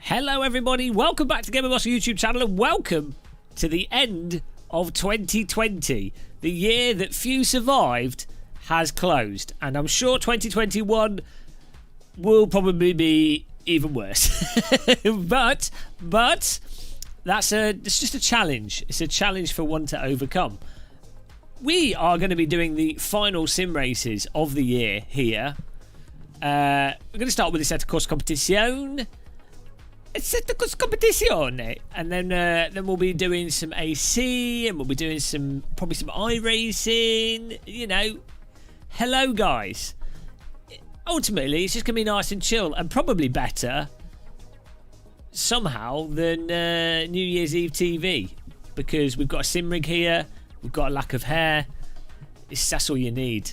Hello everybody, welcome back to Game of Boss YouTube channel and welcome to the end of 2020. The year that few survived has closed, and I'm sure 2021 will probably be even worse. but it's just a challenge. It's a challenge for one to overcome. We are going to be doing the final sim races of the year here. We're going to start with the Set Course Competition. And then we'll be doing some AC, and we'll be doing probably some iRacing. You know, hello guys. Ultimately, it's just gonna be nice and chill, and probably better somehow than New Year's Eve TV, because we've got a sim rig here, we've got a lack of hair. That's all you need.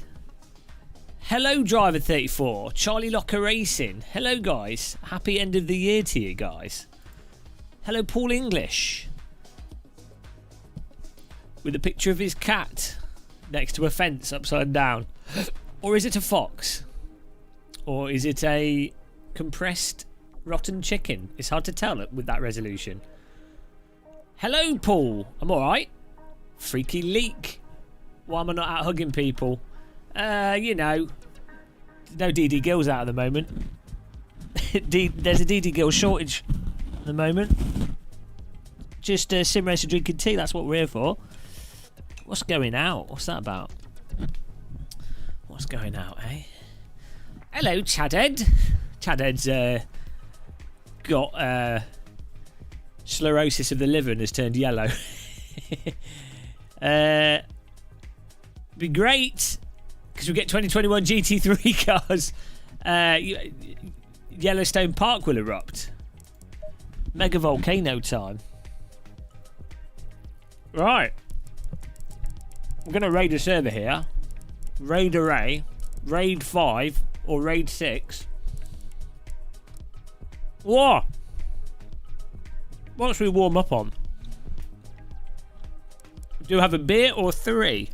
Hello Driver 34, Charlie Locker Racing. Hello guys, happy end of the year to you guys. Hello Paul English, with a picture of his cat next to a fence upside down. Or is it a fox? Or is it a compressed rotten chicken? It's hard to tell with that resolution. Hello Paul, I'm alright. Freaky Leak, why am I not out hugging people? You know, no DD Gills out at the moment. There's a DD Gill shortage at the moment. Just SimRace and drinking tea, that's what we're here for. What's going out? What's that about? What's going out, eh? Hello, Chadhead. Chadhead's got sclerosis of the liver and has turned yellow. Be great, because we get 2021 GT3 cars. Yellowstone Park will erupt. Mega volcano time. Right. We're going to raid a server here. Raid Array. Raid 5 or Raid 6. What? What should we warm up on? Do we have a beer or 3?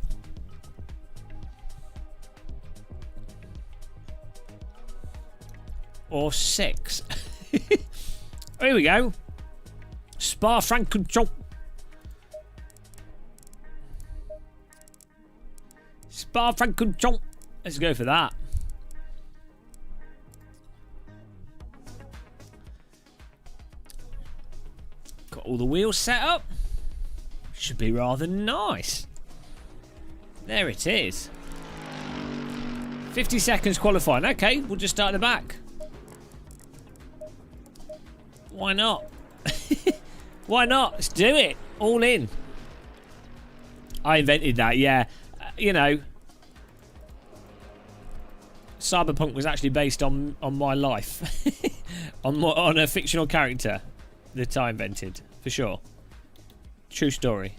Or 6. Here we go. Spa Francorchamps. Spa Francorchamps. Let's go for that. Got all the wheels set up. Should be rather nice. There it is. 50 seconds qualifying. Okay, we'll just start at the back. Why not? Why not? Let's do it. All in. I invented that, yeah. You know, Cyberpunk was actually based on my life. on a fictional character that I invented, for sure. True story.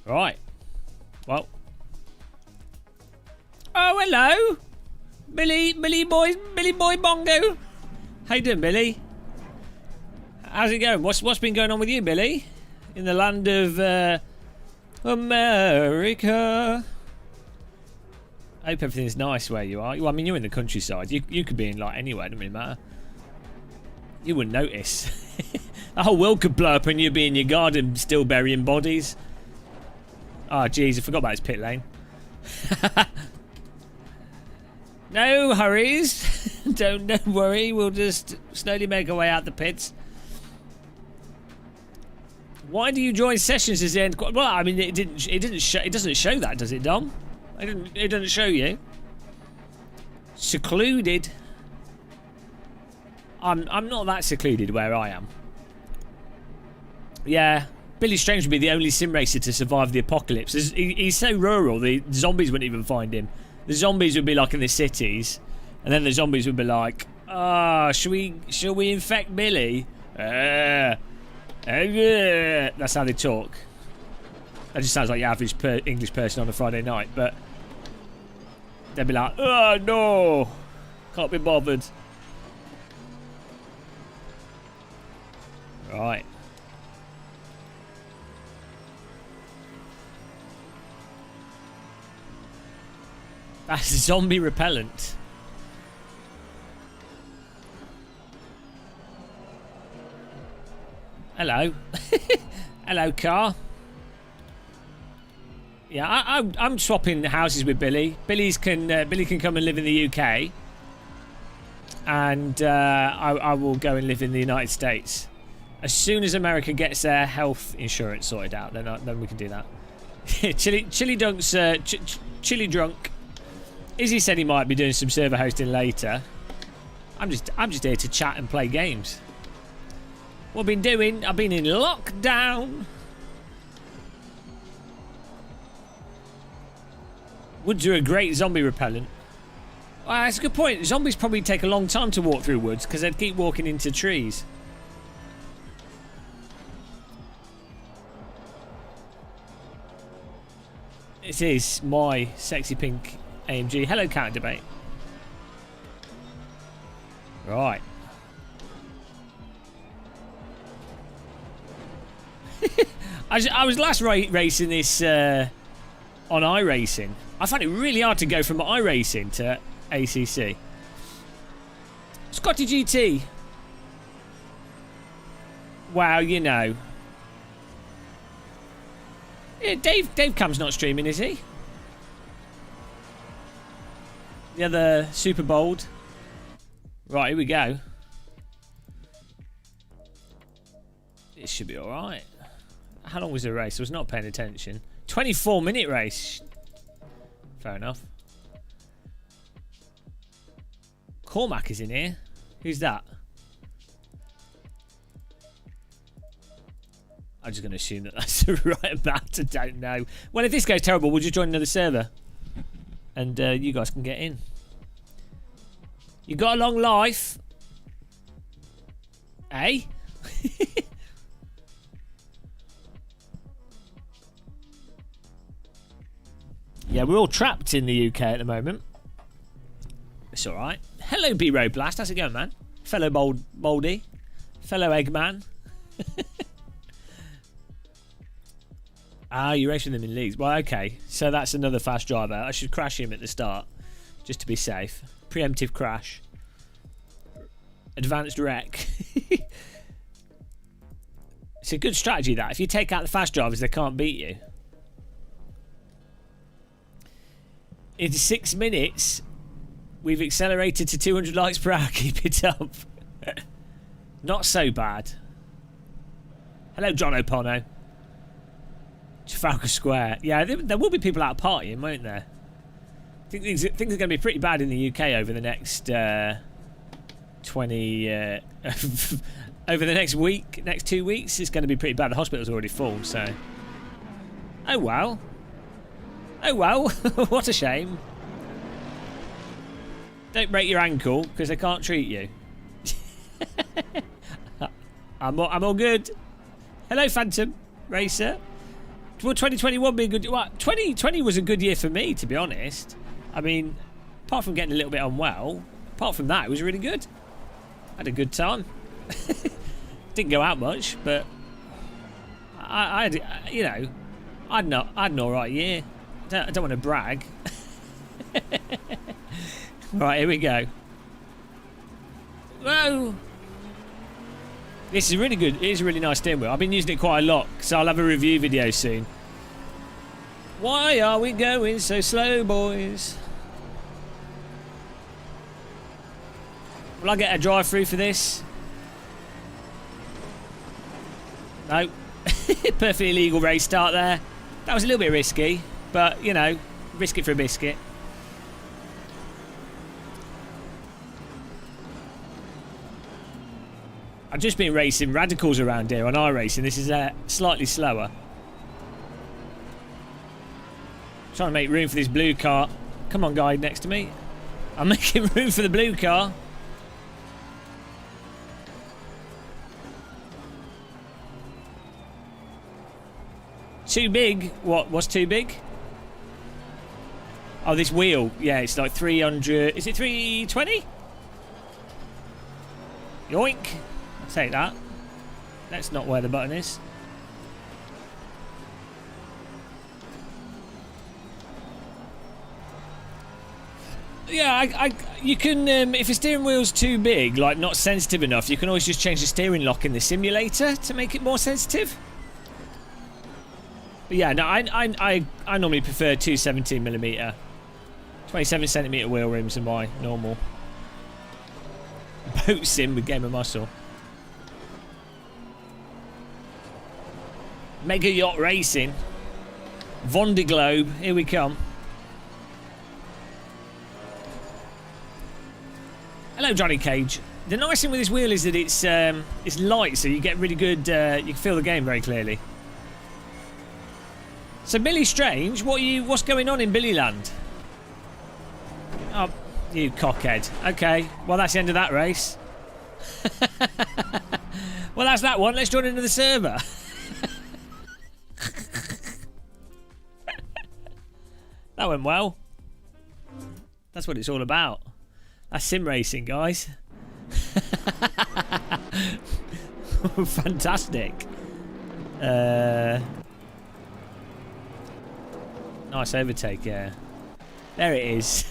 Right. Well. Oh, hello. Billy Boy Bongo. How you doing, Billy? How's it going? What's been going on with you, Billy? In the land of America. I hope everything's nice where you are. Well, I mean, you're in the countryside. You could be in like anywhere. It doesn't really matter. You wouldn't notice. The whole world could blow up and you'd be in your garden still burying bodies. Oh, jeez, I forgot about his pit lane. No hurries. Don't worry. We'll just slowly make our way out the pits. Why do you join sessions as the end? Well, I mean, it doesn't show that, does it, Dom? It doesn't show you. Secluded. I'm not that secluded where I am. Yeah, Billy Strange would be the only sim racer to survive the apocalypse. He's so rural, the zombies wouldn't even find him. The zombies would be like in the cities, and then the zombies would be like, shall we infect Billy? That's how they talk. That just sounds like your average English person on a Friday night, but they'd be like, oh no, can't be bothered. Right. That's zombie repellent. Hello. Hello, car. Yeah, I'm swapping houses with Billy. Billy can come and live in the UK, and I will go and live in the United States as soon as America gets their health insurance sorted out. Then we can do that. Chili Dunk's Chili Drunk. Izzy said he might be doing some server hosting later. I'm just here to chat and play games. What I've been doing? I've been in lockdown. Woods are a great zombie repellent. Well, that's a good point. Zombies probably take a long time to walk through woods because they'd keep walking into trees. This is my sexy pink AMG. Hello, Counter Debate. Right. I was last racing this on iRacing. I find it really hard to go from iRacing to ACC. Scotty GT. Wow, you know. Yeah, Dave Cam's not streaming, is he? The other super bold. Right, here we go. It should be alright. How long was the race? I was not paying attention. 24-minute race. Fair enough. Cormac is in here. Who's that? I'm just going to assume that that's the right amount. I don't know. Well, if this goes terrible, we'll just join another server. And you guys can get in. You got a long life. Eh? Yeah, we're all trapped in the UK at the moment. It's alright. Hello, B-Road Blast. How's it going, man? Fellow Moldy. Fellow Eggman. Ah, you're racing them in leagues. Well, okay. So that's another fast driver. I should crash him at the start, just to be safe. Preemptive crash. Advanced wreck. It's a good strategy, that. If you take out the fast drivers, they can't beat you. In 6 minutes, we've accelerated to 200 likes per hour. Keep it up. Not so bad. Hello, John O'Pono. Trafalgar Square. Yeah, there will be people out partying, won't there? I think things are going to be pretty bad in the UK over the next 20... over the next week, next 2 weeks. It's going to be pretty bad. The hospital's already full, so... Oh, well. Oh, well. What a shame. Don't break your ankle, because they can't treat you. I'm all good. Hello, Phantom Racer. Will 2021 be a good... Well, 2020 was a good year for me, to be honest. I mean, apart from getting a little bit unwell, apart from that, it was really good. I had a good time. Didn't go out much, but I had, you know, I had an alright year. I don't want to brag. Right, here we go. Whoa! This is really good. It is a really nice steering wheel. I've been using it quite a lot, so I'll have a review video soon. Why are we going so slow, boys? Will I get a drive-through for this? No. Perfectly legal race start there. That was a little bit risky, but, you know, risk it for a biscuit. I've just been racing radicals around here on iRacing. This is slightly slower. Trying to make room for this blue car. Come on, guy next to me. I'm making room for the blue car. Too big? What's too big? Oh, this wheel. Yeah, it's like 300. Is it 320? Yoink. I'll take that. That's not where the button is. Yeah, you can, if a steering wheel's too big, like not sensitive enough, you can always just change the steering lock in the simulator to make it more sensitive. But yeah, no, I normally prefer two 17mm. 27cm wheel rims are my normal. Boat sim with Game of Muscle. Mega Yacht Racing. Vonda Globe, here we come. Hello, Johnny Cage. The nice thing with this wheel is that it's light, so you get really good. You can feel the game very clearly. So Billy Strange, what's going on in Billy Land? Oh, you cockhead. Okay, well that's the end of that race. Well, that's that one. Let's join into the server. That went well. That's what it's all about. That's sim racing, guys. Fantastic. Nice overtake, yeah. There it is.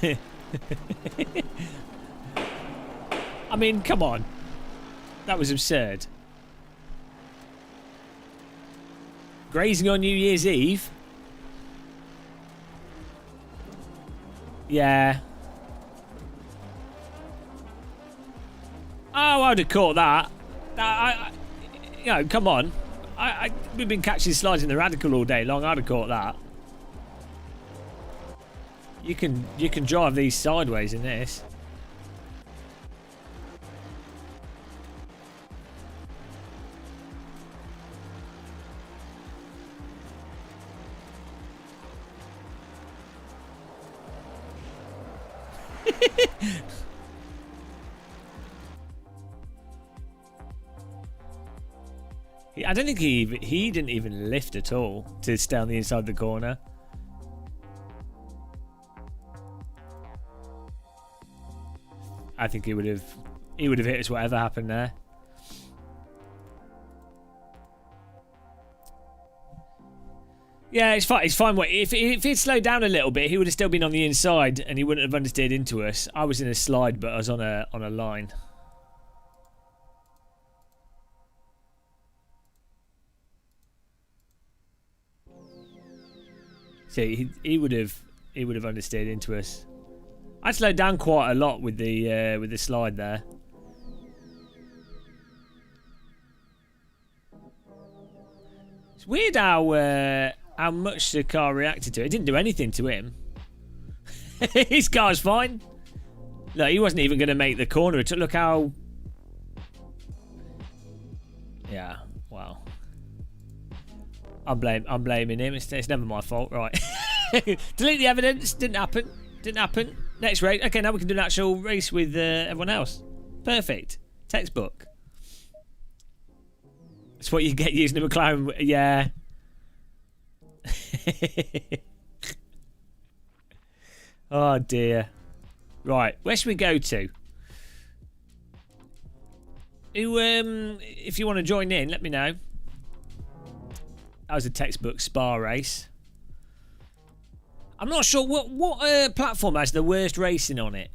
I mean, come on. That was absurd. Grazing on New Year's Eve. Yeah. Oh, I'd have caught that. You know, come on. We've been catching slides in the Radical all day long. I'd have caught that. You can drive these sideways in this. I don't think he didn't even lift at all to stay on the inside of the corner. I think he would have hit us whatever happened there. Yeah, it's fine. It's fine. If he'd slowed down a little bit, he would have still been on the inside, and he wouldn't have understeered into us. I was in a slide, but I was on a line. See, he would have understeered into us. I slowed down quite a lot with the slide there. It's weird how much the car reacted to it. It didn't do anything to him. His car's fine. Look, he wasn't even going to make the corner. Look how... Yeah, wow. I'm blaming him. It's never my fault, right? Delete the evidence. Didn't happen. Didn't happen. Next race. Okay, now we can do an actual race with everyone else. Perfect. Textbook. That's what you get using a McLaren. Yeah. Oh dear. Right, where should we go to? If you want to join in, let me know. That was a textbook Spa race. I'm not sure what platform has the worst racing on it.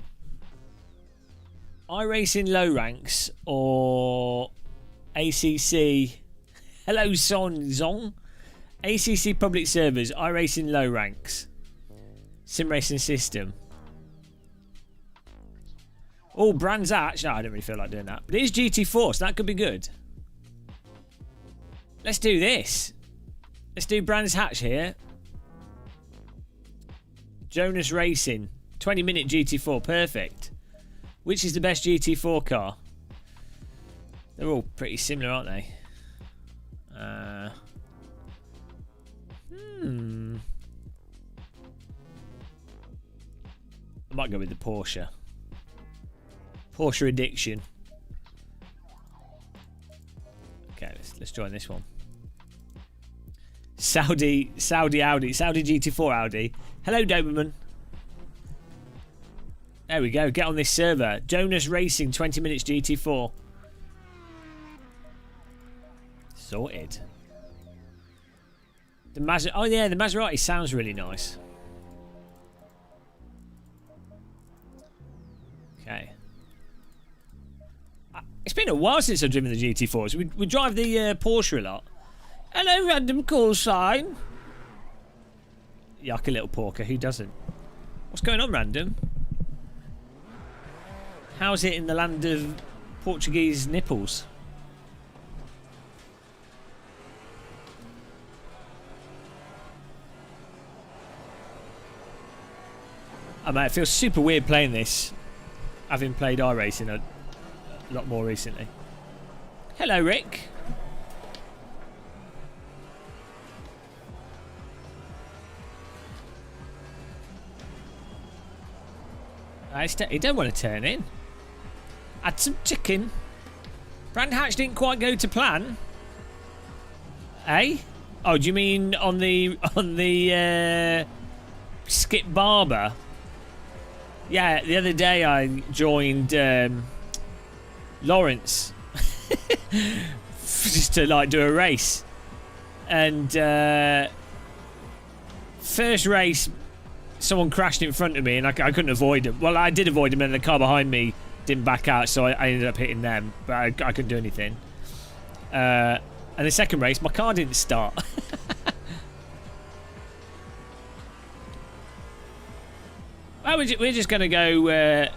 iRacing low ranks or ACC. Hello, Zong. ACC public servers, iRacing low ranks. Sim racing system. Oh, Brands Hatch. No, I don't really feel like doing that. But it is GT4, so that could be good. Let's do this. Let's do Brands Hatch here. Jonas Racing. 20-minute GT4. Perfect. Which is the best GT4 car? They're all pretty similar, aren't they? I might go with the Porsche. Porsche addiction. Okay, let's join this one. Saudi Audi. Saudi GT4 Audi. Hello, Doberman. There we go. Get on this server. Jonas Racing 20 minutes GT4. Sorted. The Maserati. Oh yeah, the Maserati sounds really nice. a while since I've driven the GT4s. We drive the Porsche a lot. Hello, random call sign. Yuck, a little porker. Who doesn't? What's going on, random? How's it in the land of Portuguese nipples? Oh, mate, it feels super weird playing this, having played iRacing a lot more recently. Hello, Rick. He don't want to turn in. Had some chicken. Brand hatch didn't quite go to plan. Eh? Oh, do you mean on the Skip Barber? Yeah, the other day I joined Lawrence just to like do a race, and first race someone crashed in front of me and I couldn't avoid him. Well, I did avoid him and the car behind me didn't back out, so I ended up hitting them, but I couldn't do anything. And the second race my car didn't start. Well, we're just going to go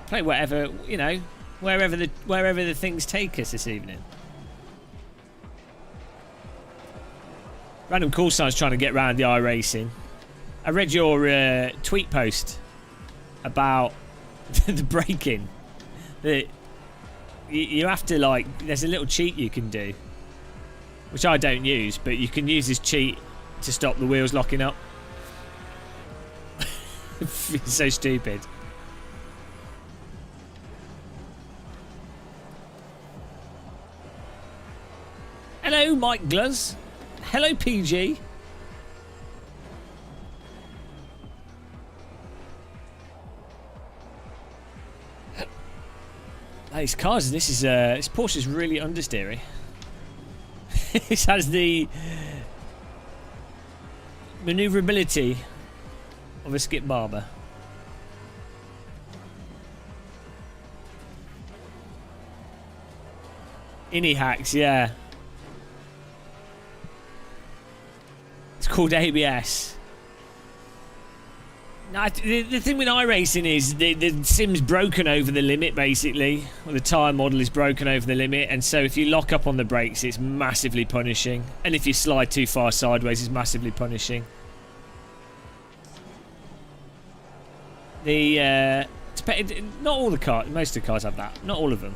play whatever, you know, wherever the things take us this evening. Random call sign's trying to get around the iRacing. I read your tweet post about the braking. That you have to, like, there's a little cheat you can do, which I don't use, but you can use this cheat to stop the wheels locking up. It's so stupid. Hello, Mike Gluz. Hello, PG. These cars, this Porsche is really understeery. This has the maneuverability of a Skip Barber. Innie hacks, yeah. It's called ABS. No, the thing with iRacing is the sim's broken over the limit, basically. Or the tyre model is broken over the limit, and so if you lock up on the brakes, it's massively punishing. And if you slide too far sideways, it's massively punishing. Not all the cars, most of the cars have that. Not all of them.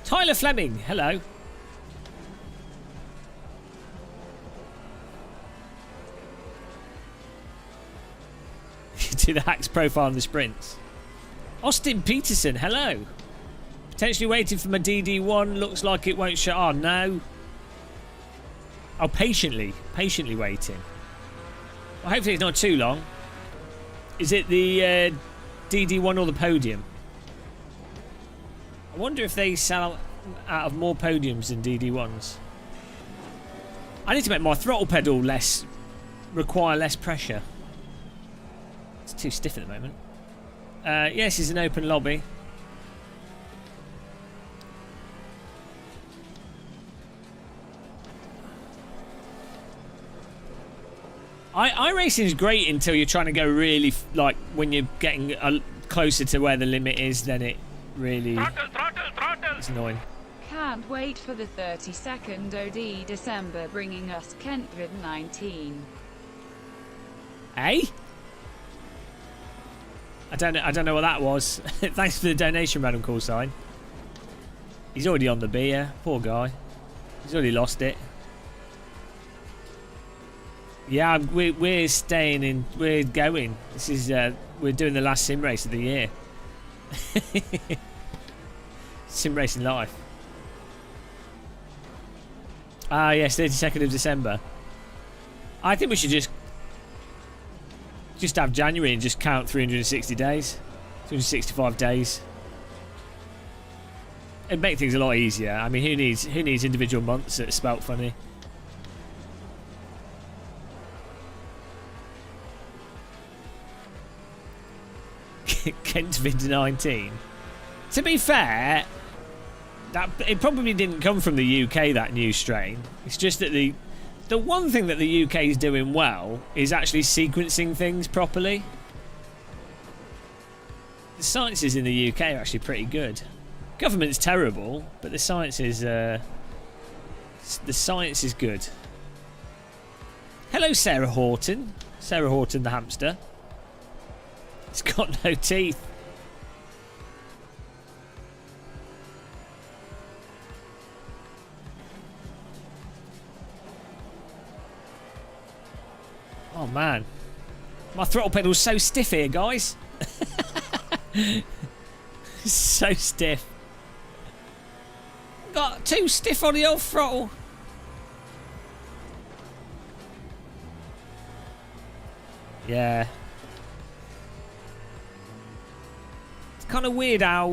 Tyler Fleming, hello. Do the hacks profile on the sprints. Austin Peterson, hello. Potentially waiting for my DD1. Looks like it won't shut on. No. Oh, patiently waiting. Well, hopefully it's not too long. Is it the DD1 or the podium? I wonder if they sell out of more podiums than DD1s. I need to make my throttle pedal require less pressure. It's too stiff at the moment. Yes, it's an open lobby. iRacing is great until you're trying to go really, like, when you're getting closer to where the limit is, then it really... Throttle. It's annoying. Can't wait for the 32nd OD December, bringing us Kentrid 19. Hey? I don't know what that was. Thanks for the donation, random call sign. He's already on the beer. Poor guy. He's already lost it. Yeah, we're staying in. We're going. This is we're doing the last sim race of the year. Sim racing life. Ah, yes, 32nd of December. I think we should just have January and just count 360 days, 365 days. It'd make things a lot easier. I mean, who needs individual months that are spelt funny? Kentvid 19. To be fair, that it probably didn't come from the UK, that new strain. It's just that the one thing that the UK is doing well is actually sequencing things properly. The sciences in the UK are actually pretty good. Government's terrible, but the science is good. Hello, Sarah Horton. Sarah Horton the hamster. It's got no teeth. Oh man, my throttle pedal's so stiff here, guys. So stiff. Got too stiff on the old throttle. Yeah. It's kind of weird how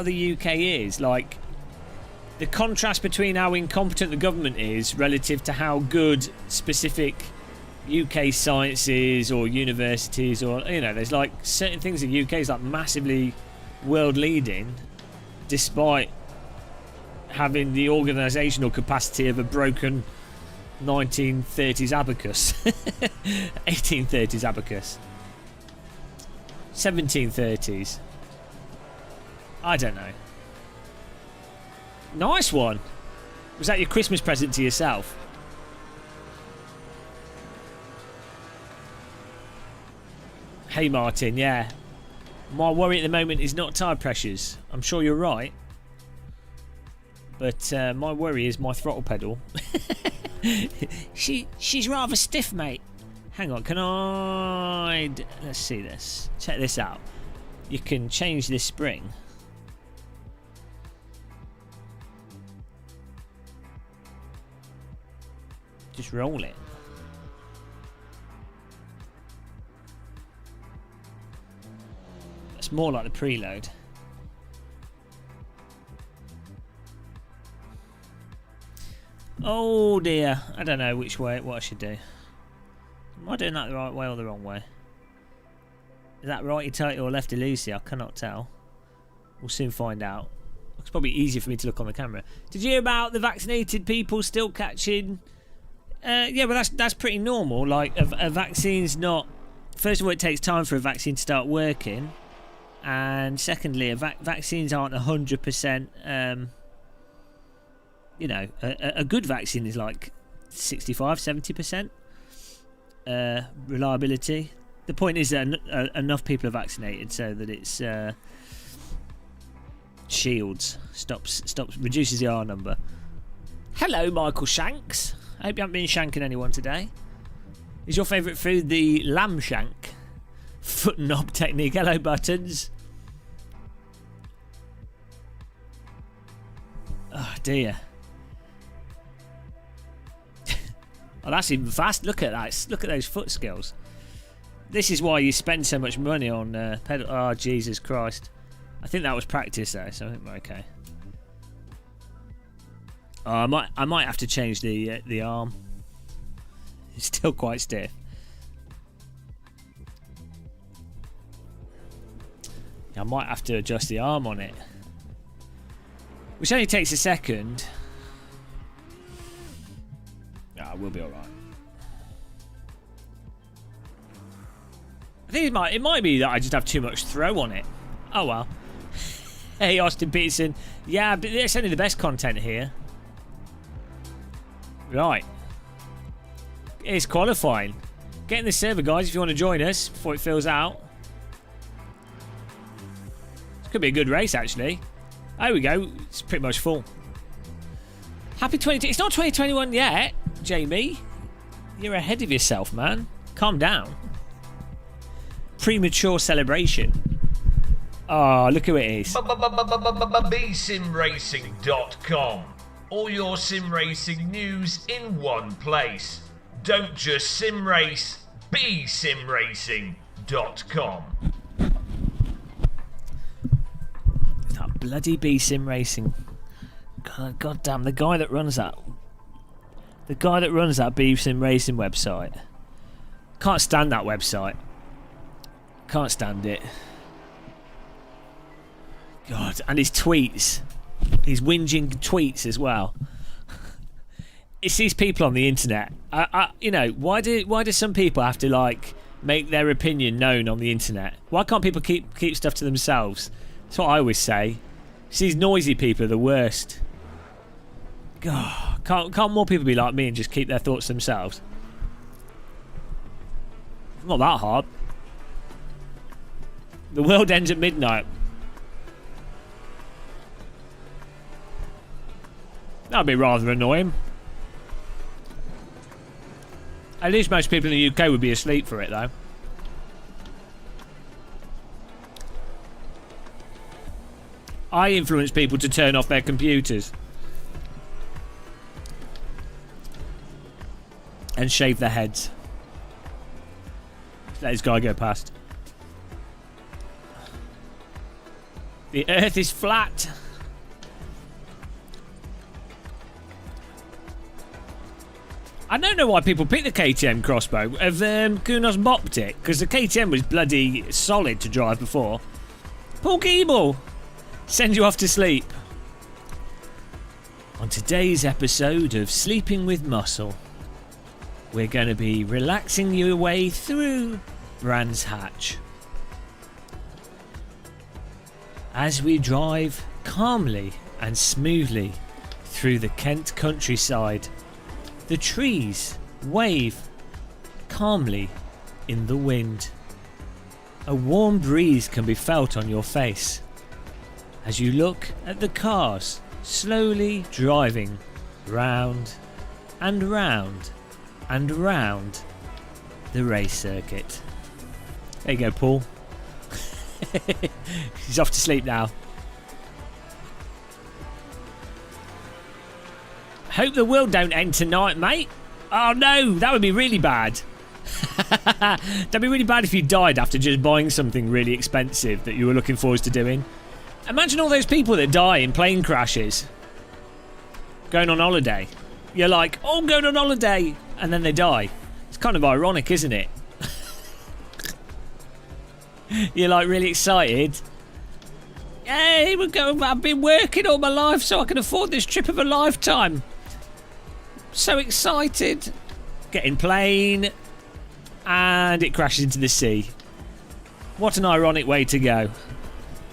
the UK is. Like, the contrast between how incompetent the government is relative to how good specific UK sciences or universities, or, you know, there's like certain things the UK is like massively world leading, despite having the organisational capacity of a broken 1930s abacus. 1830s abacus. 1730s. I don't know. Nice one. Was that your Christmas present to yourself? Hey Martin, yeah. My worry at the moment is not tyre pressures. I'm sure you're right. But my worry is my throttle pedal. She's rather stiff, mate. Hang on, can I... Let's see this. Check this out. You can change this spring. Just roll it. That's more like the preload. Oh dear, I don't know what I should do. Am I doing that the right way or the wrong way? Is that righty tighty or lefty loosey? I cannot tell. We'll soon find out. It's probably easier for me to look on the camera. Did you hear about the vaccinated people still catching? Yeah, well that's pretty normal. Like a vaccine's not. First of all, it takes time for a vaccine to start working, and secondly, vaccines aren't 100%. You know, a good vaccine is like 65-70% reliability. The point is that enough people are vaccinated so that it's shields, stops, reduces the R number. Hello, Michael Shanks. I hope you haven't been shanking anyone today. Is your favourite food the lamb shank? Foot knob technique. Hello, Buttons. Oh dear. Oh, that's even fast. Look at that. Look at those foot skills. This is why you spend so much money on pedal. Oh, Jesus Christ. I think that was practice though, so I think we're okay. Oh, I might have to change the arm. It's still quite stiff. I might have to adjust the arm on it, which only takes a second. Ah, we'll be all right. I think it might be that I just have too much throw on it. Oh well. Hey, Austin Peterson. Yeah, but it's only the best content here. Right. It's qualifying. Get in the server, guys, if you want to join us before it fills out. This could be a good race, actually. There we go. It's pretty much full. Happy 22. It's not 2021 yet, Jamie. You're ahead of yourself, man. Calm down. Premature celebration. Oh, look who it is. BSimRacing.com. All your sim racing news in one place. Don't just sim race, BSimRacing.com. That bloody B-Sim Racing. God damn, the guy that runs that B-Sim Racing website. Can't stand that website. Can't stand it. God, and his tweets. His whinging tweets as well. It's these people on the internet. You know, why do some people have to like make their opinion known on the internet? Why can't people keep stuff to themselves? That's what I always say. It's these noisy people are the worst. God, can't more people be like me and just keep their thoughts to themselves? It's not that hard. The world ends at midnight. That'd be rather annoying. At least most people in the UK would be asleep for it, though. I influence people to turn off their computers. And shave their heads. Let this guy go past. The earth is flat. I don't know why people pick the KTM crossbow. Have Kunos mopped it? Because the KTM was bloody solid to drive before. Paul Keeble! Send you off to sleep. On today's episode of Sleeping with Muscle, we're going to be relaxing you away through Brands Hatch. As we drive calmly and smoothly through the Kent countryside, the trees wave calmly in the wind. A warm breeze can be felt on your face as you look at the cars slowly driving round and round and round the race circuit. There you go, Paul. He's off to sleep now. Hope the world don't end tonight, mate. Oh no, that would be really bad. That'd be really bad if you died after just buying something really expensive that you were looking forward to doing. Imagine all those people that die in plane crashes. Going on holiday. You're like, oh, I'm going on holiday. And then they die. It's kind of ironic, isn't it? You're like really excited. Hey, we're going. I've been working all my life so I can afford this trip of a lifetime. So excited. Getting plane. And it crashes into the sea. What an ironic way to go.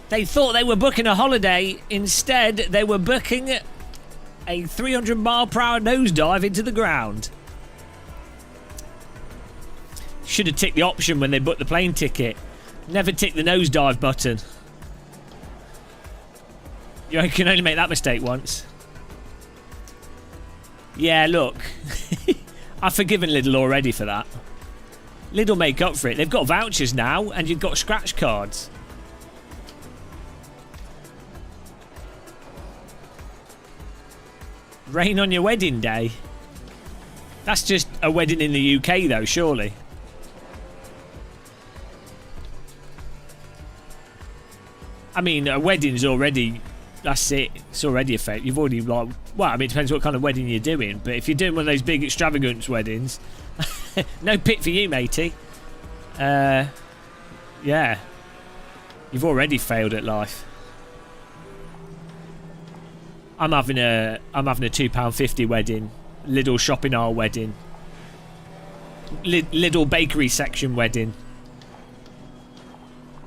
They thought they were booking a holiday. Instead, they were booking a 300 mile per hour nosedive into the ground. Should have ticked the option when they booked the plane ticket. Never tick the nosedive button. You can only make that mistake once. Yeah, look. I've forgiven Lidl already for that. Lidl make up for it. They've got vouchers now and you've got scratch cards. Rain on your wedding day? That's just a wedding in the UK though, surely. I mean, a wedding's already... That's it. It's already a fate. You've already like... Well, I mean, it depends what kind of wedding you're doing. But if you're doing one of those big extravagant weddings... no pit for you, matey. Yeah. You've already failed at life. I'm having a £2.50 wedding. Lidl shopping aisle wedding. Lidl bakery section wedding.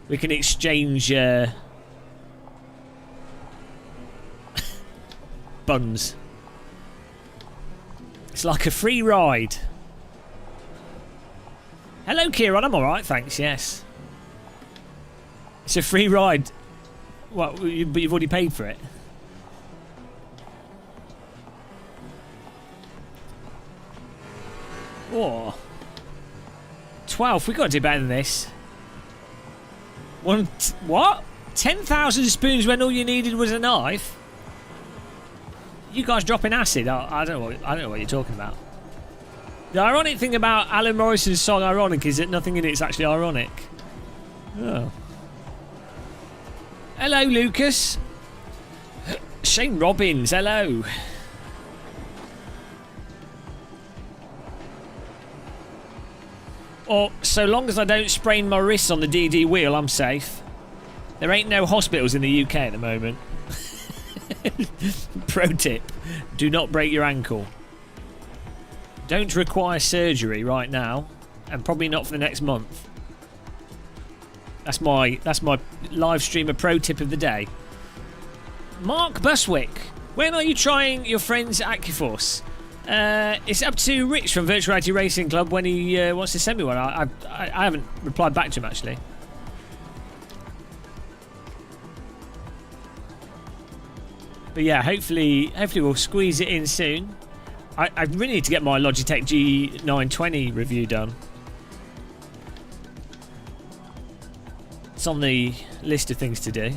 We can exchange... buns. It's like a free ride. Hello, Kieran. I'm alright, thanks, yes. It's a free ride. What? But you've already paid for it? Oh. 12. We've got to do better than this. What? 10,000 spoons when all you needed was a knife? You guys dropping acid? I don't know what you're talking about. The ironic thing about Alan Morrison's song Ironic is that nothing in it's actually ironic. Oh. Hello, Lucas. Shane Robbins, hello. Or, so long as I don't sprain my wrists on the DD wheel, I'm safe. There ain't no hospitals in the UK at the moment. Pro tip, do not break your ankle. Don't require surgery right now, and probably not for the next month. That's my live streamer pro tip of the day. Mark Buswick, when are you trying your friends at Acuforce? It's up to Rich from Virtual Reality Racing Club when he wants to send me one. I haven't replied back to him actually. But yeah, hopefully we'll squeeze it in soon. I really need to get my Logitech G920 review done. It's on the list of things to do.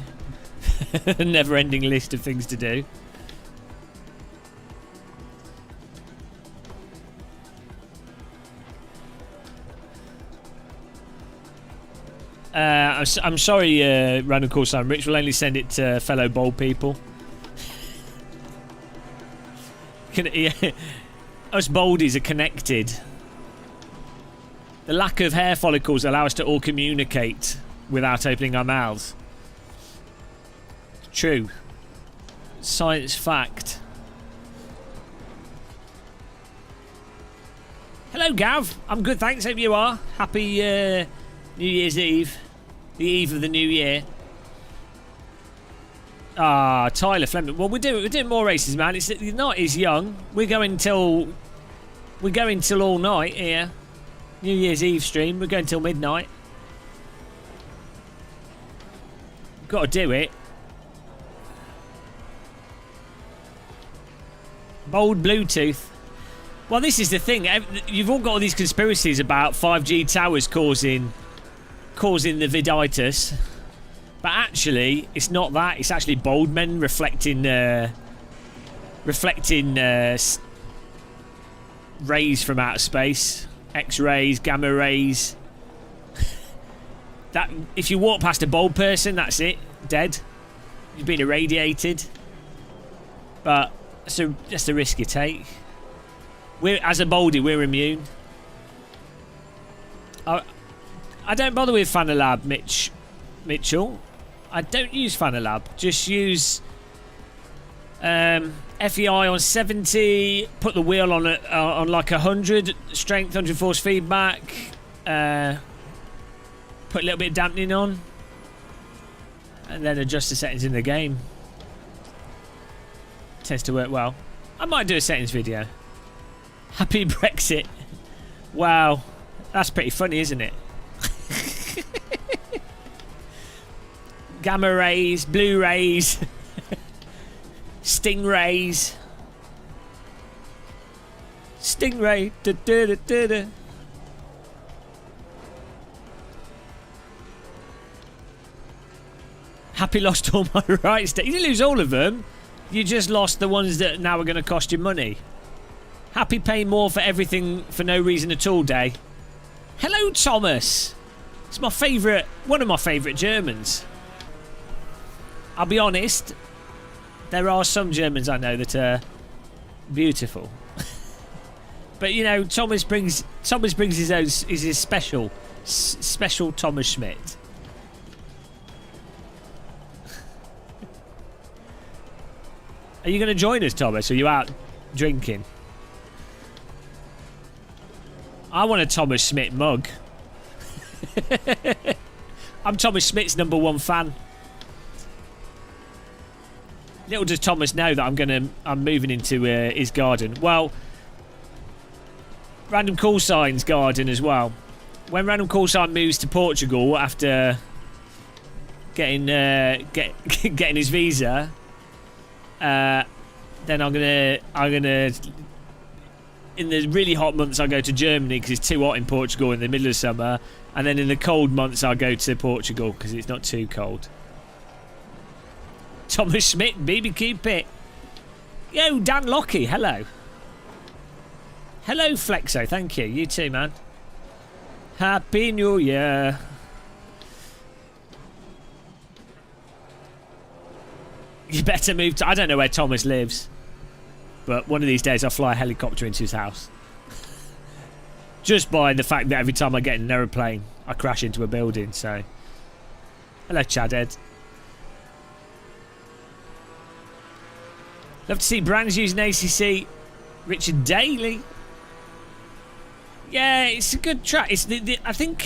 Never-ending list of things to do. I'm sorry, Random Call Sign Rich. We'll only send it to fellow bold people. Us boldies are connected. The lack of hair follicles allow us to all communicate without opening our mouths. True. Science fact. Hello, Gav. I'm good, thanks. Hope you are. Happy New Year's Eve. The eve of the new year. Ah, Tyler Fleming. Well, we're doing more races, man. The night is young. We're going till all night here. New Year's Eve stream. We're going till midnight. Got to do it. Bold Bluetooth. Well, this is the thing. You've all got all these conspiracies about 5G towers causing the viditis. But actually, it's not that. It's actually bold men reflecting rays from outer space, X-rays, gamma rays. That if you walk past a bold person, that's it, dead. You've been irradiated. But that's the risk you take. As a boldie, we're immune. I don't bother with Fanalab, Mitchell. I don't use Fanalab. Just use FEI on 70. Put the wheel on like 100 strength, 100 force feedback. Put a little bit of dampening on, and then adjust the settings in the game. Tends to work well. I might do a settings video. Happy Brexit. Wow, that's pretty funny, isn't it? Gamma rays, blue rays, stingrays, stingray. Da, da, da, da, da. Happy lost all my rights. You didn't lose all of them. You just lost the ones that now are going to cost you money. Happy pay more for everything for no reason at all day. Hello, Thomas. It's my favourite, one of my favourite Germans. I'll be honest, there are some Germans I know that are beautiful. But you know, Thomas brings his own, is his special Thomas Schmidt. Are you going to join us, Thomas? Or are you out drinking? I want a Thomas Schmidt mug. I'm Thomas Schmidt's #1 fan. Little does Thomas know that I'm moving into his garden. Well, Random Call Sign's garden as well. When Random Call Sign moves to Portugal after getting his visa, then I'm gonna in the really hot months I'll go to Germany because it's too hot in Portugal in the middle of summer, and then in the cold months I'll go to Portugal because it's not too cold. Thomas Schmidt, BBQ Pit. Yo, Dan Lockie, hello. Hello, Flexo, thank you. You too, man. Happy New Year. You better move to... I don't know where Thomas lives, but one of these days I'll fly a helicopter into his house. Just by the fact that every time I get in an aeroplane, I crash into a building, so... Hello, Chadhead. Love to see Brands using ACC. Richard Daly. Yeah, it's a good track. It's I think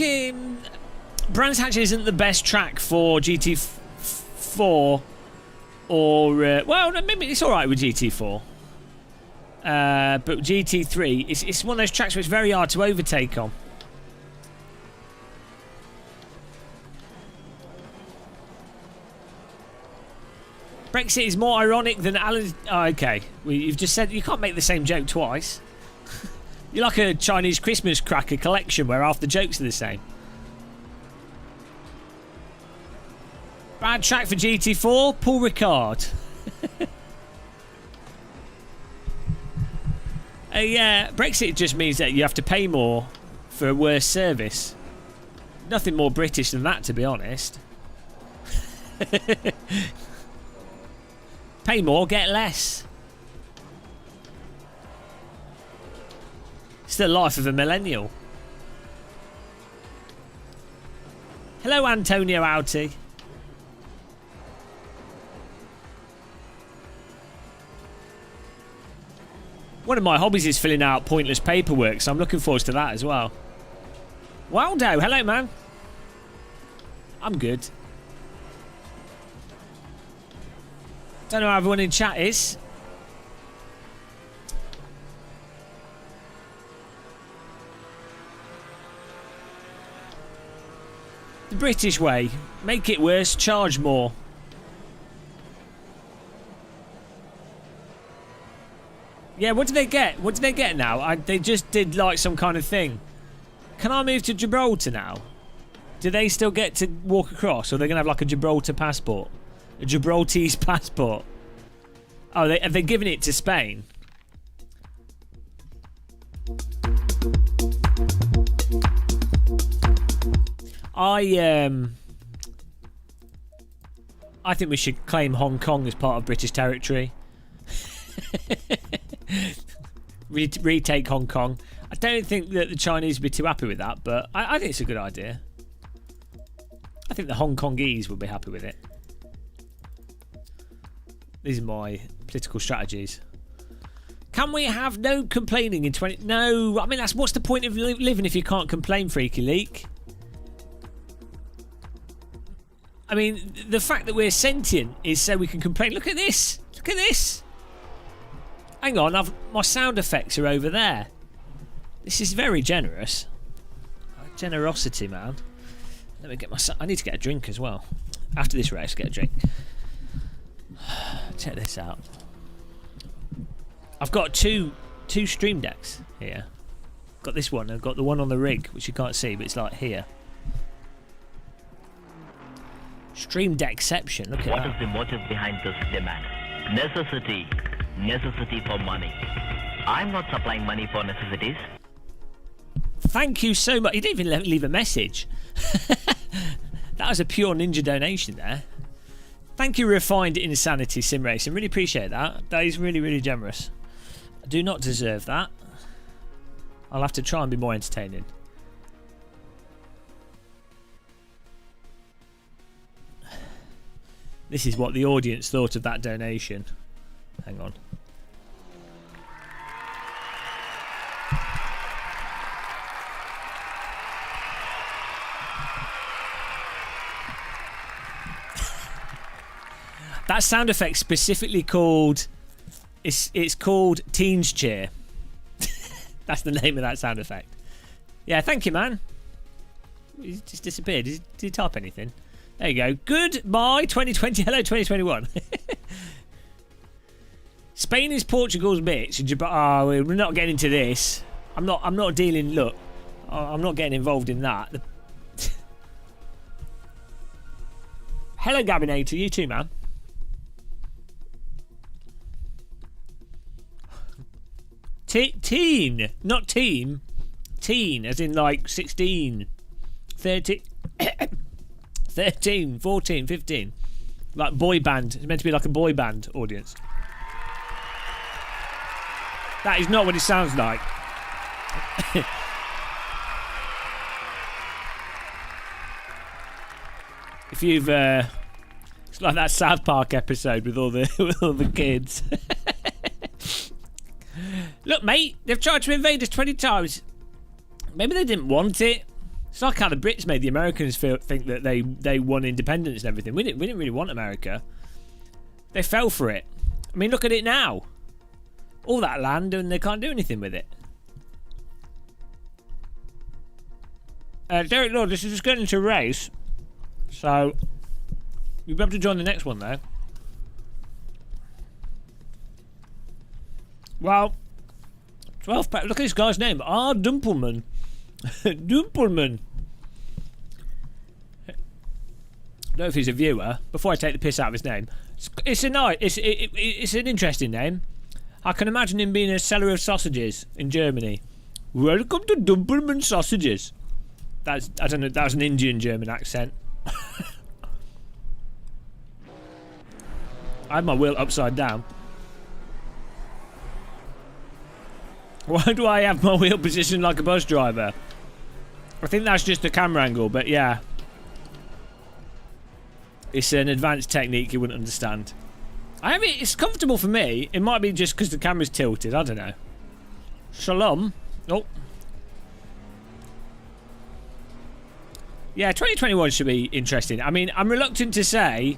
Brands Hatch isn't the best track for GT4 or well, no, maybe it's all right with GT4. But GT3, it's one of those tracks where it's very hard to overtake on. Brexit is more ironic than Alan. Oh, okay. You've just said you can't make the same joke twice. You're like a Chinese Christmas cracker collection where half the jokes are the same. Bad track for GT4, Paul Ricard. Yeah, Brexit just means that you have to pay more for a worse service. Nothing more British than that, to be honest. Pay more, get less. It's the life of a millennial. Hello, Antonio Auti. One of my hobbies is filling out pointless paperwork, so I'm looking forward to that as well. Waldo, hello, man. I'm good. Don't know how everyone in chat is. The British way. Make it worse, charge more. Yeah, what do they get? What do they get now? They just did like some kind of thing. Can I move to Gibraltar now? Do they still get to walk across? Or are they going to have like a Gibraltar passport? A Gibraltarese passport? Oh, have they given it to Spain? I think we should claim Hong Kong as part of British territory. Retake Hong Kong. I don't think that the Chinese would be too happy with that, but I think it's a good idea. I think the Hong Kongese would be happy with it. These are my political strategies. Can we have no complaining in 20... No, I mean, what's the point of living if you can't complain, Freaky Leak? I mean, the fact that we're sentient is so we can complain. Look at this. Look at this. Hang on, my sound effects are over there. This is very generous. Generosity, man. Let me get my... I need to get a drink as well. After this race, get a drink. Check this out. I've got two stream decks here. Got this one. I've got the one on the rig, which you can't see, but it's like here. Stream Deckception. Look at that. What is the motive behind this demand? Necessity. Necessity for money. I'm not supplying money for necessities. Thank you so much. You didn't even leave a message. That was a pure ninja donation there. Thank you, Refined Insanity Sim Racing. Really appreciate that. That is really, really generous. I do not deserve that. I'll have to try and be more entertaining. This is what the audience thought of that donation. Hang on. That sound effect specifically called... It's called Teens Cheer. That's the name of that sound effect. Yeah, thank you, man. He just disappeared. Did he type anything? There you go. Goodbye 2020. Hello 2021. Spain is Portugal's bitch. Oh, we're not getting into this. I'm not dealing. Look, I'm not getting involved in that. Hello, Gabinator. You too, man. Teen, not team. Teen, as in like 16, 13, 13, 14, 15. Like boy band. It's meant to be like a boy band audience. That is not what it sounds like. If you've... it's like that South Park episode with all the with all the kids. Look, mate, they've tried to invade us 20 times. Maybe they didn't want it. It's like how the Brits made the Americans think that they won independence and everything. We didn't really want America. They fell for it. I mean, look at it now. All that land and they can't do anything with it. Derek Lord, this is just getting into a race. So, you'll be able to join the next one, though. Well, 12 pack. Look at this guy's name. R. Dumpelman. Dumpelman. I don't know if he's a viewer. Before I take the piss out of his name. It's an interesting name. I can imagine him being a seller of sausages in Germany. Welcome to Dumpelman Sausages. I don't know, that was an Indian German accent. I had my wheel upside down. Why do I have my wheel positioned like a bus driver? I think that's just the camera angle, but yeah. It's an advanced technique you wouldn't understand. I mean, it's comfortable for me. It might be just because the camera's tilted. I don't know. Shalom. Oh. Yeah, 2021 should be interesting. I mean, I'm reluctant to say.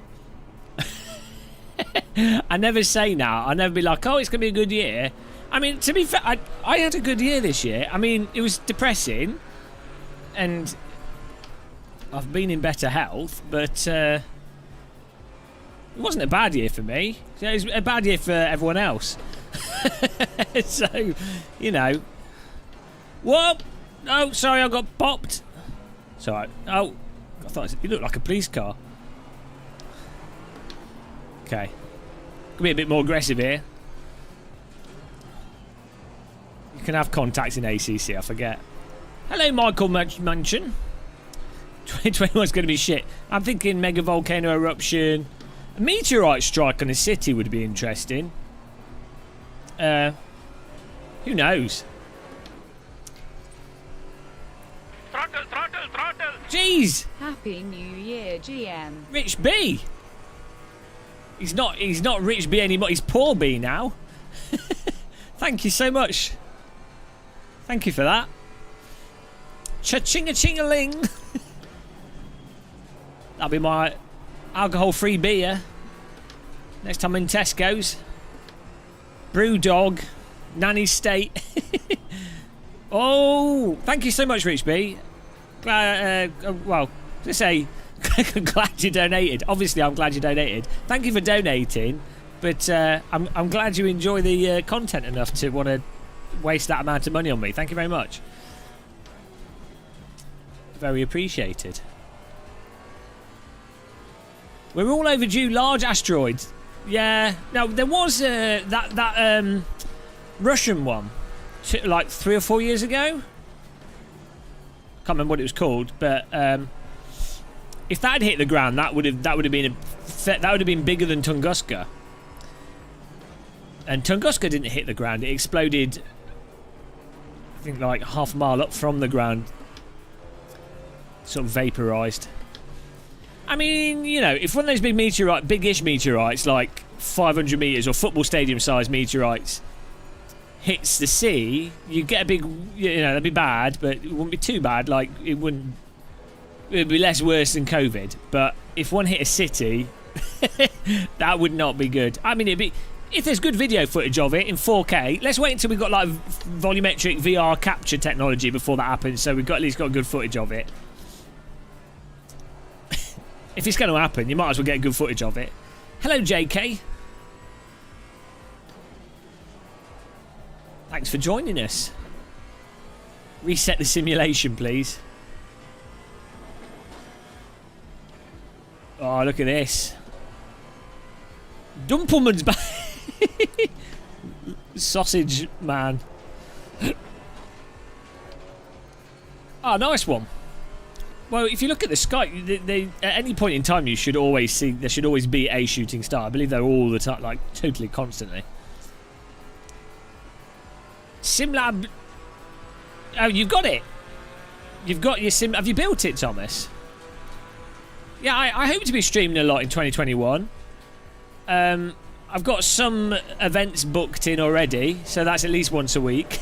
I never say now. I never be like, oh, it's going to be a good year. I mean, to be fair, I had a good year this year. I mean, it was depressing. And I've been in better health. But it wasn't a bad year for me. It was a bad year for everyone else. So, you know. What? Oh, sorry, I got popped. Sorry. Oh, I thought you looked like a police car. Okay. Could be a bit more aggressive here. You can have contacts in ACC, I forget. Hello, Michael Manchin. 2021 is going to be shit. I'm thinking mega volcano eruption. A meteorite strike on a city would be interesting. Who knows? Throttle. Jeez. Happy New Year, GM. Rich B. He's not Rich B anymore. He's Poor B now. Thank you so much. Thank you for that. Cha-ching-a-ching-a-ling. That'll be my alcohol-free beer. Next time in Tesco's. Brewdog. Nanny State. Oh, thank you so much, Rich B. Well, to say, glad you donated. Obviously, I'm glad you donated. Thank you for donating, but I'm glad you enjoy the content enough to want to waste that amount of money on me. Thank you very much. Very appreciated. We're all overdue large asteroids. Yeah. Now there was that Russian one, like 3 or 4 years ago. Can't remember what it was called, but if that had hit the ground, that would have been bigger than Tunguska. And Tunguska didn't hit the ground; it exploded. I think like half a mile up from the ground, sort of vaporized. I mean, you know, if one of those big-ish meteorites, like 500 meters or football stadium-sized meteorites, hits the sea, you get a big, you know, that'd be bad, but it wouldn't be too bad. Like, it would be less worse than COVID. But if one hit a city, that would not be good. I mean, it'd be, if there's good video footage of it in 4K, let's wait until we've got like volumetric VR capture technology before that happens, so we've at least got good footage of it. If it's going to happen, you might as well get good footage of it. Hello, JK. Thanks for joining us. Reset the simulation, please. Oh, look at this. Dumpelman's back. Sausage man. Oh, nice one. Well, if you look at the sky, at any point in time, you should always see there should always be a shooting star. I believe they're all the time, like totally constantly. SimLab. Oh, you've got it. You've got your sim. Have you built it, Thomas? Yeah, I hope to be streaming a lot in 2021. I I've got some events booked in already, so that's at least once a week.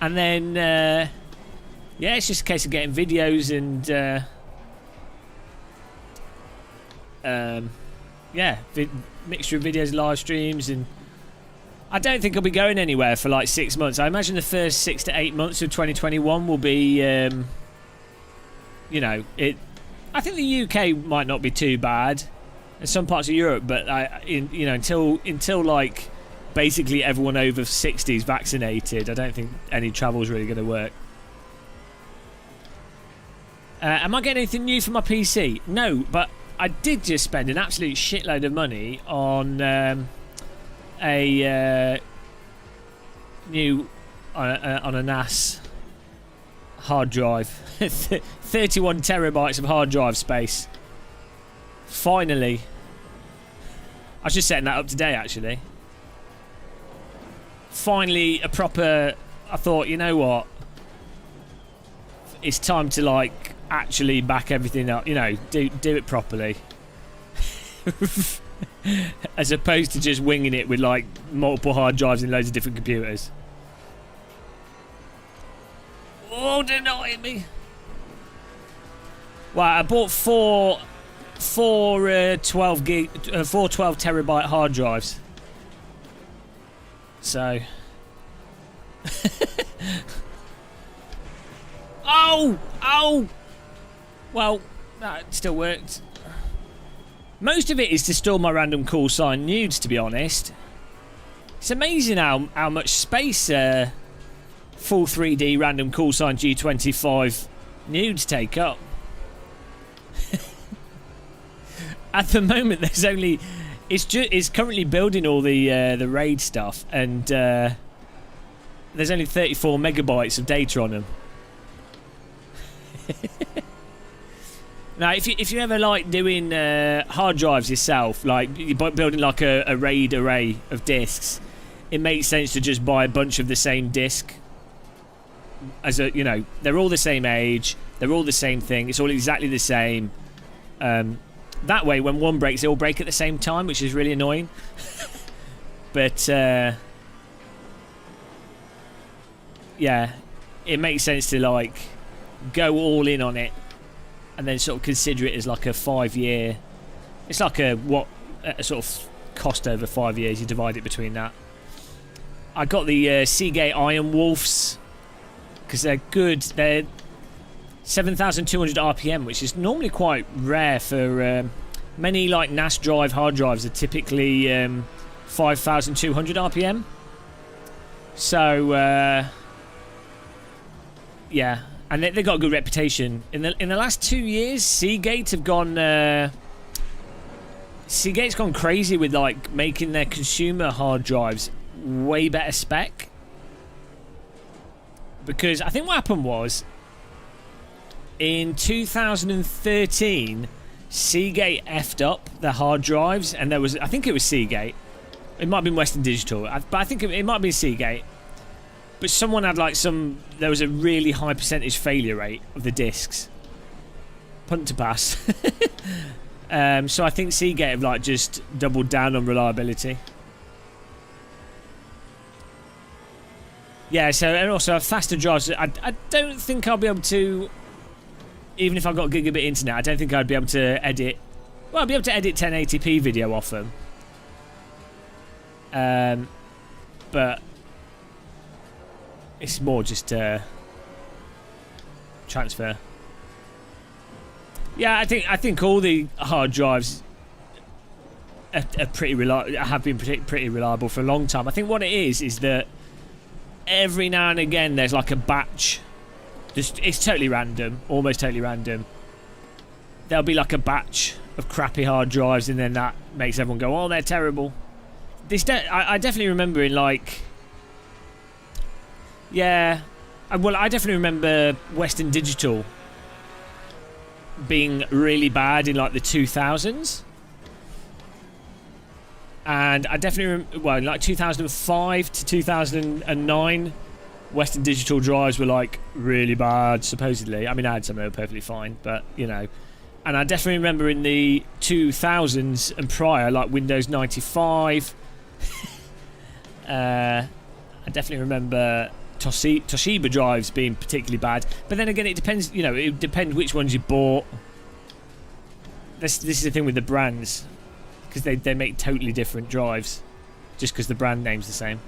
And then, yeah, it's just a case of getting videos and, yeah, mixture of videos, live streams, and I don't think I'll be going anywhere for like 6 months. I imagine the first 6 to 8 months of 2021 will be, you know, I think the UK might not be too bad. In some parts of Europe, but you know, until like basically everyone over 60 is vaccinated, I don't think any travel is really going to work. Am I getting anything new for my PC? No, but I did just spend an absolute shitload of money on a new on a NAS hard drive, 31 terabytes of hard drive space. Finally. I was just setting that up today, actually. Finally, a proper... I thought, you know what? It's time to, like, actually back everything up. You know, do it properly. As opposed to just winging it with, like, multiple hard drives and loads of different computers. Oh, do not hit me. Well, I bought four 12 terabyte hard drives. So oh well, that still worked. Most of it is to store my random call sign nudes, to be honest. It's amazing how much space full 3D random call sign G25 nudes take up. At the moment, there's only it's currently building all the RAID stuff, and there's only 34 megabytes of data on them. Now, if you ever like doing hard drives yourself, like building like a RAID array of disks, it makes sense to just buy a bunch of the same disk. As a, you know, they're all the same age, they're all the same thing, it's all exactly the same. That way, when one breaks, they all break at the same time, which is really annoying. But, yeah, it makes sense to, like, go all in on it and then sort of consider it as, like, a 5-year... It's like a sort of cost over 5 years. You divide it between that. I got the Seagate Iron Wolves because they're good. They're 7,200 RPM, which is normally quite rare for many like NAS drive hard drives are typically 5,200 RPM. So yeah, and they got a good reputation. In the last 2 years, Seagate's gone crazy with like making their consumer hard drives way better spec. Because I think what happened was, in 2013, Seagate effed up their hard drives, and there was, I think it was Seagate. It might have been Western Digital, but I think it might have been Seagate. But someone had like there was a really high percentage failure rate of the discs. Punt to pass. So I think Seagate have like just doubled down on reliability. Yeah, so, and also faster drives. I don't think I'll be able to, even if I've got gigabit internet, I don't think I'd be able to edit. Well, I'll be able to edit 1080p video off them. But it's more just transfer. Yeah, I think all the hard drives are pretty have been pretty reliable for a long time. I think what it is that every now and again there's like a batch. It's totally random, almost totally random. There'll be like a batch of crappy hard drives, and then that makes everyone go, "Oh, they're terrible." I definitely remember in like, yeah, well, I definitely remember Western Digital being really bad in like the 2000s. And I definitely in like 2005 to 2009, Western Digital drives were like really bad, supposedly. I mean, I had some that were perfectly fine, but you know, And I definitely remember in the 2000s and prior, like Windows 95. I definitely remember Toshiba drives being particularly bad. But then again, it depends. You know, it depends which ones you bought. This is the thing with the brands, because they make totally different drives, just because the brand name's the same.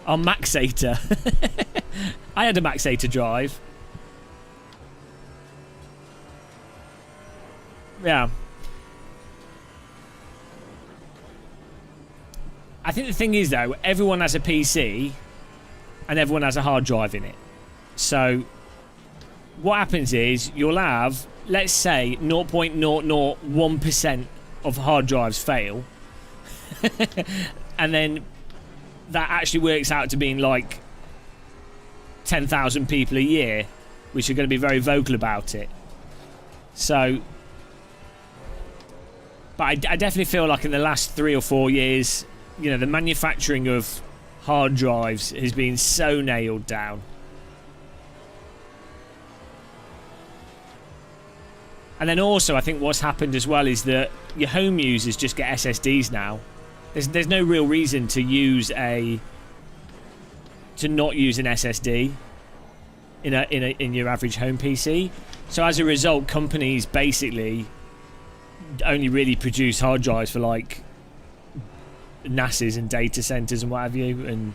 Oh, Maxator. I had a Maxator drive. Yeah. I think the thing is, though, everyone has a PC and everyone has a hard drive in it. So what happens is you'll have, let's say, 0.001% of hard drives fail. And then that actually works out to being like 10,000 people a year, which are going to be very vocal about it. So... But I definitely feel like in the last 3 or 4 years, you know, the manufacturing of hard drives has been so nailed down. And then also, I think what's happened as well is that your home users just get SSDs now. There's no real reason to not use an SSD in your average home PC. So as a result, companies basically only really produce hard drives for like NASA's and data centers and what have you, and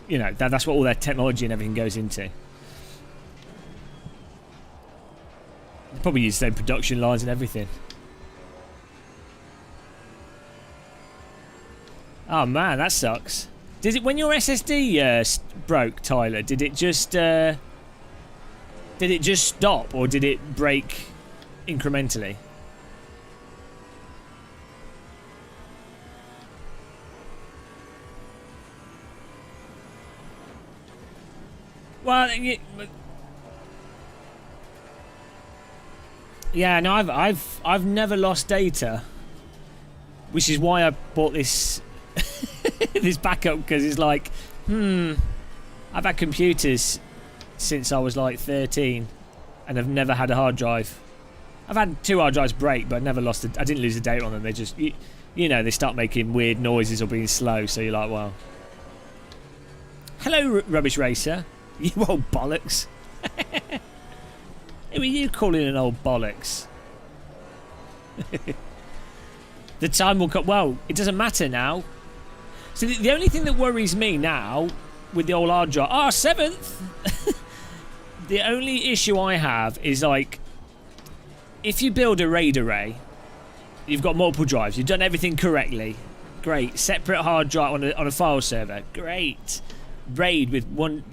you know that's what all their technology and everything goes into. They probably use the same production lines and everything. Oh man, that sucks. Did it when your SSD broke, Tyler? Did it just stop, or did it break incrementally? Well, yeah, no, I've never lost data, which is why I bought this this backup, because it's like, I've had computers since I was like 13, and I've never had a hard drive. I've had 2 hard drives break, but I never lost. I didn't lose the data on them. They just, you know, they start making weird noises or being slow. So you're like, well, hello, Rubbish Racer. You old bollocks. Who are you calling an old bollocks? The time will come. Well, it doesn't matter now. So the only thing that worries me now with the old hard drive... 7th! The only issue I have is, like, if you build a RAID array, you've got multiple drives, you've done everything correctly. Great. Separate hard drive on a file server. Great. RAID with one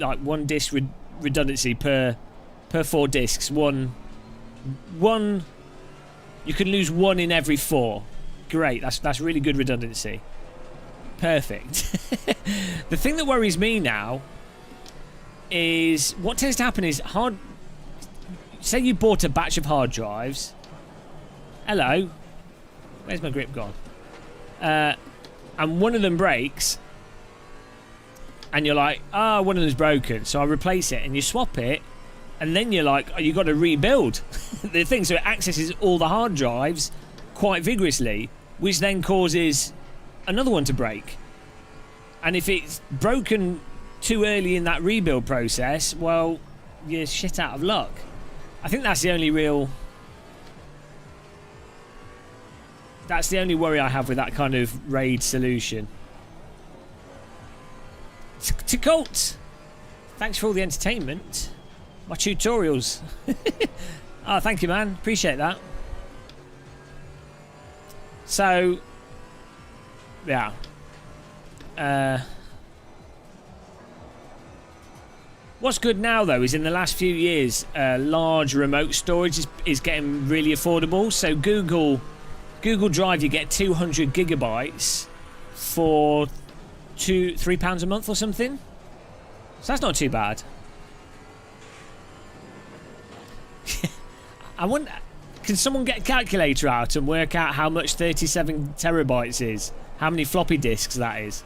disk redundancy per 4 disks. One. You can lose 1 in every 4. Great. That's really good redundancy. Perfect. The thing that worries me now is what tends to happen is say you bought a batch of hard drives. Hello. Where's my grip gone? And one of them breaks. And you're like, one of them's broken, so I replace it, and you swap it, and then you're like, you got to rebuild the thing, so it accesses all the hard drives quite vigorously, which then causes another one to break. And if it's broken too early in that rebuild process, well, you're shit out of luck. I think that's the only worry I have with that kind of RAID solution. To Colt, thanks for all the entertainment. My tutorials. Oh, thank you, man. Appreciate that. So, yeah. What's good now, though, is in the last few years, large remote storage is getting really affordable. So Google Drive, you get 200 gigabytes for £3 a month or something. So that's not too bad. I wonder, can someone get a calculator out and work out how much 37 terabytes is? How many floppy disks that is?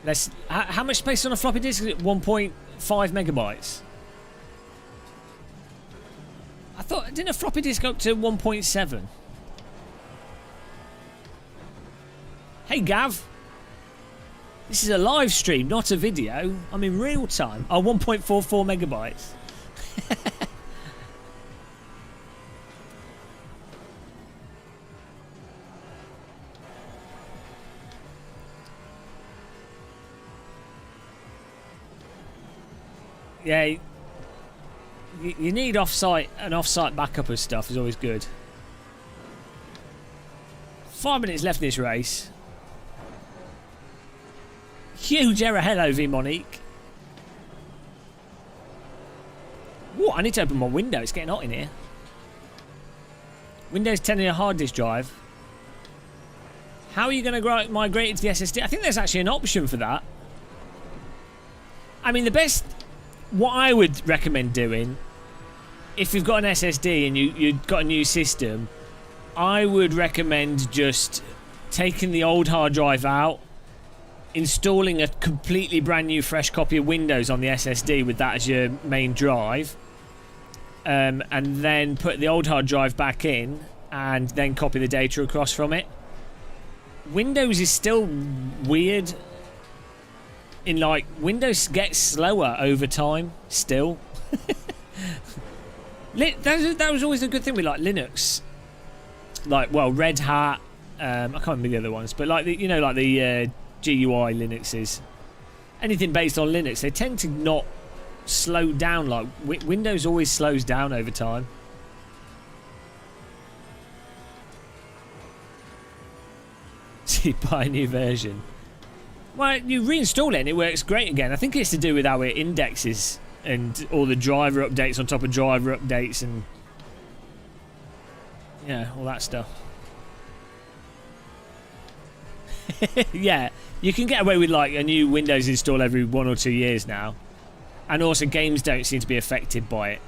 Let's. How much space is on a floppy disk? Is it 1.5 megabytes? I thought, didn't a floppy disk go up to 1.7? Hey Gav, this is a live stream, not a video. I'm in real time. Oh, 1.44 megabytes. Yeah, you need an off-site backup of stuff is always good. 5 minutes left in this race. Huge error. Hello, V Monique. What? I need to open my window. It's getting hot in here. Windows 10 in a hard disk drive. How are you going to migrate it to the SSD? I think there's actually an option for that. I mean, what I would recommend doing, if you've got an SSD and you've got a new system, I would recommend just taking the old hard drive out, installing a completely brand new fresh copy of Windows on the SSD with that as your main drive, and then put the old hard drive back in and then copy the data across from it. Windows is still weird in like Windows gets slower over time still. That was always a good thing with like Linux, like, well, Red Hat, I can't remember the other ones, but like the GUI Linuxes, anything based on Linux, they tend to not slow down. Like Windows always slows down over time. So you buy a new version. Well, you reinstall it and it works great again. I think it's to do with how it indexes and all the driver updates on top of driver updates and yeah, all that stuff. Yeah, you can get away with like a new Windows install every 1 or 2 years now, and also games don't seem to be affected by it.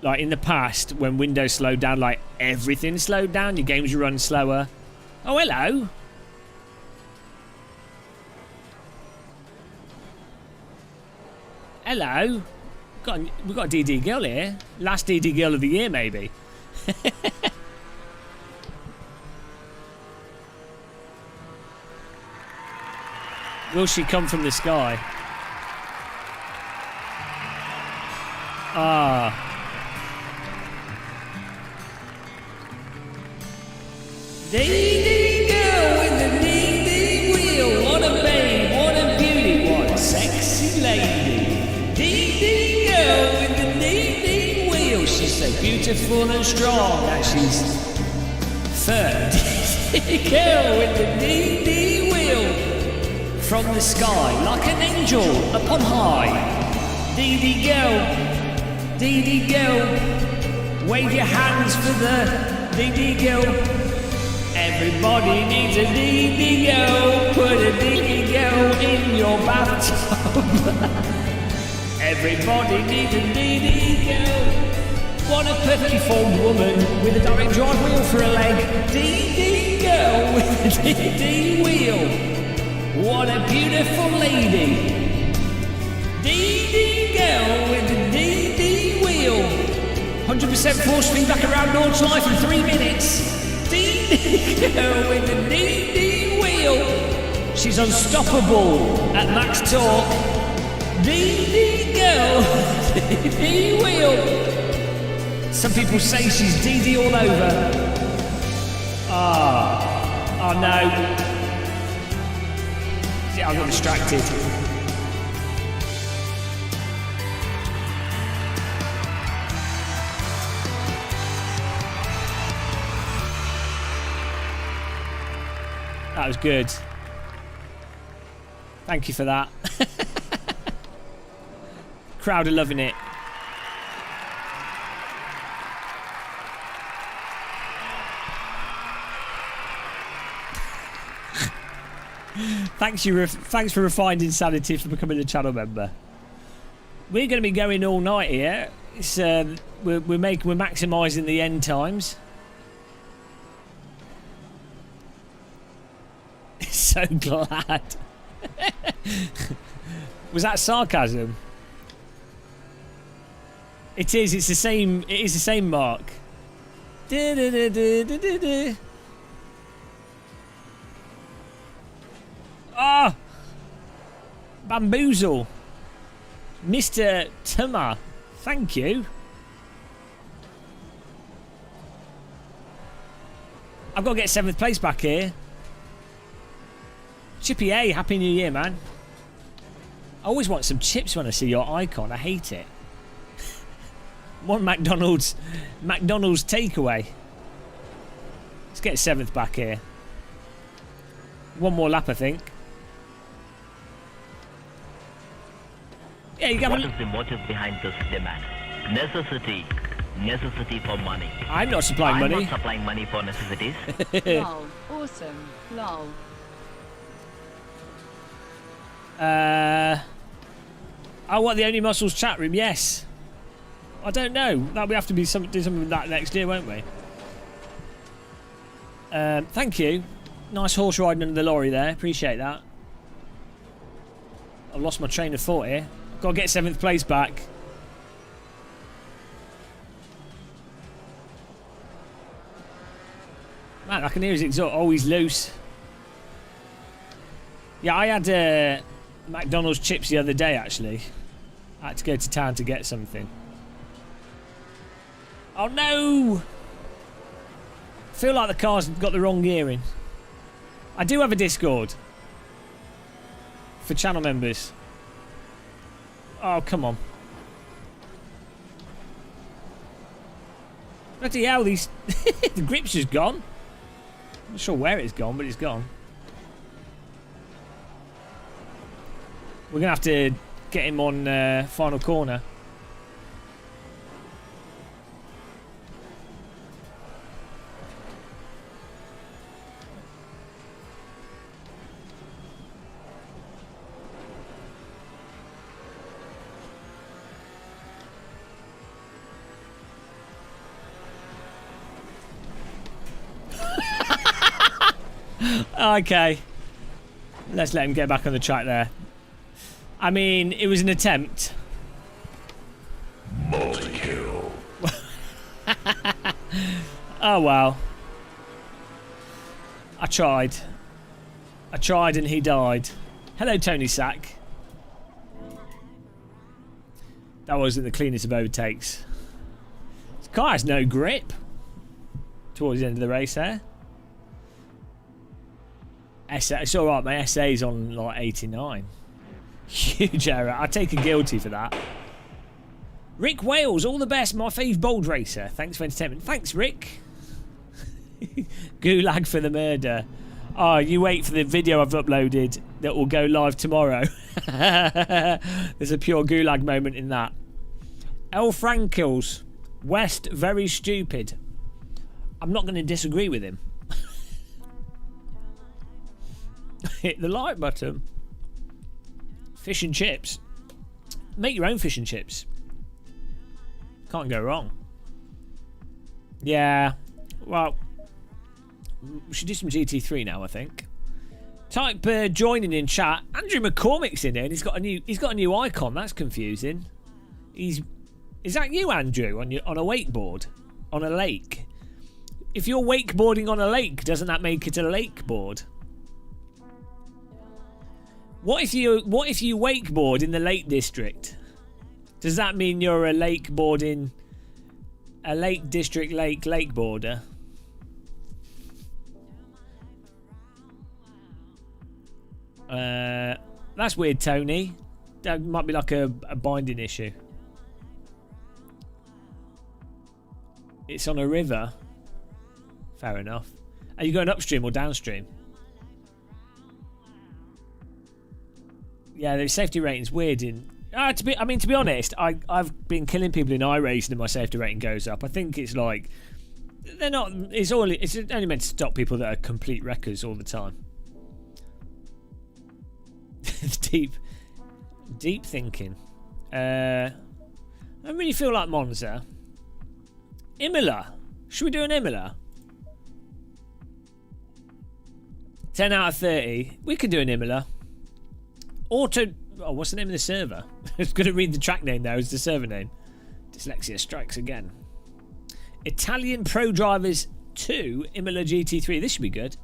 Like in the past, when Windows slowed down, like everything slowed down, your games would run slower. Oh, hello. Hello. We've got a DD girl here. Last DD girl of the year, maybe. Will she come from the sky? Ah. DD girl with the DD wheel. What a babe, what a beauty, what a sexy lady. DD girl with the DD wheel. She's so beautiful and strong, and she's third. DD girl with the DD wheel. From the sky, like an angel upon high. DD girl, wave your hands for the DD girl. Everybody needs a DD girl. Put a DD girl in your bathtub. Everybody needs a DD girl. What a perfectly formed woman with a direct drive wheel for a leg. DD girl with a DD wheel. What a beautiful lady. DD girl with the DD wheel. 100% force feedback around Nord's life in 3 minutes. DD girl with the DD wheel. She's unstoppable at max torque. DD girl with the DD wheel. Some people say she's DD all over. Oh no. I got distracted. That was good. Thank you for that. Crowd are loving it. Thanks for Refined Insanity for becoming a channel member. We're going to be going all night here. It's, we're maximising the end times. so glad. Was that sarcasm? It is. It's the same. It is the same mark. Ah! Bamboozle. Mr. Tuma. Thank you. I've got to get 7th place back here. Chippy A, Happy New Year, man. I always want some chips when I see your icon. I hate it. One McDonald's takeaway. Let's get 7th back here. One more lap, I think. Yeah, you got What is the motive behind this demand? Necessity. Necessity for money. I'm not supplying money. I'm not supplying money for necessities. Lol. Awesome. Lol. I want the Only Muscles chat room. Yes. I don't know. That we have to be do something with that next year, won't we? Thank you. Nice horse riding under the lorry there. Appreciate that. I've lost my train of thought here. Got to get 7th place back. Man, I can hear his exhaust. Oh, he's loose. Yeah, I had McDonald's chips the other day, actually. I had to go to town to get something. Oh, no! I feel like the car's got the wrong gearing. I do have a Discord. For channel members. Oh, come on. Bloody hell, these... the grip's just gone. I'm not sure where it's gone, but it's gone. We're going to have to get him on final corner. Okay. Let's let him get back on the track there. I mean, it was an attempt. Multi-kill. Oh, well. I tried. I tried and he died. Hello, Tony Sack. That wasn't the cleanest of overtakes. This car has no grip. Towards the end of the race there. It's alright, my SA's on like 89. Huge error. I take a guilty for that. Rick Wales, all the best, my fave bold racer. Thanks for entertainment. Thanks, Rick. Gulag for the murder. Oh, you wait for the video I've uploaded that will go live tomorrow. There's a pure gulag moment in that. El Frankels. West, very stupid. I'm not going to disagree with him. Hit the like button. Fish and chips. Make your own fish and chips. Can't go wrong. Yeah. Well, we should do some GT3 now, I think. Type joining in chat. Andrew McCormick's in here, and he's got a new icon. That's confusing. Is that you, Andrew, on a wakeboard on a lake? If you're wakeboarding on a lake, doesn't that make it a lakeboard? What if you wakeboard in the Lake District? Does that mean you're a Lake District lakeboarder? That's weird, Tony. That might be like a binding issue. It's on a river. Fair enough. Are you going upstream or downstream? Yeah, the safety rating's weird. To be honest, I've been killing people in iRacing and my safety rating goes up. I think it's like they're not. It's only meant to stop people that are complete wreckers all the time. deep thinking. I don't really feel like Monza. Imola. Should we do an Imola? 10 out of 30. We could do an Imola. Auto... Oh, what's the name of the server? I was going to read the track name there as the server name. Dyslexia strikes again. Italian Pro Drivers 2 Imola GT3. This should be good.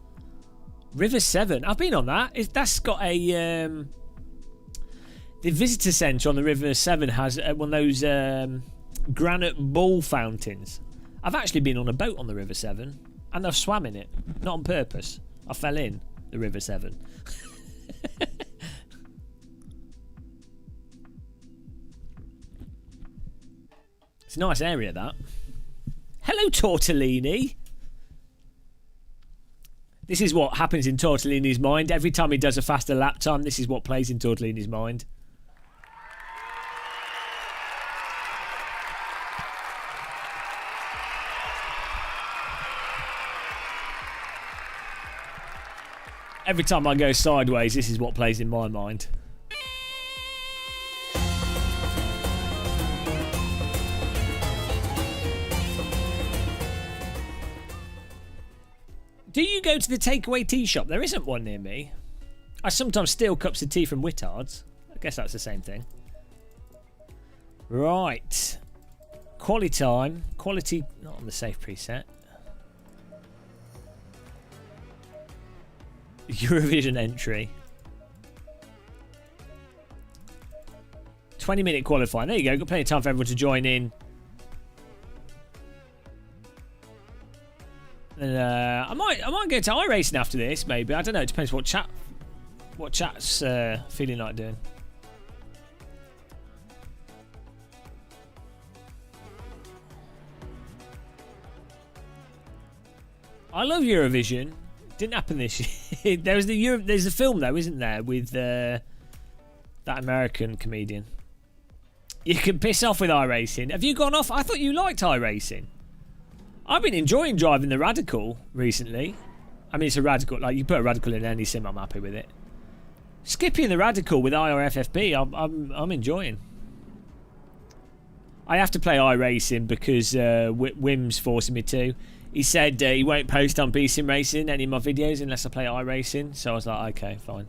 River 7. I've been on that. That's got a... the visitor centre on the River 7 has one of those granite ball fountains. I've actually been on a boat on the River 7 and I've swam in it. Not on purpose. I fell in the River 7. It's a nice area, that. Hello, Tortellini. This is what happens in Tortellini's mind. Every time he does a faster lap time, this is what plays in Tortellini's mind. Every time I go sideways, this is what plays in my mind. Do you go to the takeaway tea shop? There isn't one near me. I sometimes steal cups of tea from Whittards. I guess that's the same thing. Right. Quality time. Quality, not on the safe preset. Eurovision entry. 20-minute qualifying. There you go. Got plenty of time for everyone to join in. And I might go to iRacing after this. Maybe, I don't know. It depends what chat's feeling like doing. I love Eurovision. Didn't happen this year. There's a film though, isn't there, with that American comedian. You can piss off with iRacing. Have you gone off? I thought you liked iRacing. I've been enjoying driving the Radical recently. I mean, it's a Radical. Like, you put a Radical in any sim, I'm happy with it. Skipping the Radical with IRFFB, I'm enjoying. I have to play iRacing because Wim's forcing me to. He said he won't post on SimRacing any of my videos unless I play iRacing. So I was like, okay, fine.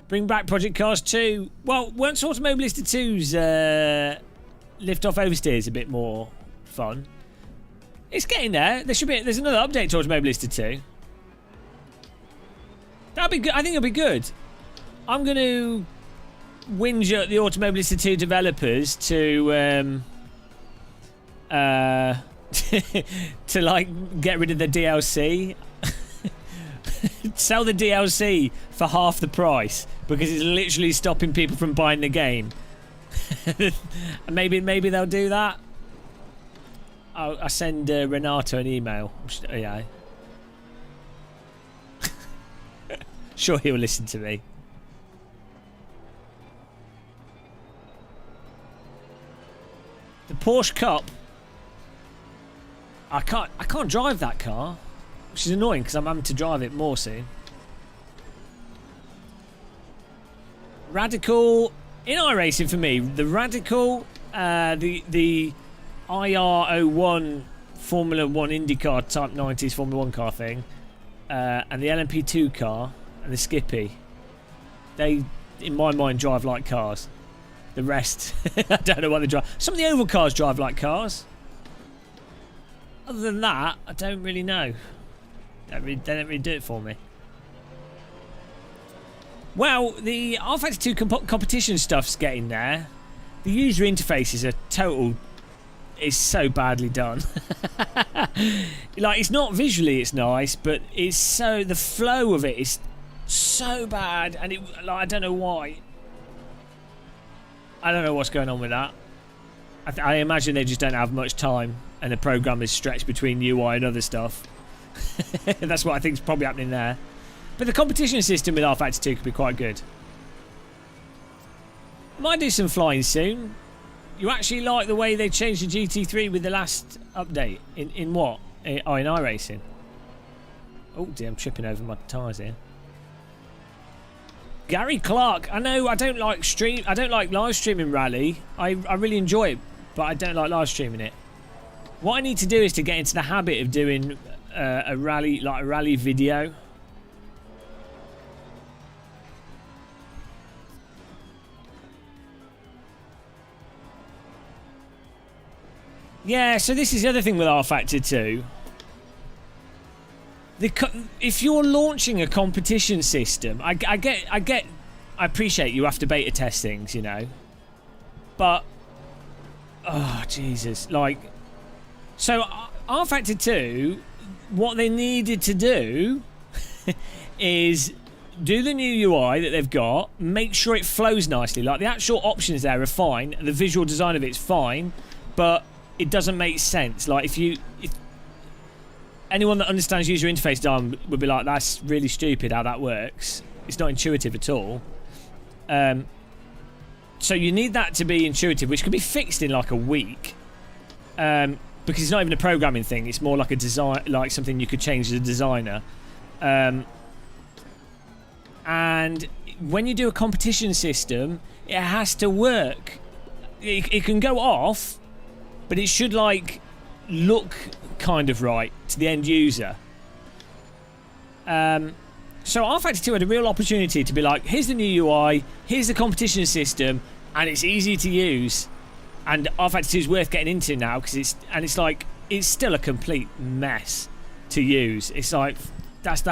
Bring back Project Cars 2. Well, once Automobilista 2's lift off oversteers a bit more fun. It's getting there. There's another update to Automobilista 2. That'll be good. I think it'll be good. I'm going to whinge at the Automobilista 2 developers to to like get rid of the DLC. Sell the DLC for half the price because it's literally stopping people from buying the game. maybe they'll do that. I send Renato an email. Yeah. Sure, he'll listen to me. The Porsche Cup. I can't drive that car, which is annoying because I'm having to drive it more soon. Radical in iRacing for me. The Radical, the IR01 Formula 1 IndyCar Type 90s Formula 1 car thing, and the LMP2 car and the Skippy. They, in my mind, drive like cars. The rest, I don't know what they drive. Some of the oval cars drive like cars. Other than that, I don't really know. They don't really do it for me. Well, the R-Factor 2 competition stuff's getting there. The user interface is it's so badly done. Like, it's not visually, it's nice, but the flow of it is so bad, and I don't know why. I don't know what's going on with that. I imagine they just don't have much time and the program is stretched between UI and other stuff. That's what I think is probably happening there. But the competition system with R-Factor 2 could be quite good. Might do some flying soon. You actually like the way they changed the GT3 with the last update? In what? In iRacing. Oh dear, I'm tripping over my tyres here. Gary Clark. I know I don't like live streaming Rally. I really enjoy it, but I don't like live streaming it. What I need to do is to get into the habit of doing a rally video. Yeah, so this is the other thing with R Factor 2. If you're launching a competition system, I appreciate you have to beta test things, you know. But, oh, Jesus. Like, so R Factor 2, what they needed to do is do the new UI that they've got, make sure it flows nicely. Like, the actual options there are fine, the visual design of it's fine, but it doesn't make sense. Like, if anyone that understands user interface design would be like, that's really stupid how that works. It's not intuitive at all. So you need that to be intuitive, which can be fixed in like a week. Because it's not even a programming thing. It's more like a design, like something you could change as a designer. And when you do a competition system, it has to work. It can go off, but it should like look kind of right to the end user. So R Factor 2 had a real opportunity to be like, here's the new UI, here's the competition system, and it's easy to use. And R Factor 2 is worth getting into now because it's still a complete mess to use. It's like that's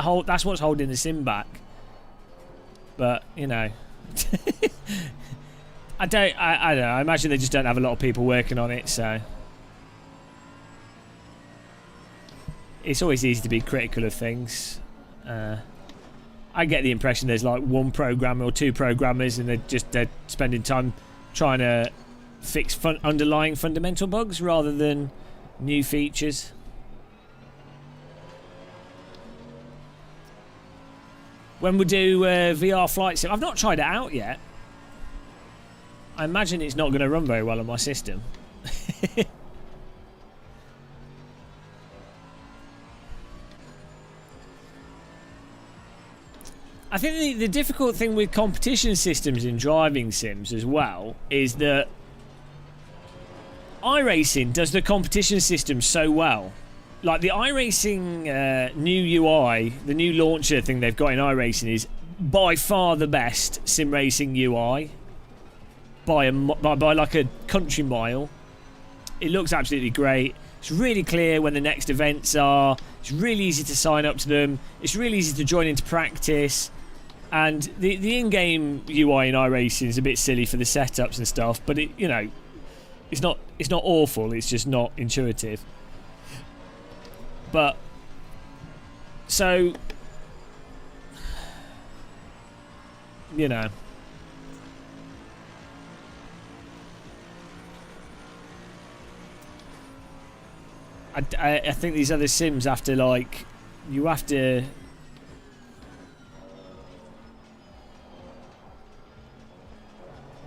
what's holding the sim back. But you know, I don't know. I imagine they just don't have a lot of people working on it, so it's always easy to be critical of things. I get the impression there's like one programmer or two programmers, and they're spending time trying to fix underlying fundamental bugs rather than new features. When we do VR flight sim, I've not tried it out yet. I imagine it's not going to run very well on my system. I think the difficult thing with competition systems in driving sims as well is that iRacing does the competition system so well. Like the iRacing new UI, the new launcher thing they've got in iRacing is by far the best sim racing UI by like a country mile. It looks absolutely great. It's really clear when the next events are. It's really easy to sign up to them. It's really easy to join into practice. And the in-game UI in iRacing is a bit silly for the setups and stuff, but it, you know, it's not awful. It's just not intuitive. But so, you know, I think these other sims have to, like, you have to.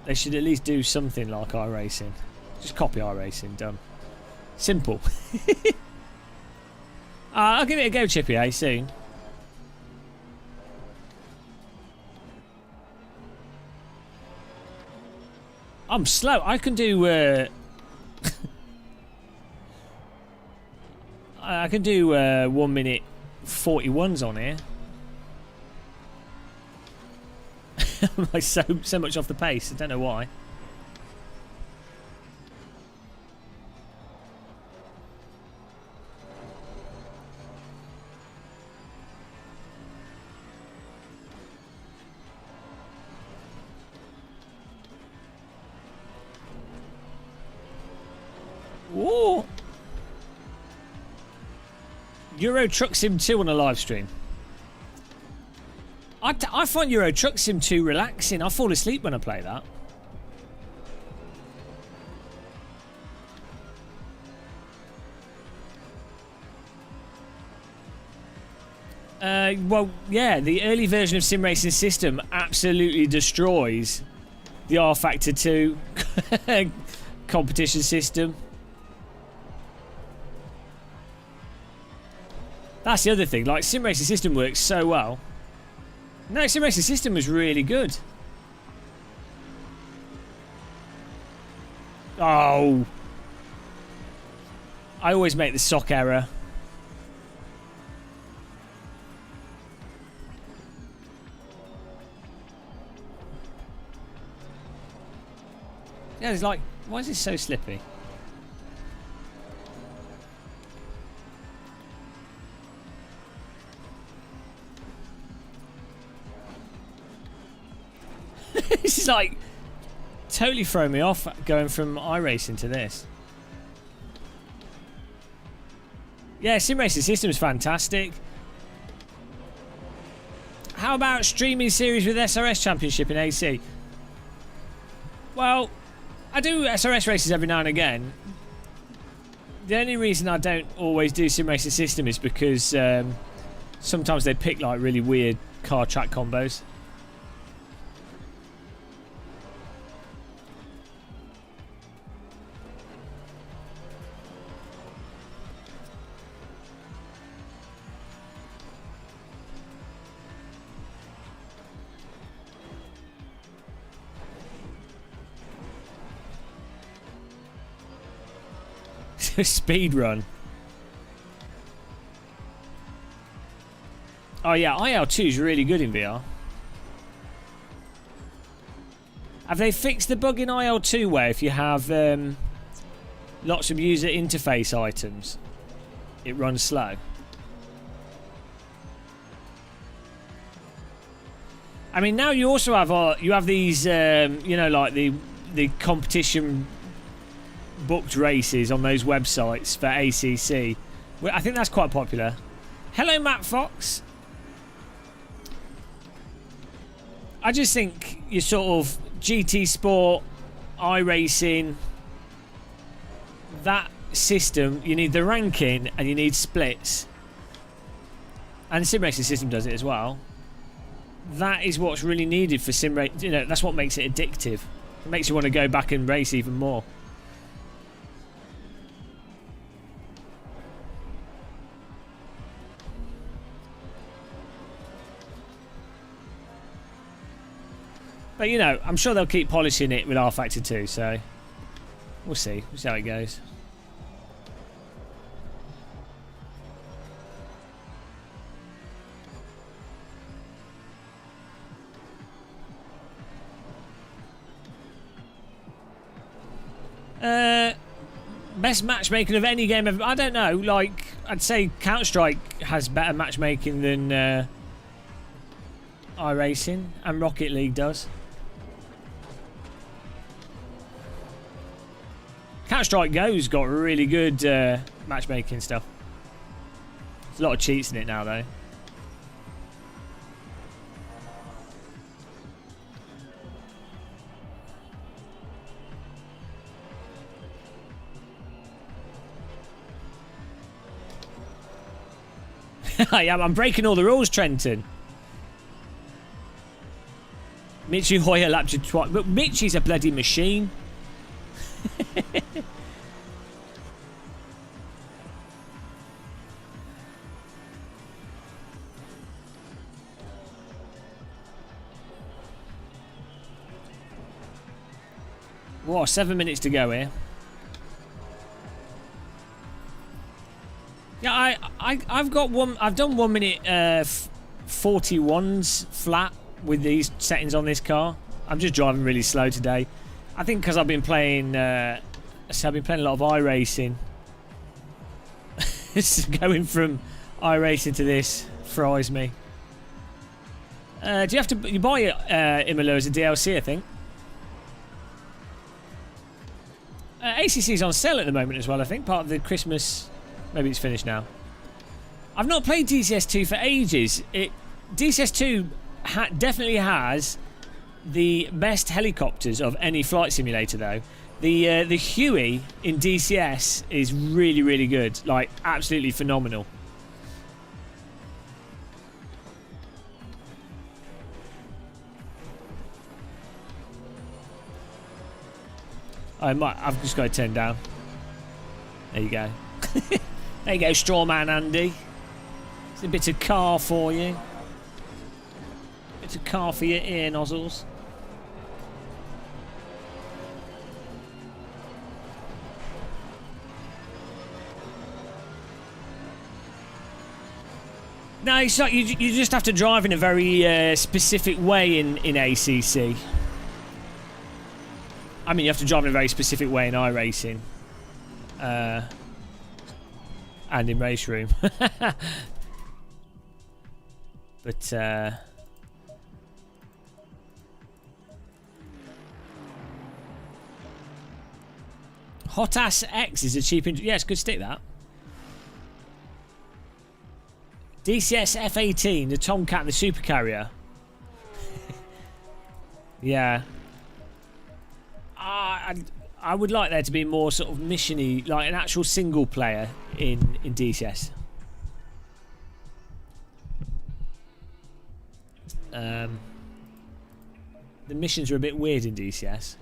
They should at least do something like iRacing. Just copy iRacing, done. Simple. I'll give it a go, Chippy, soon. I'm slow. I can do... I can do 1 minute 41s on here. I'm like so much off the pace. I don't know why. Ooh. Euro Truck Sim 2 on a live stream. I find Euro Truck Sim 2 relaxing. I fall asleep when I play that. Well, yeah, the early version of Sim Racing System absolutely destroys the R Factor 2 competition system. That's the other thing. Like, Sim Racing System works so well. No, Sim Racing System was really good. Oh. I always make the sock error. Yeah, it's like, why is this so slippy? This is like totally throwing me off going from iRacing to this. Yeah, SimRacing system is fantastic. How about streaming series with SRS Championship in AC? Well, I do SRS races every now and again. The only reason I don't always do SimRacing system is because sometimes they pick like really weird car track combos. Speed run. Oh yeah, IL2 is really good in VR. Have they fixed the bug in IL2 where if you have lots of user interface items, it runs slow? I mean, now you also have you have these, you know, like the competition booked races on those websites for ACC. Well, I think that's quite popular. Hello, Matt Fox. I just think you sort of GT Sport, iRacing, that system, you need the ranking and you need splits. And the SimRacing system does it as well. That is what's really needed for SimRacing. You know, that's what makes it addictive. It makes you want to go back and race even more. But, you know, I'm sure they'll keep polishing it with R-Factor 2, so we'll see. We'll see how it goes. Best matchmaking of any game ever. I don't know. Like, I'd say Counter-Strike has better matchmaking than iRacing, and Rocket League does. Counter-Strike Go's got really good matchmaking stuff. There's a lot of cheats in it now, though. I'm breaking all the rules, Trenton. Mitchy Hoyer lapped you twice. But Mitchy's a bloody machine. Whoa, 7 minutes to go here. Yeah, I've got one. I've done 1 minute 41s flat with these settings on this car. I'm just driving really slow today. I think because I've been playing. I've been playing a lot of iRacing. Going from iRacing to this fries me. Do you have to? You buy Imola as a DLC, I think. ACC's on sale at the moment as well, I think. Part of the Christmas... Maybe it's finished now. I've not played DCS2 for ages. DCS2 definitely has the best helicopters of any flight simulator, though. The Huey in DCS is really, really good. Like, absolutely phenomenal. I've just got to turn down. There you go. There you go, Strawman Andy. It's a bit of car for you. Bit of car for your ear nozzles. No, it's like you just have to drive in a very specific way in ACC. I mean, you have to drive in a very specific way in iRacing. And in Race Room. But, Hot Ass X is a cheap... Yes, good stick, that. DCS F-18, the Tomcat and the Supercarrier. Yeah. I would like there to be more sort of missiony, like an actual single player in DCS. The missions are a bit weird in DCS.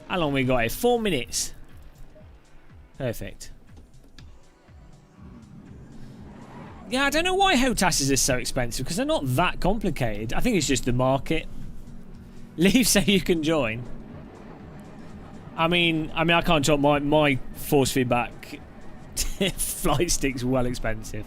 How long we got here? 4 minutes. Perfect. Yeah, I don't know why HOTASes are so expensive, because they're not that complicated. I think it's just the market. Leave so you can join. I mean, I can't talk. My force feedback flight stick's well expensive.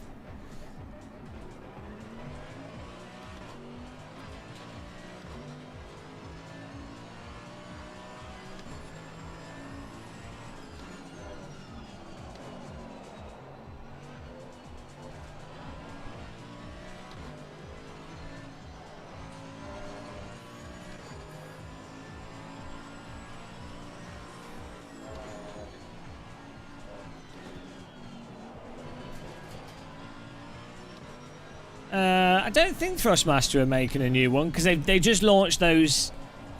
I don't think Thrustmaster are making a new one, because they just launched the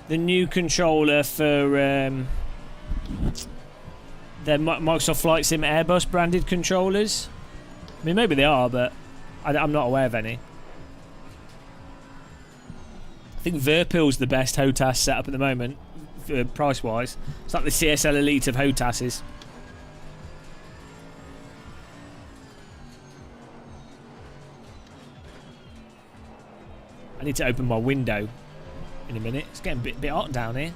new controller for their Microsoft Flight Sim Airbus branded controllers. I mean, maybe they are, but I'm not aware of any. I think Verpil's the best HOTAS setup at the moment, price wise. It's like the CSL Elite of HOTASes. I need to open my window in a minute. It's getting a bit hot down here.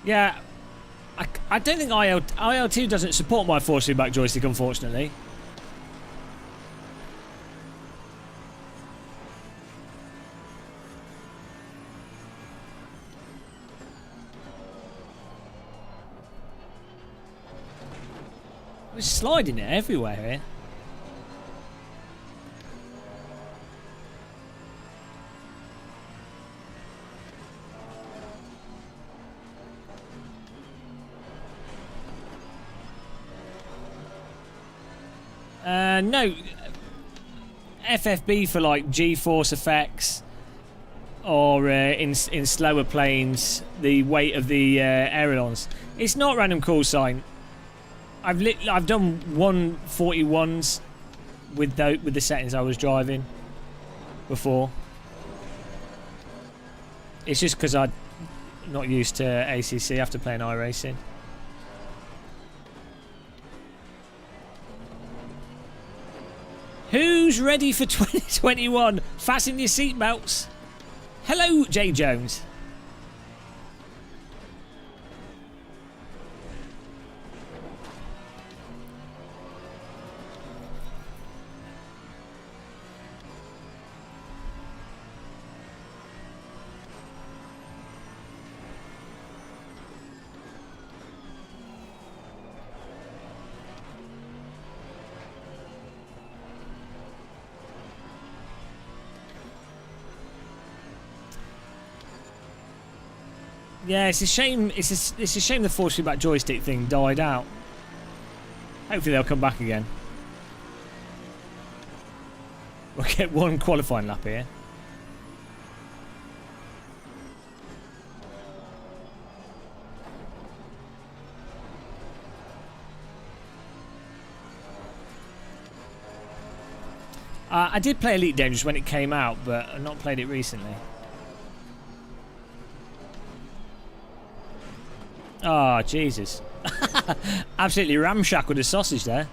Yeah, I don't think IL2 doesn't support my force feedback joystick, unfortunately. We're sliding it everywhere here. No, FFB for like G-force effects, or in slower planes, the weight of the ailerons. It's not random call sign. I've done 141s with the settings I was driving before. It's just because I'm not used to ACC after playing iRacing. Who's ready for 2021? Fasten your seatbelts. Hello, Jay Jones. Yeah, it's a shame. It's a shame the force feedback joystick thing died out. Hopefully they'll come back again. We'll get one qualifying lap here. I did play Elite Dangerous when it came out, but I've not played it recently. Oh, Jesus. Absolutely ramshackled a sausage there.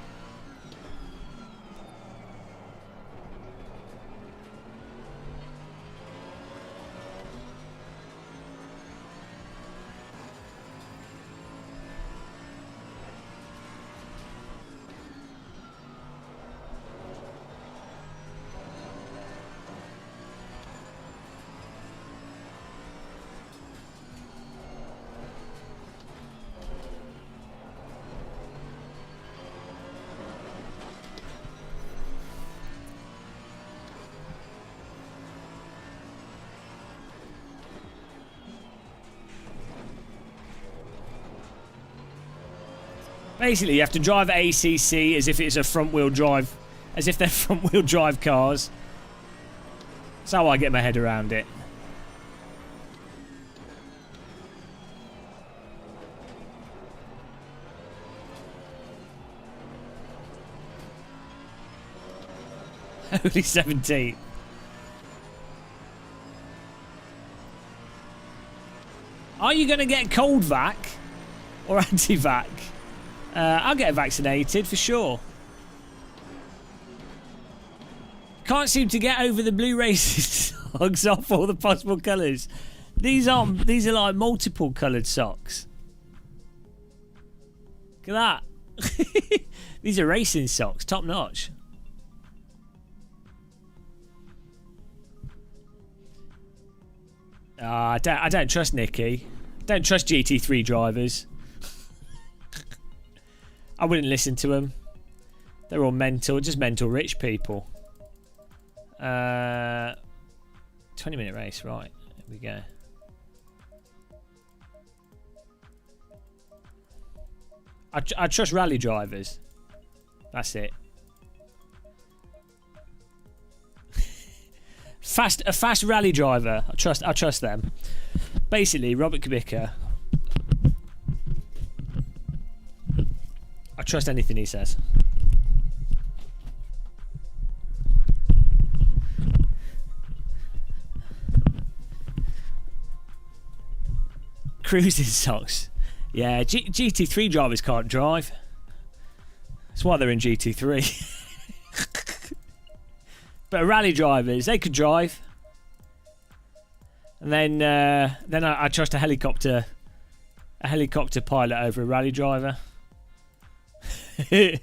Basically, you have to drive ACC as if it's a front-wheel drive, as if they're front-wheel drive cars. That's how I get my head around it. Only 17. Are you going to get cold vac or anti-vac? I'll get vaccinated for sure. Can't seem to get over the blue racing socks off all the possible colours. These are like multiple coloured socks. Look at that. These are racing socks, top notch. I don't trust Nicky. Don't trust GT3 drivers. I wouldn't listen to them. They're all mental, just mental rich people. 20-minute race, right. Here we go. I trust rally drivers. That's it. A fast rally driver. I trust them. Basically, Robert Kubica. I trust anything he says. Cruising socks. Yeah, GT3 drivers can't drive. That's why they're in GT3. But rally drivers, they could drive. And then I trust a helicopter pilot over a rally driver. Here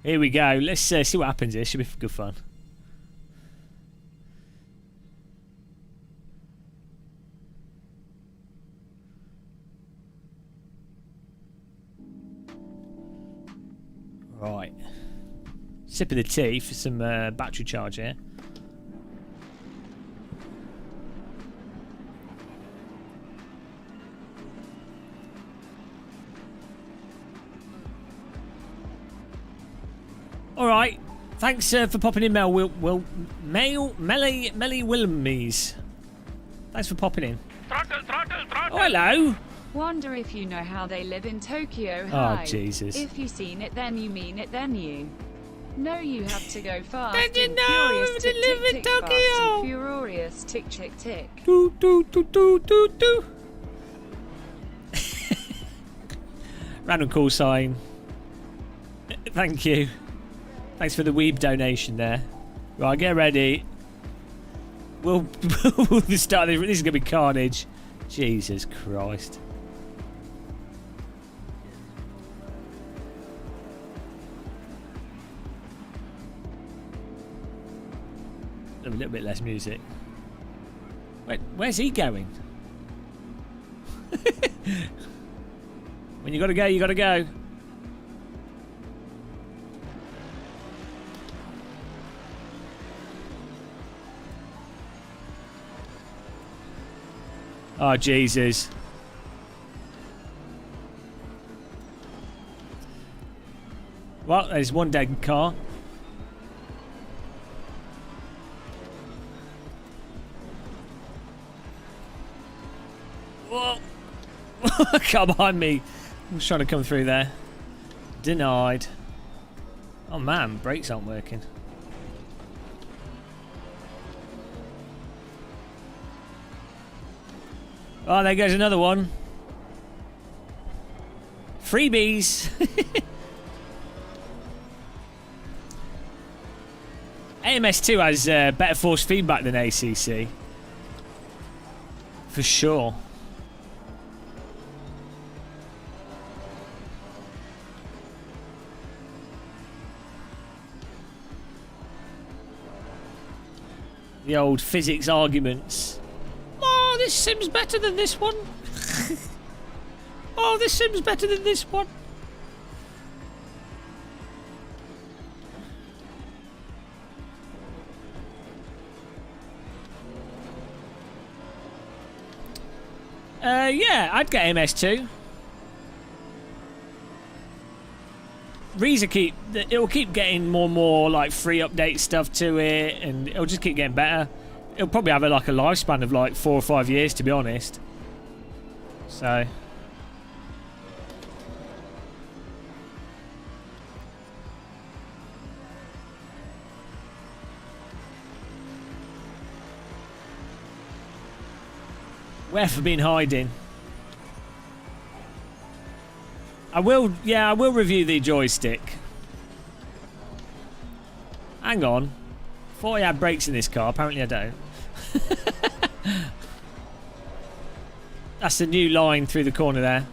we go. Let's see what happens here. Should be good fun. Right. Sip of the tea for some battery charge here. Alright, thanks for popping in, Melly Wilmies. Thanks for popping in. Throttle. Oh, hello. Wonder if you know how they live in Tokyo Oh, High. Jesus. If you seen it, then you mean it, then you. No, you have to go fast. Did you and know furious, to tick, live tick, in tick, Tokyo? Fast and furious, tick, tick, tick. Do. Random call sign. Thank you. Thanks for the weeb donation there. Right, get ready. We'll start this. This is going to be carnage. Jesus Christ. A little bit less music. Wait, where's he going? When you gotta go, you gotta go. Oh, Jesus. Well, there's one dead car. Whoa. Car behind me. I was trying to come through there. Denied. Oh man, brakes aren't working. Oh, there goes another one. Freebies. AMS2 has better force feedback than ACC. For sure. The old physics arguments. Oh, this sim's better than this one. Oh, this sim's better than this one. Yeah, I'd get MS2. It'll keep getting more and more like free update stuff to it, and it'll just keep getting better. It'll probably have like a lifespan of like 4 or 5 years, to be honest. So. Where have I been hiding? I will review the joystick. Hang on. Thought I had brakes in this car, apparently I don't. That's the new line through the corner there.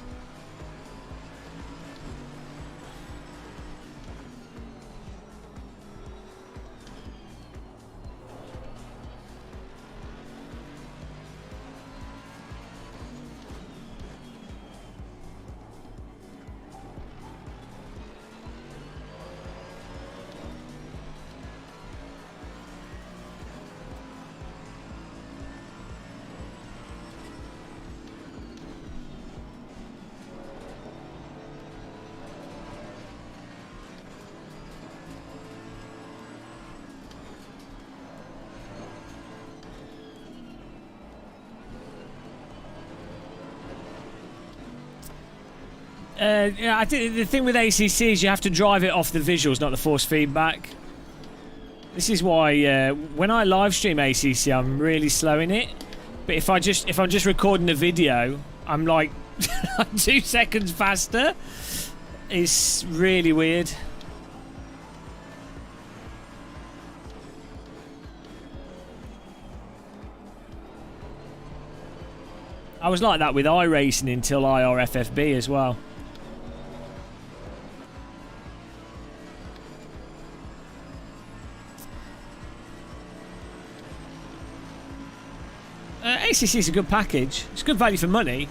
Yeah, I think the thing with ACC is you have to drive it off the visuals, not the force feedback. This is why when I live stream ACC, I'm really slowing it. But if I'm just recording a video, I'm like 2 seconds faster. It's really weird. I was like that with iRacing until IRFFB as well. ACC is a good package. It's good value for money.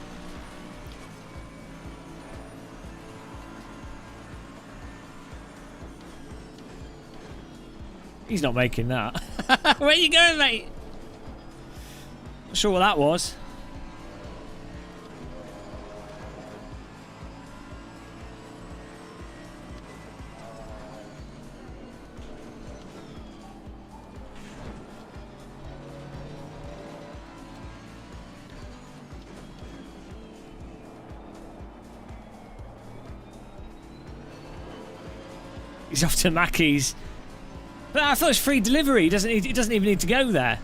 He's not making that. Where you going, mate? Not sure what that was. He's off to Mackey's. But I thought it was free delivery. He doesn't even need to go there.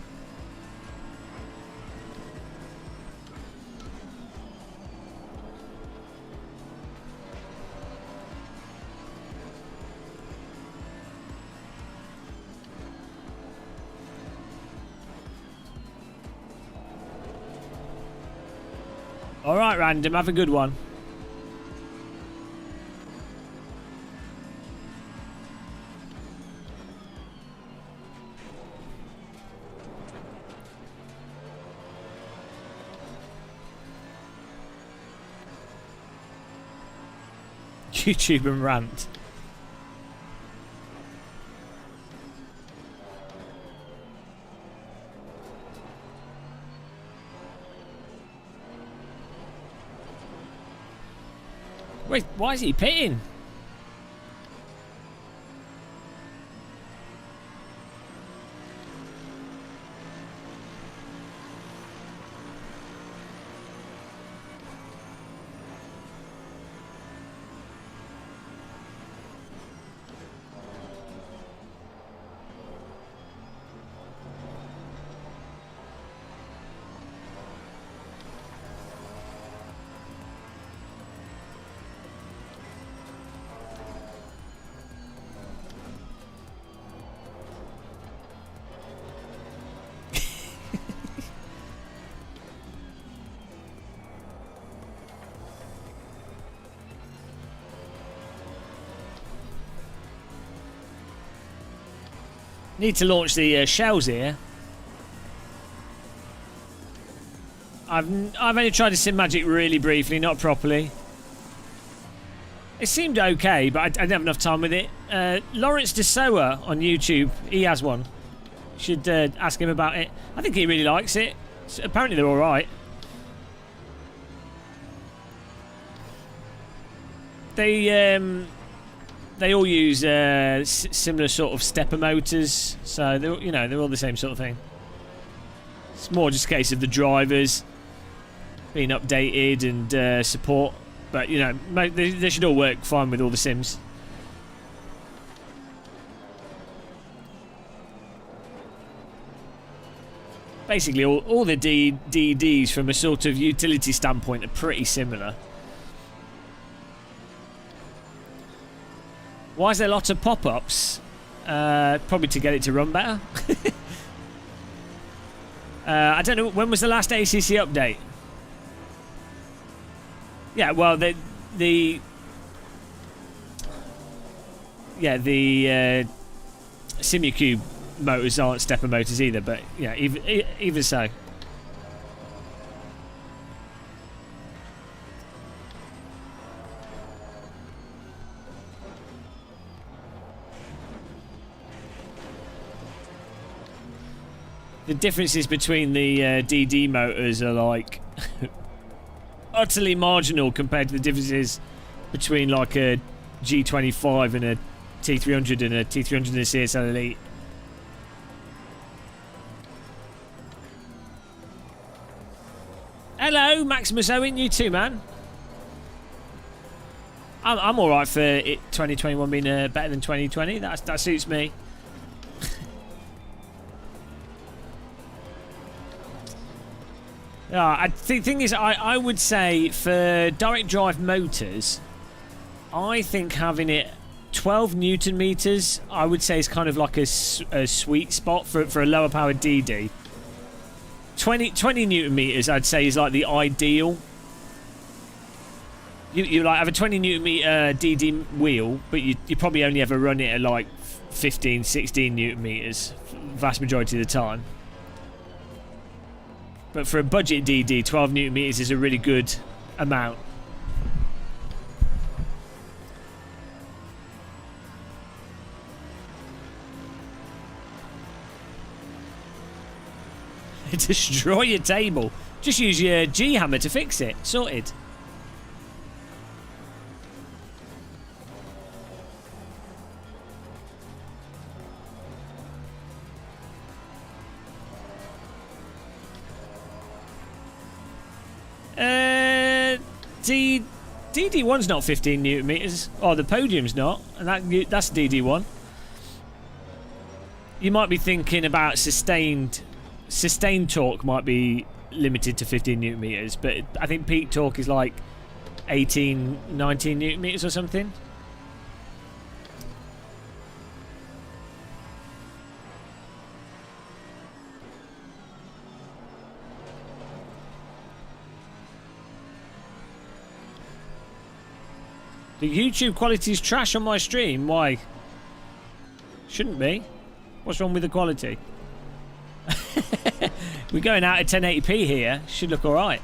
All right, random. Have a good one. YouTube and rant. Wait, why is he pitting? Need to launch the shells here. I've only tried to sim magic really briefly, not properly. It seemed okay, but I didn't have enough time with it. Lawrence De Soa on YouTube, he has one. Should ask him about it. I think he really likes it. So apparently they're all right. They all use similar sort of stepper motors, so they're all the same sort of thing. It's more just a case of the drivers being updated and support, but they should all work fine with all the sims. Basically, all the DDs from a sort of utility standpoint are pretty similar. Why is there lots of pop-ups? Probably to get it to run better. I don't know, when was the last ACC update? Yeah, well, the Simucube motors aren't stepper motors either, but yeah, even so. The differences between the DD motors are like utterly marginal compared to the differences between like a G25 and a T300 and a T300 and a CSL Elite. Hello, Maximus Owen, you too, man. I'm all right for it. 2021 being better than 2020. That suits me. The thing is, I would say for direct drive motors, I think having it 12 Newton meters, I would say is kind of like a sweet spot for a lower powered DD. 20 Newton meters, I'd say, is like the ideal. You like have a 20 Newton meter DD wheel, but you probably only ever run it at like 15, 16 Newton meters, vast majority of the time. But for a budget DD, 12 Newton meters is a really good amount. Destroy your table. Just use your G hammer to fix it. Sorted. DD1's not 15 Newton meters. Oh, the podium's not, and that's DD1. You might be thinking about sustained torque might be limited to 15 Newton meters, but I think peak torque is like 18, 19 Newton meters or something. The YouTube quality is trash on my stream. Why? Shouldn't be. What's wrong with the quality? We're going out at 1080p here. Should look alright.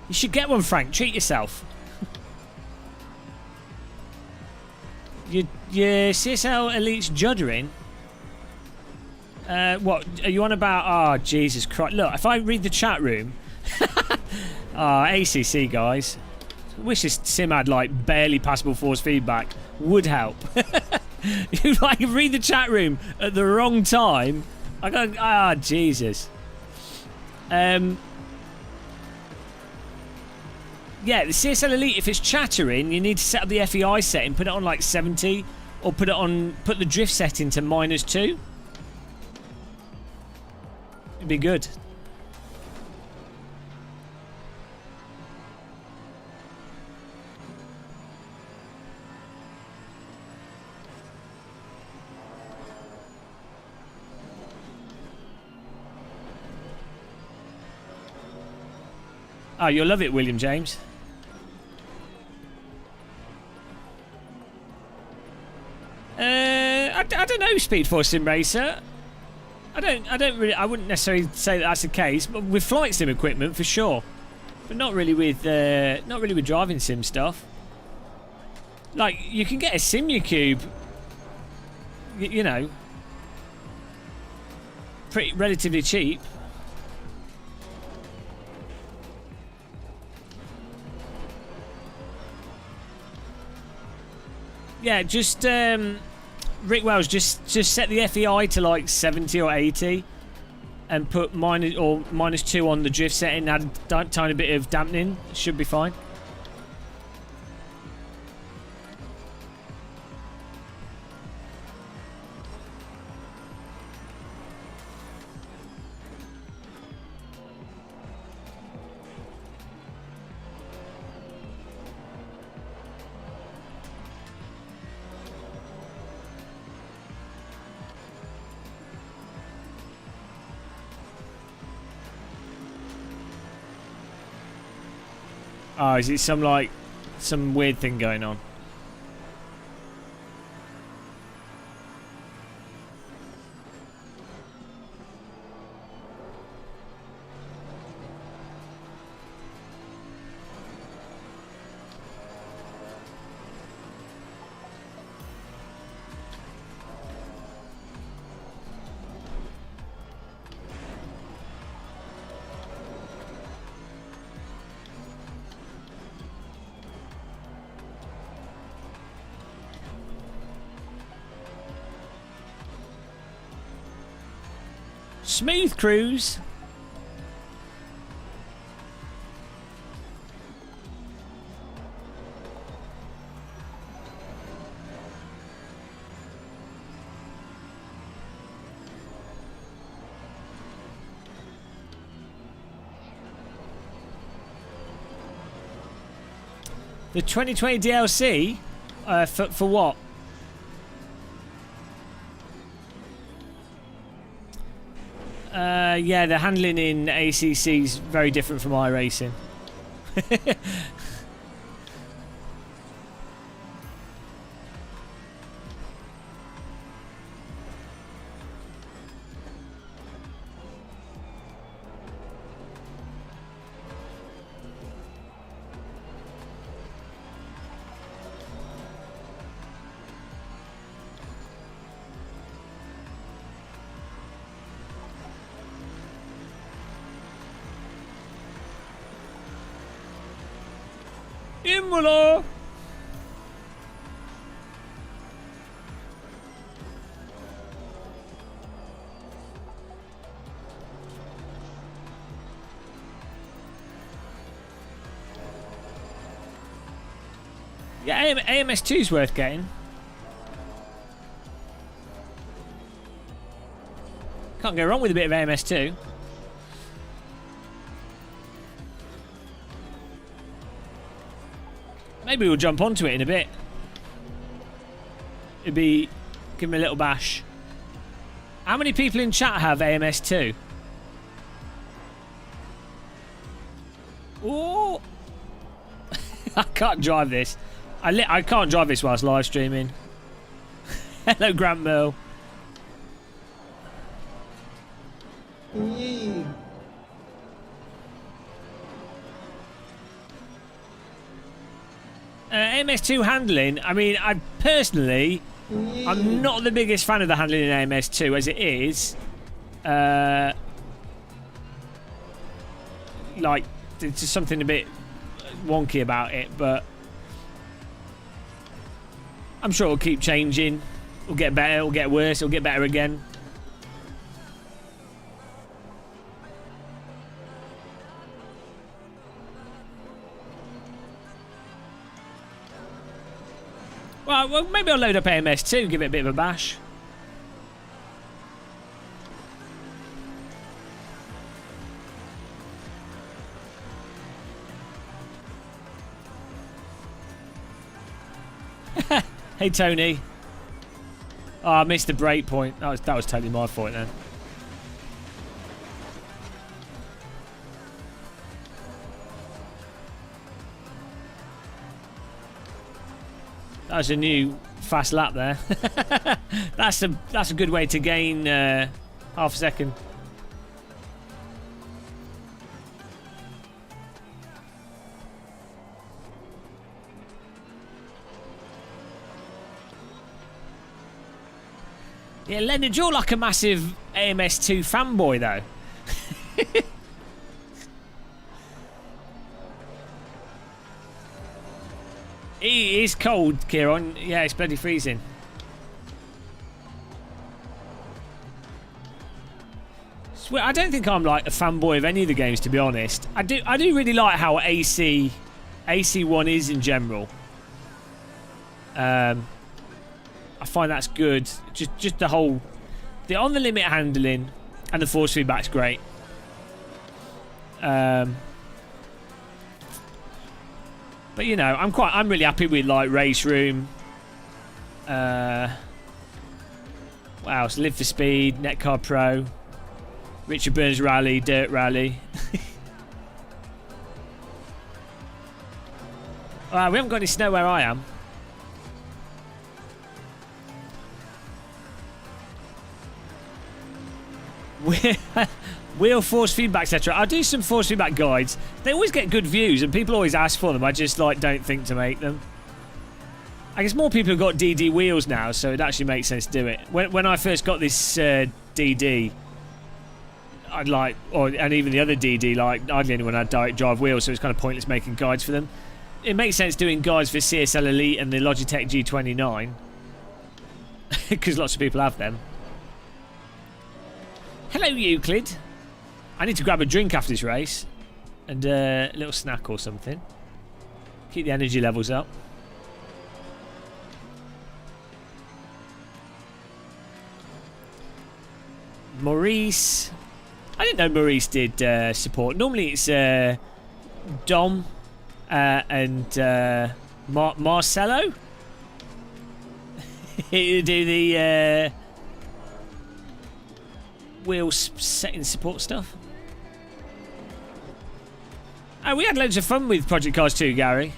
You should get one, Frank. Treat yourself. Your CSL Elite's juddering. What are you on about? Oh, Jesus Christ! Look, if I read the chat room, ACC guys. Wish this sim had like barely passable force feedback. Would help. You like read the chat room at the wrong time. I go, Jesus. Yeah, the CSL Elite, if it's chattering, you need to set up the FEI setting, put it on like 70, or put the drift setting to -2. It'd be good. Oh, you'll love it, William James. I don't know, Speed Force Sim Racer. I wouldn't necessarily say that that's the case, but with flight sim equipment for sure, but not really with driving sim stuff. Like you can get a Simulcube, you know, pretty relatively cheap. Yeah, just Rick Wells, just set the FEI to like 70 or 80 and put -2 on the drift setting, add a tiny bit of dampening. Should be fine. Oh, is it some weird thing going on? Smooth cruise. The 2020 DLC? For what? Yeah, the handling in ACC is very different from iRacing. Imola! Yeah, AMS2 is worth getting. Can't go wrong with a bit of AMS2. Maybe we'll jump onto it in a bit. Give me a little bash. How many people in chat have AMS2? Oh, I can't drive this. I can't drive this whilst live streaming. Hello, Grant Mill. AMS2 handling, I mean, I personally, I'm not the biggest fan of the handling in AMS2 as it is. Like, there's just something a bit wonky about it, but I'm sure it'll keep changing. It'll get better, it'll get worse, it'll get better again. Well, maybe I'll load up AMS2, give it a bit of a bash. Hey Tony. Oh, I missed the break point. That was totally my fault then. That was a new fast lap there. That's a good way to gain half a second. Yeah, Leonard, you're like a massive AMS2 fanboy, though. It is cold, Kieran. Yeah, it's bloody freezing. I don't think I'm like a fanboy of any of the games, to be honest. I do really like how AC1 is in general. I find that's good. Just the whole, the on the limit handling and the force feedback's great. But you know, I'm really happy with like Race Room. What else? Live for Speed, Netcar Pro, Richard Burns Rally, Dirt Rally. We haven't got any snow where I am. Wheel force feedback, etc. I'll do some force feedback guides. They always get good views and people always ask for them. I just like don't think to make them. I guess more people have got DD wheels now, so it actually makes sense to do it. When I first got this DD, I'd like, and even the other DD, like I the only one had direct drive wheels, so it's kind of pointless making guides for them. It makes sense doing guides for CSL Elite and the Logitech G29 because lots of people have them. Hello, Euclid. I need to grab a drink after this race and a little snack or something. Keep the energy levels up. Maurice. I didn't know Maurice did support. Normally it's Dom and Marcelo who do the wheel setting support stuff. Oh, we had loads of fun with Project Cars 2, Gary.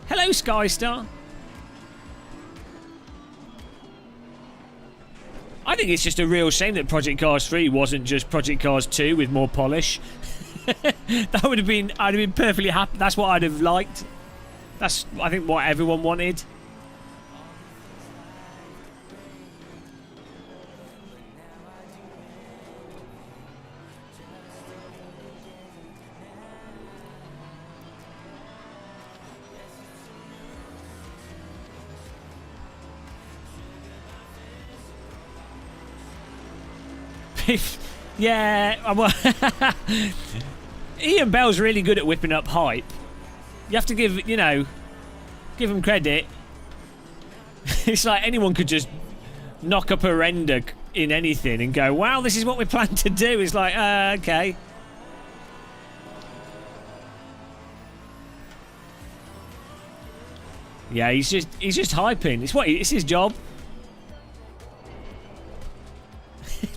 Hello, Skystar. I think it's just a real shame that Project Cars 3 wasn't just Project Cars 2 with more polish. That would have been, I'd have been perfectly happy. That's what I'd have liked. That's, I think, what everyone wanted. Yeah, well, Ian Bell's really good at whipping up hype. You have to give him credit. It's like anyone could just knock up a render in anything and go, wow, this is what we plan to do. It's like, okay. Yeah, he's just hyping. It's his job.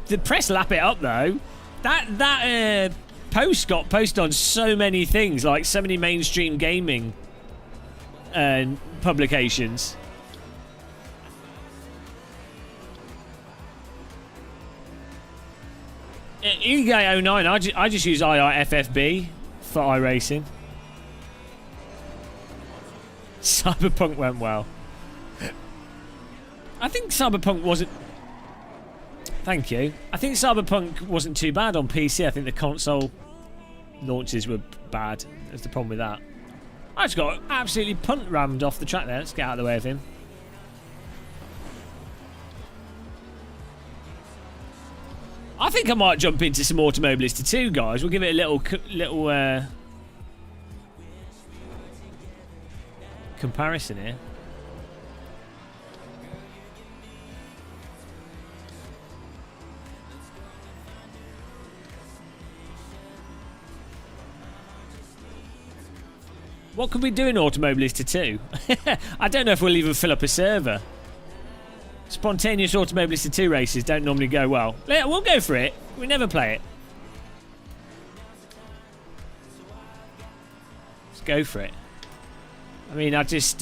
The press lap it up though. That post got posted on so many things, like so many mainstream gaming publications. EGA09, I just use IIFFB for iRacing. Cyberpunk went well. I think Cyberpunk wasn't... Thank you. I think Cyberpunk wasn't too bad on PC. I think the console launches were bad. That's the problem with that. I just got absolutely punt rammed off the track there. Let's get out of the way of him. I think I might jump into some Automobilista 2, guys. We'll give it a little comparison here. What could we do in Automobilista 2? I don't know if we'll even fill up a server. Spontaneous Automobilista 2 races don't normally go well. Yeah, we'll go for it. We never play it. Let's go for it. I mean, I just...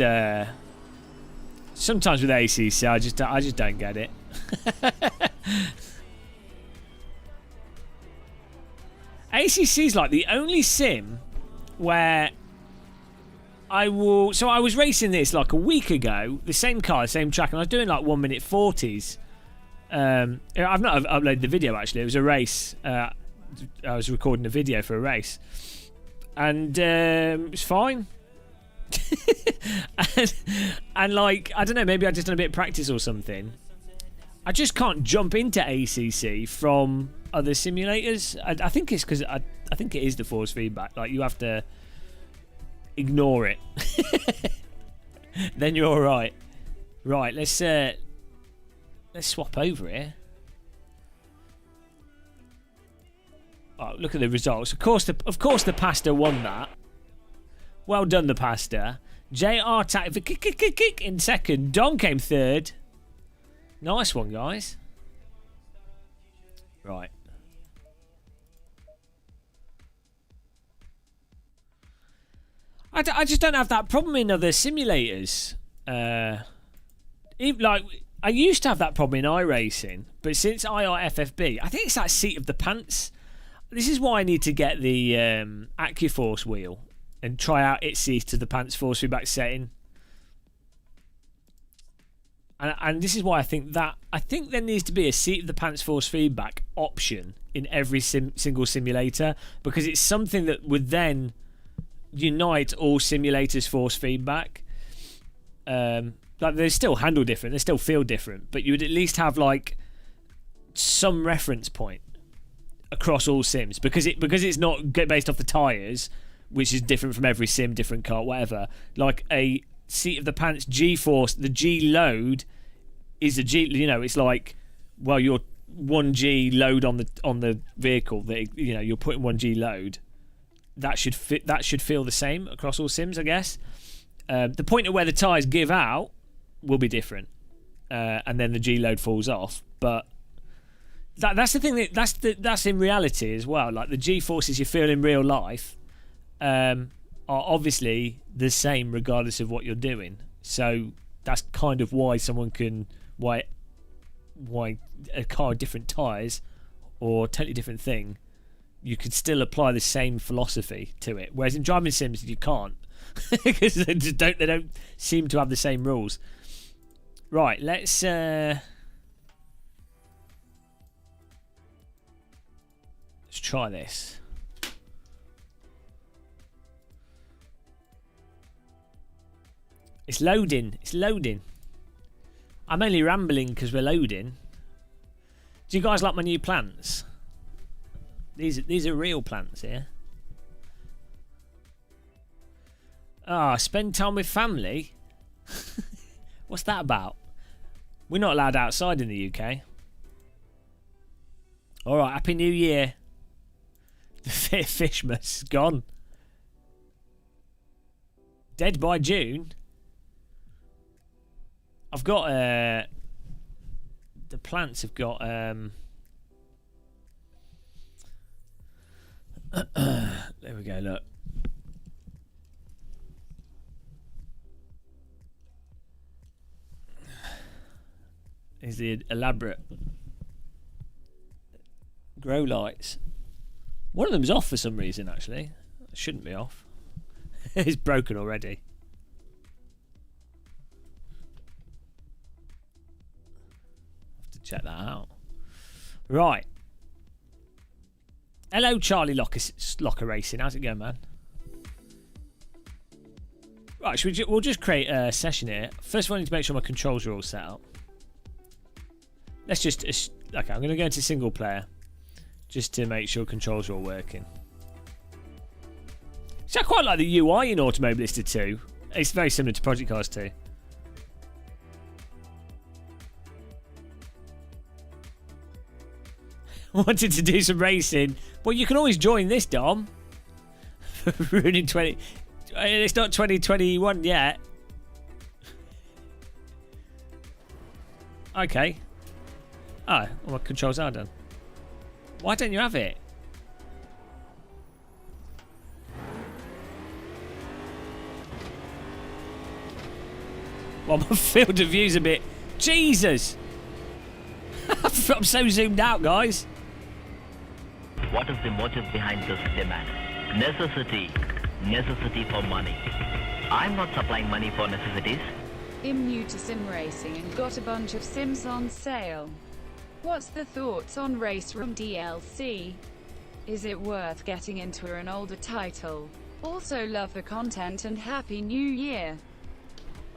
sometimes with ACC, I just don't get it. ACC's like the only sim where... I was racing this like a week ago, the same car, the same track, and I was doing like 1 minute 40s. I've not uploaded the video actually. It was a race. I was recording a video for a race, and it was fine. and like I don't know, maybe I just done a bit of practice or something. I just can't jump into ACC from other simulators. I think it's because I think it is the force feedback. Like you have to ignore it. Then you're all right. Right, let's swap over here. Oh, look at the results. Of course the Pasta won that. Well done, the Pasta. JR in second. Don came third. Nice one, guys. Right. I just don't have that problem in other simulators. Like I used to have that problem in iRacing, but since IRFFB, I think it's that seat of the pants. This is why I need to get the AccuForce wheel and try out its seat of the pants force feedback setting. And this is why I think there needs to be a seat of the pants force feedback option in every single simulator, because it's something that would then unite all simulators' force feedback. Like they still handle different, they still feel different, but you would at least have like some reference point across all sims, because it's not based off the tires, which is different from every sim, different car, whatever. Like a seat of the pants G-force, the G load is a G. You know, it's like, well, you're 1G load on the vehicle. That you're putting 1G load. That should fit. That should feel the same across all sims, I guess. The point at where the tires give out will be different, and then the G load falls off. But that's the thing. That's in reality as well. Like the G forces you feel in real life are obviously the same regardless of what you're doing. So that's kind of why why a car with different tires or a totally different thing, you could still apply the same philosophy to it. Whereas in driving sims you can't, because they don't seem to have the same rules. Right, let's try this. It's loading. It's loading. I'm only rambling because we're loading. Do you guys like my new plants? These are real plants here. Spend time with family? What's that about? We're not allowed outside in the UK. Alright, Happy New Year. The Fishmas gone. Dead by June. I've got the plants have got there we go, look. Here's the elaborate grow lights. One of them's off for some reason, actually. It shouldn't be off. It's broken already. check that out. Right. Hello, Charlie Locker Racing. How's it going, man? Right, we'll just create a session here. First of all, I need to make sure my controls are all set up. Let's just... Okay, I'm going to go into single player. Just to make sure controls are all working. So I quite like the UI in Automobilista 2. It's very similar to Project Cars 2. Wanted to do some racing. Well, you can always join this, Dom. Ruining 20... It's not 2021 yet. Okay. Oh, all my controls are done. Why don't you have it? Well, my field of view's a bit... Jesus! I'm so zoomed out, guys. What is the motive behind this demand? Necessity. Necessity for money. I'm not supplying money for necessities. I'm new to sim racing and got a bunch of sims on sale. What's the thoughts on Race Room DLC? Is it worth getting into an older title? Also love the content and Happy New Year.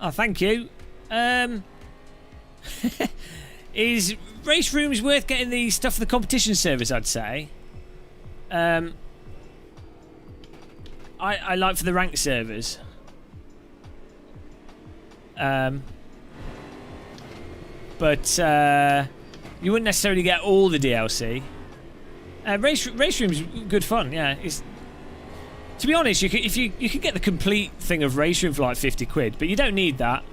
Oh, thank you. Is Race Rooms worth getting the stuff for the competition service, I'd say. I like for the ranked servers. But you wouldn't necessarily get all the DLC. Race Room's good fun, yeah. To be honest, you could get the complete thing of Race Room for like 50 quid, but you don't need that.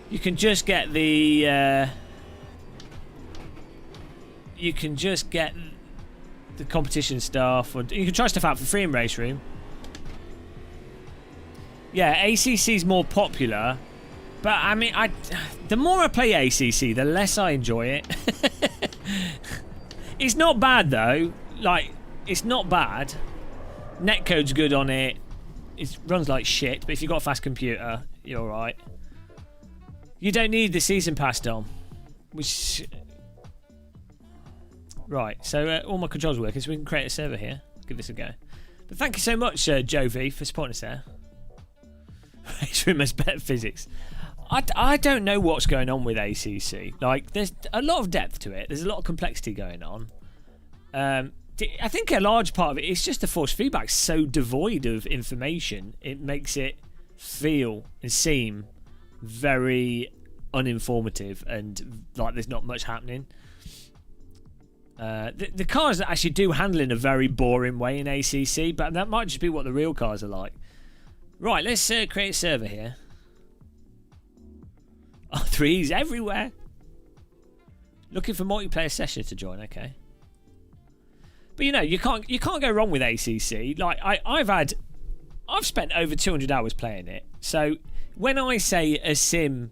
You can just get the competition stuff, or you can try stuff out for free in Race Room. Yeah, ACC's more popular, but I mean, the more I play ACC, the less I enjoy it. It's not bad though. Like, it's not bad. Netcode's good on it. It runs like shit, but if you've got a fast computer, you're alright. You don't need the season pass, Dom. Which... Right, so all my controls are working, so we can create a server here. Give this a go. But thank you so much, Jovi, for supporting us there. Race Room has better physics. I don't know what's going on with ACC. Like, there's a lot of depth to it. There's a lot of complexity going on. I think a large part of it is just the force feedback so devoid of information. It makes it feel and seem very uninformative and like there's not much happening. The cars actually do handle in a very boring way in ACC, but that might just be what the real cars are like. Right, let's create a server here. Oh, 3's everywhere. Looking for multiplayer sessions to join, okay. But you know, you can't go wrong with ACC. Like I've spent over 200 hours playing it. So when I say a sim,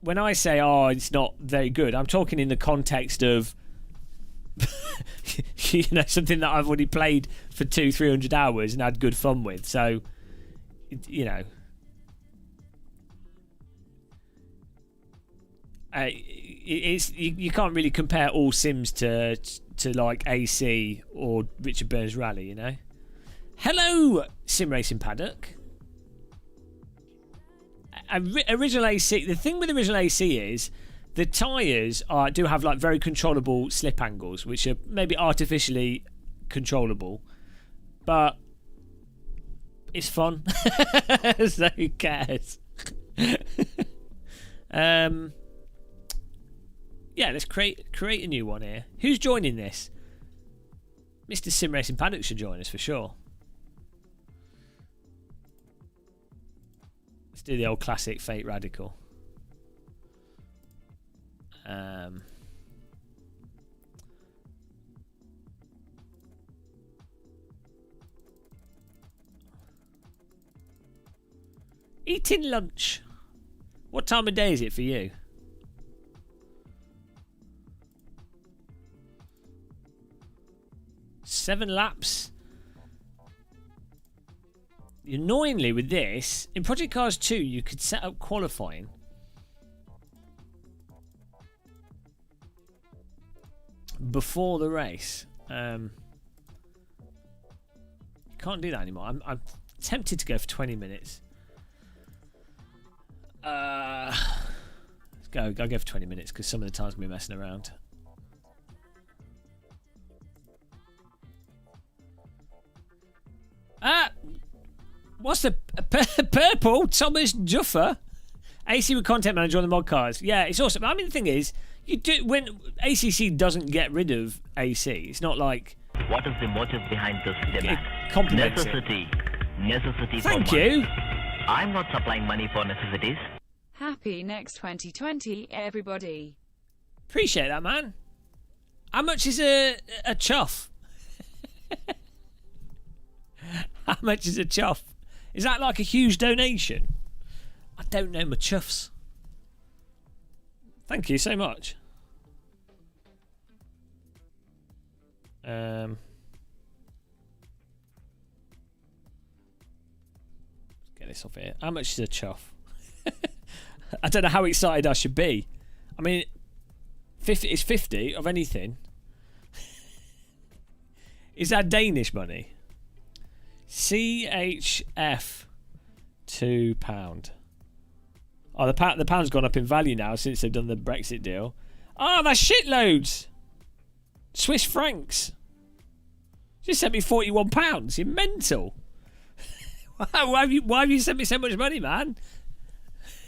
when I say it's not very good, I'm talking in the context of you know, something that I've already played for 200-300 hours and had good fun with. So you know, you can't really compare all sims to like AC or Richard Burns Rally, you know. Hello, Sim Racing Paddock. Original AC. The thing with original AC is the tyres do have like very controllable slip angles, which are maybe artificially controllable, but it's fun. So who cares? Yeah, let's create a new one here. Who's joining this? Mr. Sim Racing Paddock should join us for sure. Let's do the old classic Fate Radical. Eating lunch. What time of day is it for you? Seven laps. Annoyingly with this, in Project Cars 2 you could set up qualifying. before the race. Can't do that anymore. I'm tempted to go for 20 minutes. Let's go. I'll go for 20 minutes because some of the time's gonna be messing around. What's the purple Thomas Juffer? AC with content manager on the mod cars. Yeah, it's awesome. I mean, the thing is, you do when ACC doesn't get rid of AC. It's not like. What is the motive behind this demand? Compliments Necessity. Necessity Thank for money. you. I'm not supplying money for necessities. Happy next 2020, everybody. Appreciate that, man. How much is a chuff? How much is a chuff? Is that like a huge donation? I don't know my chuffs. Thank you so much. Let's get this off here. How much is a chuff? I don't know how excited I should be. I mean, 50 is 50 of anything. Is that Danish money? CHF £2. Oh, the pound's gone up in value now since they've done the Brexit deal. Oh, that's shitloads. Swiss francs. Just sent me £41. You're mental. why have you sent me so much money, man?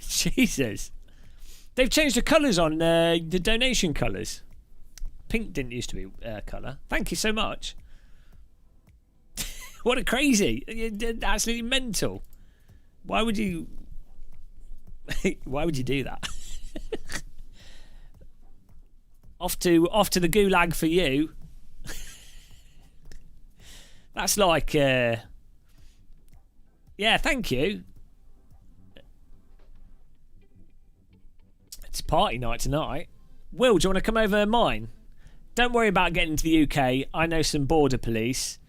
Jesus. They've changed the colours on the donation colours. Pink didn't used to be colour. Thank you so much. What a crazy. You're absolutely mental. Why would you... Why would you do that? off to the gulag for you. That's like... yeah, thank you. It's party night tonight. Will, do you want to come over mine? Don't worry about getting to the UK. I know some border police.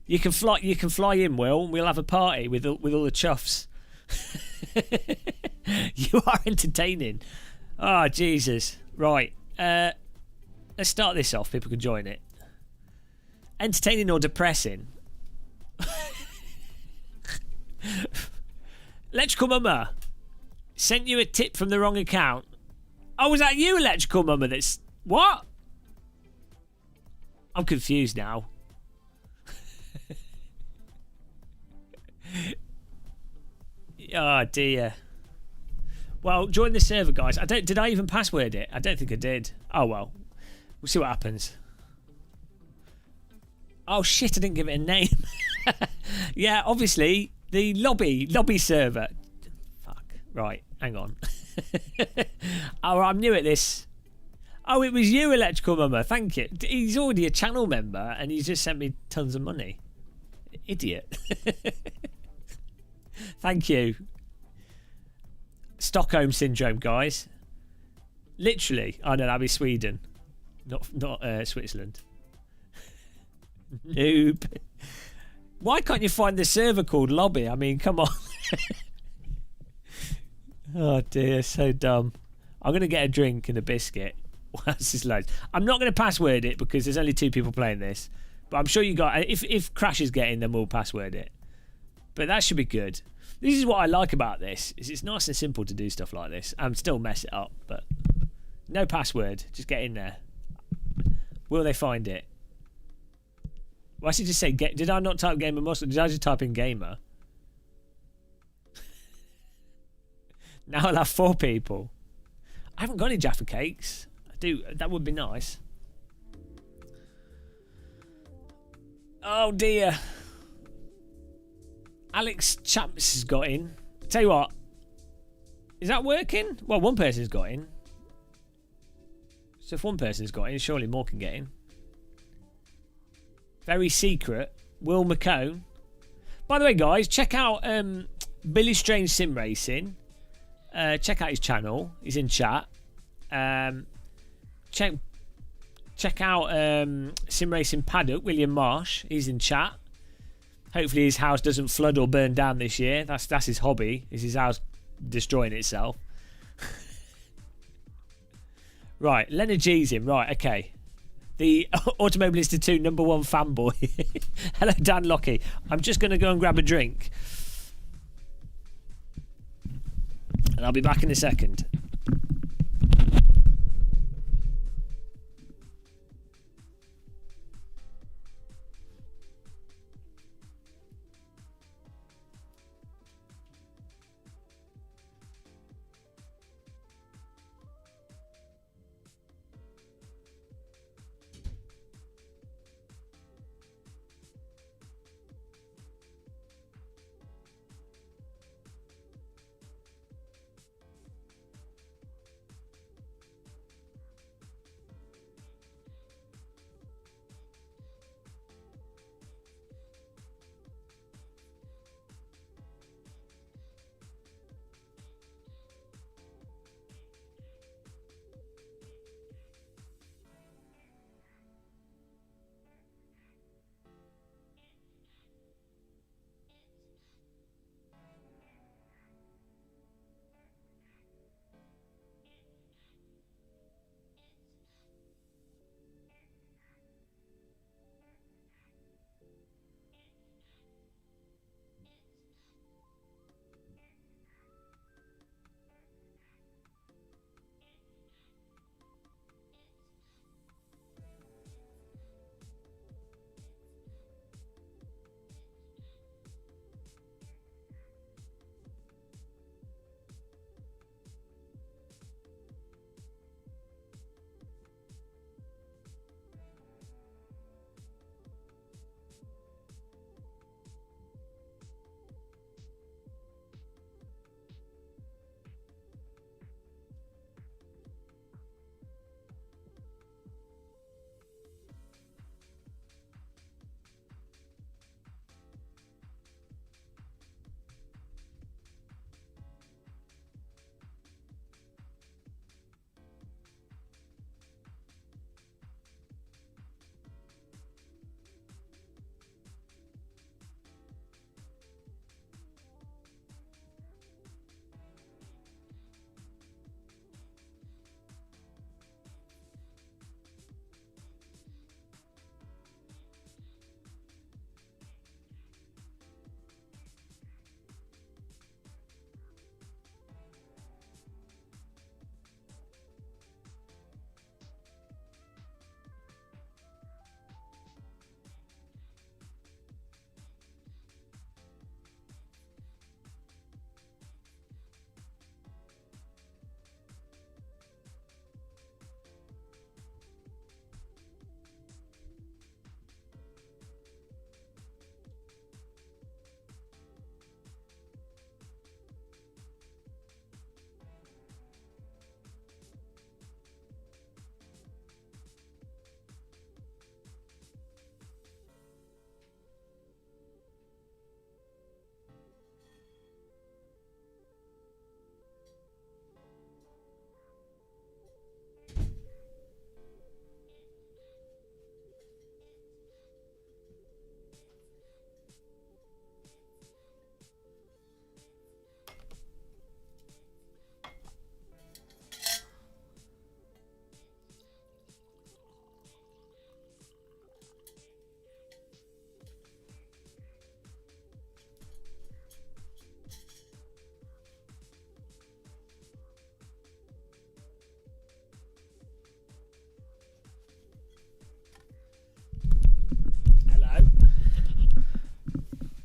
You can fly in, Will. We'll have a party with all the chuffs. You are entertaining. Oh, Jesus. Right. Let's start this off. People can join it. Entertaining or depressing? Electrical Mama sent you a tip from the wrong account. Oh, was that you, Electrical Mama? That's... What? I'm confused now. Oh dear. Well, join the server, guys. Did I even password it? I don't think I did. Oh well. We'll see what happens. Oh shit, I didn't give it a name. Yeah, obviously the lobby server. Fuck. Right, hang on. Oh, I'm new at this. Oh, it was you, Electrical Mama. Thank you. He's already a channel member and he's just sent me tons of money. Idiot. Thank you. Stockholm syndrome, guys. Literally. Oh no, that'd be Sweden, not Switzerland. Noob. Why can't you find the server called Lobby? I mean, come on. Oh dear, so dumb. I'm gonna get a drink and a biscuit. This is loads. I'm not gonna password it because there's only 2 people playing this. But I'm sure you got. If Crash is getting, then we'll password it. But that should be good. This is what I like about this. Is it's nice and simple to do stuff like this. I'm still mess it up, but no password. Just get in there. Will they find it? Why should you just say? Did I not type gamer muscle? Did I just type in gamer? Now I'll have 4 people. I haven't got any Jaffa cakes. I do. That would be nice. Oh dear. Alex Champs has got in. Tell you what. Is that working? Well, one person's got in. So if one person's got in, surely more can get in. Very secret. Will McCone. By the way, guys, check out Billy Strange Sim Racing. Check out his channel. He's in chat. Check out Sim Racing Paddock, William Marsh. He's in chat. Hopefully his house doesn't flood or burn down this year. That's his hobby. Is his house destroying itself? Right, Leonard G's in. Right, okay. the Automobilista 2 #1 fanboy. Hello, Dan Lockie. I'm just going to go and grab a drink. And I'll be back in a second.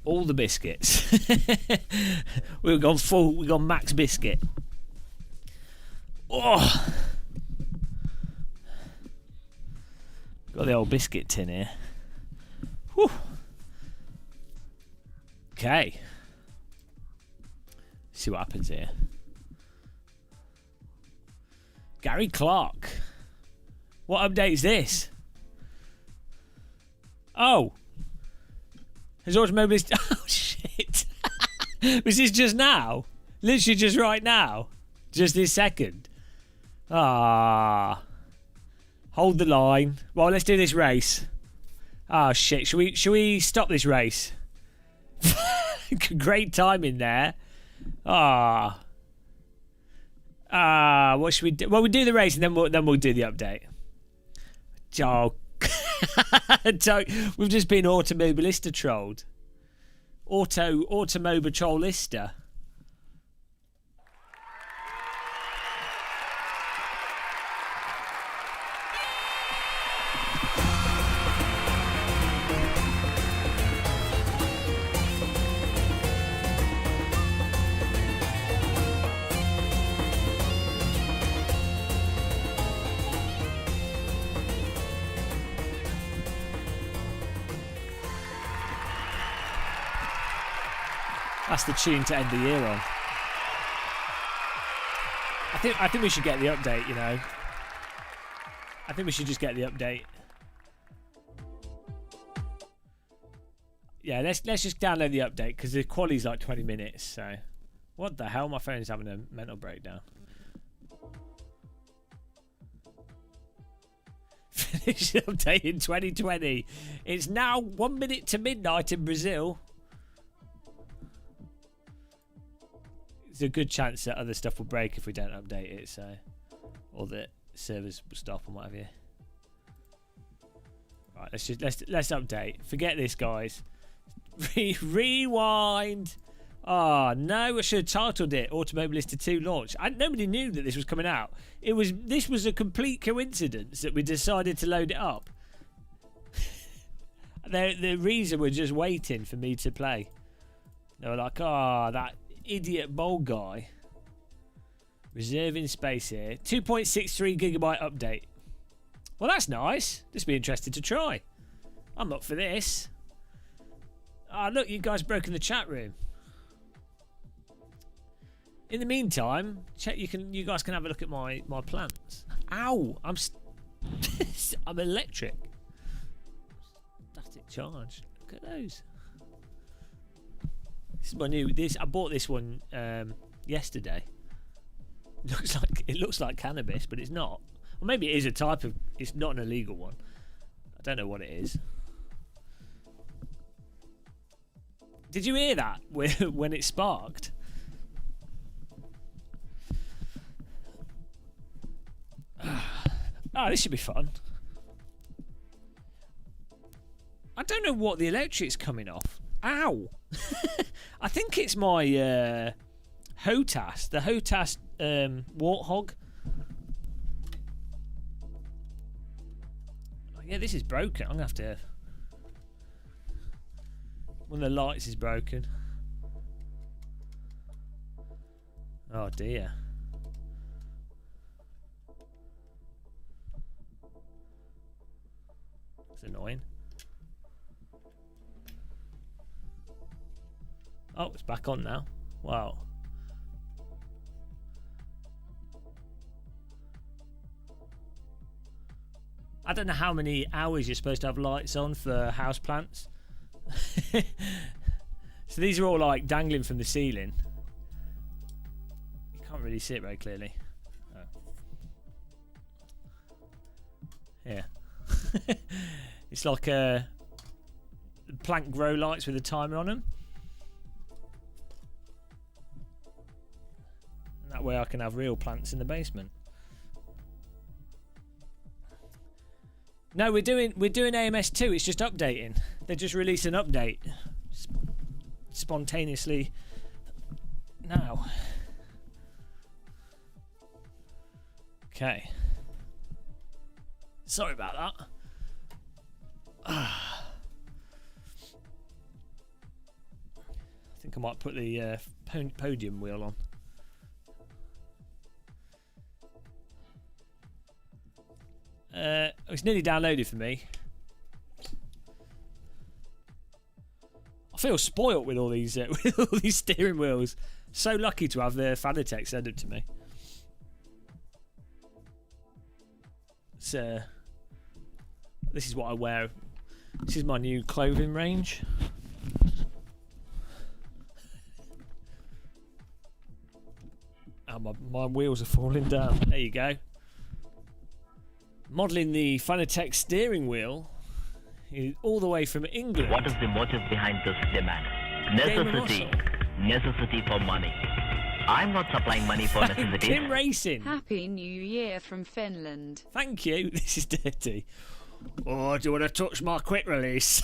All the biscuits. We've gone full. We've gone max biscuit. Oh, got the old biscuit tin here. Whew. Okay. See what happens here. Gary Clark. What update is this? Oh. His automobilist. Oh shit! Was this just now? Literally just right now? Just this second? Ah. Hold the line. Well, let's do this race. Ah shit! Should we stop this race? Great timing there. Ah. What should we do? Well, we do the race and then we'll do the update. Oh, we've just been automobilista trolled. Automobitrollista. That's the tune to end the year on. I think we should get the update, you know. I think we should just get the update. Yeah, let's just download the update because the quality's like 20 minutes, so what the hell? My phone's having a mental breakdown. Finish the update in 2020. It's now 1 minute to midnight in Brazil. There's a good chance that other stuff will break if we don't update it, so, or that servers will stop and what have you. Right, let's update. Forget this, guys. Rewind. Oh no, I should have titled it Automobilista 2 launch. Nobody knew that this was coming out. This was a complete coincidence that we decided to load it up. The reason we're just waiting for me to play. They were like, oh, that idiot bold guy reserving space here. 2.63 gigabyte update. Well, that's nice. This will be interesting to try. I'm up for this. Ah, look, you guys broke in the chat room. In the meantime, you guys can have a look at my plants. Ow, I'm electric. Static charge. Look at those. This is my new. I bought this one yesterday. It looks like cannabis, but it's not. Or maybe it is a type of. It's not an illegal one. I don't know what it is. Did you hear that when it sparked? Oh, this should be fun. I don't know what the electric's coming off. Ow! I think it's my HOTAS, the HOTAS Warthog. Oh, yeah, this is broken. I'm gonna have to. One of the lights is broken. Oh dear. That's annoying. Oh, it's back on now. Wow. I don't know how many hours you're supposed to have lights on for houseplants. So these are all like dangling from the ceiling. You can't really see it very clearly. Oh. Yeah. It's like plant grow lights with a timer on them. And that way I can have real plants in the basement. No, we're doing AMS2. It's just updating. They just released an update spontaneously now. Okay. Sorry about that. I think I might put the podium wheel on. It's nearly downloaded for me. I feel spoilt with all these steering wheels. So lucky to have the Fanatec send it to me. So this is what I wear. This is my new clothing range. Oh, my wheels are falling down. There you go. Modelling the Fanatec steering wheel all the way from England. What is the motive behind this demand? Necessity for money. I'm not supplying money for necessity. SimRacing. Happy New Year from Finland. Thank you. This is dirty. Oh, do you want to touch my quick release?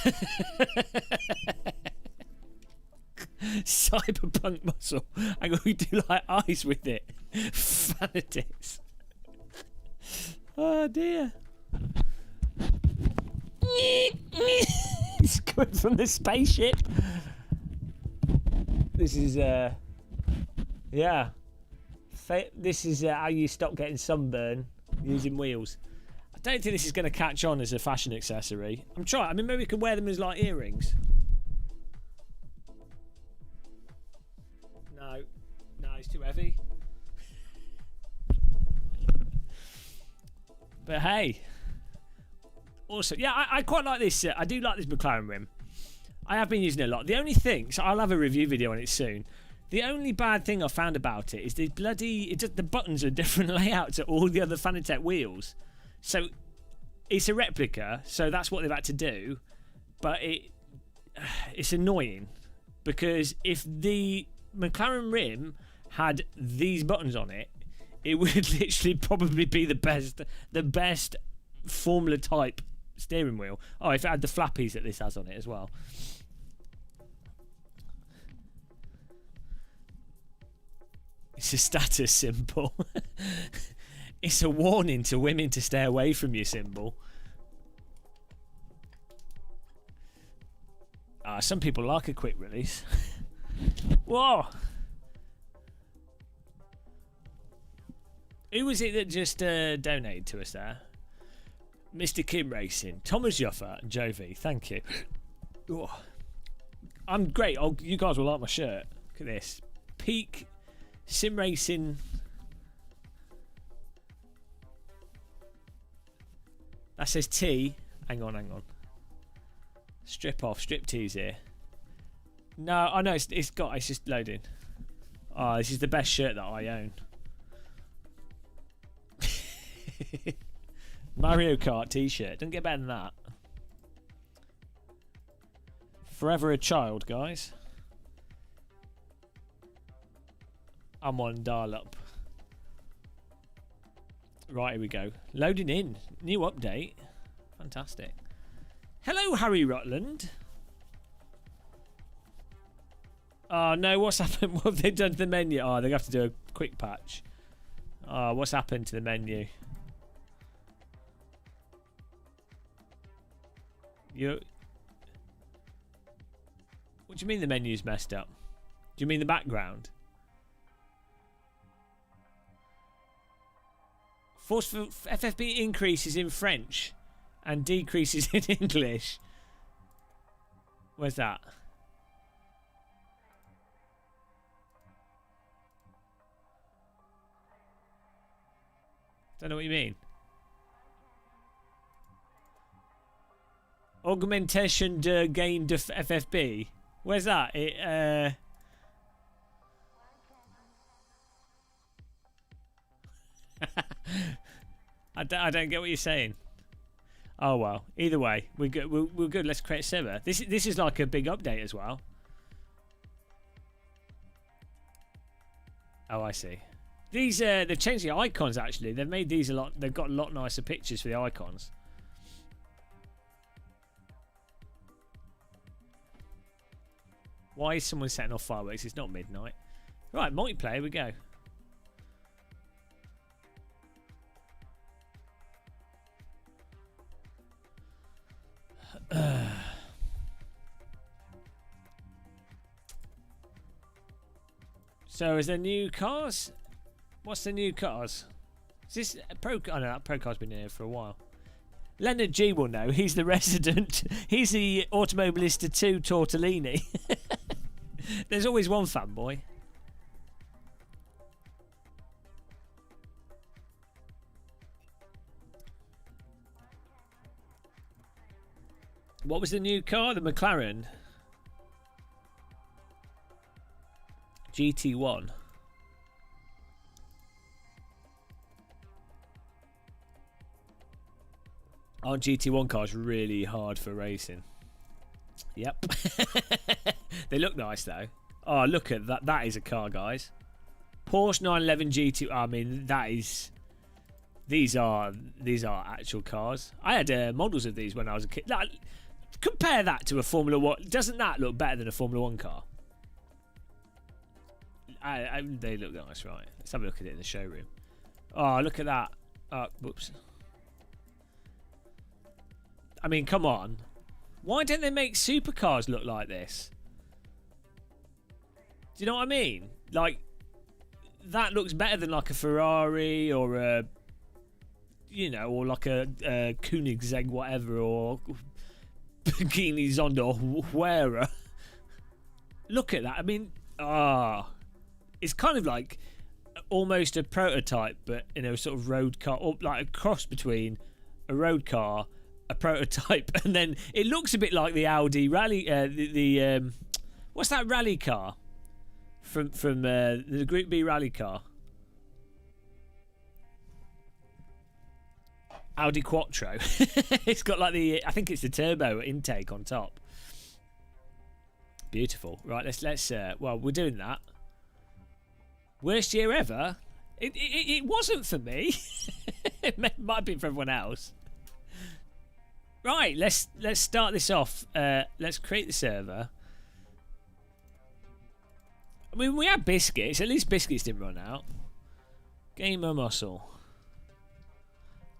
Cyberpunk muscle. Hang on, we do like eyes with it. Fanatics. Oh dear. It's coming from the spaceship. This is yeah. This is how you stop getting sunburn using wheels. I don't think this is going to catch on as a fashion accessory. I'm trying. I mean, maybe we can wear them as like earrings. No, it's too heavy. But hey, also, yeah, I quite like this. I do like this McLaren rim. I have been using it a lot. The only thing, so I'll have a review video on it soon. The only bad thing I found about it is the the buttons are different layout to all the other Fanatec wheels. So it's a replica, so that's what they've had to do. But it's annoying because if the McLaren rim had these buttons on it, it would literally probably be the best Formula type steering wheel. Oh, if it had the flappies that this has on it as well. It's a status symbol. It's a warning to women to stay away from you symbol. Some people like a quick release. Whoa! Who was it that just donated to us there? Mr. Kim Racing, Thomas Joffa, and Jovi. Thank you. Oh. I'm great. Oh, you guys will like my shirt. Look at this. Peak Sim Racing. That says T. Hang on. Strip tease here. No, I know it's just loading. Oh, this is the best shirt that I own. Mario Kart t-shirt. Don't get better than that. Forever a child, guys. I'm on dial-up. Right, here we go. Loading in. New update. Fantastic. Hello, Harry Rutland. Oh, no, what's happened? What have they done to the menu? Oh, they have to do a quick patch. Oh, what's happened to the menu? What do you mean the menu's messed up? Do you mean the background? Forceful FFB increases in French and decreases in English. Where's that? Don't know what you mean. Augmentation de gain de FFB. Where's that? I don't get what you're saying. Oh well. Either way, we're good. We're good. Let's create a server. This is like a big update as well. Oh, I see. These they've changed the icons actually. They've made these a lot. They've got a lot nicer pictures for the icons. Why is someone setting off fireworks? It's not midnight. Right, multiplayer, we go. So, is there new cars? What's the new cars? Is this a Pro? Oh no, that Pro car's been here for a while. Leonard G will know. He's the resident. He's the Automobilista 2 Tortellini. There's always one fanboy. What was the new car? The McLaren GT1. Aren't GT1 cars really hard for racing? Yep. They look nice though. Oh, look at that. That is a car, guys. Porsche 911 GT. I mean, that is... These are actual cars. I had models of these when I was a kid. Like, compare that to a Formula 1. Doesn't that look better than a Formula 1 car? They look nice, right? Let's have a look at it in the showroom. Oh, look at that. Whoops. I mean, come on. Why don't they make supercars look like this? Do you know what I mean? Like, that looks better than like a Ferrari or a, you know, or like a Koenigsegg whatever, or Bikini Zonda or wherever. Look at that. I mean, it's kind of like almost a prototype, but in a sort of road car, or like a cross between a road car, a prototype, and then it looks a bit like the Audi rally. What's that rally car from the Group B rally car? Audi Quattro. It's got like I think it's the turbo intake on top. Beautiful. Right, let's well, we're doing that. Worst year ever? It wasn't for me. It might have been for everyone else. Right, let's start this off. Let's create the server. I mean, we had biscuits. At least biscuits didn't run out. Gamer muscle.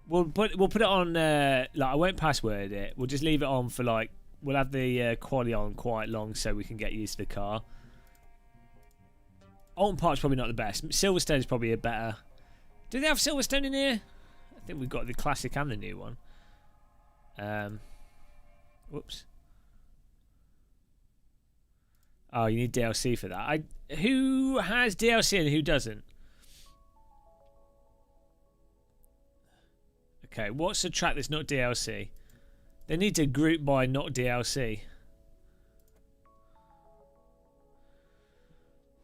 We'll put it on. Like, I won't password it. We'll just leave it on for like. We'll have the quality on quite long so we can get used to the car. Alton Park's probably not the best. Silverstone's probably a better. Do they have Silverstone in here? I think we've got the classic and the new one. Whoops. Oh, you need DLC for that. Who has DLC and who doesn't? Okay, what's a track that's not DLC? They need to group by not DLC.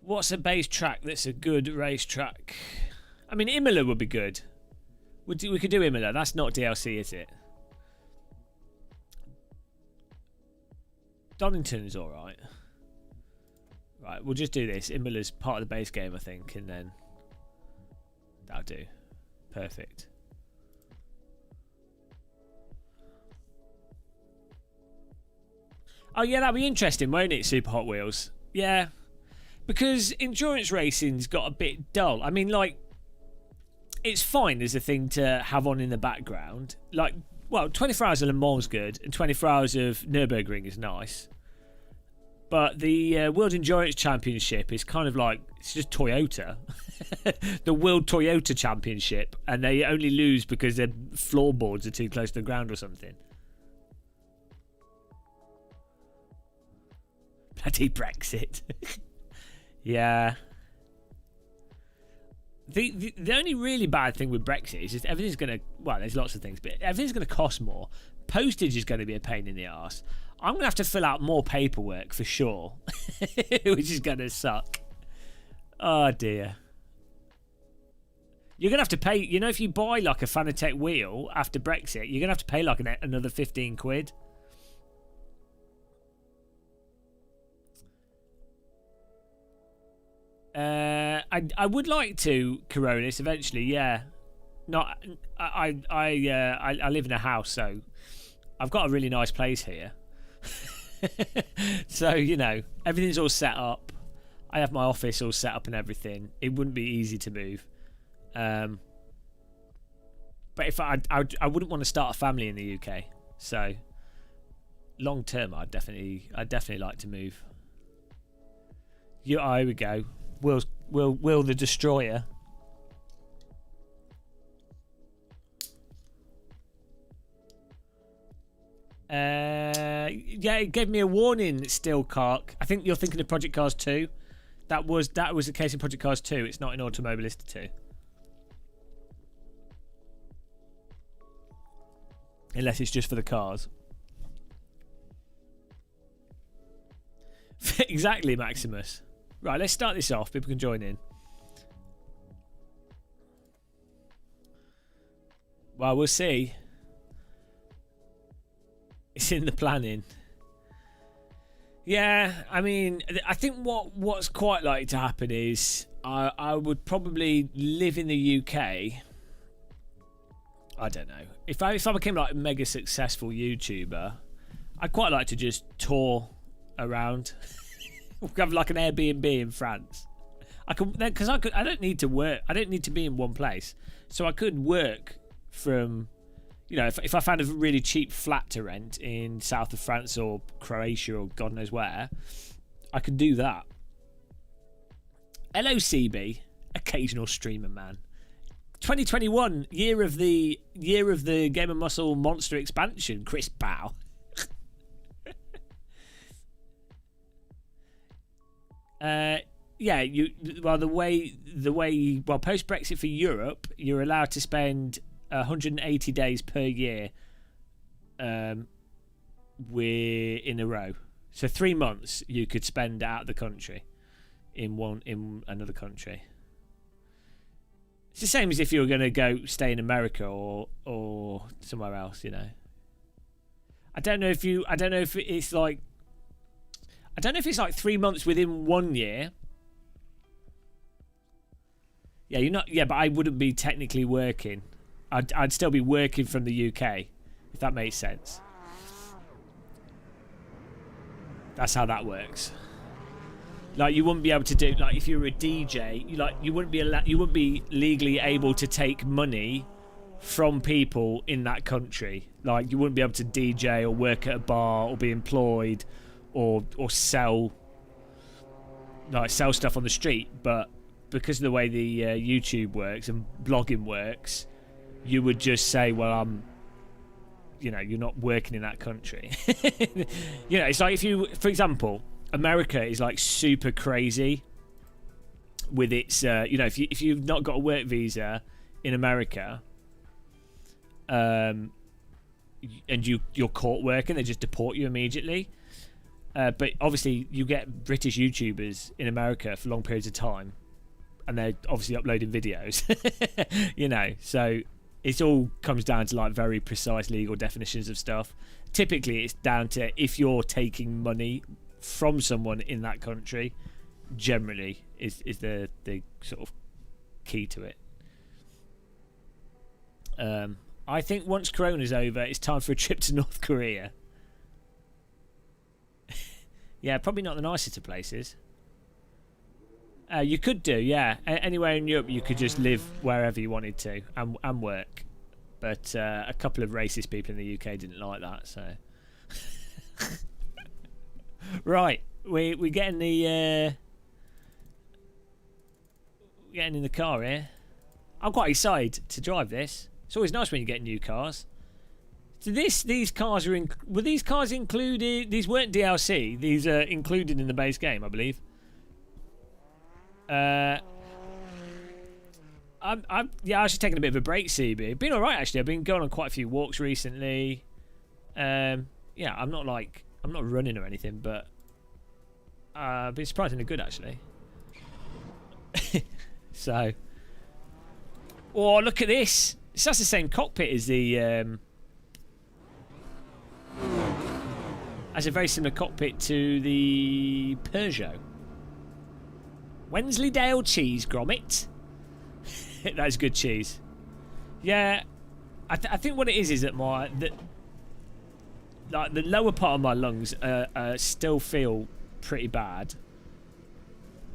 What's a base track that's a good race track? I mean, Imola would be good. We could do Imola. That's not DLC, is it? Donington's alright. Right, we'll just do this. Imola's part of the base game, I think, and then that'll do. Perfect. Oh yeah, that'll be interesting, won't it, Super Hot Wheels? Yeah. Because endurance racing's got a bit dull. I mean, like, it's fine as a thing to have on in the background. Like, well, 24 hours of Le Mans is good, and 24 hours of Nürburgring is nice. But the World Endurance Championship is kind of like, it's just Toyota. The World Toyota Championship, and they only lose because their floorboards are too close to the ground or something. Bloody Brexit. Yeah. The only really bad thing with Brexit is just everything's going to... Well, there's lots of things, but everything's going to cost more. Postage is going to be a pain in the arse. I'm going to have to fill out more paperwork for sure. Which is going to suck. Oh, dear. You're going to have to pay... You know, if you buy, like, a Fanatec wheel after Brexit, you're going to have to pay, like, another 15 quid. I would like to Coronis eventually, yeah. Not I live in a house, so I've got a really nice place here. So, you know, everything's all set up. I have my office all set up and everything. It wouldn't be easy to move. But if I wouldn't want to start a family in the UK. So long term, I'd definitely like to move. Here we go. Will the Destroyer. Yeah, it gave me a warning, Steel Cark. I think you're thinking of Project Cars 2. That was the case in Project Cars 2. It's not in Automobilista 2. Unless it's just for the cars. Exactly, Maximus. Right, let's start this off. People can join in. Well, we'll see. It's in the planning. Yeah, I mean, I think what's quite likely to happen is I would probably live in the UK I don't know. If I became like a mega successful YouTuber, I'd quite like to just tour around. Have like an Airbnb in France. I don't need to work. I don't need to be in one place. So I could work from, you know, if I found a really cheap flat to rent in south of France or Croatia or God knows where, I could do that. Hello, CB, occasional streamer man. 2021, year of the Game of Muscle Monster expansion. Chris Bow. Yeah, the way post Brexit for Europe, you're allowed to spend 180 days per year we're in a row. So 3 months you could spend out of the country in another country. It's the same as if you were going to go stay in America or somewhere else, you know. I don't know if it's like 3 months within 1 year. Yeah, you're not. Yeah, but I wouldn't be technically working. I'd still be working from the UK, if that makes sense. That's how that works. Like, you wouldn't be able to do, like, if you were a DJ, you wouldn't be legally able to take money from people in that country. Like, you wouldn't be able to DJ or work at a bar or be employed or sell stuff on the street. But because of the way the YouTube works and blogging works, you would just say, well, you're not working in that country. You know, it's like if you, for example, America is like super crazy with its, if you've not got a work visa in America, and you're caught working, they just deport you immediately. But obviously, you get British YouTubers in America for long periods of time, and they're obviously uploading videos. You know, so it all comes down to like very precise legal definitions of stuff. Typically, it's down to if you're taking money from someone in that country. Generally, is the sort of key to it. I think once Corona's over, it's time for a trip to North Korea. Yeah, probably not the nicest of places. You could do, yeah. Anywhere in Europe, you could just live wherever you wanted to and work. But a couple of racist people in the UK didn't like that, so. Right, we're getting the getting in the car here. I'm quite excited to drive this. It's always nice when you get new cars. So these cars were these cars included? These weren't DLC. These are included in the base game, I believe. I was just taking a bit of a break, CB. Been alright actually. I've been going on quite a few walks recently. Yeah, I'm not running or anything, but I've been surprisingly good actually. So, oh, look at this! It's just the same cockpit as the has a very similar cockpit to the Peugeot. Wensleydale cheese grommet. That's good cheese. Yeah, I think what it is that the lower part of my lungs still feel pretty bad,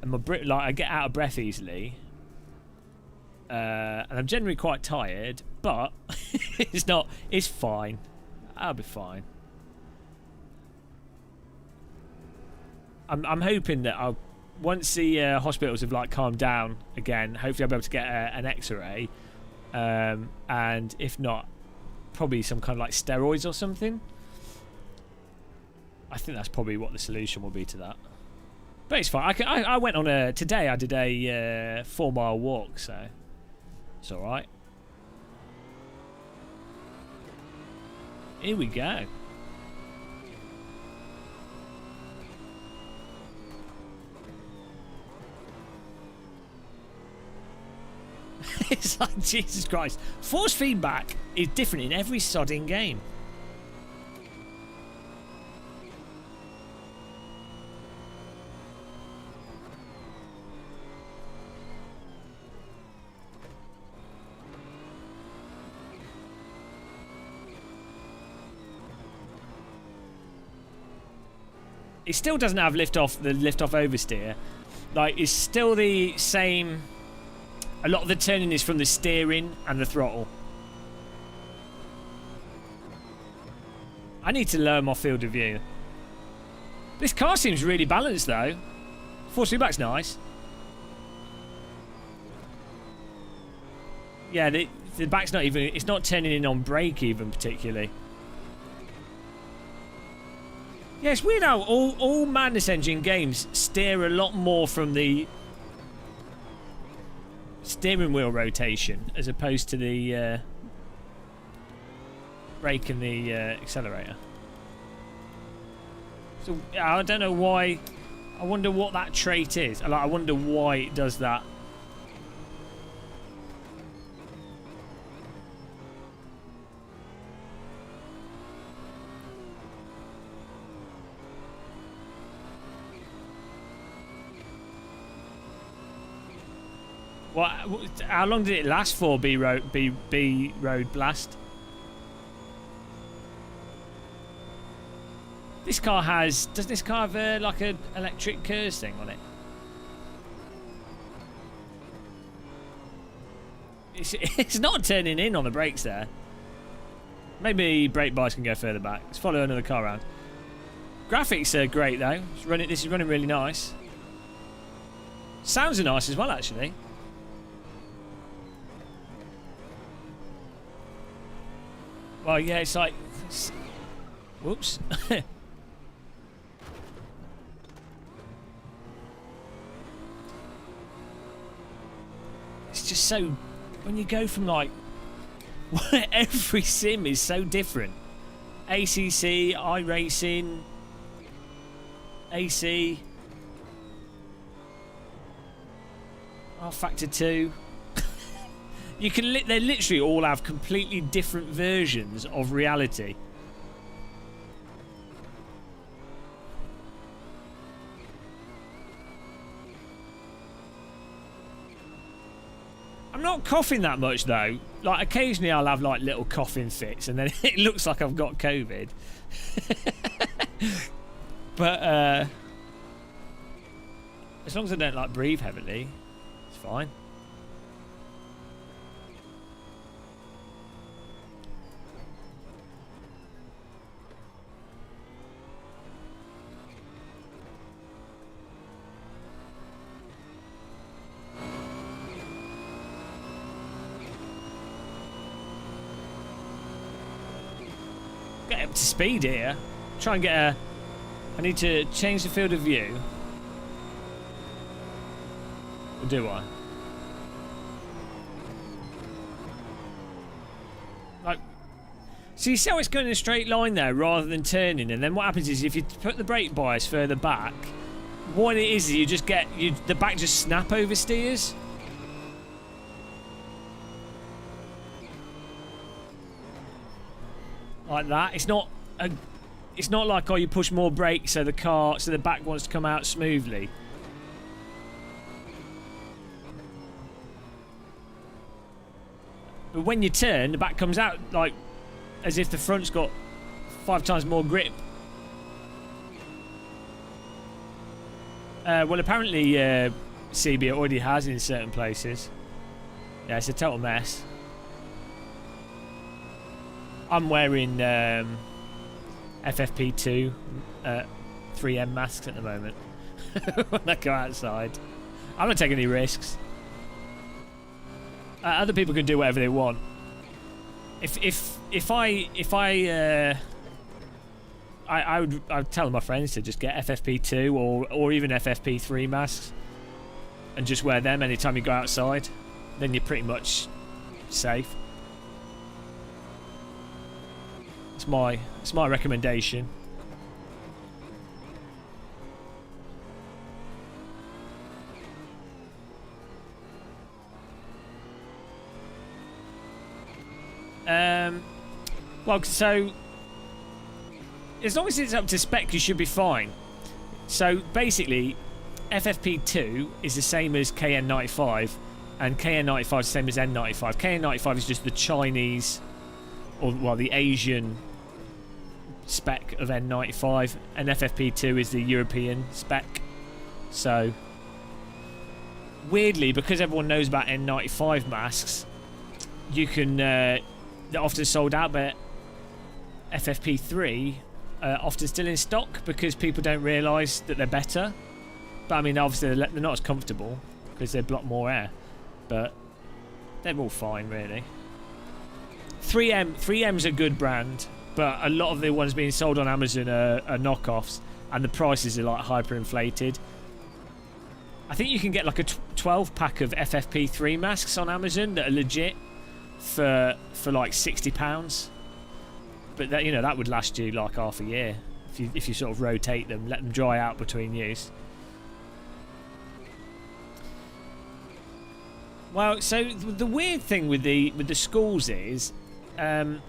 and I get out of breath easily, and I'm generally quite tired. But it's fine. I'll be fine. I'm hoping that once the hospitals have like calmed down again, hopefully I'll be able to get an X-ray, and if not, probably some kind of like steroids or something. I think that's probably what the solution will be to that. But it's fine. I went on today. I did a 4-mile walk, so it's all right. Here we go. It's like, Jesus Christ. Force feedback is different in every sodding game. it still doesn't have lift off oversteer. Like, it's still the same. A lot of the turning is from the steering and the throttle. I need to lower my field of view. This car seems really balanced though. Force back's nice. Yeah, the back's not even, it's not turning in on brake even particularly. Yeah, it's weird how all Madness Engine games steer a lot more from the steering wheel rotation as opposed to the brake and the accelerator. So I don't know why. I wonder what that trait is. I wonder why it does that. What? How long did it last for? B road blast. This car has. Does this car have like an electric curse thing on it? It's not turning in on the brakes there. Maybe brake bias can go further back. Let's follow another car around. Graphics are great though. This is running really nice. Sounds are nice as well actually. Well, yeah, it's like... Whoops. It's just so... When you go from like... Every sim is so different. ACC, iRacing, AC... Factor 2... You can they literally all have completely different versions of reality. I'm not coughing that much though. Like occasionally I'll have like little coughing fits and then it looks like I've got COVID. But as long as I don't like breathe heavily, it's fine. Get up to speed here. Try and get a... I need to change the field of view. Or do I? Like... So you see how it's going in a straight line there rather than turning, and then what happens is if you put the brake bias further back, what it is you just get... the back just snap oversteers. Like that. It's not like, oh, you push more brakes so the back wants to come out smoothly. But when you turn, the back comes out like as if the front's got 5 times more grip. Well, apparently CB already has in certain places. Yeah, it's a total mess. I'm wearing FFP2 3M masks at the moment when I go outside. I'm not taking any risks. Other people can do whatever they want. I'd tell my friends to just get FFP2 or even FFP3 masks and just wear them anytime you go outside. Then you're pretty much safe. It's my recommendation. Well, so as long as it's up to spec, you should be fine. So basically, FFP2 is the same as KN95, and KN95 is the same as N95. KN95 is just the Chinese, or well, the Asian spec of N95, and FFP2 is the European spec. So weirdly, because everyone knows about N95 masks, you can they're often sold out, but FFP3 often still in stock because people don't realise that they're better. But I mean, obviously they're not as comfortable because they block more air, but they're all fine really. 3M's a good brand, but a lot of the ones being sold on Amazon are knockoffs, and the prices are like hyperinflated. I think you can get like a 12 pack of FFP3 masks on Amazon that are legit for like £60, but that, you know, that would last you like half a year if you sort of rotate them, let them dry out between use. Well, so the weird thing with the schools is, the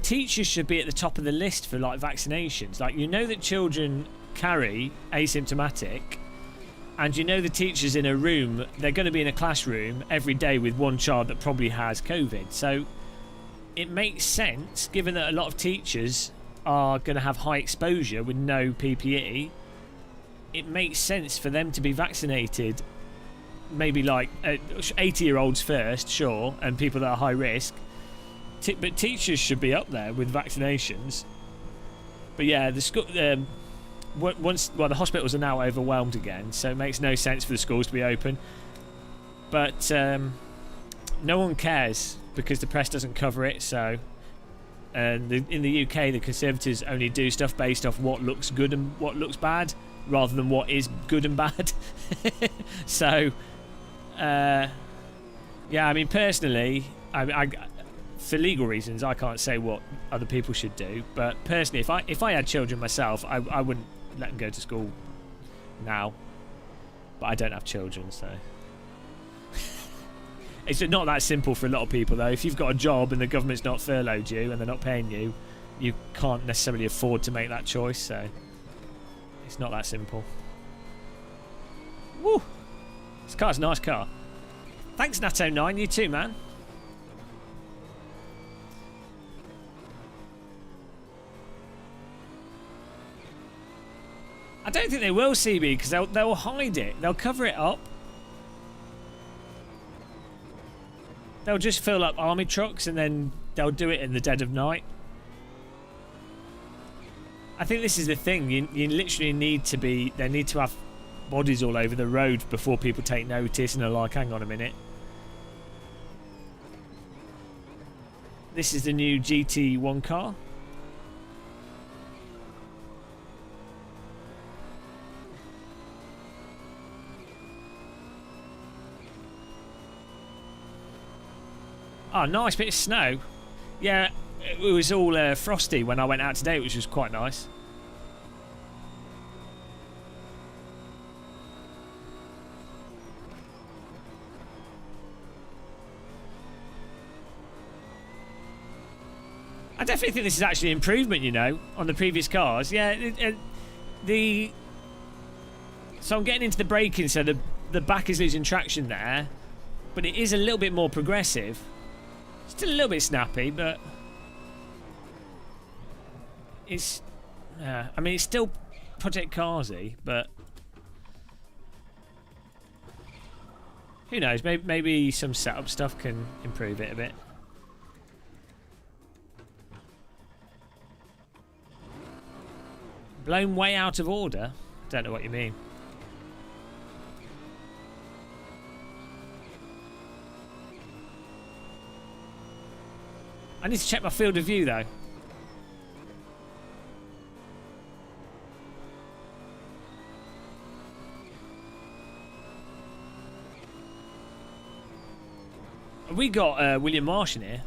teachers should be at the top of the list for like vaccinations. Like, you know that children carry asymptomatic, and you know the teachers in a room, they're going to be in a classroom every day with one child that probably has COVID. So it makes sense, given that a lot of teachers are going to have high exposure with no PPE, it makes sense for them to be vaccinated. Maybe like 80-year-olds first, sure, and people that are high risk. But teachers should be up there with vaccinations. But yeah, the school the hospitals are now overwhelmed again, so it makes no sense for the schools to be open. But no one cares because the press doesn't cover it. So, and in the UK, the Conservatives only do stuff based off what looks good and what looks bad, rather than what is good and bad. So. Yeah, I mean, personally, I for legal reasons, I can't say what other people should do. But personally, if I had children myself, I wouldn't let them go to school now. But I don't have children, so it's not that simple for a lot of people, though. If you've got a job and the government's not furloughed you and they're not paying you, you can't necessarily afford to make that choice. So it's not that simple. Woo! This car's a nice car. Thanks, Nato9. You too, man. I don't think they will, CB, because they'll hide it. They'll cover it up. They'll just fill up army trucks and then they'll do it in the dead of night. I think this is the thing. You literally need to be... They need to have bodies all over the road before people take notice and are like, hang on a minute. This is the new GT1 car. Oh, nice bit of snow. Yeah, it was all frosty when I went out today, which was quite nice. I definitely think this is actually an improvement, you know, on the previous cars. Yeah, so I'm getting into the braking, so the back is losing traction there, but it is a little bit more progressive. Still a little bit snappy, but it's... I mean, it's still Project Carsy, but who knows? Maybe some setup stuff can improve it a bit. Blown way out of order? Don't know what you mean. I need to check my field of view though. Have we got William Marsh in here?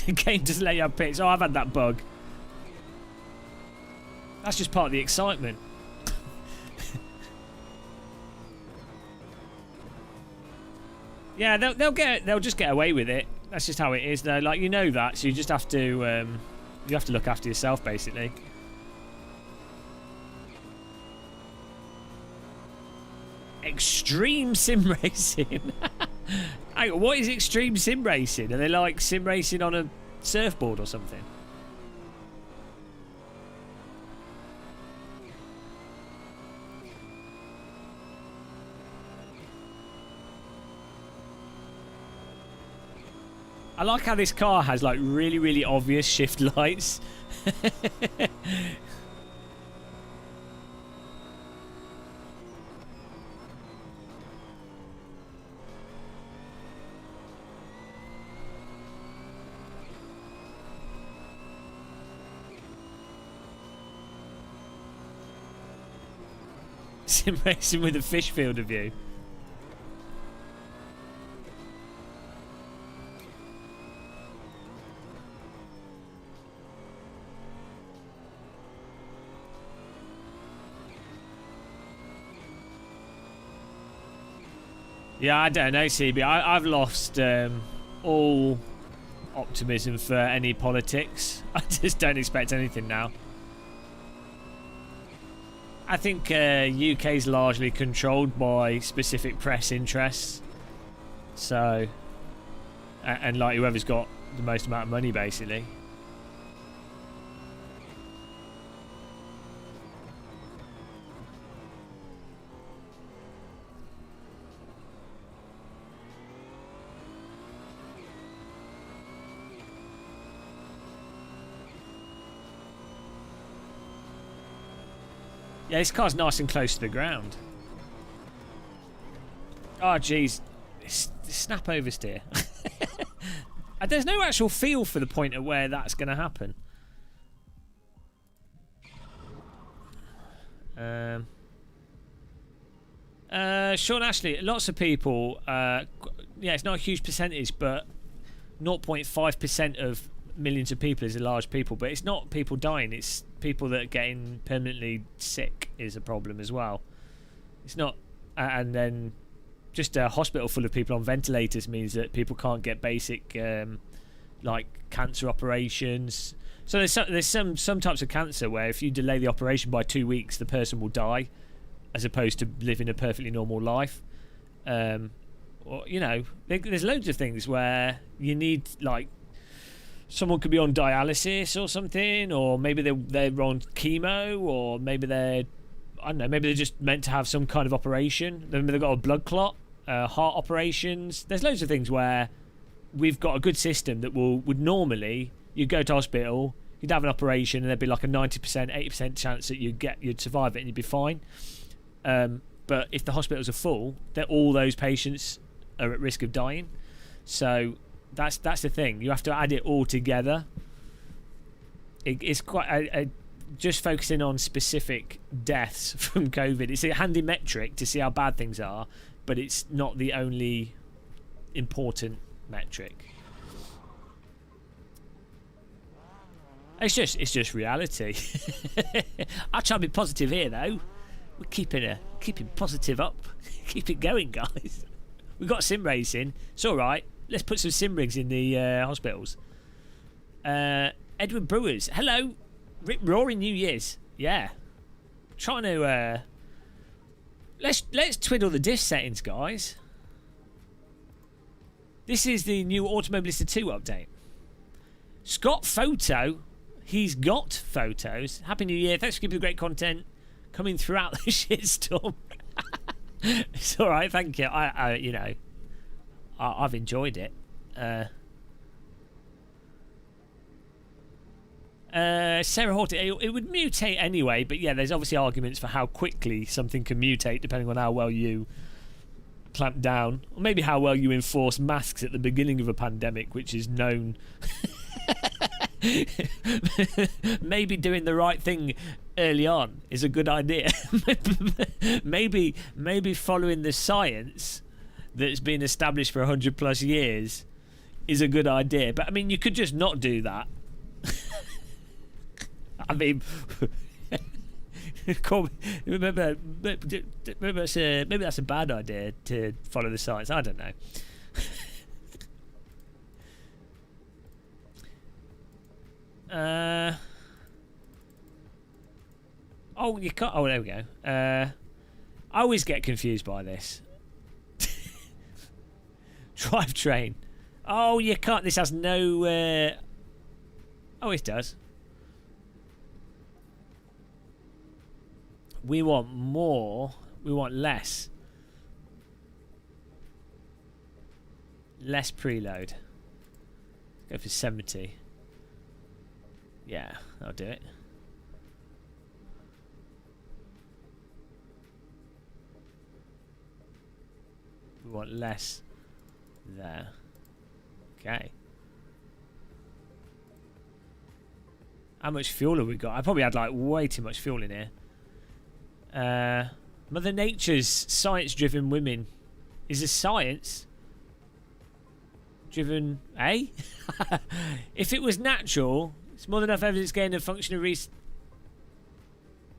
The game doesn't let you have pits. Oh, I've had that bug. That's just part of the excitement. Yeah, they'll just get away with it. That's just how it is, though. Like, you know that, so you just have to look after yourself, basically. Extreme sim racing. Hang on, what is extreme sim racing? Are they like sim racing on a surfboard or something? I like how this car has like really, really obvious shift lights. Sim racing with a fish field of view. Yeah, I don't know, CB. I've lost all optimism for any politics. I just don't expect anything now. I think UK's largely controlled by specific press interests. So, and like whoever's got the most amount of money, basically. Yeah, this car's nice and close to the ground. Oh, jeez. Snap oversteer. There's no actual feel for the point at where that's going to happen. Sean Ashley, lots of people, yeah, it's not a huge percentage, but 0.5% of millions of people is a large people, but it's not people dying, it's people that are getting permanently sick is a problem as well. It's not, and then just a hospital full of people on ventilators means that people can't get basic like cancer operations. So there's some types of cancer where if you delay the operation by 2 weeks, the person will die, as opposed to living a perfectly normal life. Or, you know, there's loads of things where you need, like, someone could be on dialysis or something, or maybe they're on chemo, or maybe I don't know, maybe they're just meant to have some kind of operation. Maybe they've got a blood clot, heart operations. There's loads of things where we've got a good system that would normally, you'd go to hospital, you'd have an operation, and there'd be like a 90%, 80% chance that you'd survive it and you'd be fine. But if the hospitals are full, all those patients are at risk of dying. So that's the thing. You have to add it all together. It's quite just focusing on specific deaths from COVID. It's a handy metric to see how bad things are, but it's not the only important metric. It's just reality. I'll try to be positive here, though. We're keeping positive up. Keep it going, guys. We've got sim racing. It's all right. Let's put some sim rigs in the hospitals. Edward Brewers, hello. Roaring New Year's. Yeah. Trying to let's twiddle the disk settings, guys. This is the new Automobilista 2 update. Scott Photo, he's got photos. Happy New Year. Thanks for keeping the great content coming throughout the shitstorm. It's all right, thank you. I you know, I've enjoyed it. Sarah Horton, it would mutate anyway, but yeah, there's obviously arguments for how quickly something can mutate depending on how well you clamp down, or maybe how well you enforce masks at the beginning of a pandemic, which is known. Maybe doing the right thing early on is a good idea. maybe following the science that's been established for 100 plus years is a good idea. But I mean, you could just not do that. I mean, maybe that's a bad idea to follow the science. I don't know. Oh, you can't. Oh, there we go. I always get confused by this. Drivetrain. Oh, you can't. This has no. Oh, it does. We want more. We want less. Less preload. Go for 70. Yeah, I'll do it. We want less there. Okay. How much fuel have we got? I probably had like way too much fuel in here. Mother Nature's science-driven women. Is this science? Driven, eh? If it was natural, it's more than enough evidence gained a function of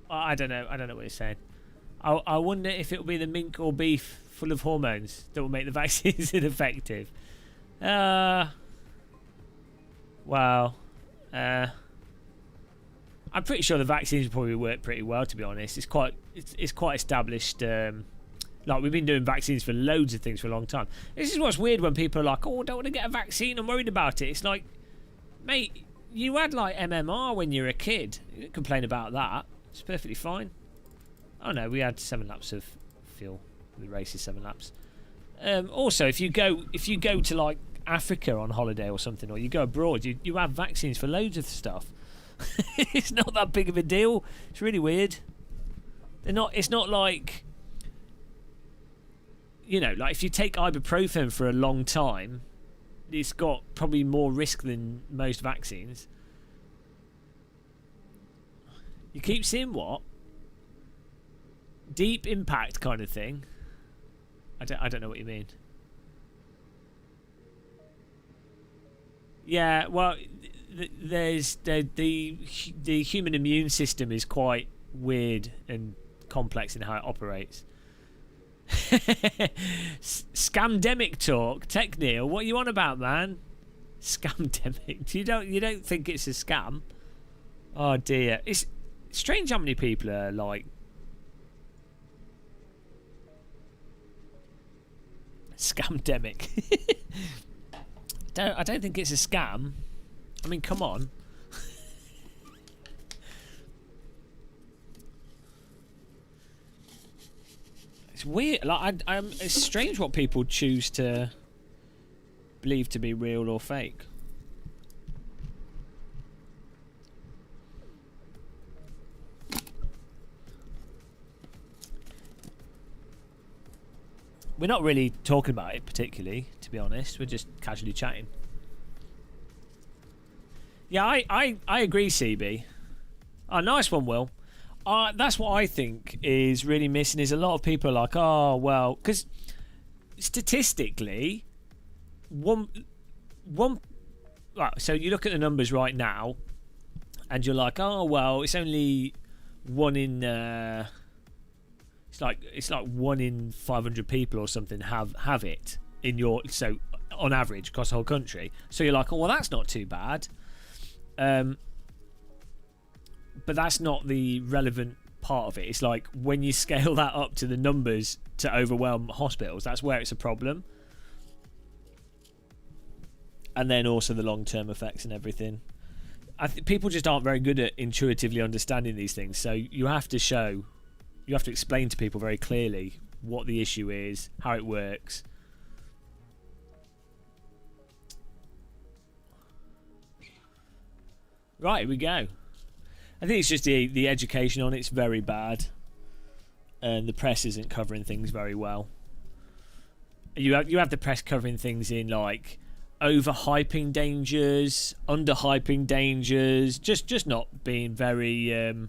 I don't know. I don't know what you're saying. I wonder if it will be the mink or beef full of hormones that will make the vaccines ineffective. Wow. I'm pretty sure the vaccines will probably work pretty well, to be honest. It's quite established. Like, we've been doing vaccines for loads of things for a long time. This is what's weird when people are like, oh, I don't want to get a vaccine, I'm worried about it. It's like, mate, you had like MMR when you were a kid. You didn't complain about that. It's perfectly fine. Oh no, we had 7 laps of fuel. The race is 7 laps. Also, if you go to like Africa on holiday or something, or you go abroad, you have vaccines for loads of stuff. It's not that big of a deal. It's really weird. It's not like, you know, like if you take ibuprofen for a long time, it's got probably more risk than most vaccines. You keep seeing what? Deep impact kind of thing. I don't know what you mean. Yeah, well, there's the human immune system is quite weird and complex in how it operates. Scamdemic talk, Tech Neil. What are you on about, man? Scamdemic. You don't think it's a scam? Oh dear, it's strange how many people are like scamdemic. I don't think it's a scam. I mean, come on. It's weird. Like, it's strange what people choose to believe to be real or fake. We're not really talking about it particularly, to be honest. We're just casually chatting. Yeah, I agree, CB. Oh, nice one, Will. That's what I think is really missing. Is a lot of people are like, oh well, because statistically, right. So you look at the numbers right now, and you're like, oh well, it's only one in. It's like 1 in 500 people or something have it in your, so on average across the whole country. So you're like, oh well, that's not too bad. But that's not the relevant part of it. It's like when you scale that up to the numbers to overwhelm hospitals, that's where it's a problem. And then also the long-term effects and everything. People just aren't very good at intuitively understanding these things. So you have to explain to people very clearly what the issue is, how it works. Right, here we go. I think it's just the education on it's very bad, and the press isn't covering things very well. You have the press covering things in like overhyping dangers, underhyping dangers, just not being very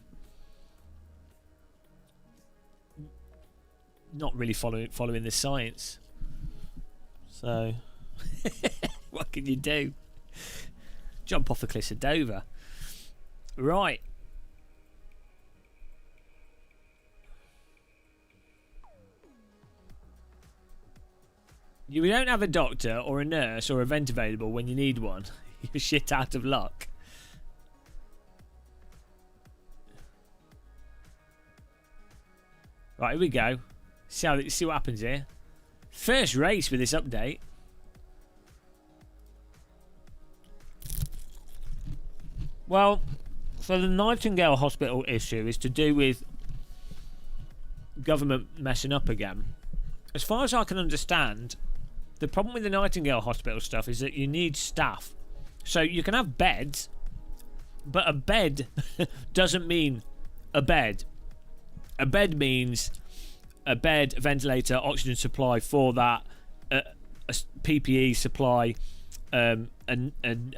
not really following the science. So what can you do? Jump off the cliffs of Dover. Right. You don't have a doctor or a nurse or a vent available when you need one. You're shit out of luck. Right, here we go. See what happens here. First race with this update. Well, so the Nightingale Hospital issue is to do with government messing up again. As far as I can understand, the problem with the Nightingale Hospital stuff is that you need staff So you can have beds, but a bed doesn't mean a bed. A bed means a bed, a ventilator, oxygen supply for that, a PPE supply, a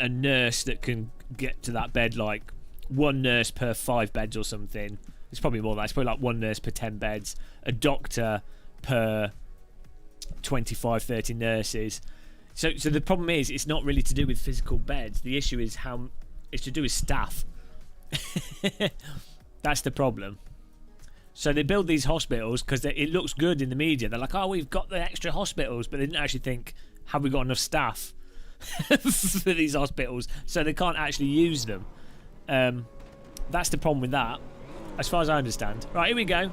nurse that can get to that bed, like one nurse per 5 beds or something. It's probably more than that. It's probably like one nurse per 10 beds, a doctor per 25, 30 nurses. So the problem is, it's not really to do with physical beds. The issue is it's to do with staff. That's the problem. So they build these hospitals because it looks good in the media. They're like, oh, we've got the extra hospitals, but they didn't actually think, have we got enough staff for these hospitals? So they can't actually use them. That's the problem with that, as far as I understand. Right, here we go.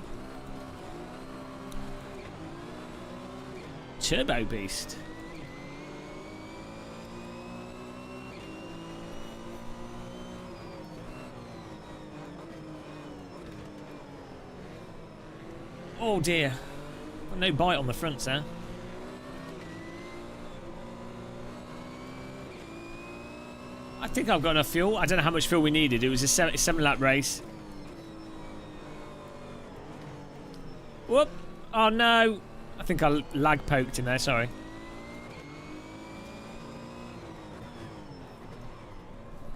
Turbo Beast. Oh dear. Got no bite on the front, sir. I think I've got enough fuel. I don't know how much fuel we needed. It was a 7-lap race. Whoop. Oh no. I think I lag poked in there, sorry.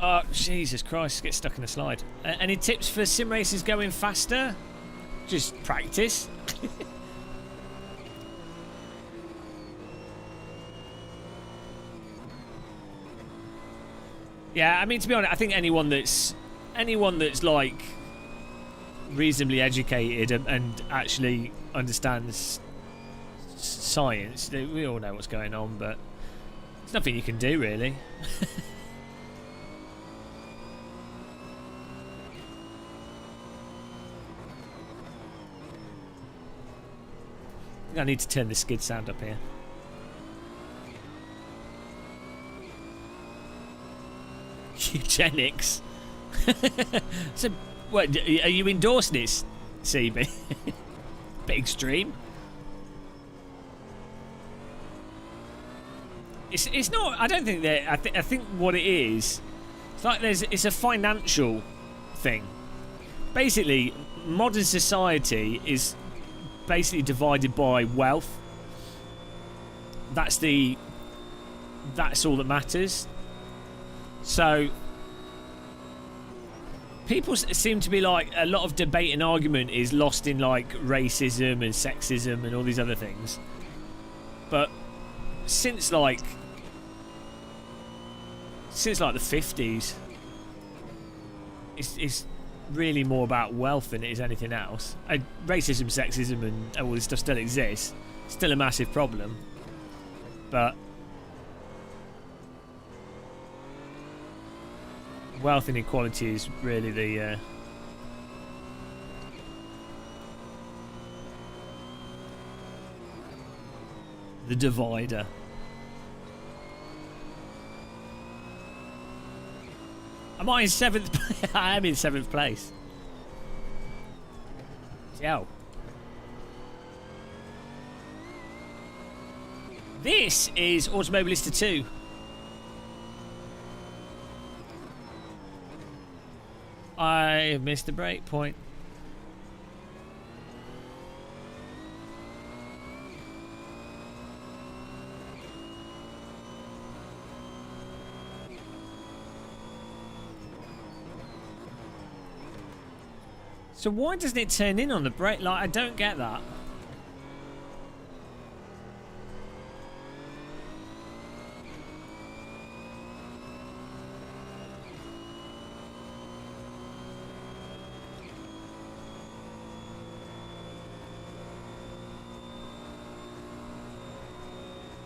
Oh, Jesus Christ. Get stuck in the slide. Any tips for sim races going faster? Just practice. Yeah, I mean, to be honest, I think anyone that's like reasonably educated and actually understands science, we all know what's going on, but there's nothing you can do really. I need to turn the skid sound up here. Eugenics. So, what? Are you endorsing this, CB? Bit extreme. It's not. I don't think that. I think what it is. It's like it's a financial thing. Basically, modern society is basically divided by wealth. That's all that matters. So people seem to be like, a lot of debate and argument is lost in like racism and sexism and all these other things. But since like the 50s, it's really more about wealth than it is anything else. Racism, sexism and all this stuff still exists. Still a massive problem. But wealth and inequality is really the divider. Am I in 7th? I am in 7th place. Yo. This is Automobilista 2. I missed the break point. So why doesn't it turn in on the brake? Like, I don't get that.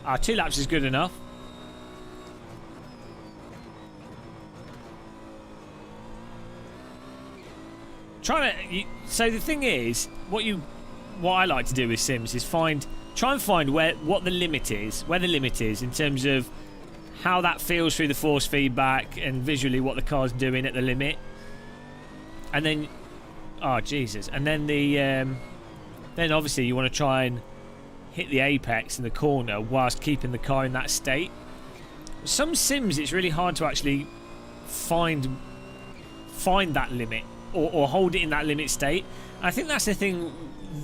Ah, 2 laps is good enough. So the thing is, what I like to do with Sims is try and find what the limit is, where the limit is in terms of how that feels through the force feedback and visually what the car's doing at the limit. And then, oh Jesus! And then then obviously you want to try and hit the apex in the corner whilst keeping the car in that state. Some sims, it's really hard to actually find that limit or hold it in that limit state. And I think that's the thing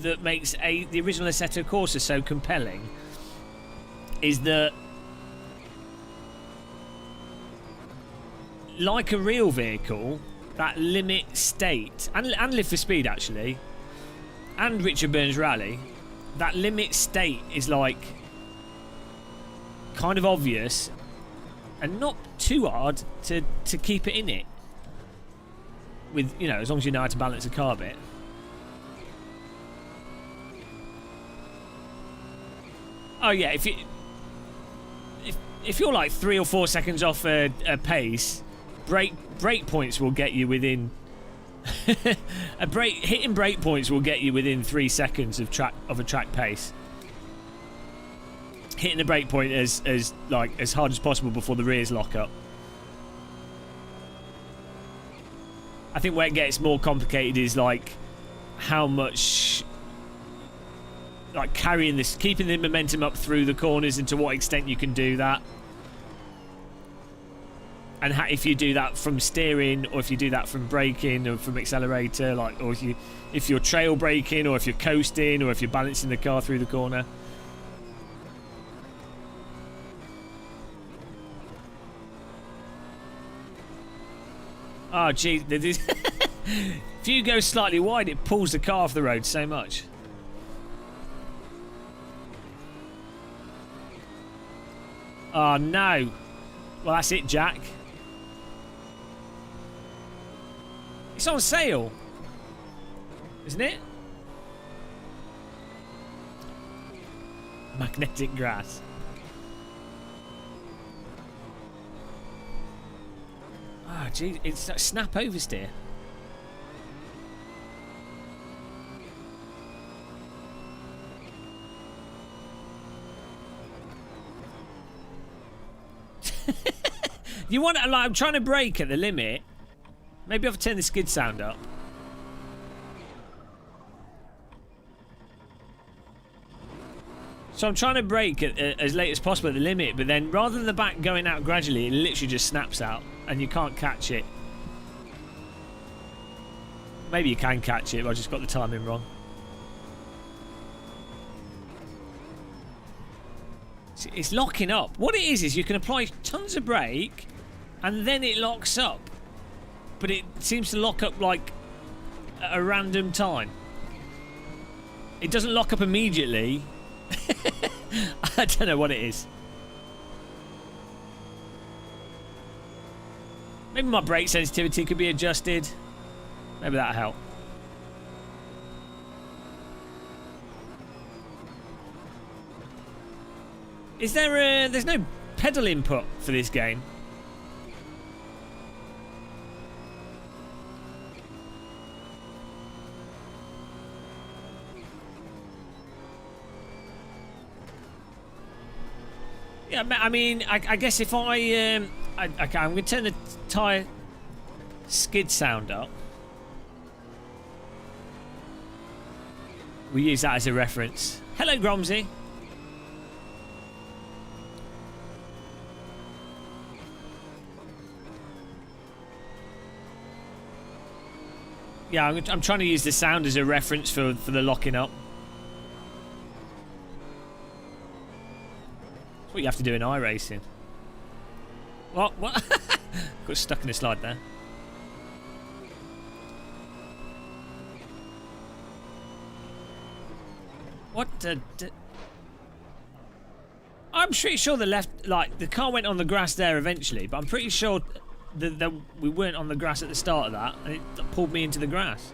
that makes the original Assetto Corsa so compelling, is that, like a real vehicle, that limit state, and Live for Speed actually, and Richard Burns Rally, that limit state is like kind of obvious and not too hard to keep it in it. With, you know, as long as you know how to balance a car a bit. Oh yeah, if you're like 3 or 4 seconds off a pace, brake points will get you within hitting brake points will get you within 3 seconds of a track pace. Hitting the brake point as hard as possible before the rears lock up. I think where it gets more complicated is like how much, like keeping the momentum up through the corners, and to what extent you can do that, and if you do that from steering, or if you do that from braking, or from accelerator, like, or if you're trail braking, or if you're coasting, or if you're balancing the car through the corner. Oh, gee. If you go slightly wide, it pulls the car off the road so much. Oh, no. Well, that's it, Jack. It's on sale. Isn't it? Magnetic grass. Ah, oh, gee, it's that snap oversteer. You want to, like, I'm trying to brake at the limit. Maybe I've turned the skid sound up. So I'm trying to brake at as late as possible at the limit, but then rather than the back going out gradually, it literally just snaps out and you can't catch it. Maybe you can catch it, but I just got the timing wrong. See, it's locking up. What it is you can apply tons of brake and then it locks up. But it seems to lock up like at a random time. It doesn't lock up immediately. I don't know what it is. Maybe my brake sensitivity could be adjusted. Maybe that'll help. Is there there's no pedal input for this game? Yeah, I mean, I guess if okay, I'm going to turn the tyre skid sound up. We use that as a reference. Hello, Gromsy. Yeah, I'm trying to use the sound as a reference for the locking up. That's what you have to do in iRacing. What? Got stuck in a slide there. What? I'm pretty sure the car went on the grass there eventually, but I'm pretty sure that we weren't on the grass at the start of that, and it pulled me into the grass.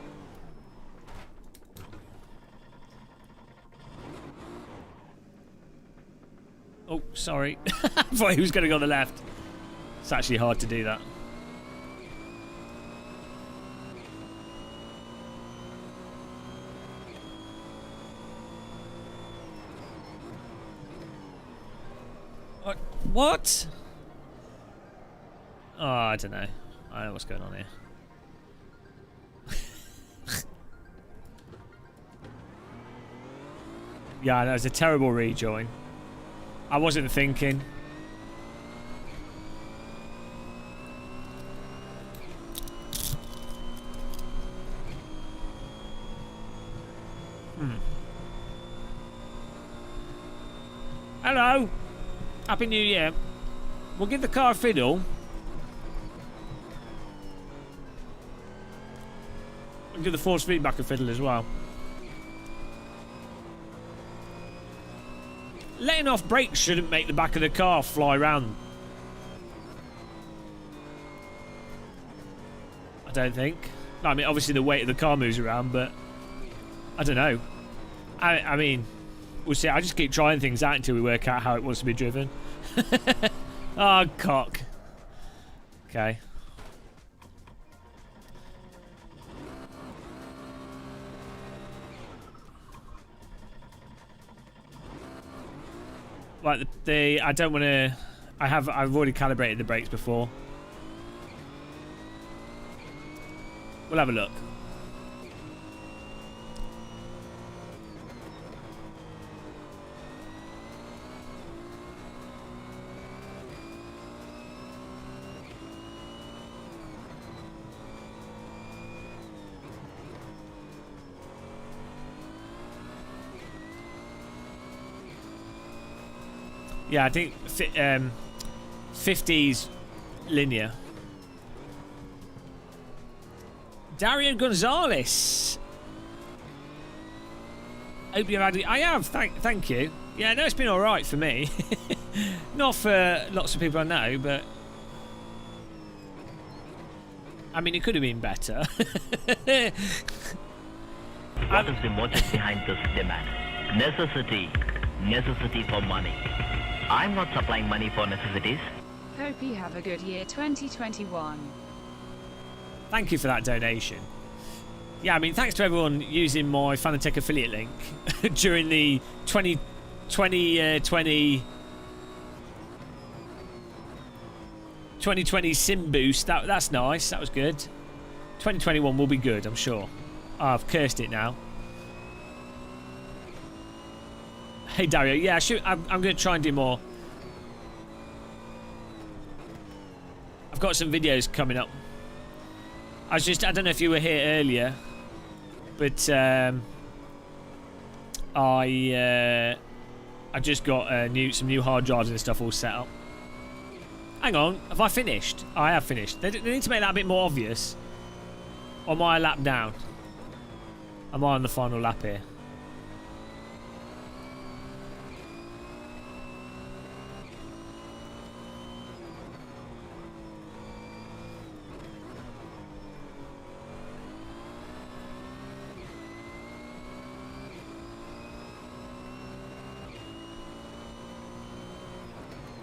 Oh, sorry. I thought he was going to go on the left. It's actually hard to do that. What? Oh, I don't know. I don't know what's going on here. Yeah, that was a terrible rejoin. I wasn't thinking. Hello. Happy New Year. We'll give the car a fiddle. And give the force feedback a fiddle as well. Letting off brakes shouldn't make the back of the car fly round. I don't think. I mean, obviously the weight of the car moves around, but I don't know. I mean, we'll see. I just keep trying things out until we work out how it wants to be driven. Oh, cock. Okay. Like I don't want to. I've already calibrated the brakes before. We'll have a look. Yeah, I think 50's linear. Dario Gonzalez. Hope you've had it. I have. Thank you. Yeah, no, it's been all right for me. Not for lots of people I know, but I mean, it could have been better. What is the motive behind this demand? Necessity. Necessity for money. I'm not supplying money for necessities. Hope you have a good year 2021. Thank you for that donation. Yeah, I mean, thanks to everyone using my Fanatec affiliate link during the 2020 sim boost. That's nice. That was good. 2021 will be good, I'm sure. Oh, I've cursed it now. Hey Dario, yeah, I'm going to try and do more. I've got some videos coming up. I don't know if you were here earlier, but I just got some new hard drives and stuff all set up. Hang on, have I finished? I have finished. They need to make that a bit more obvious. Or am I a lap down? Am I on the final lap here?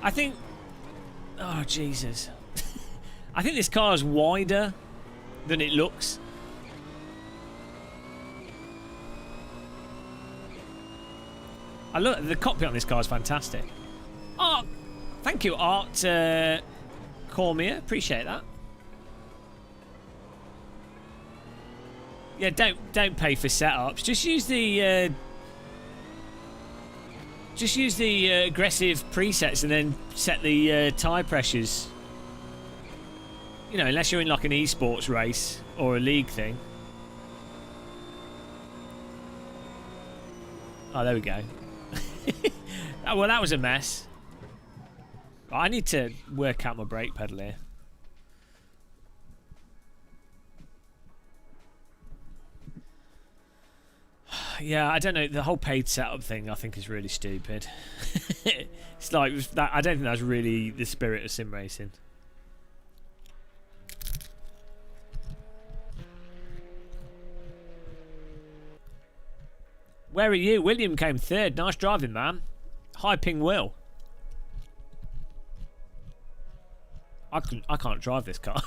I think... Oh, Jesus. I think this car is wider than it looks. The cockpit on this car is fantastic. Oh, thank you, Art Cormier. Appreciate that. Yeah, don't pay for setups. Just use the aggressive presets and then set the tyre pressures. You know, unless you're in like an esports race or a league thing. Oh, there we go. Well, that was a mess. I need to work out my brake pedal here. Yeah, I don't know. The whole paid setup thing, I think, is really stupid. It's like that. I don't think that's really the spirit of sim racing. Where are you? William came third. Nice driving, man. High ping Will. I can't drive this car.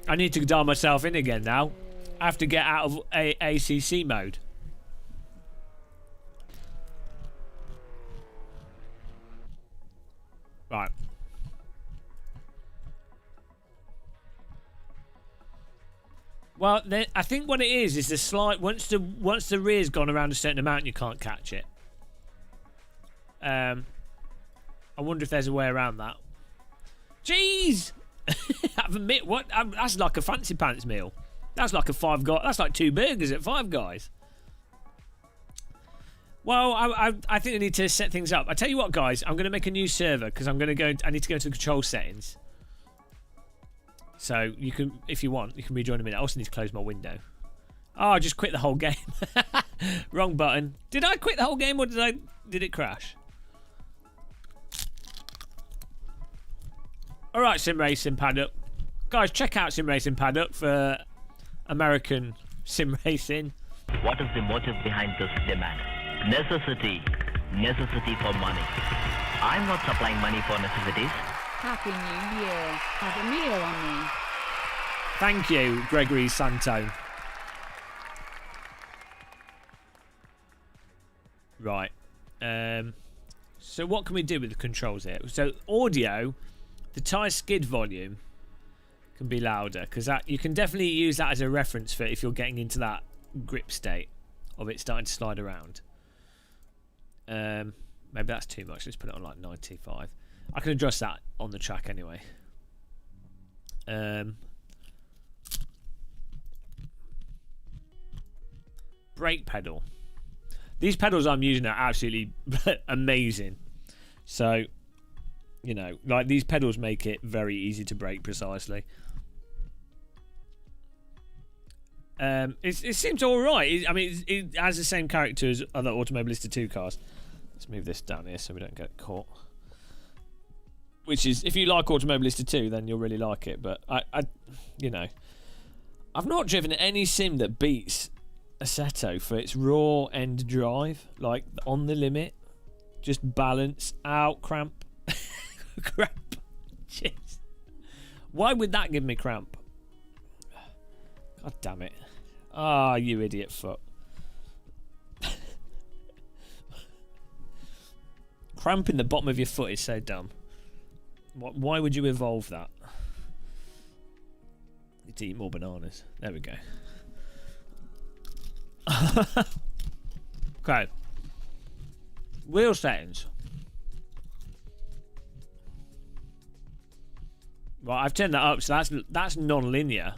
I need to dial myself in again now. I have to get out of ACC mode. Right. Well, I think what it is the slide. Once the rear's gone around a certain amount, you can't catch it. I wonder if there's a way around that. Jeez! I've admit what? That's like a fancy pants meal. That's like a Five Guys. That's like 2 burgers at Five Guys. Well, I think I need to set things up. I tell you what, guys, I'm going to make a new server because I'm going to go. I need to go to the control settings. So you can, if you want, you can rejoin in a minute. I also need to close my window. Oh, I just quit the whole game. Wrong button. Did I quit the whole game or did it crash? All right, SimRacing Paddock. Guys, check out SimRacing Paddock for American sim racing. What is the motive behind this demand? Necessity. Necessity for money. I'm not supplying money for necessities. Happy New Year. Have a meal on me. Thank you, Gregory Santo. Right. So what can we do with the controls here? So audio, the tyre skid volume can be louder because that you can definitely use that as a reference for if you're getting into that grip state of it starting to slide around. Maybe that's too much. Let's put it on like 95. I can adjust that on the track anyway. Brake pedal. These pedals I'm using are absolutely amazing. So, you know, like these pedals make it very easy to brake precisely. It seems all right. I mean, it has the same character as other Automobilista 2 cars. Let's move this down here so we don't get caught. Which is, if you like Automobilista 2, then you'll really like it. But you know, I've not driven any sim that beats Assetto for its raw end drive, like on the limit, just balance out, cramp. Cramp. Jeez. Why would that give me cramp? God damn it. Ah, you idiot foot. Cramp in the bottom of your foot is so dumb. Why would you evolve that? You need to eat more bananas. There we go. Okay. Wheel settings. Right, I've turned that up, so that's non-linear.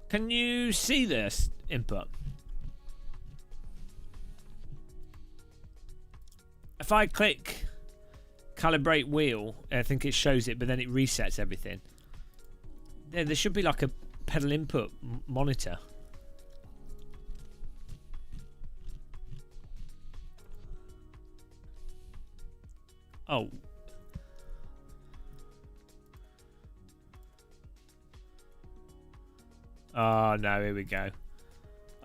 Can you see this input? If I click calibrate wheel, I think it shows it, but then it resets everything. There should be like a pedal input monitor. Oh. Oh no, here we go.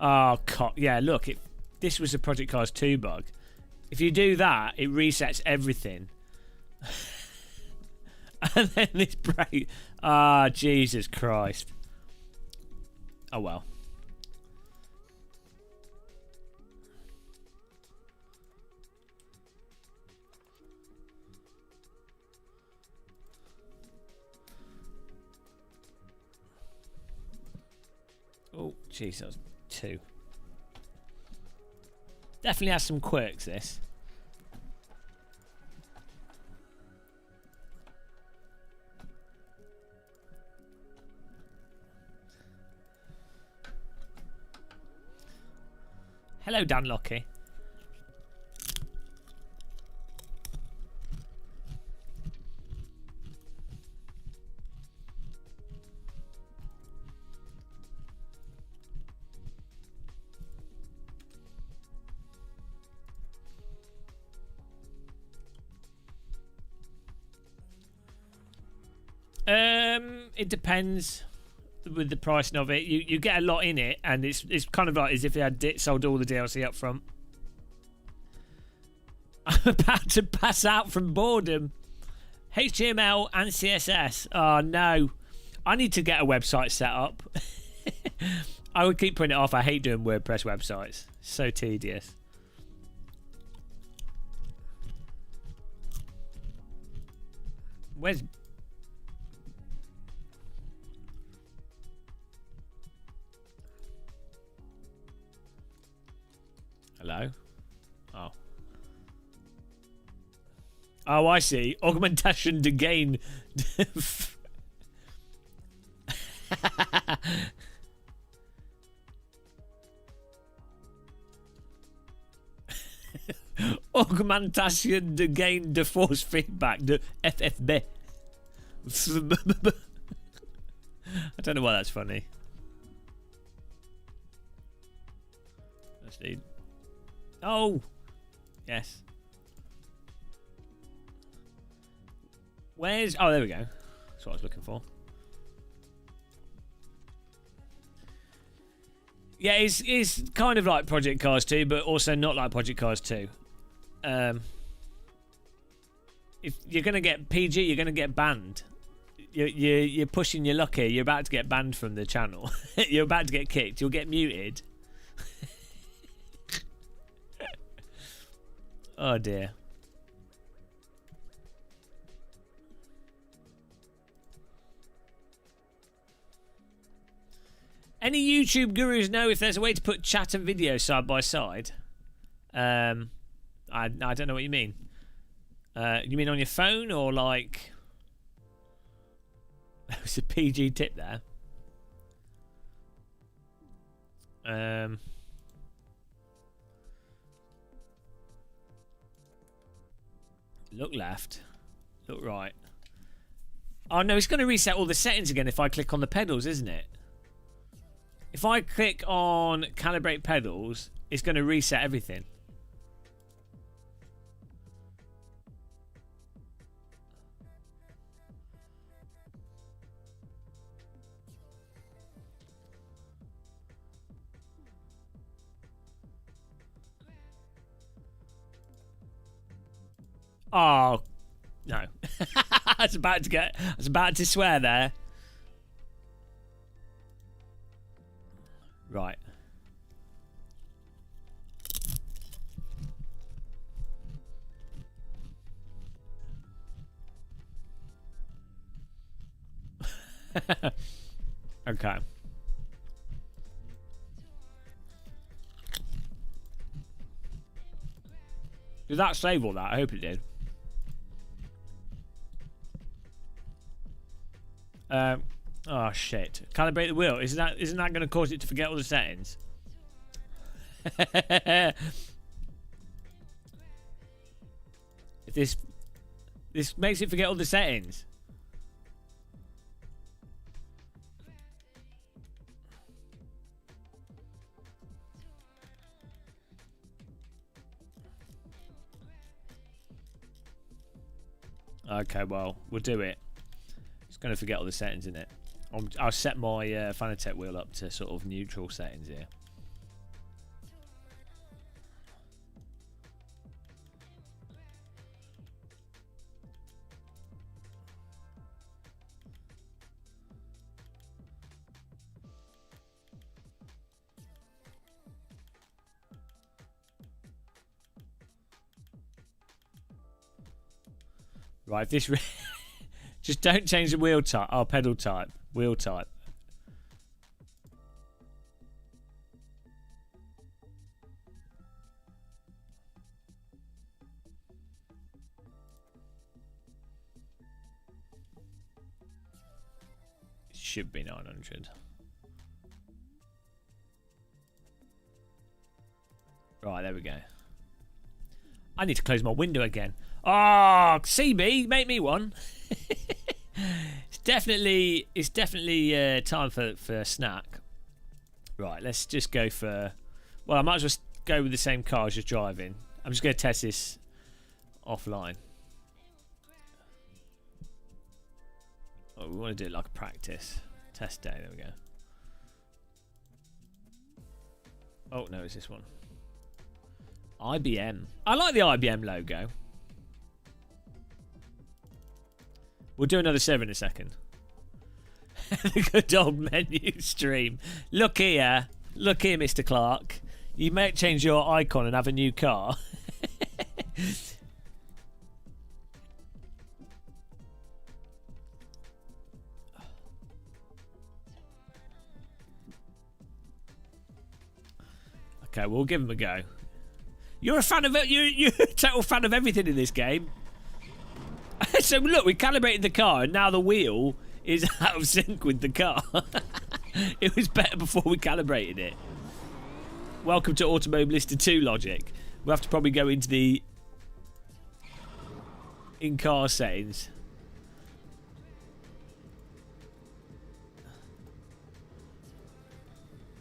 Oh, yeah, look, this was a Project Cars 2 bug. If you do that, it resets everything. And then this brake. Ah, Jesus Christ. Oh well. Oh, jeez, that was 2. Definitely has some quirks, this. Hello, Dan Lockie. It depends with the pricing of it. You get a lot in it, and it's kind of like as if they had sold all the DLC up front. I'm about to pass out from boredom. HTML and CSS. Oh no, I need to get a website set up. I would keep putting it off. I hate doing WordPress websites. So tedious. Where's... Hello? Oh. Oh, I see. Augmentation to gain. Augmentation de gain de force feedback de FFB. I don't know why that's funny. Let's see. Oh! Yes. Where's... Oh, there we go. That's what I was looking for. Yeah, it's kind of like Project Cars 2, but also not like Project Cars 2. If you're going to get PG, you're going to get banned. You're pushing your luck here. You're about to get banned from the channel. You're about to get kicked. You'll get muted. Oh dear. Any YouTube gurus know if there's a way to put chat and video side by side? I don't know what you mean. You mean on your phone or like... That was a PG tip there. Look left. Look right. Oh no, it's going to reset all the settings again if I click on the pedals, isn't it? If I click on calibrate pedals, it's going to reset everything. Oh no. I was about to swear there. Right. Okay. Did that save all that? I hope it did. Oh shit! Calibrate the wheel. Isn't that going to cause it to forget all the settings? If this makes it forget all the settings. Okay, well, we'll do it. It's going to forget all the settings in it. I'll set my Fanatec wheel up to sort of neutral settings here. Right, if this... Just don't change the wheel type. Oh, pedal type. Wheel type. It should be 900. Right, there we go. I need to close my window again. Oh, CB, make me one. It's definitely time for a snack. Right, let's just go for... Well, I might as well go with the same car as just driving. I'm just going to test this offline. Oh, we want to do it like a practice. Test day, there we go. Oh, no, it's this one. IBM. I like the IBM logo. We'll do another server in a second. The good old menu stream. Look here, Mr. Clark. You might change your icon and have a new car. Okay, we'll give him a go. You're a fan of it. You're a total fan of everything in this game. So look, we calibrated the car, and now the wheel is out of sync with the car. It was better before we calibrated it. Welcome to Automobilista 2 logic. We'll have to probably go into the in car settings.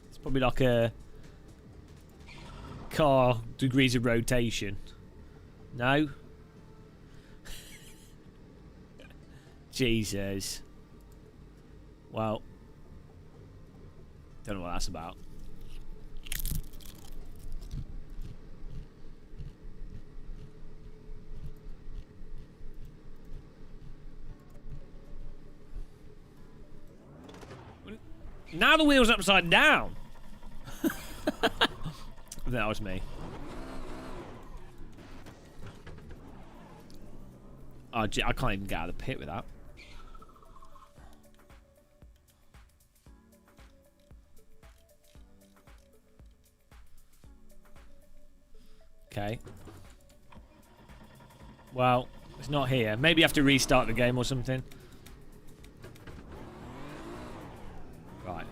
It's probably like a car degrees of rotation. No? Jesus. Well, don't know what that's about. Now the wheel's upside down. That was me. Oh, gee, I can't even get out of the pit with that. Okay. Well, it's not here. Maybe you have to restart the game or something. Right.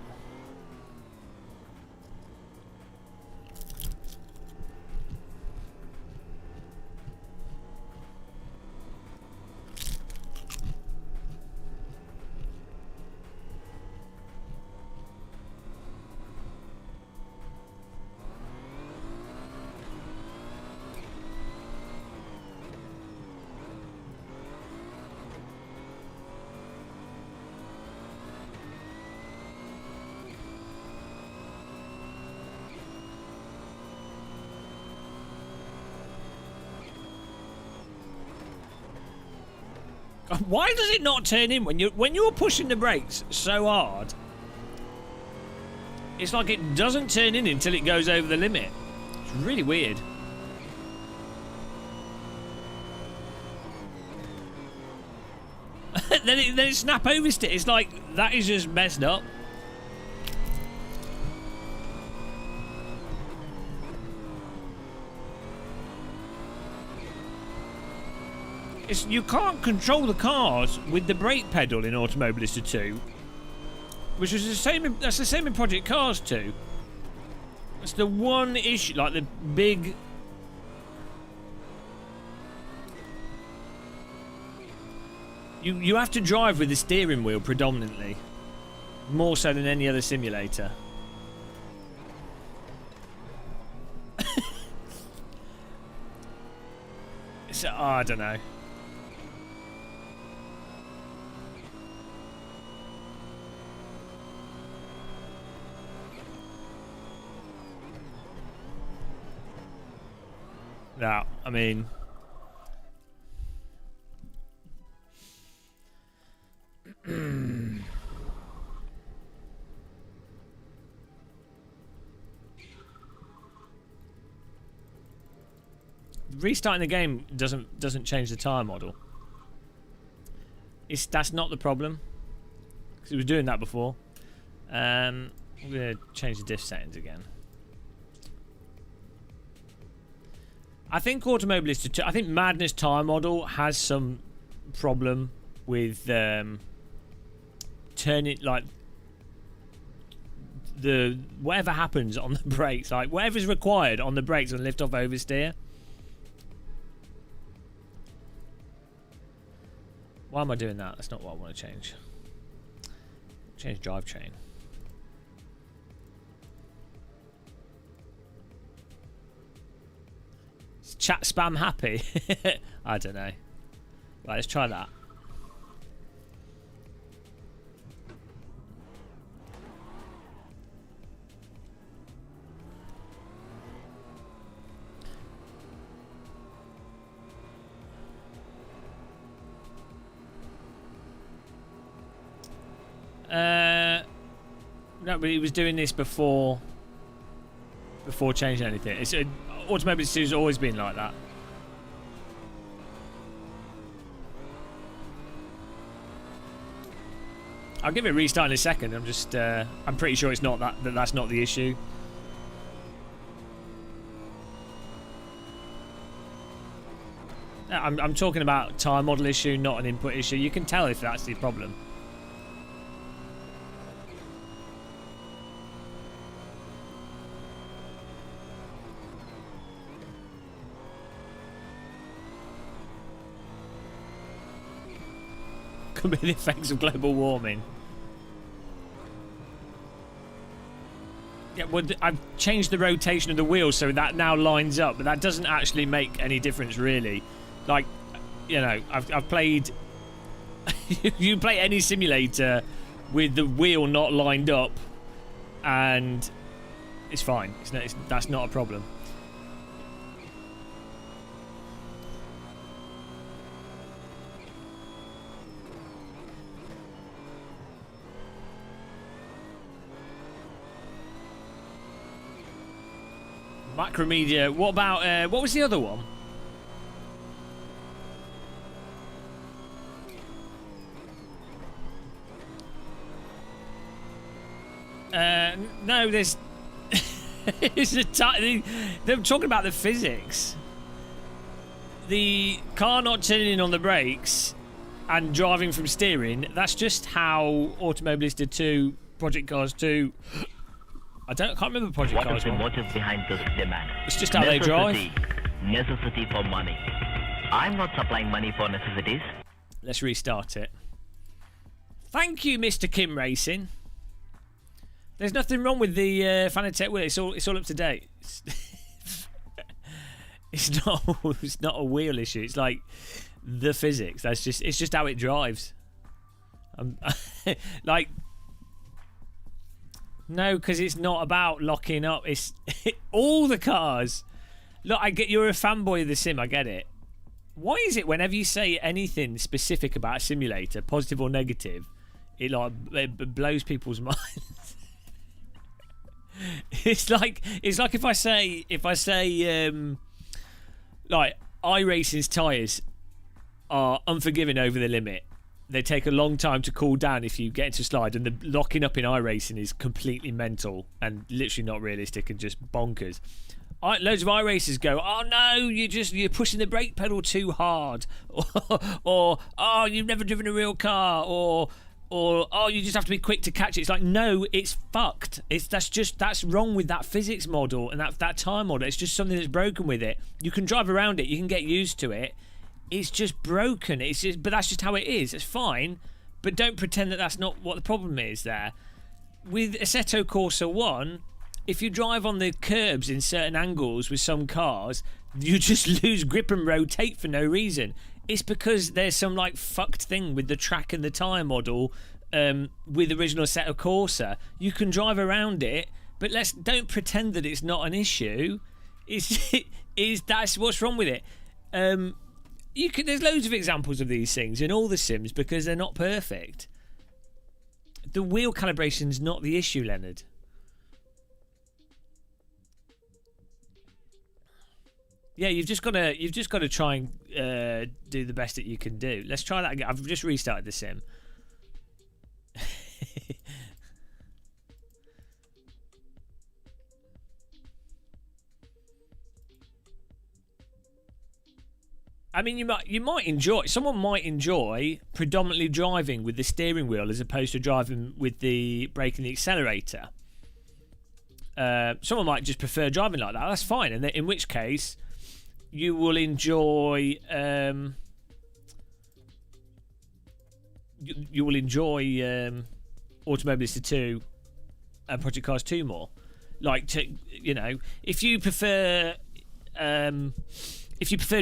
Why does it not turn in when you're pushing the brakes so hard? It's like it doesn't turn in until it goes over the limit. It's really weird. then it snap over stick. It's like that is just messed up. You can't control the cars with the brake pedal in Automobilista 2, which is the same. That's the same in Project Cars 2. That's the one issue, like the big. You have to drive with the steering wheel predominantly, more so than any other simulator. So I don't know. No, I mean... restarting the game doesn't change the tire model. That's not the problem, because it was doing that before. I'm gonna change the diff settings again. I think Automobilista 2, I think Madness tire model has some problem with turning, like, the whatever happens on the brakes, like whatever's required on the brakes and lift off oversteer. Why am I doing that? That's not what I want to change. Change drivetrain. Is chat spam happy? I don't know. Right, let's try that. No, but he was doing this before changing anything. It's Automobilista 2 has always been like that. I'll give it a restart in a second. I'm pretty sure it's not that's not the issue. I'm talking about tire model issue, not an input issue. You can tell if that's the problem. could be the effects of global warming. Yeah, well, I've changed the rotation of the wheels so that now lines up, but that doesn't actually make any difference, really. Like, you know, I've played... you play any simulator with the wheel not lined up, and it's fine. That's not a problem. Macromedia. What about what was the other one? No, there's. They're talking about the physics. The car not turning in on the brakes and driving from steering. That's just how Automobilista 2, Project Cars 2. I can't remember Project Cars 1. What is the motive behind this demand? It's just how they drive. Necessity for money. I'm not supplying money for necessities. Let's restart it. Thank you, Mr. Kim Racing. There's nothing wrong with the Fanatec wheel. It's all up to date. It's not a wheel issue. It's like the physics. It's just how it drives. Like, no, because it's not about locking up. It's all the cars. Look, I get you're a fanboy of the sim. I get it. Why is it whenever you say anything specific about a simulator, positive or negative, it blows people's minds? It's like if I say like iRacing's tyres are unforgiving over the limit. They take a long time to cool down if you get into a slide, and the locking up in iRacing is completely mental and literally not realistic and just bonkers. Loads of iRacers go, oh no, you're pushing the brake pedal too hard, or oh, you've never driven a real car, or oh, you just have to be quick to catch it. It's like, no, it's fucked. That's wrong with that physics model and that time model. It's just something that's broken with it. You can drive around it, you can get used to it. It's just broken. But that's just how it is. It's fine, but don't pretend that that's not what the problem is there. With Assetto Corsa 1, if you drive on the curbs in certain angles with some cars, you just lose grip and rotate for no reason. It's because there's some like fucked thing with the track and the tyre model with original Assetto Corsa. You can drive around it, but don't pretend that it's not an issue. That's what's wrong with it. There's loads of examples of these things in all the sims because they're not perfect. The wheel calibration's not the issue, Leonard. Yeah, you've just got to try and do the best that you can do. Let's try that again. I've just restarted the sim. I mean, someone might enjoy predominantly driving with the steering wheel as opposed to driving with the brake and the accelerator. Someone might just prefer driving like that. That's fine. And in which case, you will enjoy Automobilista 2 and Project Cars 2 more. Like, if you prefer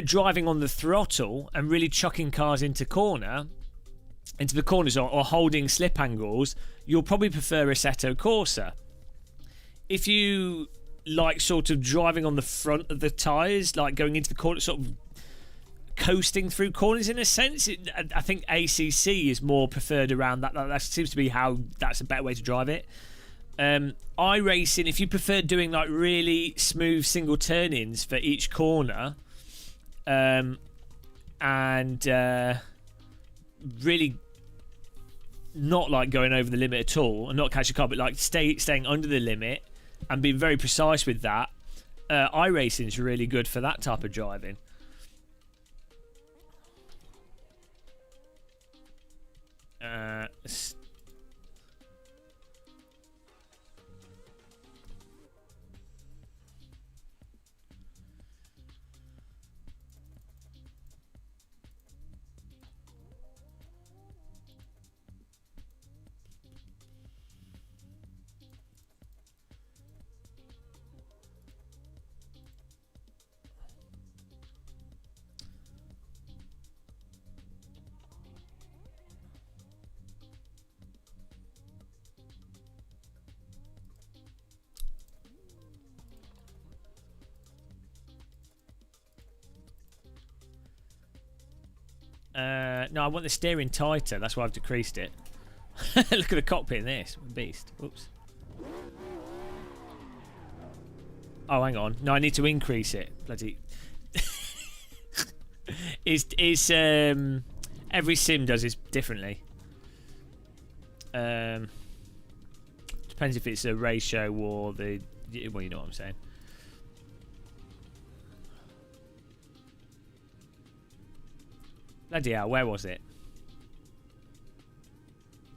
driving on the throttle and really chucking cars into the corners or holding slip angles, you'll probably prefer Assetto Corsa. If you like sort of driving on the front of the tyres, like going into the corner, sort of coasting through corners in a sense, I think ACC is more preferred around that. That seems to be how that's a better way to drive it. iRacing, if you prefer doing like really smooth single turn-ins for each corner, and really not like going over the limit at all and not catching a car, but like staying under the limit and being very precise with that, iRacing is really good for that type of driving. No, I want the steering tighter. That's why I've decreased it. Look at the cockpit in this. Beast. Oops. Oh, hang on. No, I need to increase it. Bloody... every sim does this differently. Depends if it's a ratio or the... Well, you know what I'm saying. Bloody hell, where was it?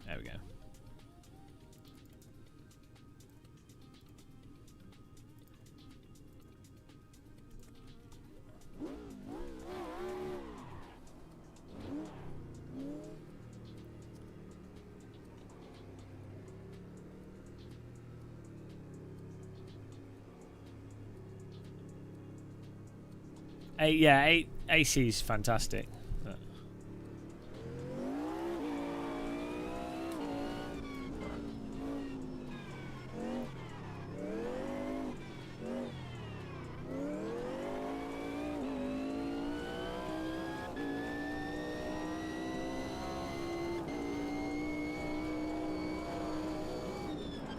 There we go. AC is fantastic.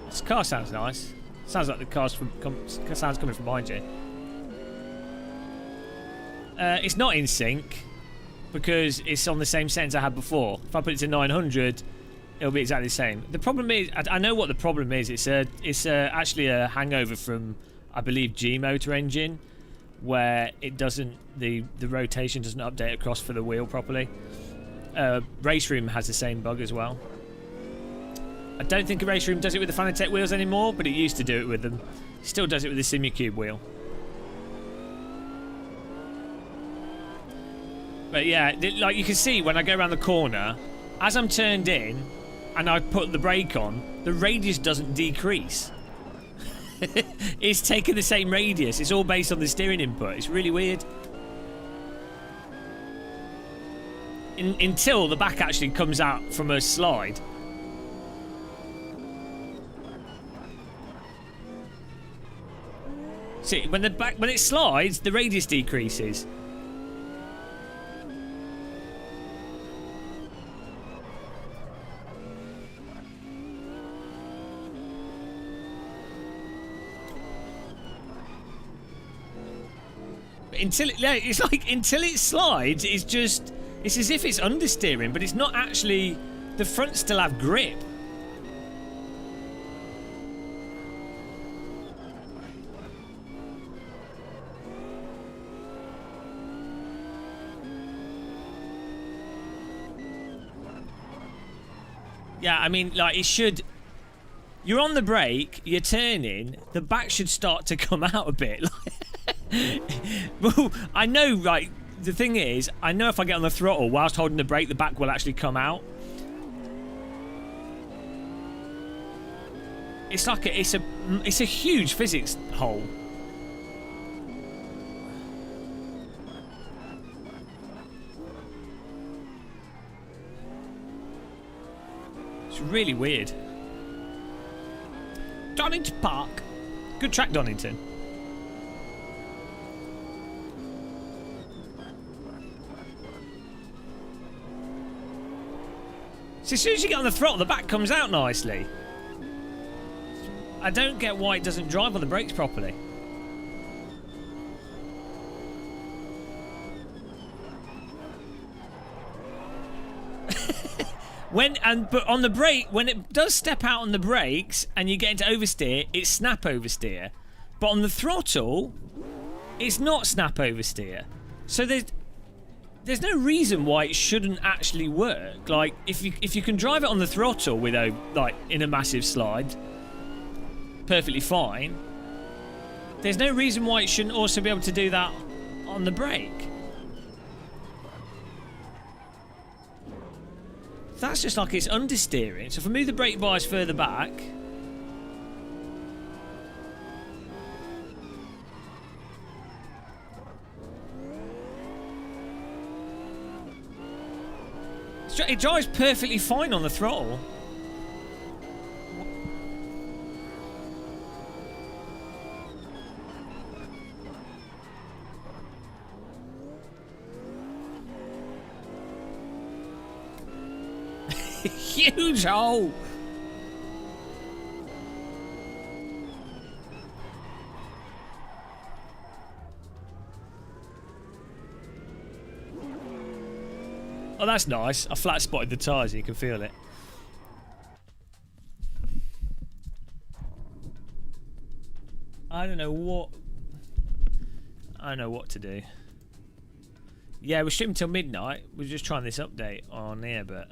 This car sounds nice. Sounds like the car's sounds coming from behind you. It's not in sync because it's on the same settings I had before. If I put it to 900, it'll be exactly the same. The problem is, I know what the problem is. It's actually a hangover from, I believe, G motor engine, where it doesn't the rotation doesn't update across for the wheel properly. Race Room has the same bug as well. I don't think a Race Room does it with the Fanatec wheels anymore, but it used to do it with them. Still does it with the SimuCube wheel. But yeah, like you can see when I go around the corner, as I'm turned in and I put the brake on, the radius doesn't decrease. It's taking the same radius. It's all based on the steering input. It's really weird. Until the back actually comes out from a slide. See, when it slides, the radius decreases. Until it slides, it's as if it's understeering, but it's not actually. The fronts still have grip. Yeah, I mean, like, it should... You're on the brake, you're turning, the back should start to come out a bit. Well, I know, right, the thing is, I know if I get on the throttle whilst holding the brake, the back will actually come out. It's like it's a huge physics hole. It's really weird. Donington Park. Good track, Donington. So as soon as you get on the throttle, the back comes out nicely. I don't get why it doesn't drive on the brakes properly. But on the brake, when it does step out on the brakes and you get into oversteer, it's snap oversteer. But on the throttle, it's not snap oversteer. So there's no reason why it shouldn't actually work. Like if you can drive it on the throttle without, like, in a massive slide, perfectly fine. There's no reason why it shouldn't also be able to do that on the brake. That's just like it's understeering. So if I move the brake bars further back, it drives perfectly fine on the throttle. Huge hole. Oh, that's nice. I flat spotted the tyres, you can feel it. I don't know what to do. Yeah, we're streaming till midnight. We're just trying this update on here, but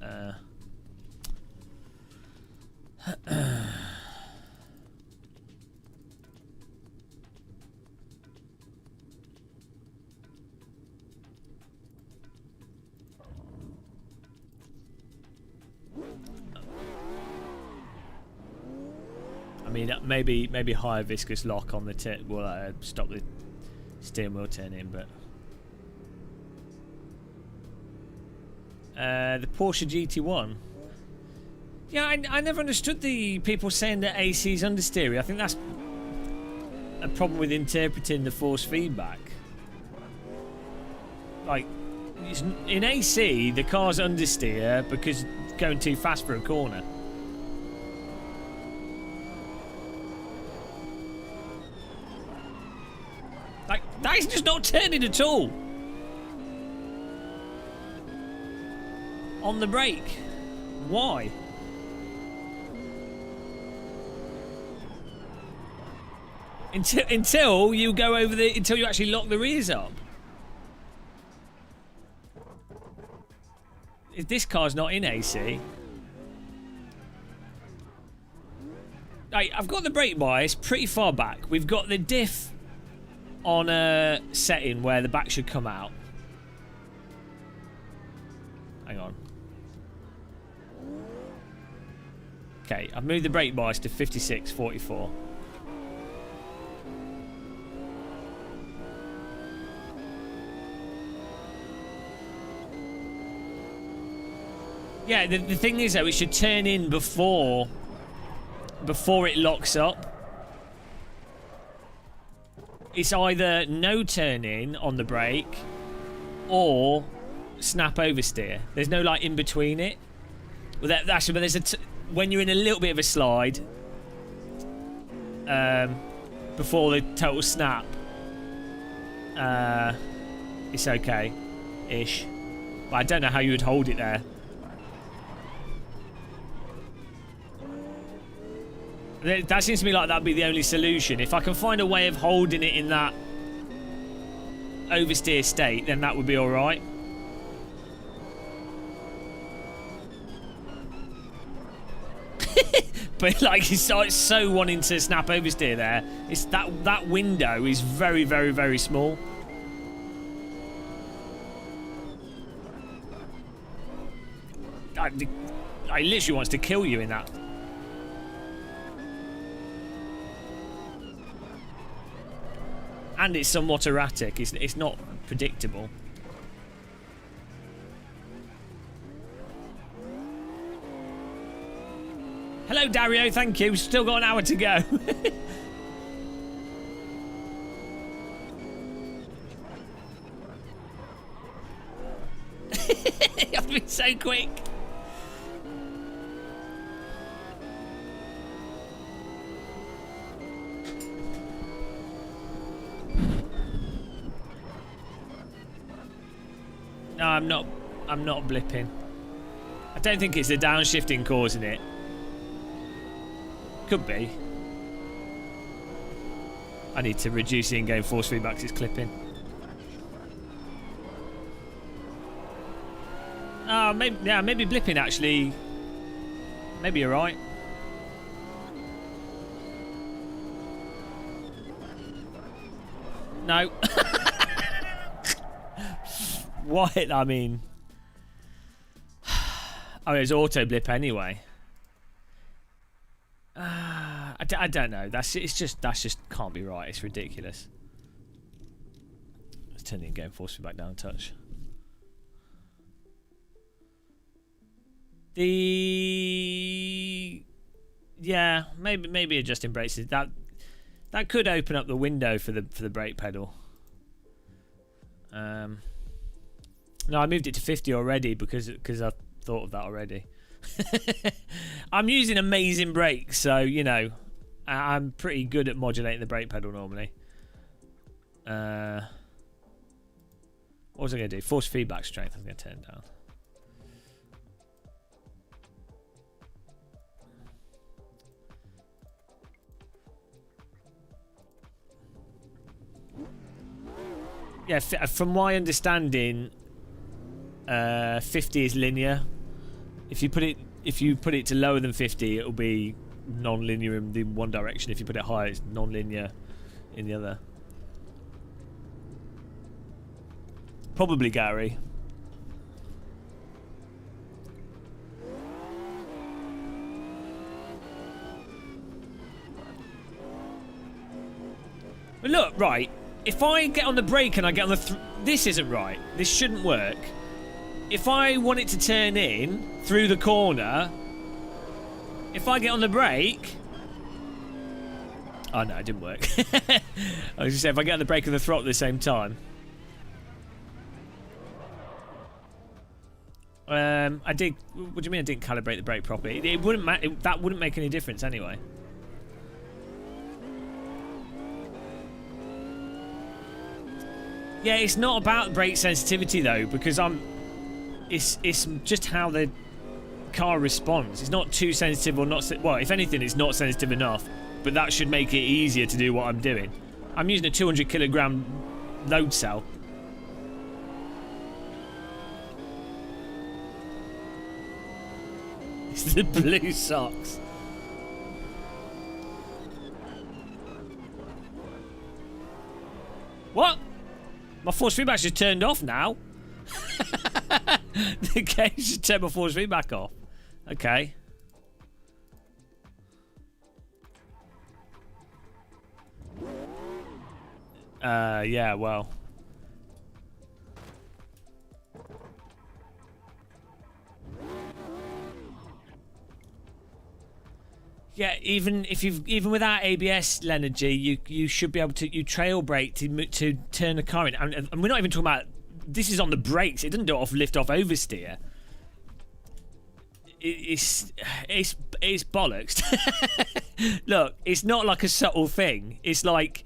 I mean, maybe higher viscous lock on the tip will stop the steering wheel turning, but the Porsche GT1. Yeah, I never understood the people saying that AC is understeery. I think that's a problem with interpreting the force feedback. Like, in AC, the car's understeer because it's going too fast for a corner. Like, that is just not turning at all. On the brake. Why? Until you go over until you actually lock the rears up. If this car's not in AC. Right, I've got the brake bias pretty far back. We've got the diff on a setting where the back should come out. Hang on. Okay, I've moved the brake bias to 56/44. Yeah, the thing is though, it should turn in before it locks up. It's either no turn in on the brake or snap oversteer. There's no like in between it. Well, that's but there's when you're in a little bit of a slide before the total snap. It's okay-ish, but I don't know how you would hold it there. That seems to me like that'd be the only solution. If I can find a way of holding it in that oversteer state, then that would be alright. But like, it's so wanting to snap oversteer there. It's that window is very, very, very small. I literally wants to kill you in that. And it's somewhat erratic. It's not predictable. Hello, Dario. Thank you. Still got an hour to go. I've been so quick. No, I'm not blipping. I don't think it's the downshifting causing it. Could be. I need to reduce the in-game force feedback 'cause it's clipping. Oh, maybe blipping actually. Maybe you're right. No. What? I mean, it's auto blip anyway. I don't know. That's just can't be right. It's ridiculous. Let's turn the in-game force feedback down a touch. Yeah, maybe adjusting brakes that could open up the window for the brake pedal. No, I moved it to 50 already because I thought of that already. I'm using amazing brakes, so, you know, I'm pretty good at modulating the brake pedal normally. What was I going to do? Force feedback strength. I'm going to turn it down. Yeah, from my understanding, 50 is linear. If you put it to lower than 50, it'll be non-linear in the one direction. If you put it higher, it's non-linear in the other. Probably Gary. But look, right. If I get on the brake and I get on the... This isn't right. This shouldn't work. If I want it to turn in through the corner, if I get on the brake... Oh, no, it didn't work. I was going to say, if I get on the brake and the throttle at the same time. I did... What do you mean I didn't calibrate the brake properly? It wouldn't that wouldn't make any difference anyway. Yeah, it's not about brake sensitivity though, because it's just how the car responds. It's not too sensitive or not. Well, if anything, it's not sensitive enough. But that should make it easier to do what I'm doing. I'm using a 200 kilogram load cell. It's the blue socks. What? My force feedback's just turned off now. The game just turned my force feedback off. Okay. Yeah, well. Yeah, even without ABS, Leonard G, you should be able to trail brake to turn the car in, and we're not even talking about this is on the brakes. It doesn't do it off lift off oversteer. It's bollocks. Look, it's not like a subtle thing. It's like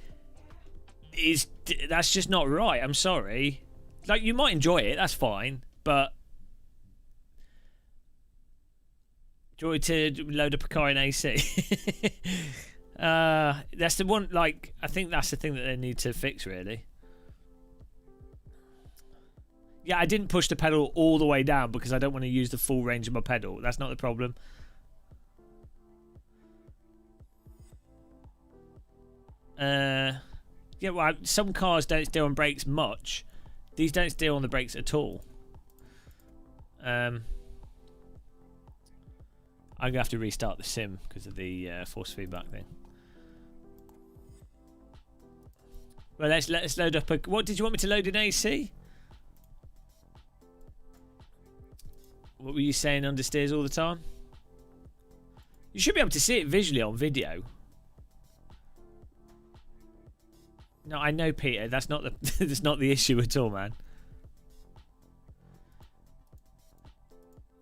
that's just not right. I'm sorry. Like, you might enjoy it, that's fine, but. Do you want me to load up a car in AC? That's the one, like, I think that's the thing that they need to fix, really. Yeah, I didn't push the pedal all the way down because I don't want to use the full range of my pedal. That's not the problem. Yeah, well, some cars don't steer on brakes much. These don't steer on the brakes at all. I'm going to have to restart the sim because of the force feedback thing. Well, let's load up a... What did you want me to load in AC? What were you saying, understeers all the time? You should be able to see it visually on video. No, I know, Peter. That's not the that's not the issue at all, man.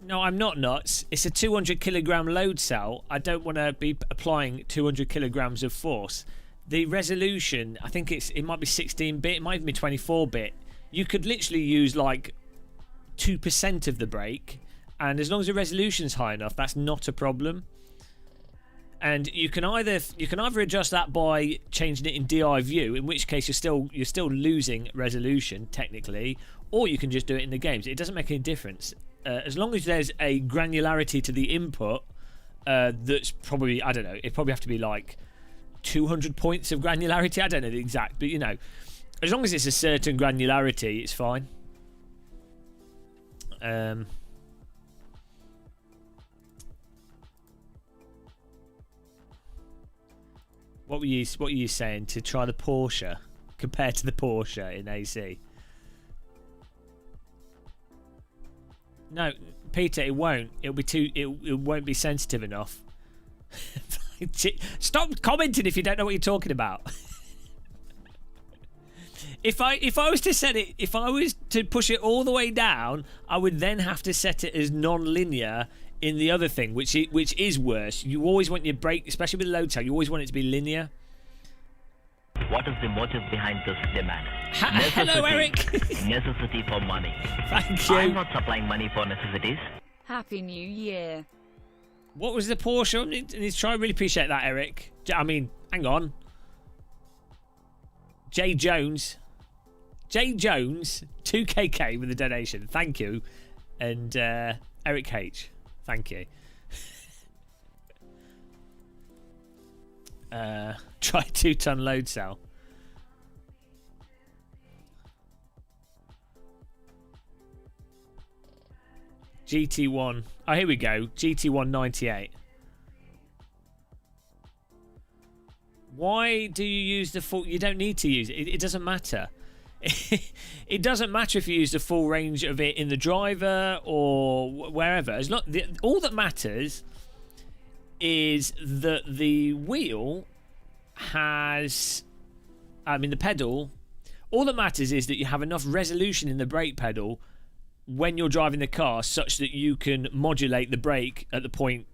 No, I'm not nuts. It's a 200 kilogram load cell. I don't want to be applying 200 kilograms of force. The resolution, I think it might be 16-bit, it might even be 24-bit. You could literally use like 2% of the brake, and as long as the resolution's high enough, that's not a problem. And you can either adjust that by changing it in DI view, in which case you're still losing resolution technically, or you can just do it in the games. It doesn't make any difference. As long as there's a granularity to the input, that's probably, I don't know, it'd probably have to be like 200 points of granularity. I don't know the exact, but you know, as long as it's a certain granularity, it's fine. What were you saying to try the Porsche compared to the Porsche in AC? No, Peter, it won't. It'll be too. It won't be sensitive enough. Stop commenting if you don't know what you're talking about. If I was to set it, if I was to push it all the way down, I would then have to set it as non-linear in the other thing, which is worse. You always want your brake, especially with load cell, you always want it to be linear. What is the motive behind this demand? Hello, Eric. Necessity for money. Thank you. I'm not supplying money for necessities. Happy New Year. What was the Porsche? I need to try. I really appreciate that, Eric. I mean, hang on. J Jones, 2KK with a donation. Thank you. And Eric H. Thank you. Try 2-ton load cell. GT1. Oh, here we go. GT1 98. Why do you use the full... You don't need to use it. It doesn't matter. It doesn't matter if you use the full range of it in the driver or wherever. As long, all that matters is that the wheel has... I mean, the pedal... All that matters is that you have enough resolution in the brake pedal when you're driving the car such that you can modulate the brake at the point...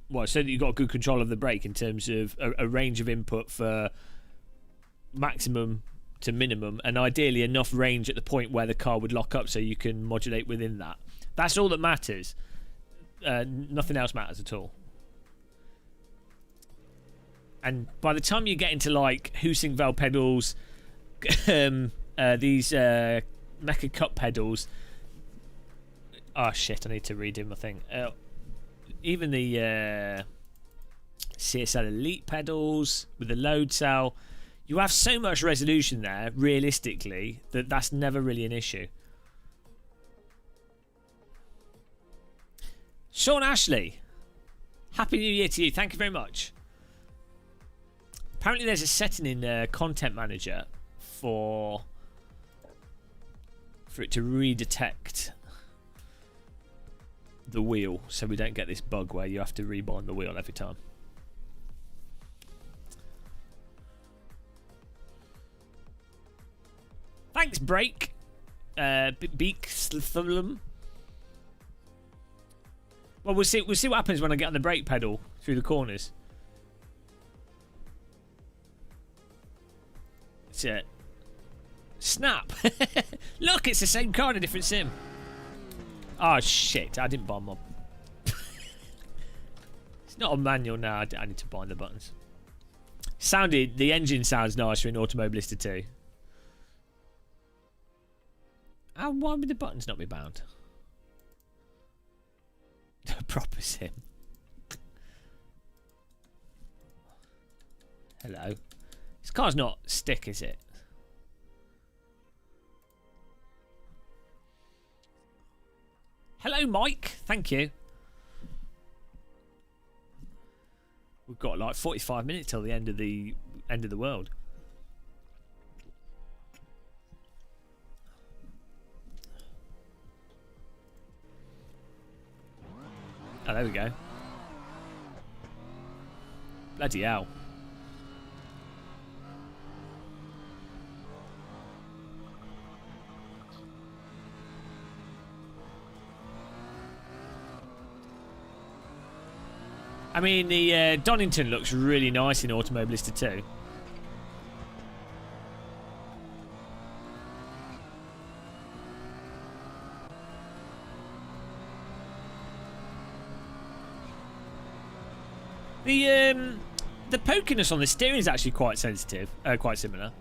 Well, so that you've got good control of the brake in terms of a range of input for maximum to minimum, and ideally enough range at the point where the car would lock up so you can modulate within that. That's all that matters. Nothing else matters at all. And by the time you get into like Husingval pedals, these Mecha Cup pedals... Oh shit, I need to redo my thing. Even the CSL Elite pedals with the load cell, you have so much resolution there, realistically, that that's never really an issue. Sean Ashley, Happy New Year to you. Thank you very much. Apparently there's a setting in Content Manager for it to redetect the wheel, so we don't get this bug where you have to rebind the wheel every time. Thanks, Brake. Beak Slithulum. Well, we'll see what happens when I get on the brake pedal through the corners. That's it. Snap! Look, it's the same car in a different sim. Oh shit! I didn't bind my. It's not a manual now. I need to bind the buttons. The engine sounds nicer in Automobilista 2. Why would the buttons not be bound? Proper sim. Hello. This car's not stick, is it? Hello, Mike. Thank you. We've got like 45 minutes till the end of the world. Oh, there we go. Bloody hell. I mean, the Donington looks really nice in Automobilista 2. The pokiness on the steering is actually quite sensitive, quite similar.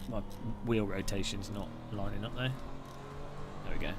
My wheel rotation's not lining up there. There we go.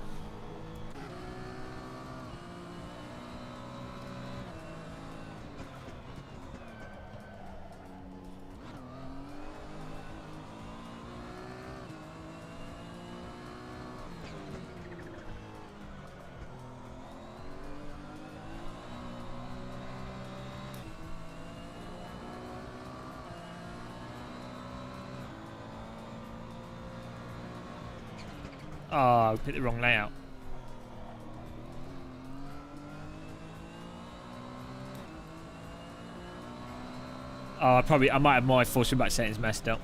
Oh, I picked the wrong layout. Oh, I might have my force feedback settings messed up.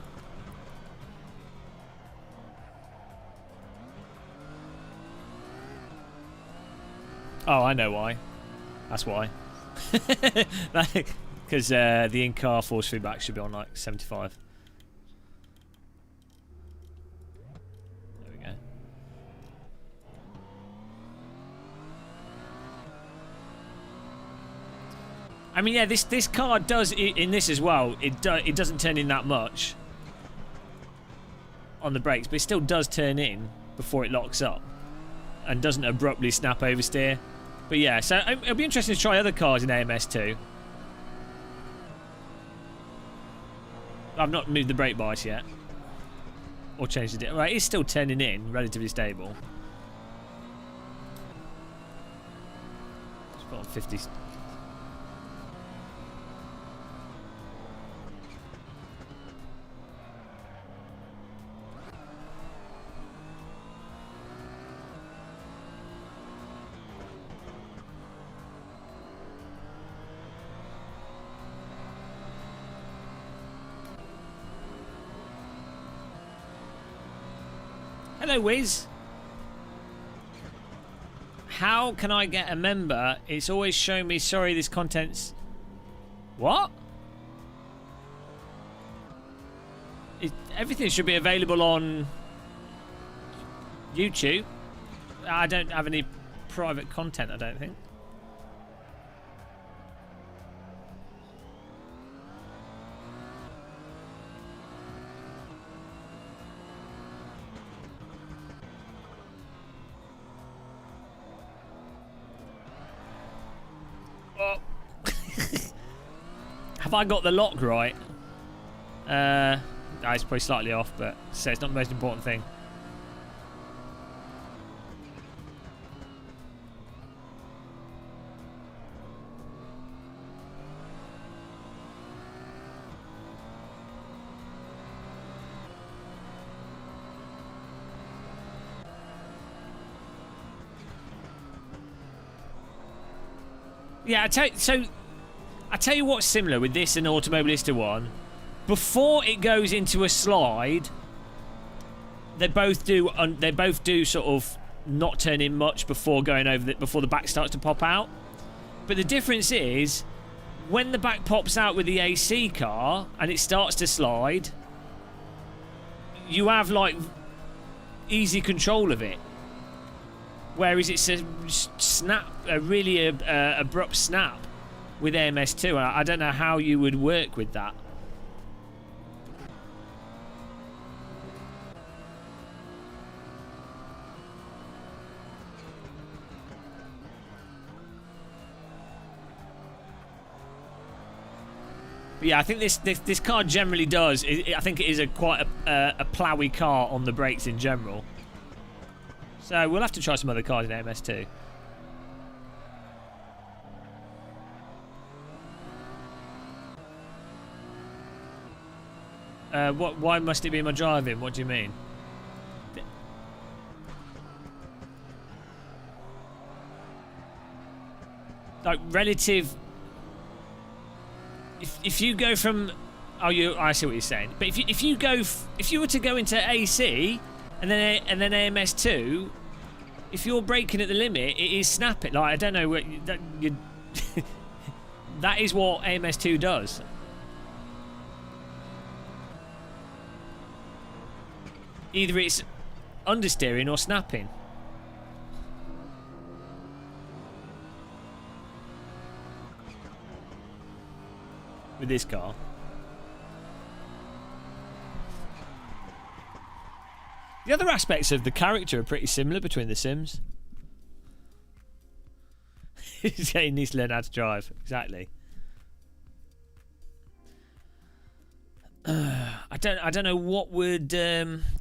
Oh, Oh, I know why. That's why. Because the in-car force feedback should be on like 75. There we go. I mean, yeah, this car does in this as well. It doesn't turn in that much on the brakes, but it still does turn in before it locks up and doesn't abruptly snap oversteer. But yeah, so it'll be interesting to try other cars in AMS2. I've not moved the brake bias yet or changed it. Right, it's still turning in, relatively stable. Just put on 50. Hello, Wiz. How can I get a member? It's always showing me, sorry, this content's... What? Everything should be available on YouTube. I don't have any private content, I don't think. Have I got the lock right? It's probably slightly off, but so it's not the most important thing. Yeah, I tell you what's similar with this and Automobilista 1. Before it goes into a slide, they both do sort of not turn in much before going over before the back starts to pop out. But the difference is when the back pops out with the AC car and it starts to slide, you have like easy control of it. Whereas it's a snap, a really abrupt snap with AMS2. I don't know how you would work with that. But yeah, I think this car generally does. I think it is quite a plowy car on the brakes in general. So we'll have to try some other cars in AMS2. Why must it be my driving? What do you mean? Like relative. If you go from, I see what you're saying. But if you were to go into AC and then AMS2, if you're braking at the limit, it is snapping. Like I don't know what that is what AMS2 does. Either it's understeering or snapping. With this car. The other aspects of the character are pretty similar between the Sims. He needs to learn how to drive. Exactly. I don't know what would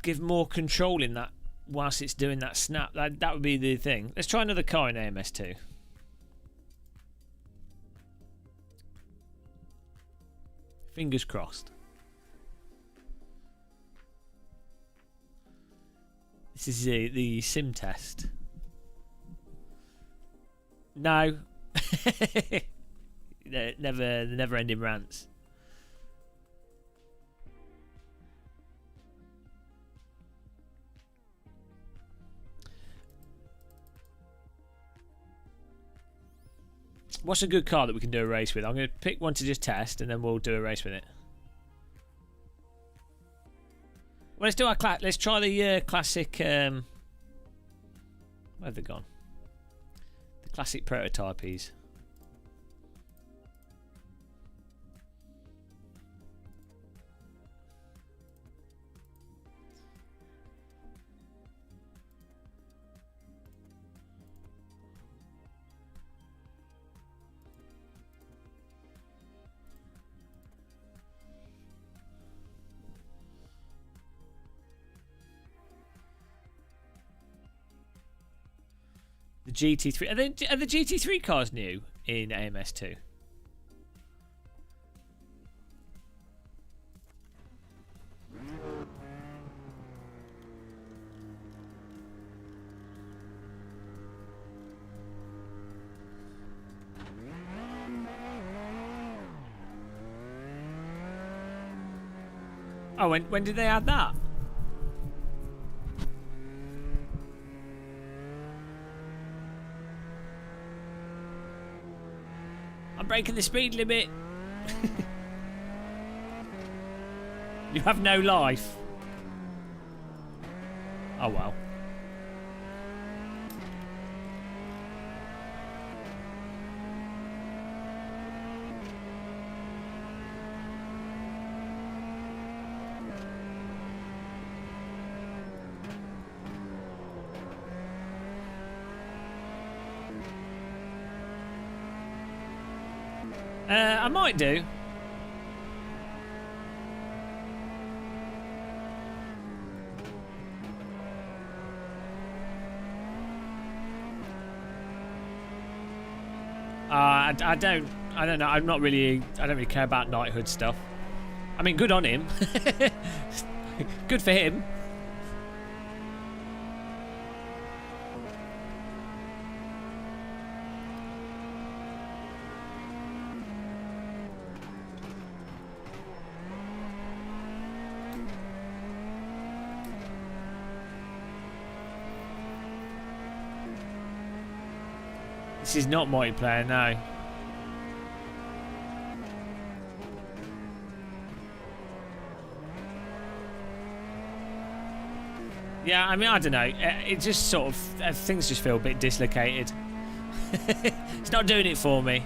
give more control in that whilst it's doing that snap. That would be the thing. Let's try another car in AMS2. Fingers crossed. This is the sim test. No. never ending rants. What's a good car that we can do a race with? I'm going to pick one to just test, and then we'll do a race with it. Well, let's do our let's try the classic. Where have they gone? The classic prototypes. The GT3 are the GT3 cars new in AMS2? Oh, when did they add that? I'm breaking the speed limit. You have no life. Oh well. I might do. I don't know. I don't really care about knighthood stuff. I mean, good on him. Good for him. This is not multiplayer, no. Yeah, I mean, I don't know. It just sort of... things just feel a bit dislocated. It's not doing it for me.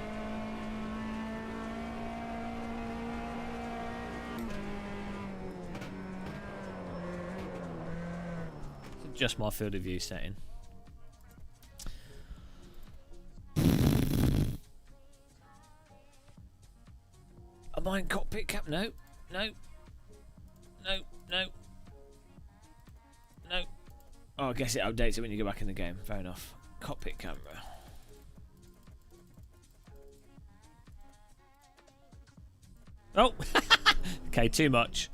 Just my field of view setting. Am I in cockpit cap? No. No. No. No. No. Oh, I guess it updates it when you go back in the game. Fair enough. Cockpit camera. Oh! Okay, too much.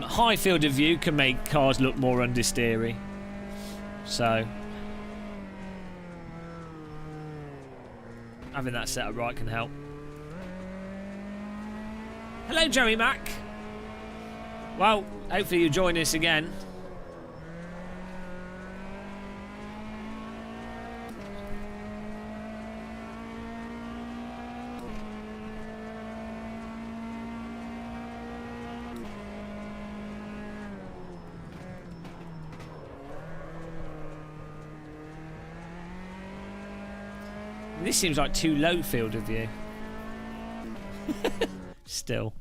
High field of view can make cars look more understeery. So having that set up right can help. Hello, Joey Mac. Well, hopefully you join us again. This seems like too low field of view. Still.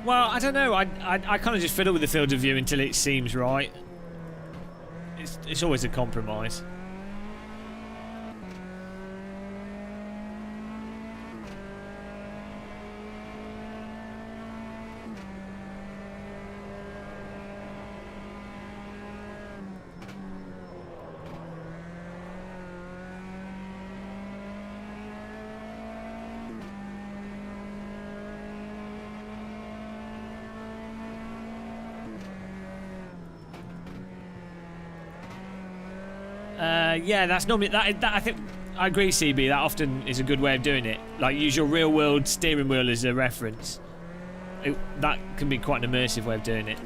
Well, I don't know. I kind of just fiddle with the field of view until it seems right. It's always a compromise. Yeah, that's normally that. I think I agree, CB. That often is a good way of doing it. Like use your real world steering wheel as a reference. That can be quite an immersive way of doing it.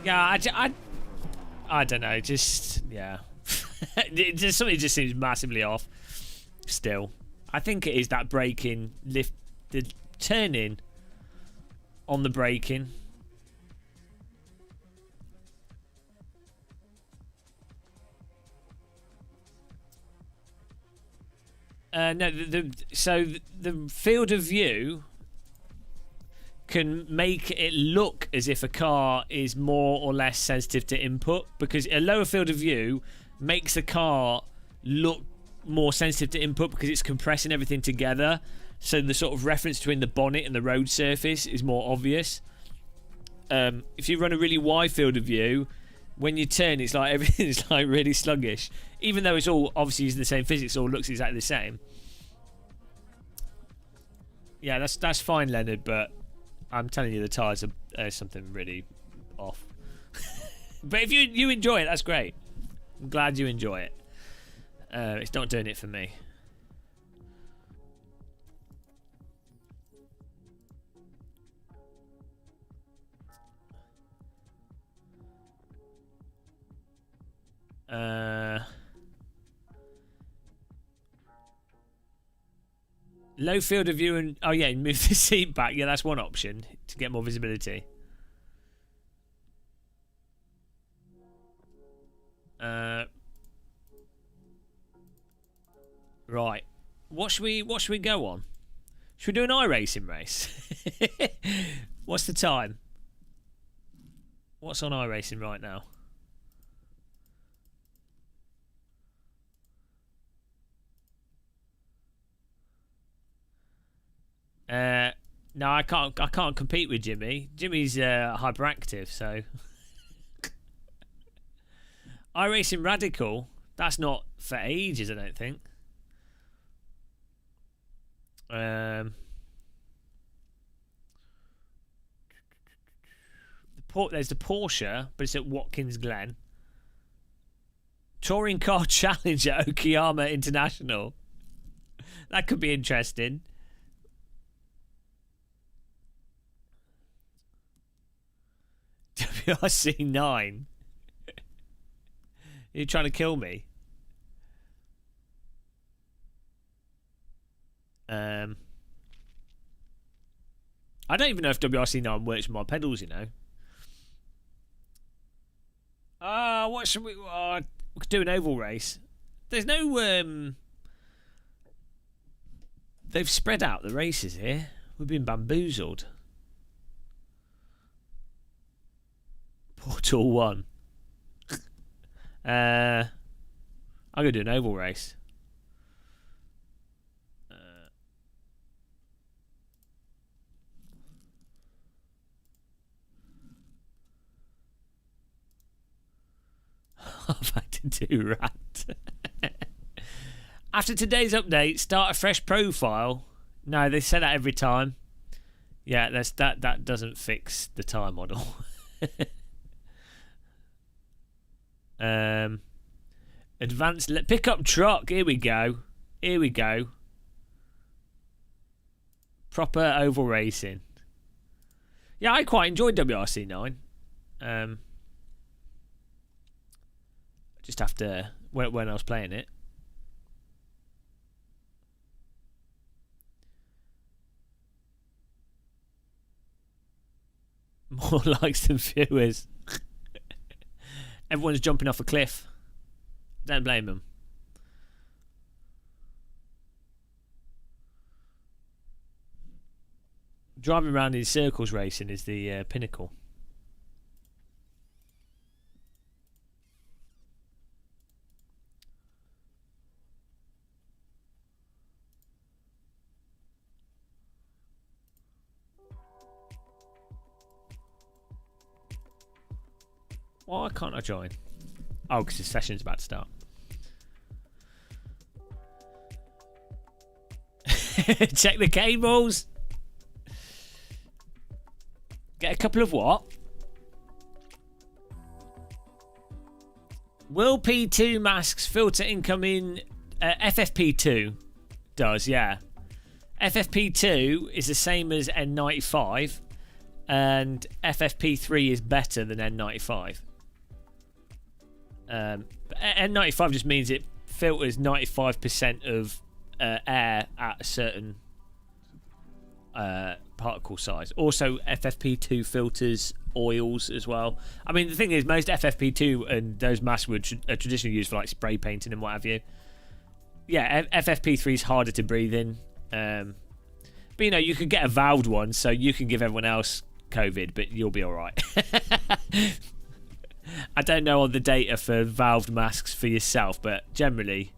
Yeah, I don't know. Just yeah, something just seems massively off. Still, I think it is that braking lift, the turning on the braking. No, so the field of view can make it look as if a car is more or less sensitive to input, because a lower field of view makes a car look more sensitive to input because it's compressing everything together, so the sort of reference between the bonnet and the road surface is more obvious. If you run a really wide field of view, when you turn, it's like everything's like really sluggish, even though it's all obviously using the same physics, all looks exactly the same. Yeah, that's fine, Leonard, but I'm telling you, the tyres are something really off. But if you enjoy it, that's great. I'm glad you enjoy it. It's not doing it for me. Low field of view and oh yeah, move the seat back. Yeah, that's one option to get more visibility. Right. What should we go on? Should we do an iRacing race? What's the time? What's on iRacing right now? No, I can't compete with Jimmy. Jimmy's hyperactive, so iRacing Radical, that's not for ages, I don't think. There's the Porsche, but it's at Watkins Glen. Touring Car Challenge at Okayama International. That could be interesting. WRC 9. You're trying to kill me. I don't even know if WRC 9 works with my pedals, you know. What should we could do an oval race. There's no they've spread out the races here. We've been bamboozled. Portal 1. I'm gonna do an oval race. I've had to do rat. After today's update, start a fresh profile. No, they say that every time. Yeah, that doesn't fix the tire model. Advanced pickup truck. Here we go. Here we go. Proper oval racing. Yeah, I quite enjoyed WRC 9. Just after when I was playing it. More likes than viewers. Everyone's jumping off a cliff. Don't blame them. Driving around in circles racing is the pinnacle. Why can't I join? Oh, because the session's about to start. Check the cables. Get a couple of what? Will P2 masks filter incoming? FFP2 does, yeah. FFP2 is the same as N95, and FFP3 is better than N95. N95 just means it filters 95% of air at a certain particle size. Also, FFP2 filters oils as well. I mean, the thing is, most FFP2 and those masks are traditionally used for like spray painting and what have you. Yeah, FFP3 is harder to breathe in. But you know, you could get a valved one, so you can give everyone else COVID, but you'll be all right. I don't know on the data for valved masks for yourself, but generally,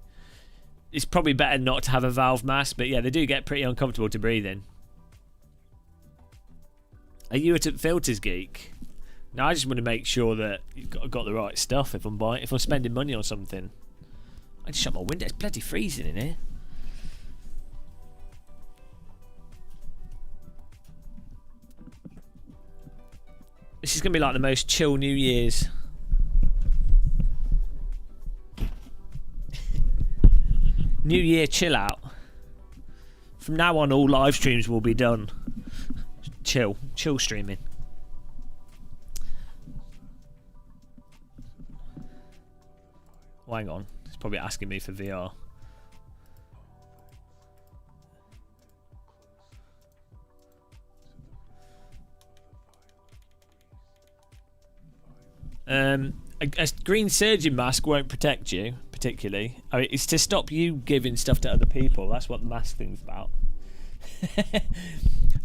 it's probably better not to have a valved mask. But yeah, they do get pretty uncomfortable to breathe in. Are you a filters geek? No, I just want to make sure that you've got the right stuff if I'm spending money on something. I just shut my window. It's bloody freezing in here. This is going to be like the most chill New Year's. New Year chill out. From now on, all live streams will be done. Chill streaming. Oh, hang on. It's probably asking me for VR. A green surgeon mask won't protect you particularly. I mean, it's to stop you giving stuff to other people. That's what the mask thing's about.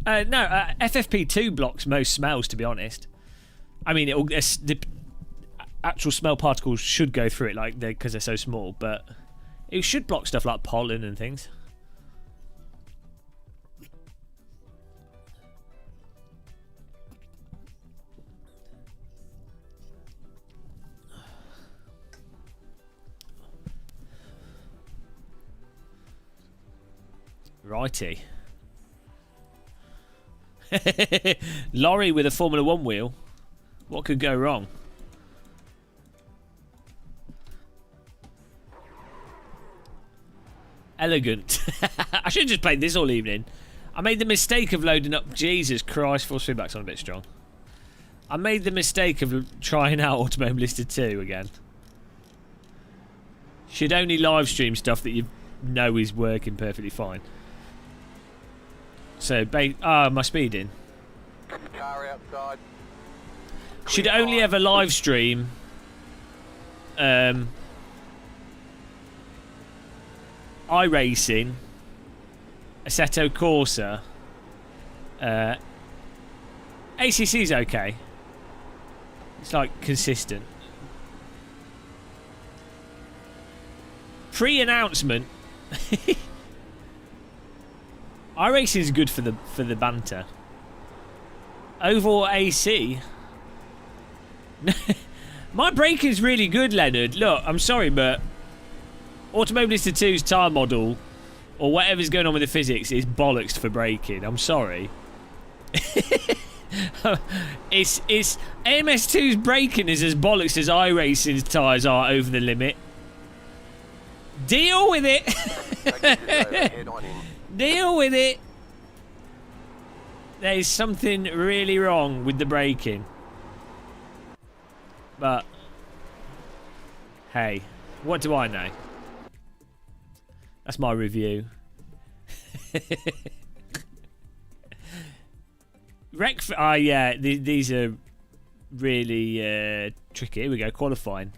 No, FFP2 blocks most smells, to be honest. I mean, the actual smell particles should go through it, like because they're so small, but it should block stuff like pollen and things. Righty. Lorry with a Formula 1 wheel. What could go wrong? Elegant. I should have just played this all evening. I made the mistake of loading up... Jesus Christ, force feedback's on a bit strong. I made the mistake of trying out Automobilista 2 again. Should only live stream stuff that you know is working perfectly fine. So, my speeding. Car outside. Should only ever live stream iRacing, Assetto Corsa. ACC's okay. It's like consistent. Pre-announcement. iRacing is good for the banter. Overall AC. My braking's really good, Leonard. Look, I'm sorry, but Automobilista 2's tyre model, or whatever's going on with the physics, is bollocks for braking. I'm sorry. it's AMS2's braking is as bollocks as iRacing's tyres are over the limit. Deal with it. Deal with it. There's something really wrong with the braking. But hey, what do I know? That's my review. Yeah, these are really tricky. Here we go, qualifying.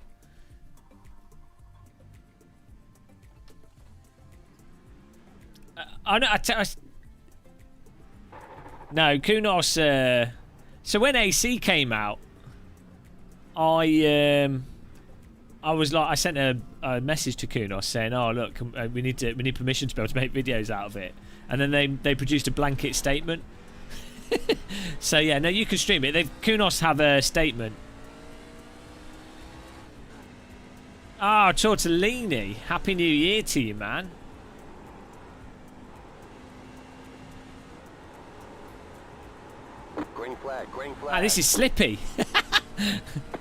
No, Kunos. So when AC came out, I was like, I sent a message to Kunos saying, "Oh look, we need permission to be able to make videos out of it." And then they produced a blanket statement. So yeah, no, you can stream it. Kunos have a statement. Ah, Tortellini, Happy New Year to you, man. Green flag, green flag. Ah, this is slippy.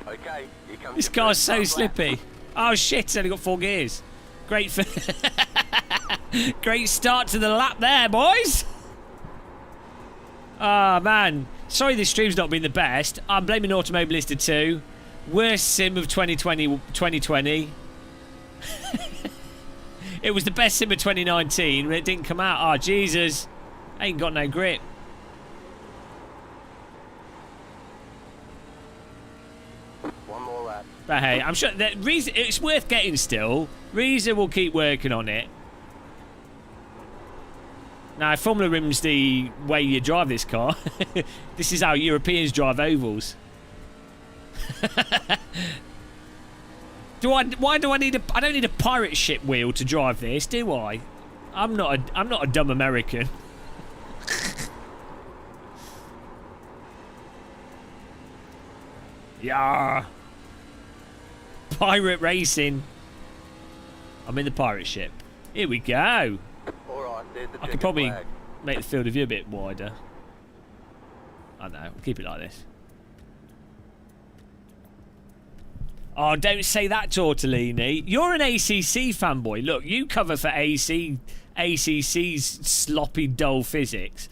Okay, here comes This your car's first so lap. slippy. Oh shit, it's only got 4 gears. Great great start to the lap there, boys. Ah, man. Sorry this stream's not been the best. I'm blaming Automobilista 2. Worst sim of 2020. It was the best sim of 2019 when it didn't come out. Oh, Jesus. Ain't got no grip. One more lap. But hey, I'm sure that it's worth getting still. Reza will keep working on it. Now, Formula Rim's the way you drive this car. This is how Europeans drive ovals. Why do I need I don't need a pirate ship wheel to drive this, do I? I'm not a dumb American. Yeah. Pirate racing. I'm in the pirate ship. Here we go. All right, there's the I could checkered probably flag. make the field of view a bit wider. I don't know. We'll keep it like this. Oh, don't say that, Tortellini. You're an ACC fanboy. Look, you cover for ACC's sloppy, dull physics.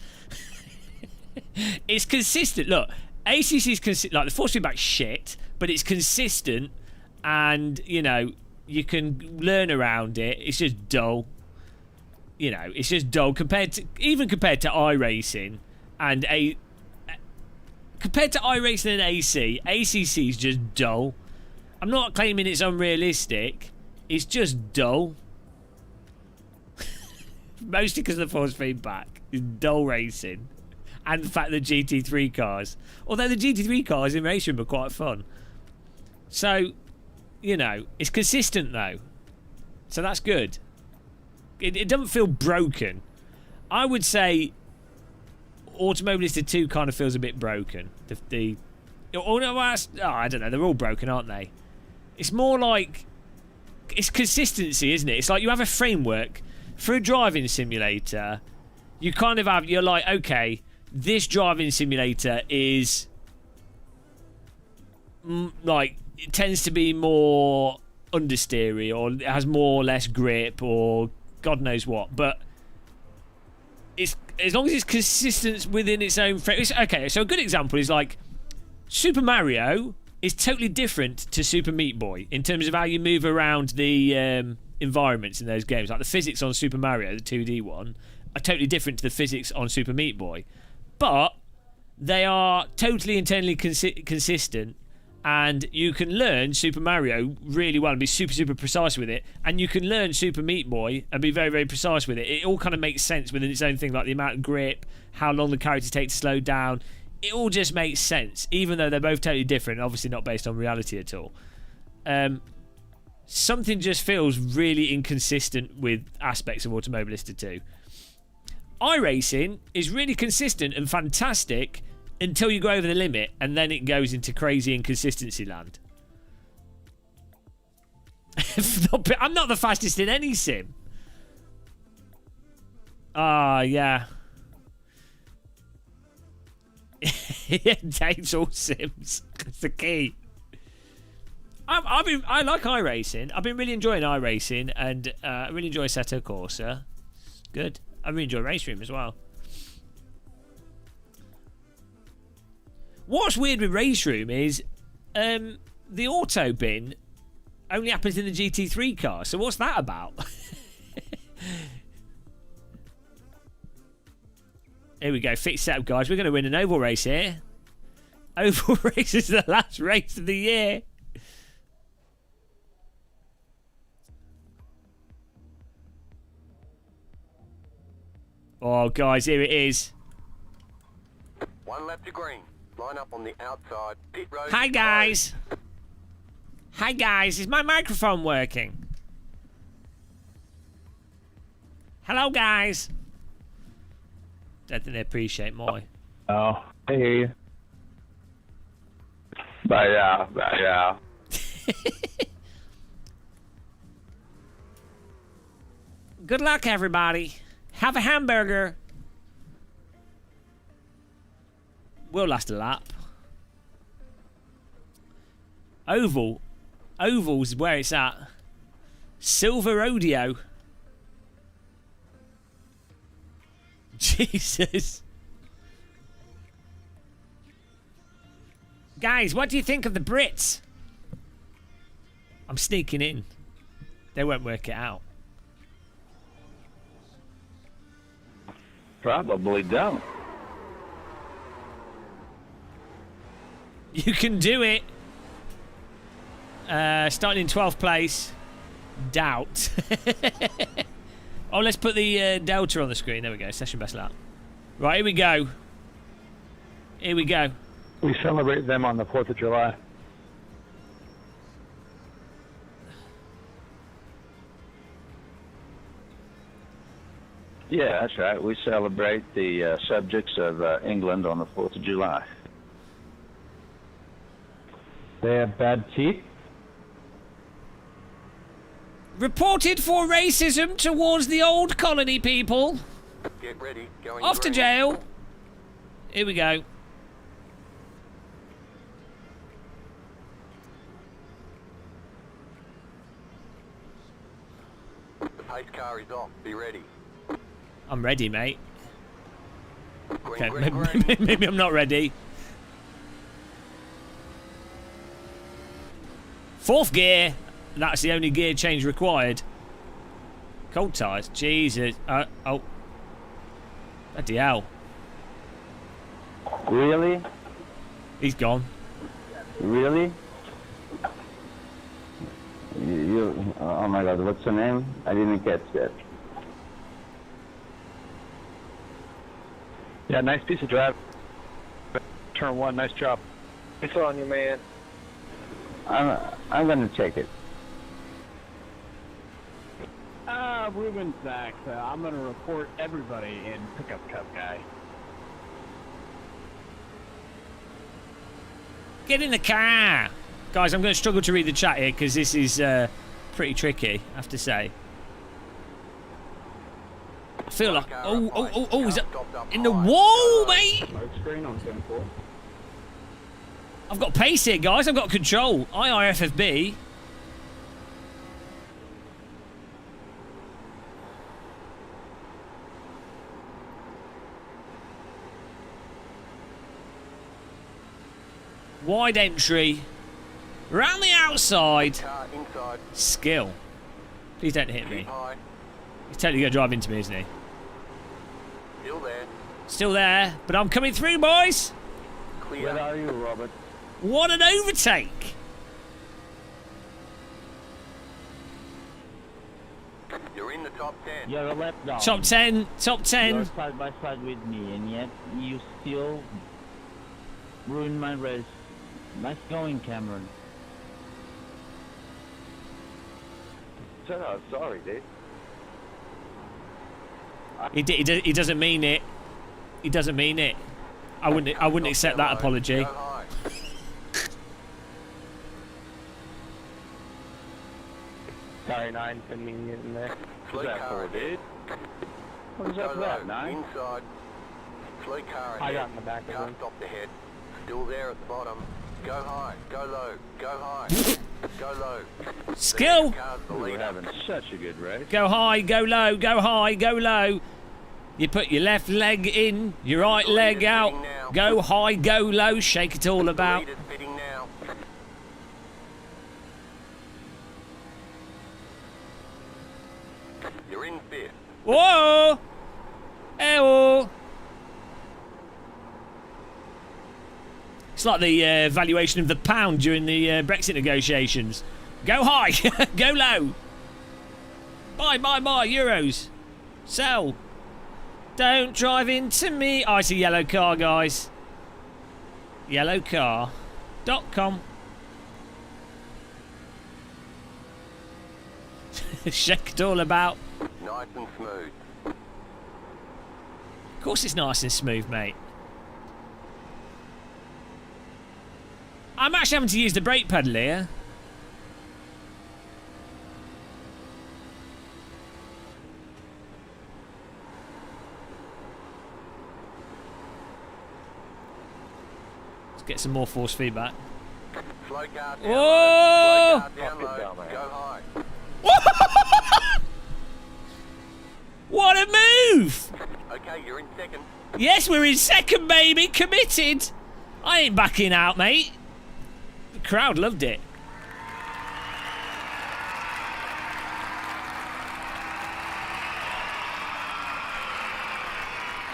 It's consistent. Look, ACC's consistent. Like, the force feedback's shit, but it's consistent, and, you know, you can learn around it. It's just dull. You know, it's just dull compared to iRacing and compared to iRacing and AC. ACC is just dull. I'm not claiming it's unrealistic. It's just dull. Mostly because of the force feedback. It's dull racing. And the fact that GT3 cars. Although the GT3 cars in Race Room are quite fun. So, you know, it's consistent though. So that's good. It doesn't feel broken. I would say Automobilista 2 kind of feels a bit broken. I don't know. They're all broken, aren't they? It's more like... It's consistency, isn't it? It's like you have a framework for a driving simulator. You kind of have... You're like, okay, this driving simulator is... like, it tends to be more understeery, or it has more or less grip, or God knows what. But it's as long as it's consistent within its own frame. Okay, so a good example is like Super Mario is totally different to Super Meat Boy in terms of how you move around the environments in those games. Like the physics on Super Mario, the 2D one, are totally different to the physics on Super Meat Boy. But they are totally internally consistent, and you can learn Super Mario really well and be super, super precise with it, and you can learn Super Meat Boy and be very, very precise with it. It all kind of makes sense within its own thing, like the amount of grip, how long the characters take to slow down. It all just makes sense, even though they're both totally different, obviously not based on reality at all. Something just feels really inconsistent with aspects of Automobilista 2. iRacing is really consistent and fantastic until you go over the limit, and then it goes into crazy inconsistency land. I'm not the fastest in any sim. Ah, yeah. It takes all sims. That's the key. I like iRacing. I've been really enjoying iRacing, and I really enjoy Assetto Corsa. Good. I really enjoy Race Room as well. What's weird with Race Room is the auto bin only happens in the GT3 car. So what's that about? Here we go. Fixed setup, guys. We're going to win an oval race here. Oval race is the last race of the year. Oh, guys, here it is. One lap to green. Line up on the outside. Pit road. Hi, guys. Hi, guys. Is my microphone working? Hello, guys. Don't think they appreciate my... Oh, I hear you. But yeah. Good luck, everybody. Have a hamburger. We'll last a lap. Oval. Oval's where it's at. Silver Rodeo. Jesus. Guys, what do you think of the Brits? I'm sneaking in. They won't work it out. Probably don't. You can do it. Starting in 12th place. Doubt. Oh, let's put the Delta on the screen. There we go. Session best lap. Right, here we go. Here we go. We celebrate them on the 4th of July. Yeah, that's right. We celebrate the subjects of England on the 4th of July. They have bad teeth? Reported for racism towards the old colony people. Get ready. Going Off to green. jail. Here we go. The pace car is off. Be ready. I'm ready, mate. Green, Okay, green, green. maybe I'm not ready. 4th gear. That's the only gear change required. Cold tyres. Jesus. Oh. Bloody hell. Really? He's gone. Really? Oh my God, what's the name? I didn't catch that. Yeah, nice piece of drive. Turn 1, nice job. It's on you, man. I'm gonna check it. Ruben Sachs. I'm going to report everybody in Pickup Cup Guy. Get in the car. Guys, I'm going to struggle to read the chat here because this is pretty tricky, I have to say. I feel like... Oh, is that... In the wall, mate! Screen on 10-4. I've got pace here, guys. I've got control. IRFFB. Wide entry. Round the outside. Car inside. Skill. Please don't hit Keep me. high. He's totally going to drive into me, isn't he? Still there. Still there, but I'm coming through, boys. Clear. Where are you, Robert? What an overtake. You're in the top 10. You're a letdown. Top 10. Top 10. You're side by side with me, and yet you still ruined my race. Nice going, Cameron. Sorry, dude. He doesn't mean it. He doesn't mean it. I wouldn't accept that apology. Go high. Sorry, 9, convenient in there. Slow car ahead. What is Go up with low. that, 9? Inside. Slow car ahead. I got in the back of Car him. stopped ahead. Still there at the bottom. Go high. Go low. Go high. Go low. Skill. Car's the We're leader. having such a good race. Go high, go low, go high, go low. You put your left leg in, your right leg out. Go high, go low, shake it all about. Leader's pitting now. You're in 5th. Whoa! Hey-oh! It's like the valuation of the pound during the Brexit negotiations. Go high, go low. Buy, euros. Sell. Don't drive into me. Oh, it's a yellow car, guys. Yellowcar.com. Shake it all about. Nice and smooth. Of course it's nice and smooth, mate. I'm actually having to use the brake pedal here. get some more force feedback. Slow car down Whoa! low. Slow car down low. down there. Go high. What a move! Okay, you're in second. Yes, we're in second, baby. Committed. I ain't backing out, mate. The crowd loved it.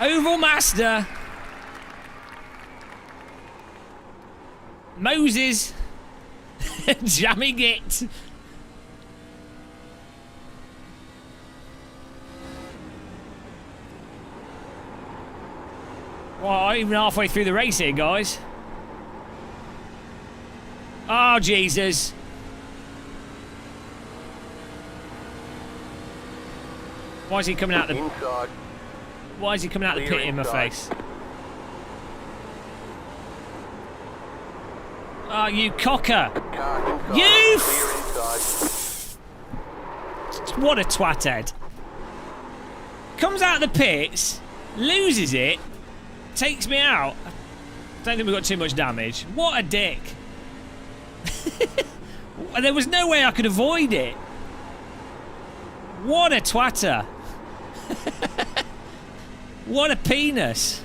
Oval Master. Moses. Jamming it. Well, even halfway through the race here, guys. Oh, Jesus. Why is he coming out the... Inside. Why is he coming out the Clear pit in my inside. face? Oh, you cocker. Car inside. You Clear inside. What a twat-head. Comes out of the pits, loses it, takes me out. Don't think we got too much damage. What a dick. There was no way I could avoid it. What a twatter. What a penis.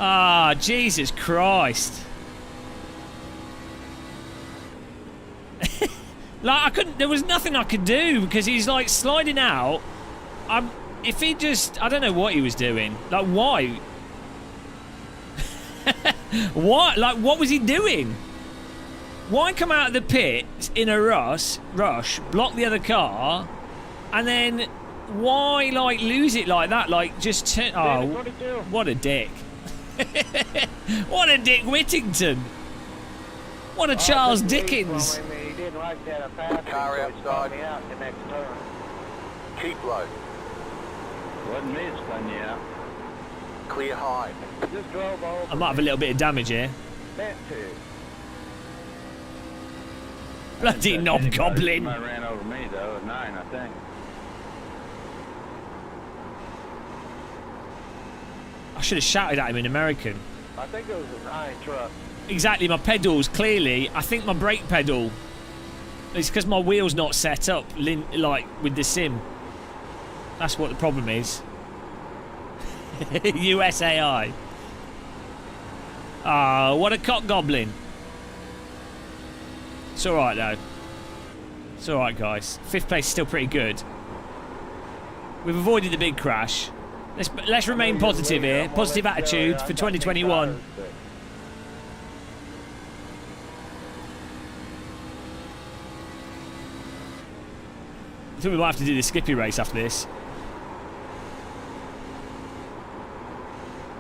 Ah, Jesus Christ. Like, I couldn't, there was nothing I could do because he's like sliding out. If he just, I don't know what he was doing. Like, why? What? Like, what was he doing? Why come out of the pit in a rush, block the other car, and then why, like, lose it like that? Like, just turn. Oh, what a dick. What a Dick Whittington. What a Charles Dickens. Car outside. Keep low. Wasn't me spun you out. Clear high. Just drove over. I might have a little bit of damage here. That too. Bloody knob goblin. Somebody ran over me though at 9, I think. I should have shouted at him in American. I think it was a 9 truck. Exactly, my pedals, clearly. I think my brake pedal. It's because my wheel's not set up, like, with the sim. That's what the problem is. USAI. Ah, what a cock goblin. It's alright, though. It's alright, guys. 5th place is still pretty good. We've avoided the big crash. Let's remain positive here. Positive attitude for 2021. I think we might have to do the Skippy race after this.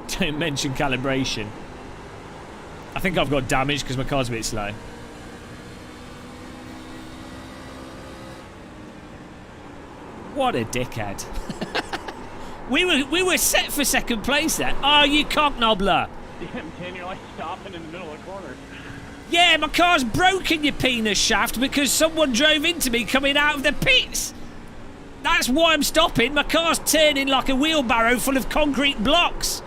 Don't mention calibration. I think I've got damage because my car's a bit slow. What a dickhead. we were set for second place there. Oh, you cocknobbler. And you're like stopping in the middle of the corner. Yeah, my car's broken, you penis shaft, because someone drove into me coming out of the pits. That's why I'm stopping. My car's turning like a wheelbarrow full of concrete blocks.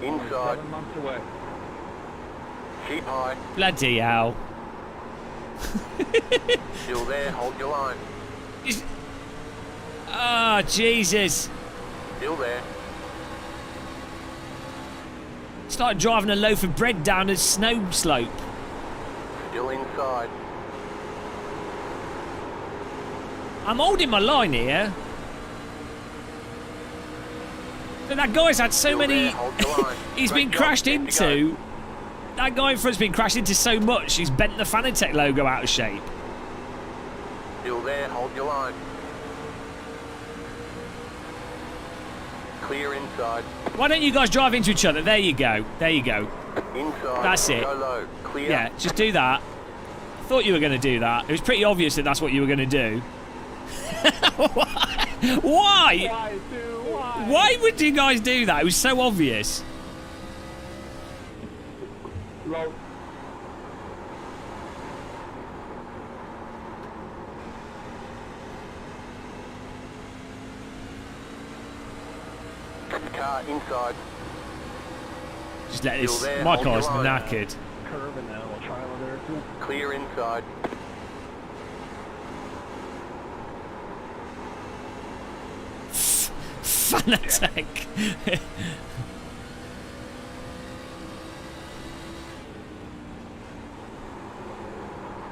Inside. 7 months away. Keep high. Bloody hell. Still there. Hold your line. Ah, Jesus. Still there. It's like driving a loaf of bread down a snow slope. Still inside. I'm holding my line here. But that guy's had so Still many... there. Hold your line. He's Great been job. crashed Get to go. into. That guy in front's been crashed into so much, he's bent the Fanatec logo out of shape. Still there. Hold your line. Clear inside. Why don't you guys drive into each other? There you go. There you go. Inside. That's it. Go low. Clear. Yeah, just do that. I thought you were going to do that. It was pretty obvious that that's what you were going to do. Why? Why, dude? Why? Why would you guys do that? It was so obvious. Low. Car inside. Just let this. Still there, My hold your car's line. knackered. Curve and then a little trial there too. Clear inside. Fanatec.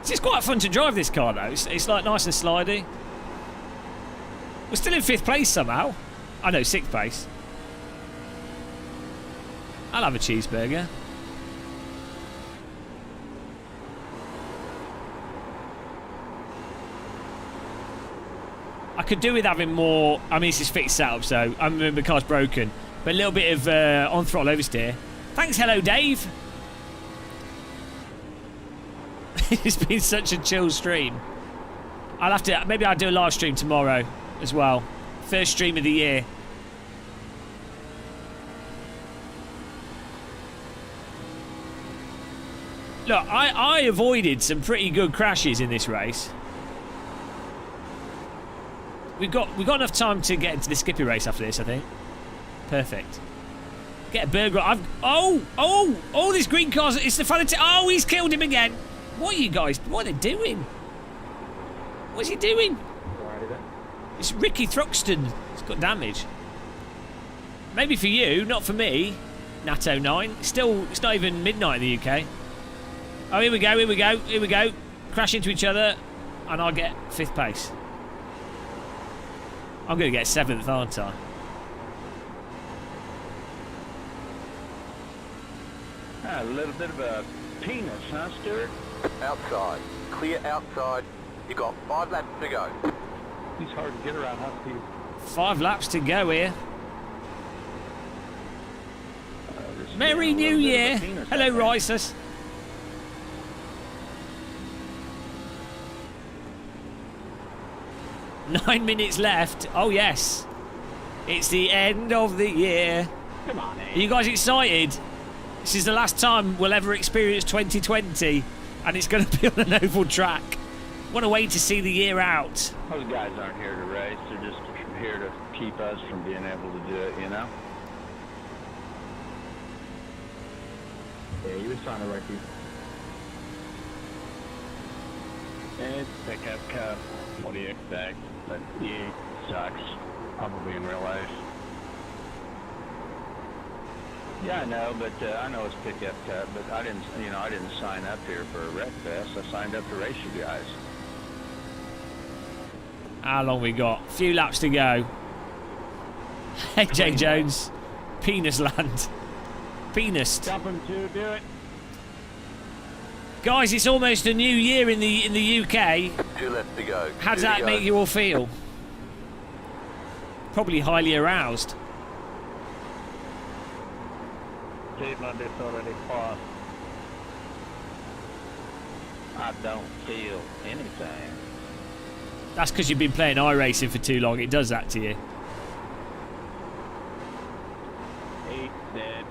It's quite fun to drive this car though. It's like nice and slidey. We're still in 5th place somehow. I know, 6th place. I'll have a cheeseburger. I could do with having more. I mean, this is fixed setup, so I mean, the car's broken. But a little bit of on throttle oversteer. Thanks, hello, Dave. It's been such a chill stream. I'll have to. Maybe I'll do a live stream tomorrow as well. First stream of the year. Look, I avoided some pretty good crashes in this race. We've got enough time to get into the Skippy race after this, I think. Perfect. Get a burger. Oh! This green car's. It's the Fanatec. Oh, he's killed him again. What are you guys? What are they doing? What's he doing? It's Ricky Thruxton. He's got damage. Maybe for you, not for me. Nato9. It's not even midnight in the UK. Oh, here we go. Crash into each other, and I'll get 5th place. I'm going to get 7th, aren't I? A little bit of a penis, huh, Stuart? Outside. Clear outside. You got 5 laps to go. He's hard to get around, huh, Steve? 5 laps to go here. Merry New Year. Hello, Risus. Nine minutes left. Oh, yes. It's the end of the year. Come on, Are you guys excited? This is the last time we'll ever experience 2020, and it's going to be on an oval track. What a way to see the year out. Those guys aren't here to race. They're just here to keep us from being able to do it, you know? Yeah, he was trying to wreck you. It's pickup cup. What do you expect? But he sucks. Probably in real life. Yeah, I know, but I know it's pickup cup, but I didn't sign up here for a wreck fest. I signed up to race you guys. How long we got? A few laps to go. Hey, Jay Jones. Penis land. Penis. Jump him to do it. Guys, it's almost a new year in the UK. 2 left to go. How does 2 to that go. make you all feel? Probably highly aroused. Dude, my bit's already passed. I don't feel anything. That's because you've been playing iRacing for too long. It does that to you. 8 dead.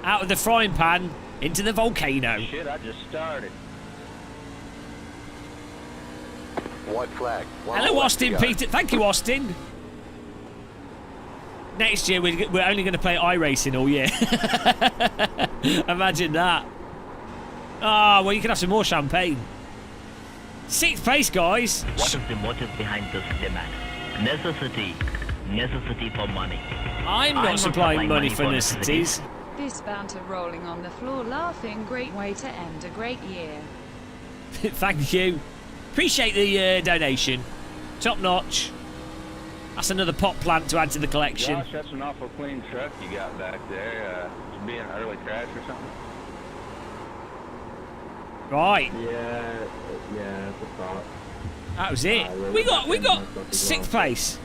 Out of the frying pan, into the volcano. Shit, I just started. White flag. 1 Hello, more lap Austin to go. Peter. Thank you, Austin. Next year, we're only going to play iRacing all year. Imagine that. Ah, well, you can have some more champagne. 6th place, guys. What is the motive behind this demand? Necessity for money. I'm not supplying money for necessities. This banter rolling on the floor laughing, great way to end a great year. Thank you. Appreciate the donation. Top notch. That's another pot plant to add to the collection. Josh, that's an awful clean truck you got back there. It being an early crash or something? Right. Yeah, it's a thought. That was it. We got 6th place.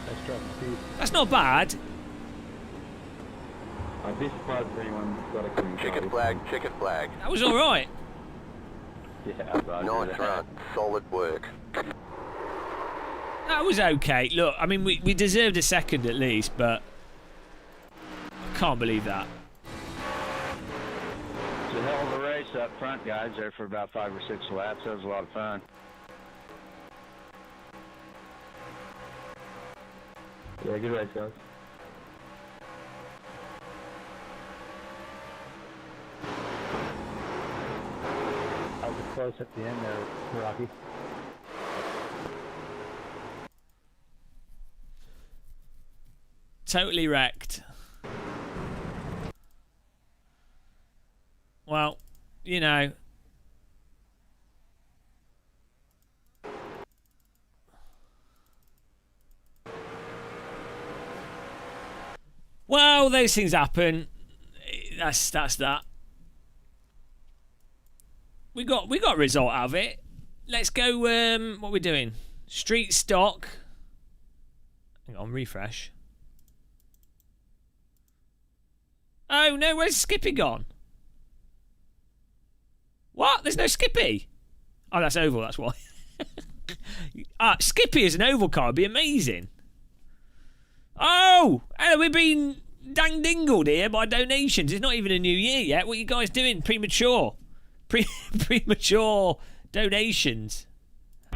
Nice truck, Steve. That's not bad. I'd be surprised if anyone got a clean Chicken car. flag, chicken flag. That was all right. Yeah, Roger Nice that. run. Solid work. That was okay. Look, I mean, we deserved a 2nd at least, but I can't believe that. It's a hell of a race up front, guys. There for about 5 or 6 laps. That was a lot of fun. Yeah, good race, guys. close at the end there, Rocky. Totally wrecked. Well, you know. Well, those things happen. That's that. We got a result out of it. Let's go. What are we doing? Street stock. Hang on, refresh. Oh no, where's Skippy gone? What? There's no Skippy. Oh, that's oval. That's why. Skippy as an oval car would be amazing. Oh, we've been dang dingled here by donations. It's not even a new year yet. What are you guys doing? Premature donations.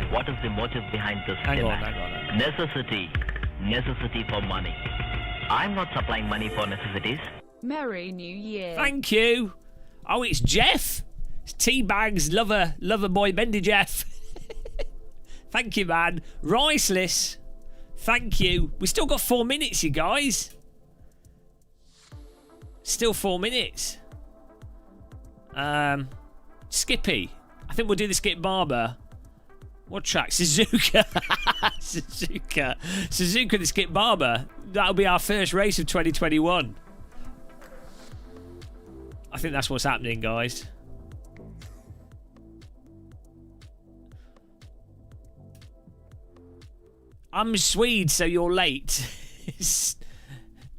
What is the motive behind this demand? Necessity for money. I'm not supplying money for necessities. Merry New Year. Thank you. Oh, it's Jeff. It's Teabag's lover boy Bendy Jeff. Thank you, man. Riceless. Thank you. We still got 4 minutes, you guys. Still 4 minutes. Skippy. I think we'll do the Skip Barber. What track? Suzuka. Suzuka the Skip Barber. That'll be our first race of 2021. I think that's what's happening, guys. I'm Swede, so you're late.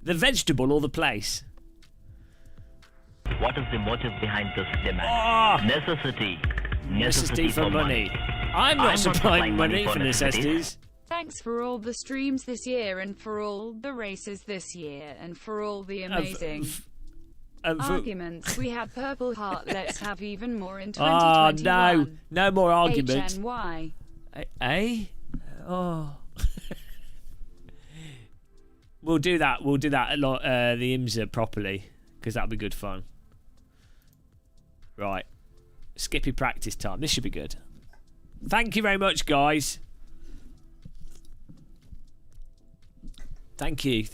The vegetable or the place? What is the motive behind this demand? Necessity for money. I'm not supplying money for necessities. Thanks for all the streams this year and for all the races this year and for all the amazing arguments. We had Purple Heart. Let's have even more in 2021. No more arguments. HNY. Oh. We'll do that. We'll do that a lot. The IMSA properly, because that'll be good fun. Right, Skippy practice time. This should be good. Thank you very much, guys. Thank you.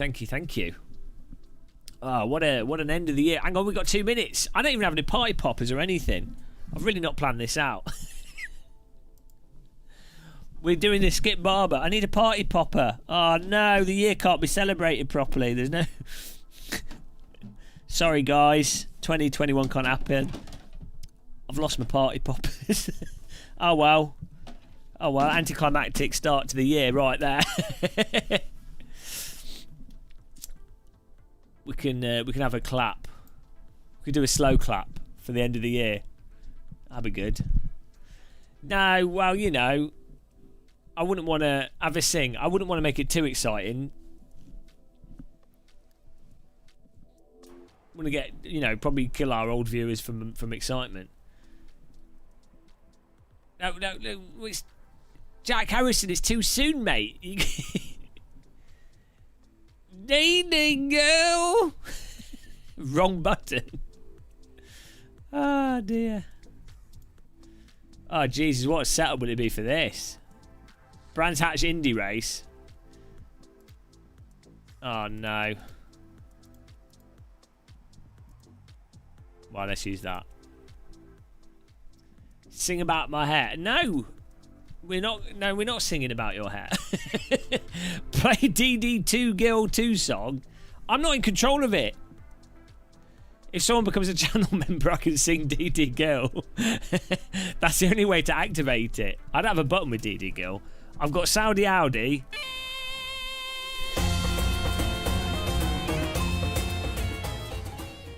Oh, what an end of the year. Hang on, we've got 2 minutes. I don't even have any party poppers or anything. I've really not planned this out. We're doing the Skip Barber. I need a party popper. Oh no, the year can't be celebrated properly. There's no... Sorry guys, 2021 can't happen. I've lost my party poppers. Oh well, anticlimactic start to the year right there. we can have a clap. We can do a slow clap for the end of the year. That'd be good. No, well, you know, I wouldn't want to have a sing. I wouldn't want to make it too exciting. Want to get, you know, probably kill our old viewers from excitement. No, it's Jack Harrison. It's too soon, mate. Dating girl. Wrong button. Oh dear. Oh Jesus, what a setup would it be for this? Brands Hatch Indie Race. Oh no. Well, let's use that. Sing about my hair. No, we're not. No, we're not singing about your hair. Play DD2 Girl 2 song. I'm not in control of it. If someone becomes a channel member, I can sing DD Girl. That's the only way to activate it. I don't have a button with DD Girl. I've got Saudi Audi.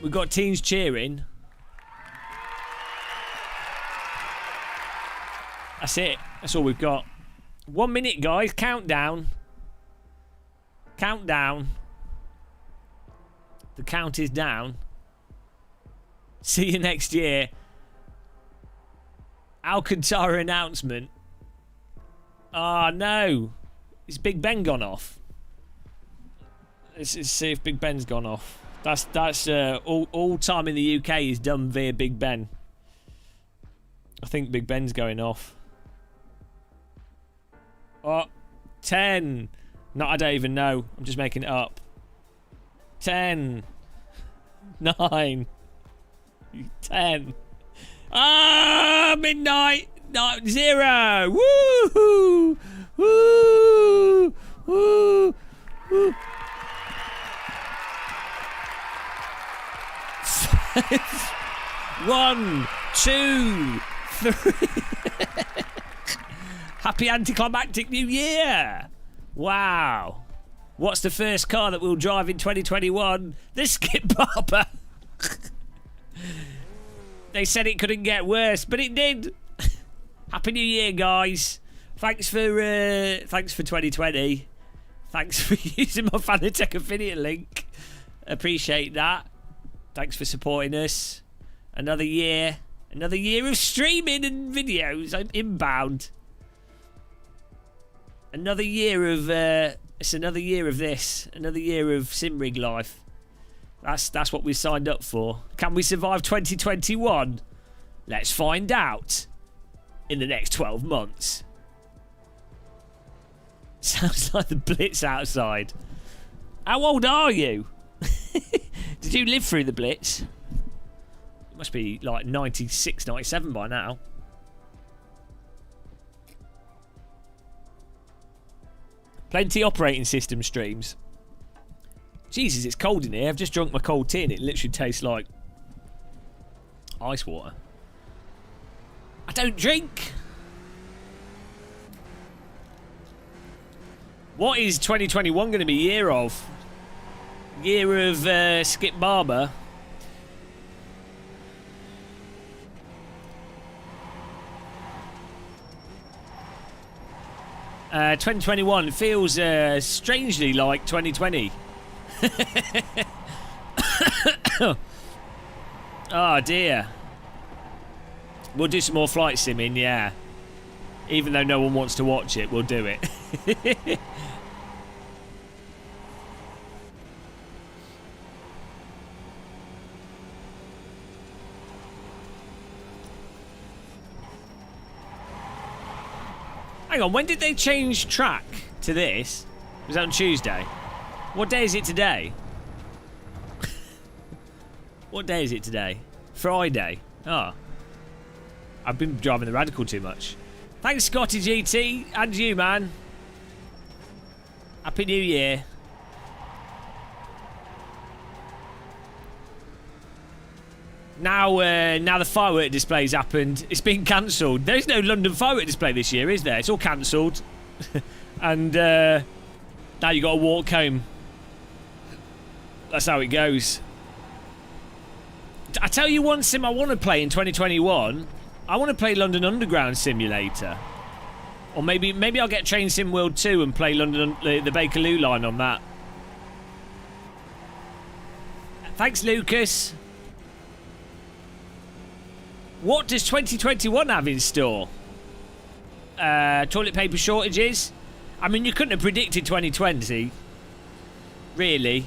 We've got teens cheering. That's it. That's all we've got. 1 minute, guys. Countdown. Countdown. The count is down. See you next year. Alcantara announcement. Oh no. Is Big Ben gone off? Let's see if Big Ben's gone off. That's all time in the UK is done via Big Ben. I think Big Ben's going off. Oh, 10. No, I don't even know. I'm just making it up. 10. 9. 10. Ah, midnight. 0. Woo! Woo! Woo! Woo! 1, 2, 3. Happy anticlimactic new year! Wow. What's the first car that we'll drive in 2021? The Skip Barber. They said it couldn't get worse, but it did. Happy New Year, guys. Thanks for 2020. Thanks for using my Fanatec affiliate link. Appreciate that. Thanks for supporting us. Another year of streaming and videos. I'm inbound. Another year of it's another year of this. Another year of SimRig life. That's what we signed up for. Can we survive 2021? Let's find out in the next 12 months. Sounds like the Blitz outside. How old are you? Did you live through the Blitz? It must be like 96, 97 by now. Plenty operating system streams. Jesus, it's cold in here. I've just drunk my cold tea and it literally tastes like ice water. I don't drink. What is 2021 going to be a year of? Year of Skip Barber. Uh, 2021 feels strangely like 2020. Oh dear. We'll do some more flight simming, yeah. Even though no one wants to watch it, we'll do it. Hang on, when did they change track to this? Was that on Tuesday? What day is it today? What day is it today? Friday. Oh. I've been driving the Radical too much. Thanks, Scotty GT. And you, man. Happy New Year. Now the firework display's happened. It's been cancelled. There's no London firework display this year, is there? It's all cancelled. And now you got to walk home. That's how it goes. I tell you one sim I want to play in 2021. I want to play London Underground Simulator. Or maybe I'll get Train Sim World 2 and play London the Bakerloo line on that. Thanks, Lucas. What does 2021 have in store? Toilet paper shortages? I mean, you couldn't have predicted 2020. Really.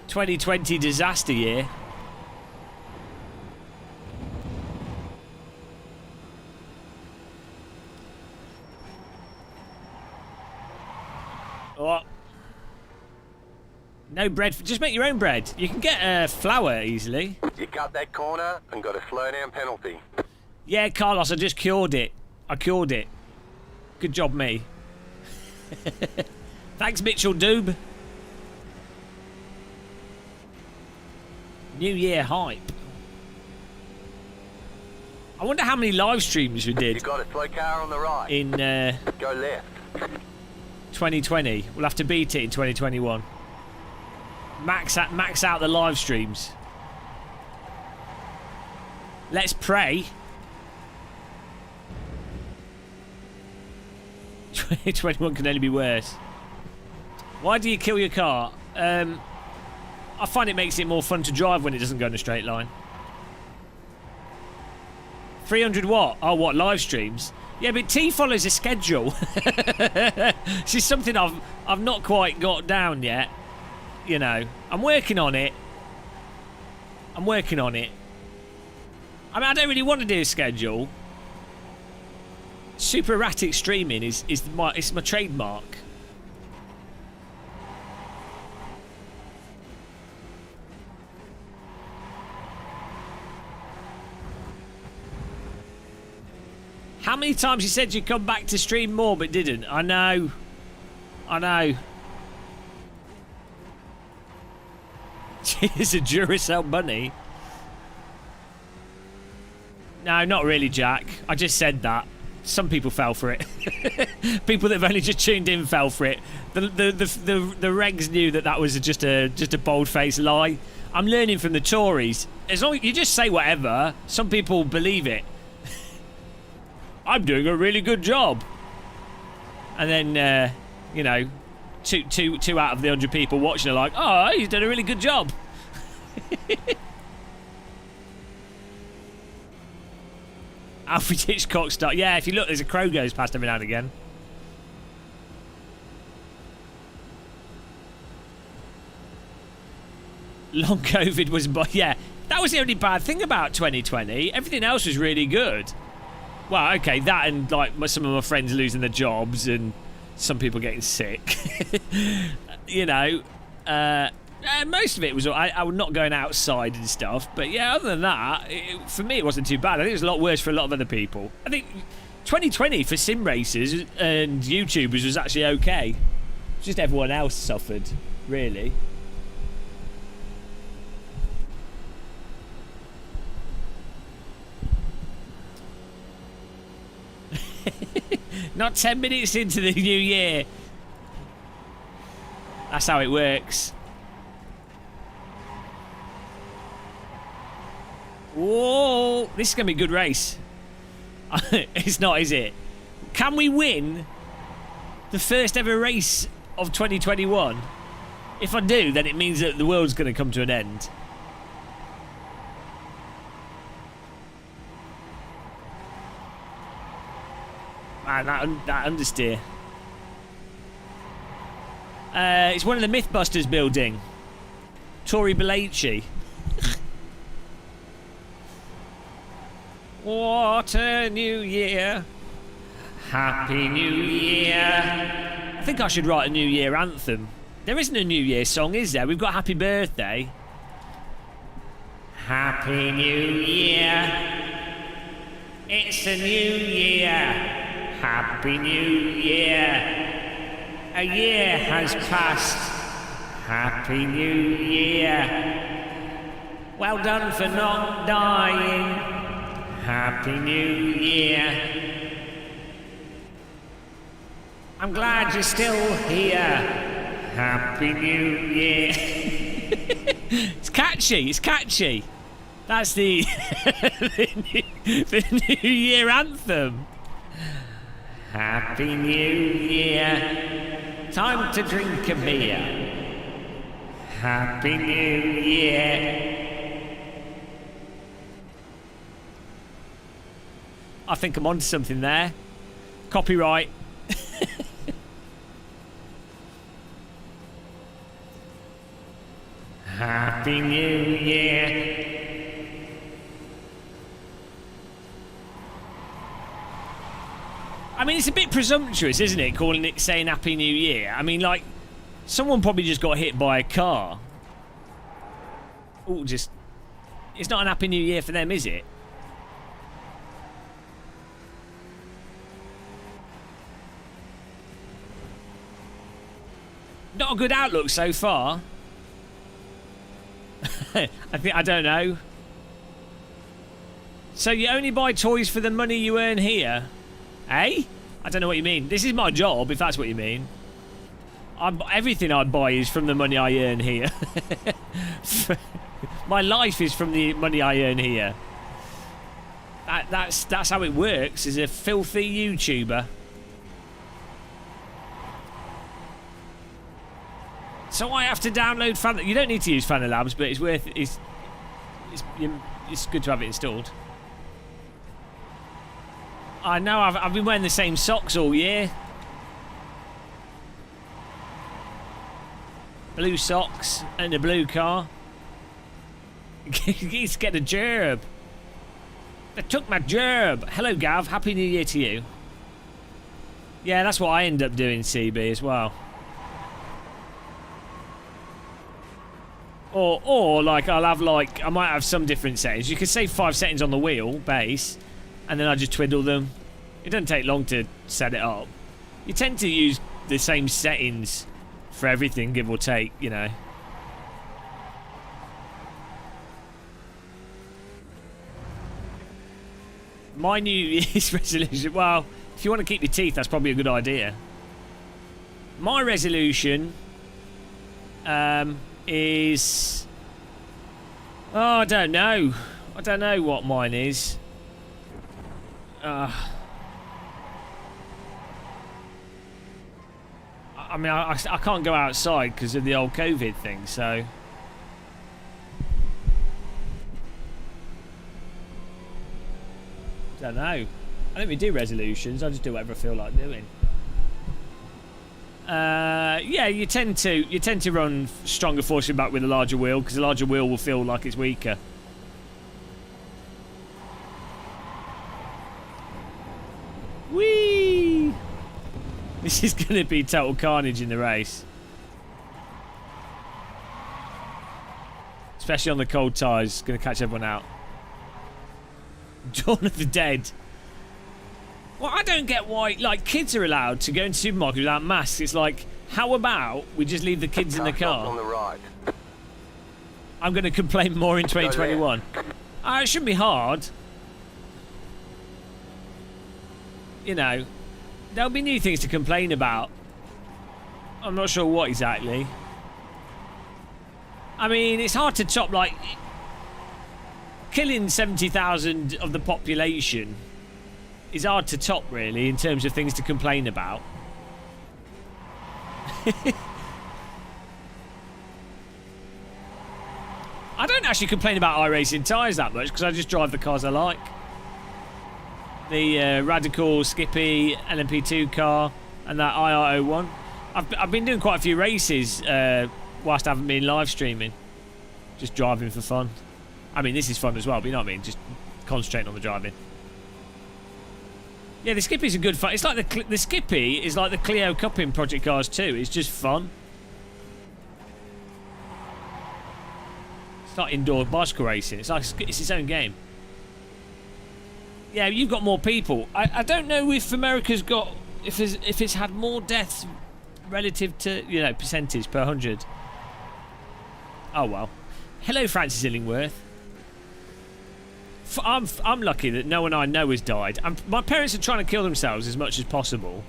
2020 disaster year. Oh. No bread. Just make your own bread. You can get flour easily. You cut that corner and got a slow down penalty. Yeah, Carlos, I just cured it. I cured it. Good job, me. Thanks, Mitchell Doob. New Year hype. I wonder how many live streams we did. You got a slow car on the right. In Go left. 2020. We'll have to beat it in 2021. Max out the live streams. Let's pray. 2021 can only be worse. Why do you kill your car? I find it makes it more fun to drive when it doesn't go in a straight line. 300 what? Oh, what, live streams? Yeah, but T follows a schedule. This is something I've not quite got down yet. You know, I'm working on it. I'm working on it. I mean, I don't really want to do a schedule. Super erratic streaming is my trademark. How many times you said you'd come back to stream more but didn't? I know. I know. It's a Duracell bunny. No, not really, Jack. I just said that. Some people fell for it. People that have only just tuned in fell for it. The regs knew that was just a bold-faced lie. I'm learning from the Tories. As long as you just say whatever, some people believe it. I'm doing a really good job. And then, you know, two out of the 100 people watching are like, oh, he's done a really good job. Alfred Hitchcock style. Yeah, if you look, there's a crow goes past every now and again. Long COVID was, yeah, that was the only bad thing about 2020. Everything else was really good. Well, okay, that and like some of my friends losing their jobs and some people getting sick. You know, most of it was I was not going outside and stuff. But yeah, other than that, for me it wasn't too bad. I think it was a lot worse for a lot of other people. I think 2020 for sim racers and YouTubers was actually okay. Just everyone else suffered, really. Not 10 minutes into the new year. That's how it works. Whoa, this is going to be a good race. It's not, is it? Can we win the first ever race of 2021? If I do, then it means that the world's going to come to an end. Man, that understeer. It's one of the Mythbusters building. Tory Bellacci. What a new year. Happy New Year. I think I should write a New Year anthem. There isn't a New Year song, is there? We've got Happy Birthday. Happy New Year. It's a new year. Happy New Year. A year has passed. Happy New Year. Well done for not dying. Happy New Year. I'm glad you're still here. Happy New Year. It's catchy. It's catchy. That's the the New Year anthem. Happy New Year. Time to drink a beer. Happy New Year. I think I'm onto something there. Copyright. Happy New Year. I mean, it's a bit presumptuous, isn't it, calling it, saying Happy New Year? I mean, like, someone probably just got hit by a car. Oh, just... It's not an Happy New Year for them, is it? Not a good outlook so far. I don't know. So you only buy toys for the money you earn here? Eh? I don't know what you mean. This is my job, if that's what you mean. Everything I buy is from the money I earn here. My life is from the money I earn here. That's how it works as a filthy YouTuber. So I have to download Fan. You don't need to use Fan Labs, but it's worth. It's good to have it installed. I know I've been wearing the same socks all year. Blue socks and a blue car. He's get a gerb. They took my gerb. Hello, Gav. Happy New Year to you. Yeah, that's what I end up doing, CB, as well. Or like, I'll have, like, I might have some different settings. You can save 5 settings on the wheel, base, and then I just twiddle them. It doesn't take long to set it up. You tend to use the same settings for everything, give or take, you know. My New Year's resolution, well, if you want to keep your teeth, that's probably a good idea. My resolution is... Oh, I don't know. I don't know what mine is. I mean, I can't go outside because of the old COVID thing, so... Don't know. I don't really do resolutions. I just do whatever I feel like doing. Yeah, you tend to run stronger forcing back with a larger wheel because the larger wheel will feel like it's weaker. Whee! This is going to be total carnage in the race, especially on the cold tyres. Going to catch everyone out. Dawn of the Dead. Well, I don't get why, like, kids are allowed to go into supermarkets without masks. It's like, how about we just leave the kids in the car? On the right. I'm going to complain more in 2021. It shouldn't be hard. You know, there'll be new things to complain about. I'm not sure what exactly. I mean, it's hard to top, like... Killing 70,000 of the population is hard to top, really, in terms of things to complain about. I don't actually complain about iRacing tyres that much because I just drive the cars I like. The Radical, Skippy, LMP2 car, and that IR01. I've been doing quite a few races whilst I haven't been live streaming. Just driving for fun. I mean, this is fun as well, but you know what I mean? Just concentrating on the driving. Yeah, the Skippy's a good fun. It's like the Skippy is like the Clio Cup in Project Cars 2. It's just fun. It's like indoor bicycle racing. It's like it's its own game. Yeah, you've got more people. I don't know if America's got if it's had more deaths relative to, you know, percentage per 100. Oh well. Hello, Francis Illingworth. I'm lucky that no one I know has died. My parents are trying to kill themselves as much as possible.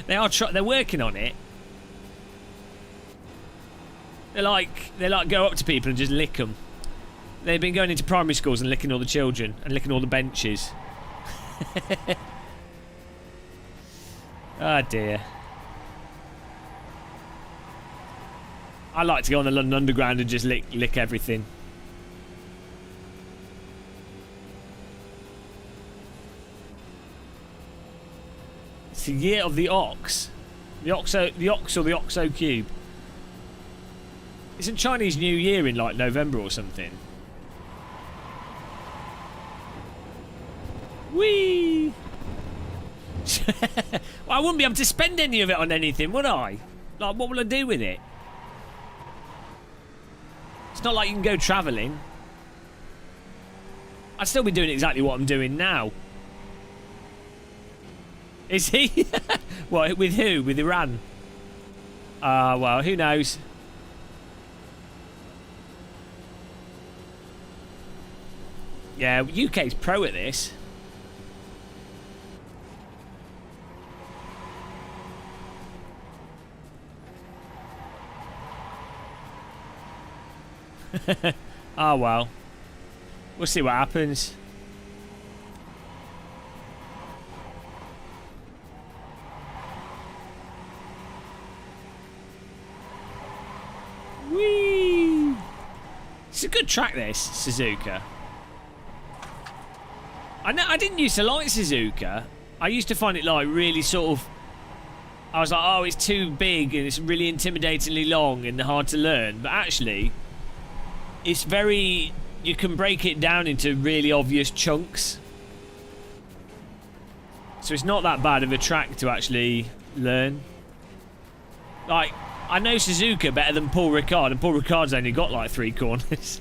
They're working on it. They like go up to people and just lick them. They've been going into primary schools and licking all the children and licking all the benches. Oh dear. I like to go on the London Underground and just lick everything. It's the year of the ox. The ox or the Oxo Cube. Isn't Chinese New Year in like November or something? Whee! Well, I wouldn't be able to spend any of it on anything, would I? Like, what will I do with it? It's not like you can go travelling. I'd still be doing exactly what I'm doing now. Is he? What, with who? With Iran? Well, who knows? Yeah, UK's pro at this. Oh well. We'll see what happens. Whee! It's a good track, this, Suzuka. I didn't used to like Suzuka. I used to find it like really sort of... I was like, oh, it's too big and it's really intimidatingly long and hard to learn. But actually, it's very... You can break it down into really obvious chunks. So it's not that bad of a track to actually learn. Like, I know Suzuka better than Paul Ricard, and Paul Ricard's only got like 3 corners.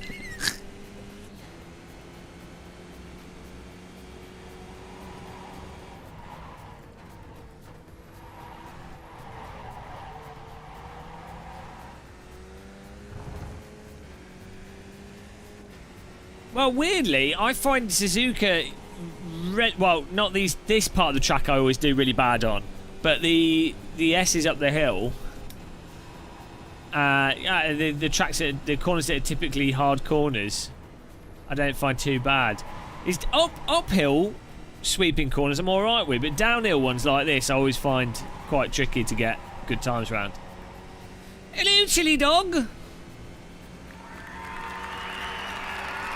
Well, weirdly, I find Suzuka... well, not this part of the track I always do really bad on, but the S's up the hill... yeah, the tracks, the corners that are typically hard corners, I don't find too bad. It's uphill sweeping corners I'm alright with, but downhill ones like this I always find quite tricky to get good times round. Hello, Chili Dog!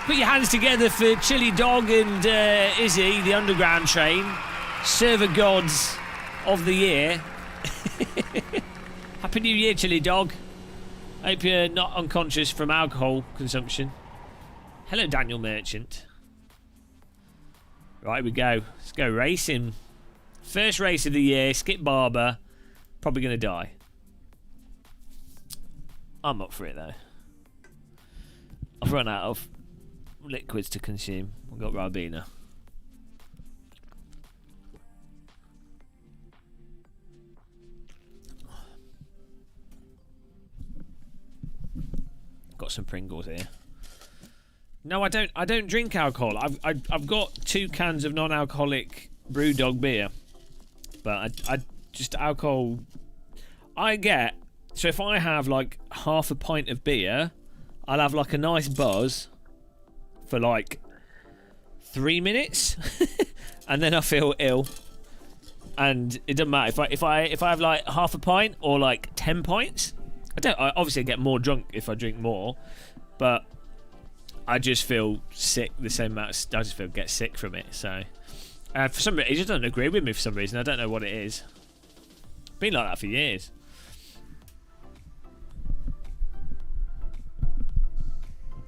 Put your hands together for Chili Dog and Izzy, the underground train, server gods of the year. Happy New Year, Chili Dog. Hope you're not unconscious from alcohol consumption. Hello, Daniel Merchant. Right, we go. Let's go racing. First race of the year. Skip Barber. Probably going to die. I'm up for it, though. I've run out of liquids to consume. I've got Ribena. Got some Pringles here. No, I don't drink alcohol. I've got 2 cans of non-alcoholic BrewDog beer, but I just alcohol. I get so if I have like half a pint of beer, I'll have like a nice buzz for like 3 minutes, and then I feel ill. And it doesn't matter if I have like half a pint or like 10 pints. I obviously get more drunk if I drink more, but I just feel sick the same amount. I just get sick from it. So for some reason, it just doesn't agree with me for some reason. I don't know what it is. Been like that for years.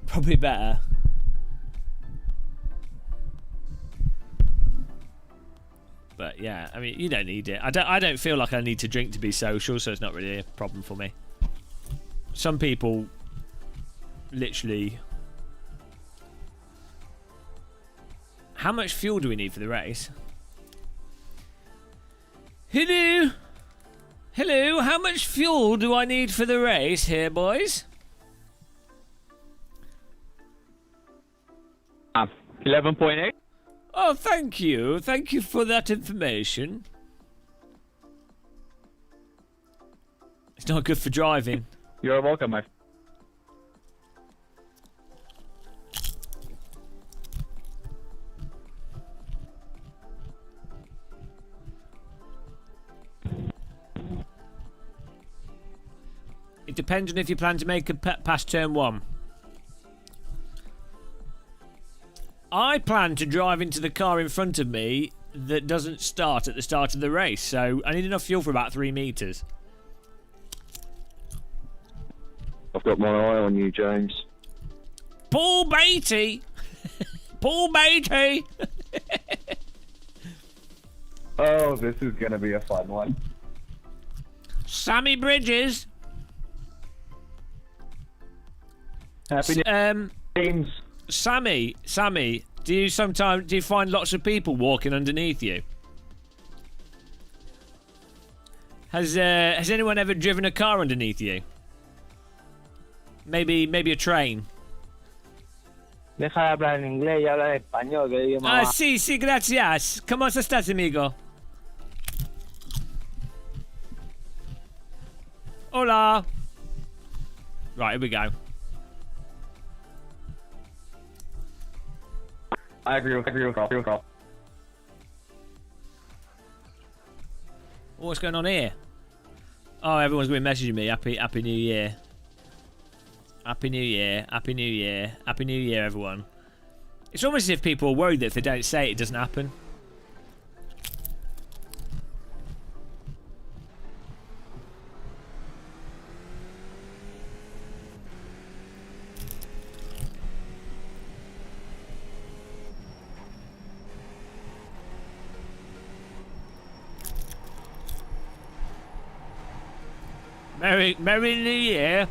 Probably better. But yeah, I mean, you don't need it. I don't feel like I need to drink to be social, so it's not really a problem for me. Some people literally... How much fuel do we need for the race? Hello? Hello, how much fuel do I need for the race here, boys? 11.8. Oh, thank you. Thank you for that information. It's not good for driving. You're welcome, my. It depends on if you plan to make a past turn 1. I plan to drive into the car in front of me that doesn't start at the start of the race, so I need enough fuel for about 3 meters. I've got my eye on you, James. Paul Beatty! Paul Beatty! Oh, this is going to be a fun one. Sammy Bridges! Happy James. Sammy, do you find lots of people walking underneath you? Has anyone ever driven a car underneath you? Maybe a train. Deja de hablar en inglés y habla en español, que idioma más. Sí, gracias. ¿Cómo estás, amigo? Hola. Right, here we go. I agree with Carl. What's going on here? Oh, everyone's going to be messaging me. Happy New Year. Happy New Year. Happy New Year. Happy New Year, everyone. It's almost as if people are worried that if they don't say it, it doesn't happen. Merry New Year.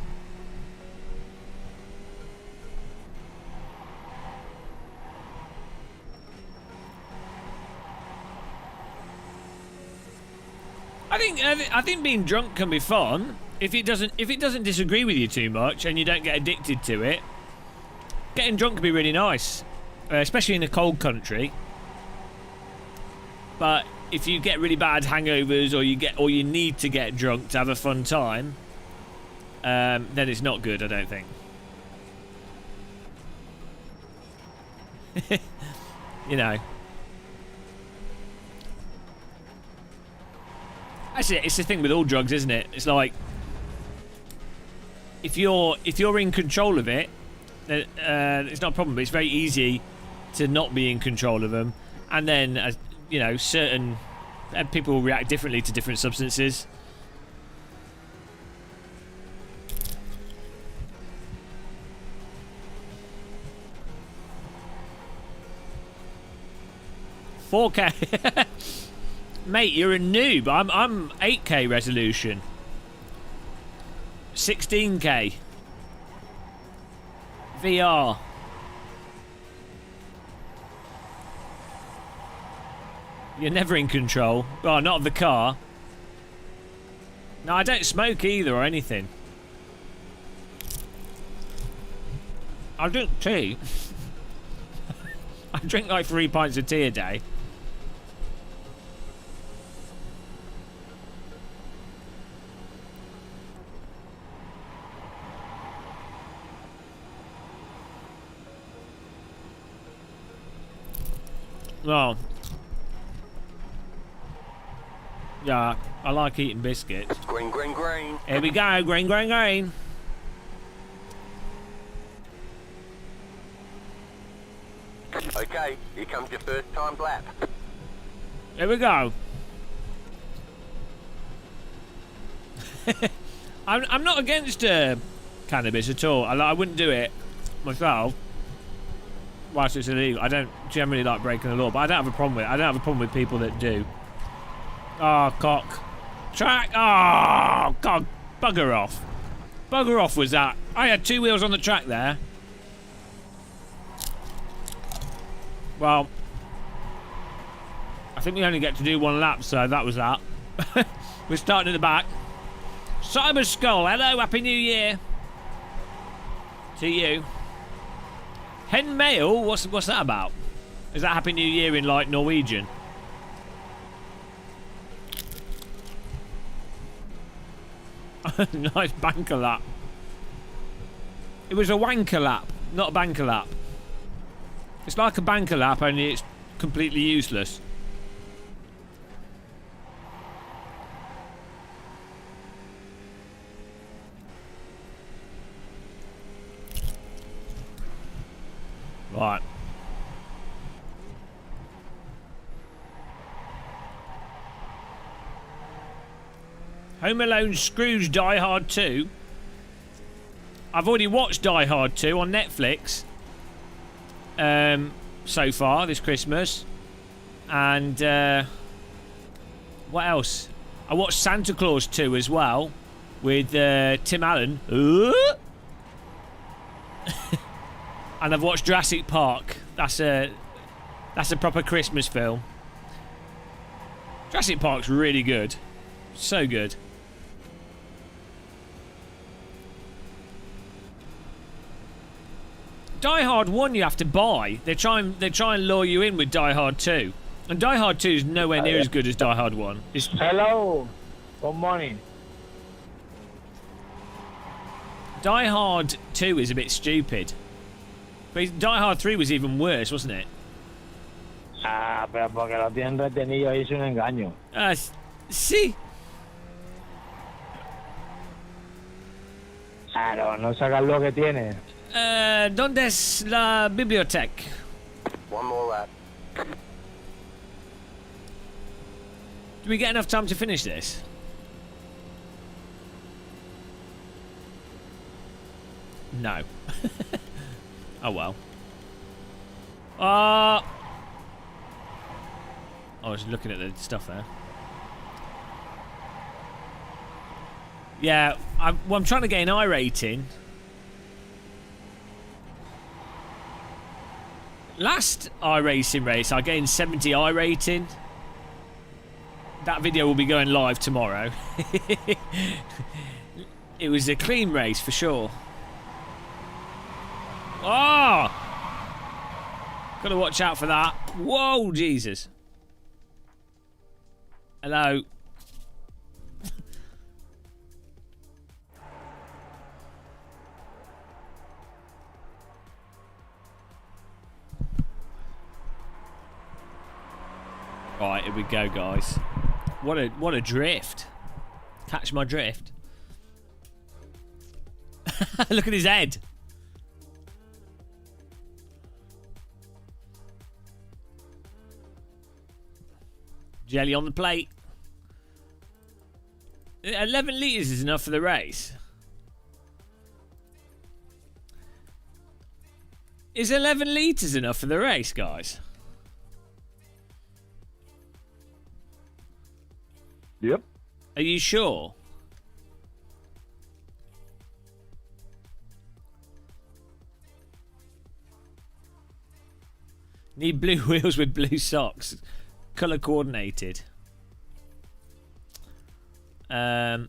I think being drunk can be fun if it doesn't disagree with you too much and you don't get addicted to it. Getting drunk can be really nice, especially in a cold country. But if you get really bad hangovers or you need to get drunk to have a fun time, then it's not good, I don't think. You know. Actually, it's the thing with all drugs, isn't it? It's like if you're in control of it, it's not a problem. But it's very easy to not be in control of them, and then you know, certain people will react differently to different substances. $4K. Mate, you're a noob. I'm 8K resolution. 16K. VR. You're never in control. Well, not of the car. No, I don't smoke either or anything. I drink tea. I drink like 3 pints of tea a day. Well, yeah, I like eating biscuits. Green, green, green. Here we go, green, green, green. Okay, here comes your first time lap. Here we go. I'm not against cannabis at all. I wouldn't do it myself. Whilst it's illegal, I don't generally like breaking the law, but I don't have a problem with it. I don't have a problem with people that do. Oh, cock. Track. Oh, God. Bugger off. Bugger off was that. I had 2 wheels on the track there. Well, I think we only get to do 1 lap, so that was that. We're starting at the back. Cyber Skull, hello, Happy New Year. To you. Hen mail? What's that about? Is that Happy New Year in like Norwegian? Nice banker lap. It was a wanker lap, not a banker lap. It's like a banker lap, only it's completely useless. Right. Home Alone Scrooge Die Hard 2. I've already watched Die Hard 2 on Netflix so far this Christmas. And what else? I watched Santa Claus 2 as well with Tim Allen. And I've watched Jurassic Park. That's a proper Christmas film. Jurassic Park's really good. So good. Die Hard 1 you have to buy. They try and lure you in with Die Hard 2. And Die Hard 2 is nowhere near as good as Die Hard 1. Hello. Good morning. Die Hard 2 is a bit stupid. But Die Hard 3 was even worse, wasn't it? Ah, pero porque lo tienen retenido ahí es un engaño. Sí. Claro, no sacas lo que tiene. ¿Dónde es la biblioteca? 1 more lap. Do we get enough time to finish this? No. Oh well. I was looking at the stuff there. Yeah, I'm trying to get an I rating. Last iRacing race, I gained 70 I rating. That video will be going live tomorrow. It was a clean race for sure. Oh! Gotta watch out for that. Whoa, Jesus. Hello. Right, here we go, guys. What a drift. Catch my drift. Look at his head. Jelly on the plate. 11 litres is enough for the race. Is 11 litres enough for the race, guys? Yep. Are you sure? Need blue wheels with blue socks. Colour coordinated. I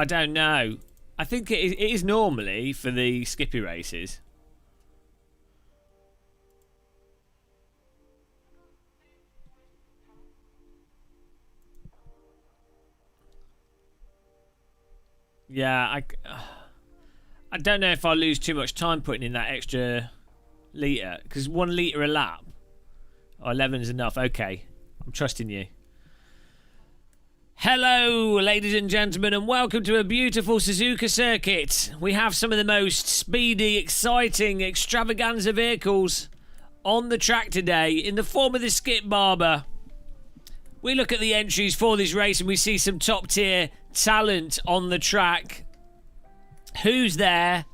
don't know. I think it is normally for the Skippy races. Yeah, I don't know if I lose too much time putting in that extra litre, because 1 litre a lap. Oh, 11 is enough. Okay, I'm trusting you. Hello, ladies and gentlemen, and welcome to a beautiful Suzuka circuit. We have some of the most speedy, exciting, extravaganza vehicles on the track today in the form of the Skip Barber. We look at the entries for this race and we see some top tier talent on the track. Who's there?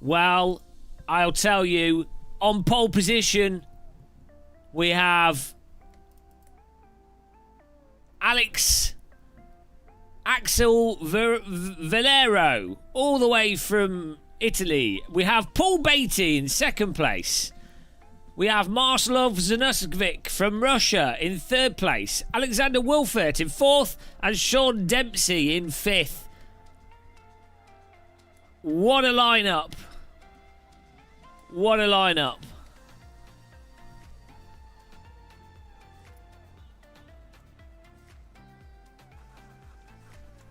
Well, I'll tell you. On pole position, we have Axel Valero, all the way from Italy. We have Paul Beatty in second place. We have Marcelov Zanuskovic from Russia in third place. Alexander Wolfert in fourth. And Sean Dempsey in fifth. What a lineup. What a lineup.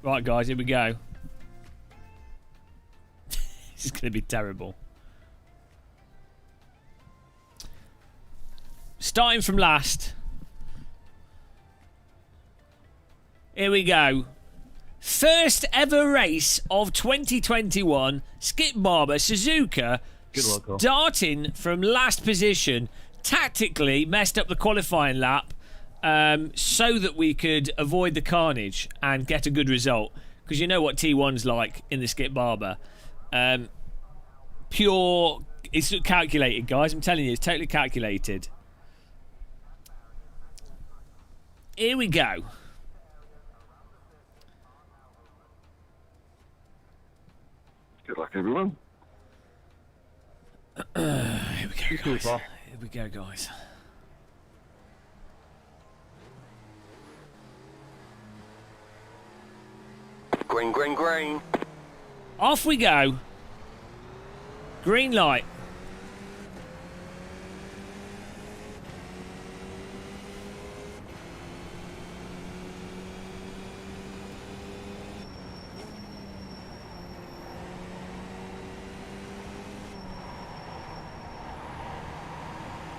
Right, guys, here we go. This is going to be terrible. Starting from last. Here we go. First ever race of 2021. Skip Barber, Suzuka. Good luck, Carl. Starting from last position. Tactically messed up the qualifying lap so that we could avoid the carnage and get a good result. Because you know what T1's like in the Skip Barber. Pure... It's calculated, guys. I'm telling you, it's totally calculated. Here we go. Good luck, everyone. Here we go, guys. Here we go, guys. Green, green, green. Off we go. Green light.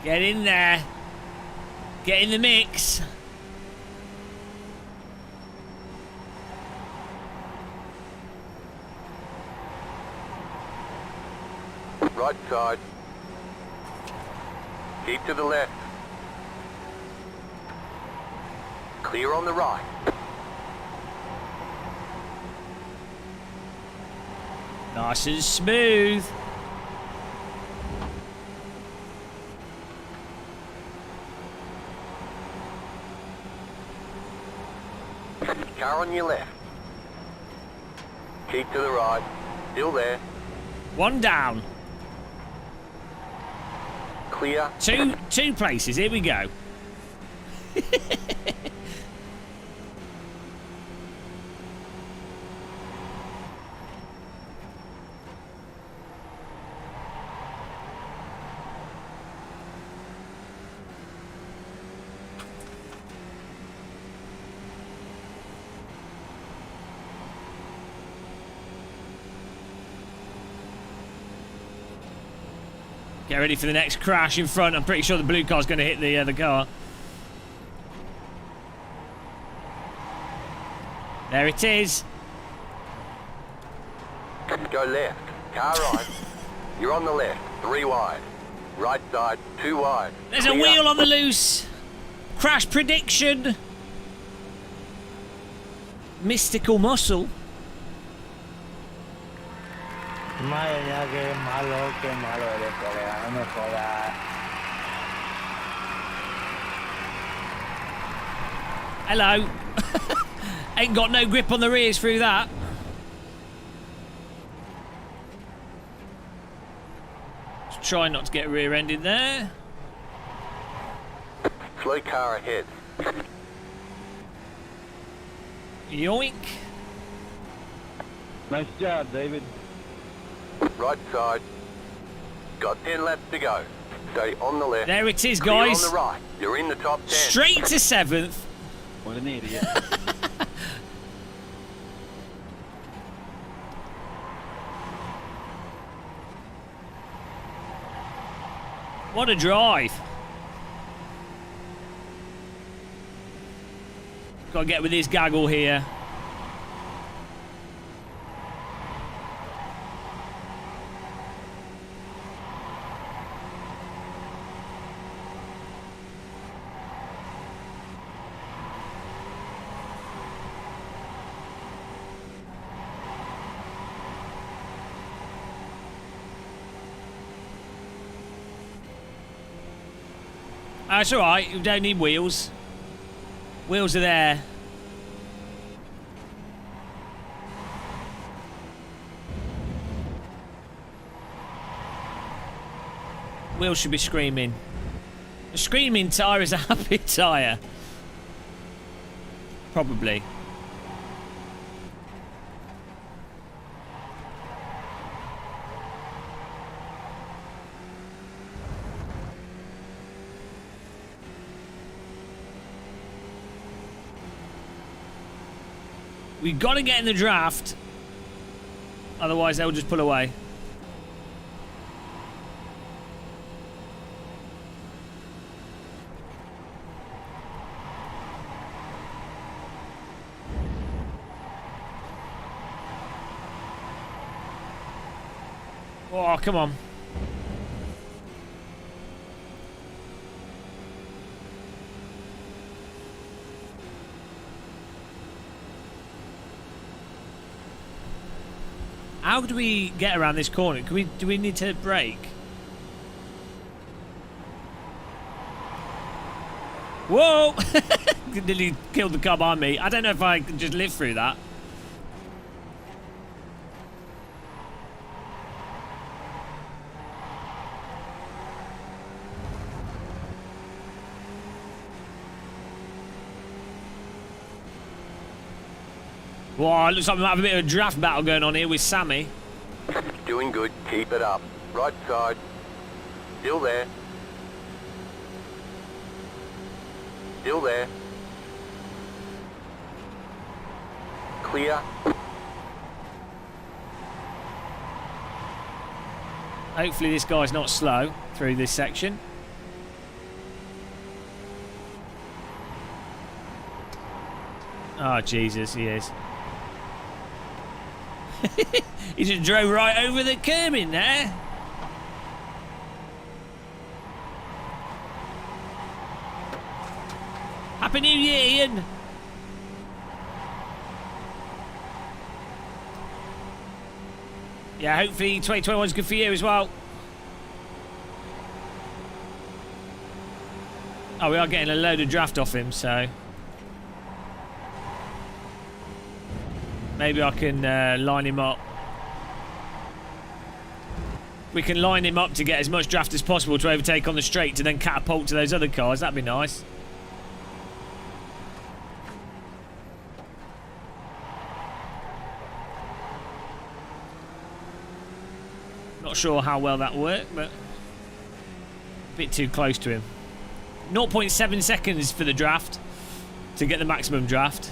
Get in there. Get in the mix. Right side. Keep to the left. Clear on the right. Nice and smooth. on your left. Keep to the right. Still there. One down. Clear. Two places. Here we go. Get ready for the next crash in front. I'm pretty sure the blue car's going to hit the car. There it is. Go left. Car right. You're on the left. 3 wide. Right side. 2 wide. There's a Clear. wheel on the loose. Crash prediction. Mystical muscle. Madre mía, qué malo eres, colega, no me jodas. Hello. Ain't got no grip on the rears through that. Just try not to get rear-ended there. Slow car ahead. Yoink. Nice job, David. Right side. Got 10 laps to go. Stay on the left. There it is, Clear guys. on the right. You're in the top 10. Straight to 7th. What an idiot. What a drive. Got to get with his gaggle here. It's alright, you don't need wheels. Wheels are there. Wheels should be screaming. A screaming tyre is a happy tyre. Probably. We've got to get in the draft. Otherwise, they'll just pull away. Oh, come on. How do we get around this corner? Do we need to brake? Whoa! Nearly killed the car behind me. I don't know if I can just live through that. Whoa, it looks like we might have a bit of a draft battle going on here with Sammy. Doing good. Keep it up. Right side. Still there. Still there. Clear. Hopefully this guy's not slow through this section. Oh, Jesus, he is. He just drove right over the curb in there. Happy New Year, Ian. Yeah, hopefully 2021 is good for you as well. Oh, we are getting a load of draft off him, so... Maybe I can line him up. We can line him up to get as much draft as possible to overtake on the straight to then catapult to those other cars. That'd be nice. Not sure how well that worked, but a bit too close to him. 0.7 seconds for the draft to get the maximum draft.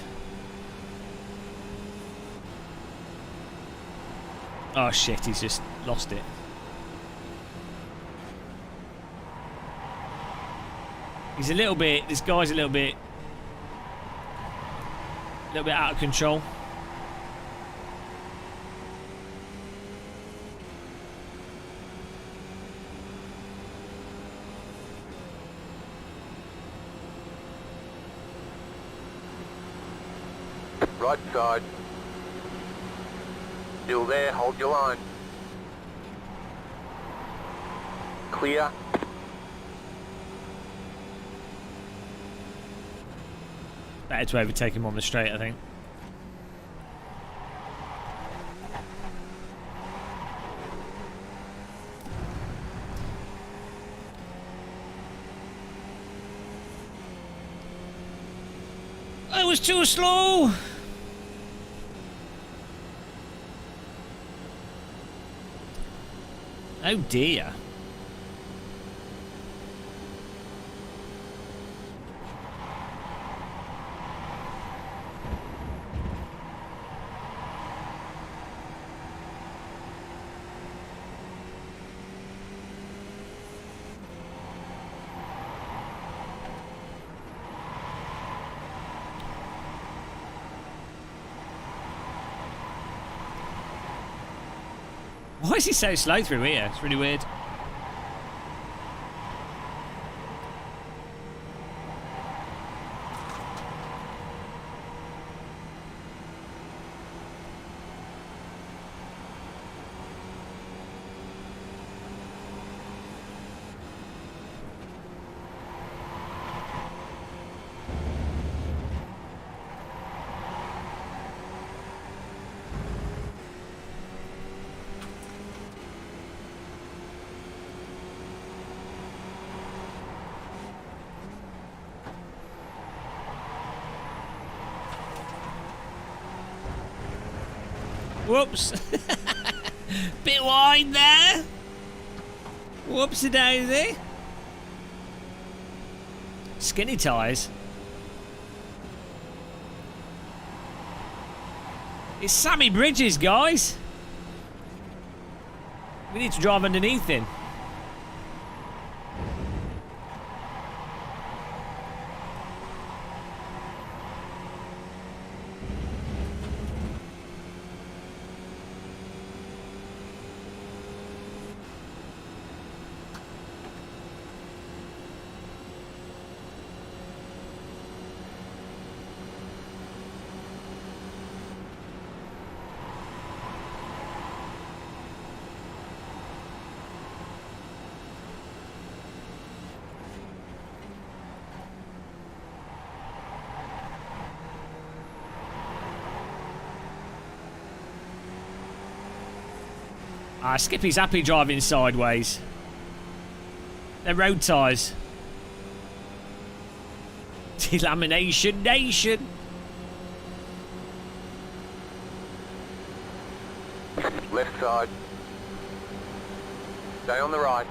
Oh shit, he's just lost it. He's a little bit, this guy's a little bit out of control. Right side. Still there, hold your line. Clear. Better to overtake him on the straight, I think. I was too slow. Oh dear. Why is he so slow through here? It's really weird. Whoops. Bit wide there. Whoopsie daisy. Skinny ties. It's Sammy Bridges, guys. We need to drive underneath him. Skippy's happy driving sideways. They're road tyres. Delamination Nation. Left side. Stay on the right.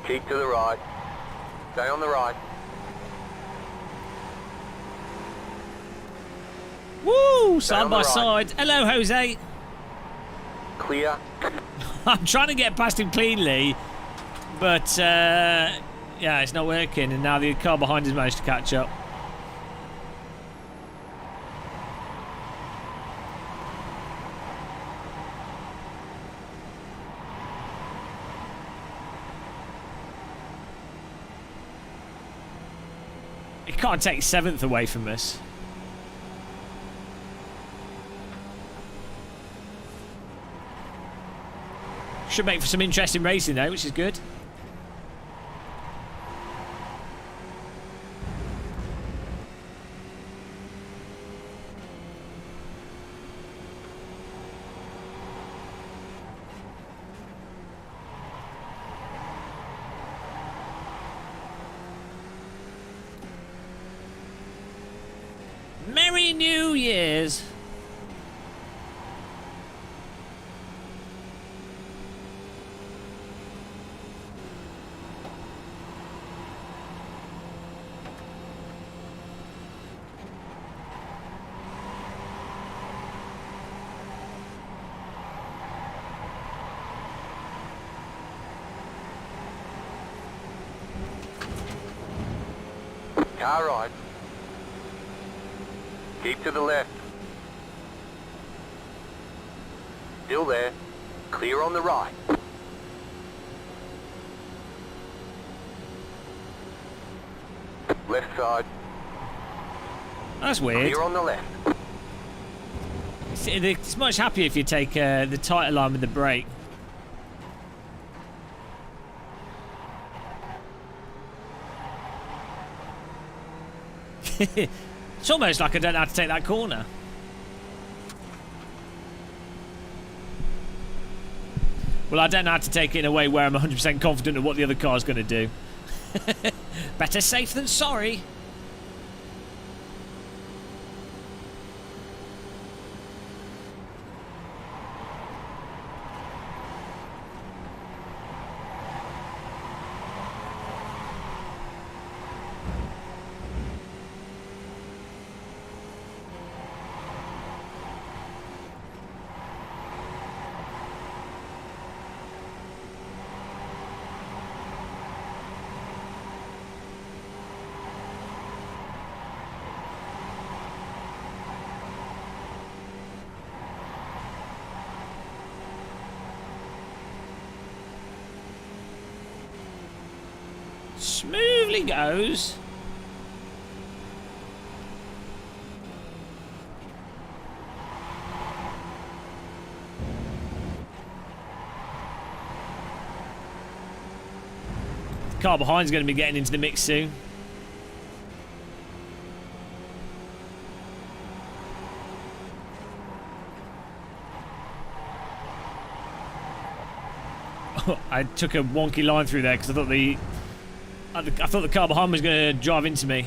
Keep to the right. Stay on the right. Woo! Stay on Side the by right. side. Hello, Jose. Clear. I'm trying to get past him cleanly, but yeah, it's not working. And now the car behind has managed to catch up. He can't take 7th away from us. Should make for some interesting racing though, which is good. New Year's. Car right. Keep to the left. Still there. Clear on the right. Left side. That's weird. Clear on the left. It's much happier if you take the tighter line with the brake. It's almost like I don't know how to take that corner. Well, I don't know how to take it in a way where I'm 100% confident of what the other car's going to do. Better safe than sorry. Smoothly goes. The car behind's going to be getting into the mix soon. I took a wonky line through there because I thought the car behind was going to drive into me.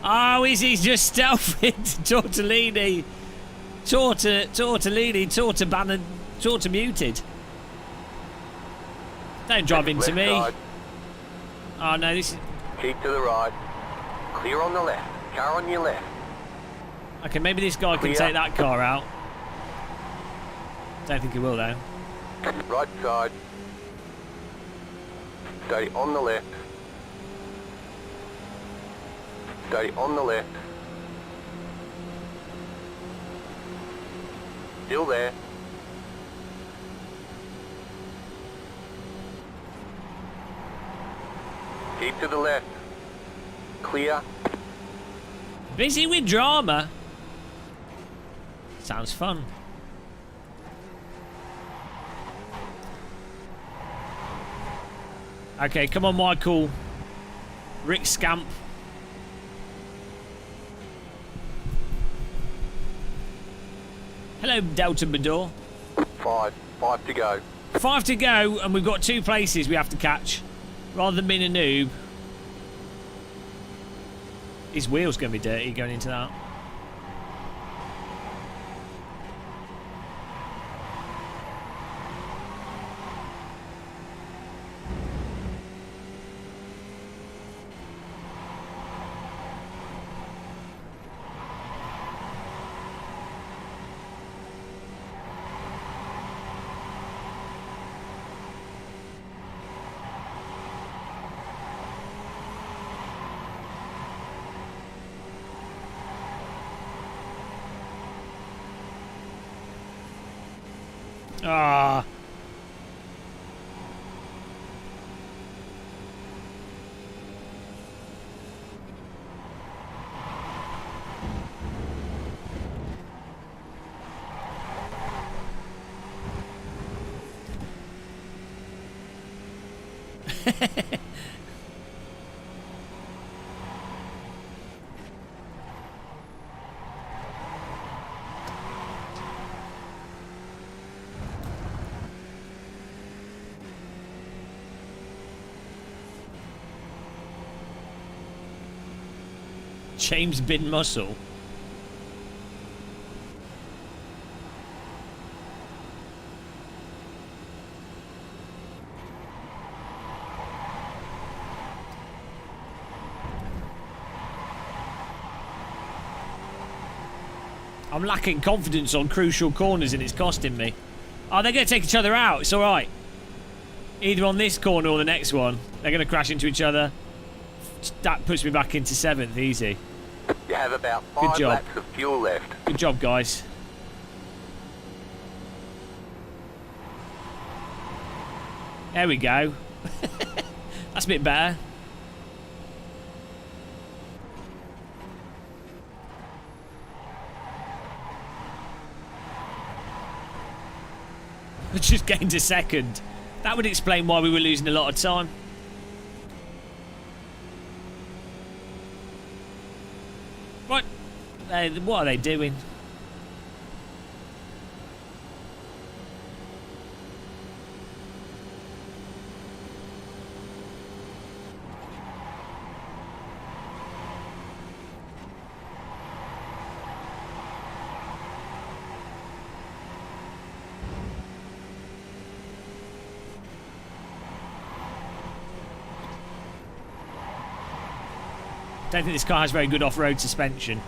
Oh, he's just stealthing. Tortellini. Tortellini. Torta muted. Don't drive into Left me. side. Oh, no, this is... Keep to the right. Clear on the left. Car on your left. Okay, maybe this guy can Clear. take that car out. Don't think he will, though. Right side. Stay on the left. Stay on the left. Still there. Keep to the left. Clear. Busy with drama. Sounds fun. Okay, come on, Michael. Rick Scamp. Hello, Delta Bador. 5 to go. 5 to go, and we've got 2 places we have to catch. Rather than being a noob. His wheel's going to be dirty going into that. Ah. James Bin Muscle. I'm lacking confidence on crucial corners and it's costing me. Oh, they're going to take each other out. It's all right. Either on this corner or the next one. They're going to crash into each other. That puts me back into 7th. Easy. You have about Good 5 job. laps of fuel left. Good job, guys. There we go. That's a bit better. We just gained a second. That would explain why we were losing a lot of time. What? What are they doing? Don't think this car has very good off-road suspension.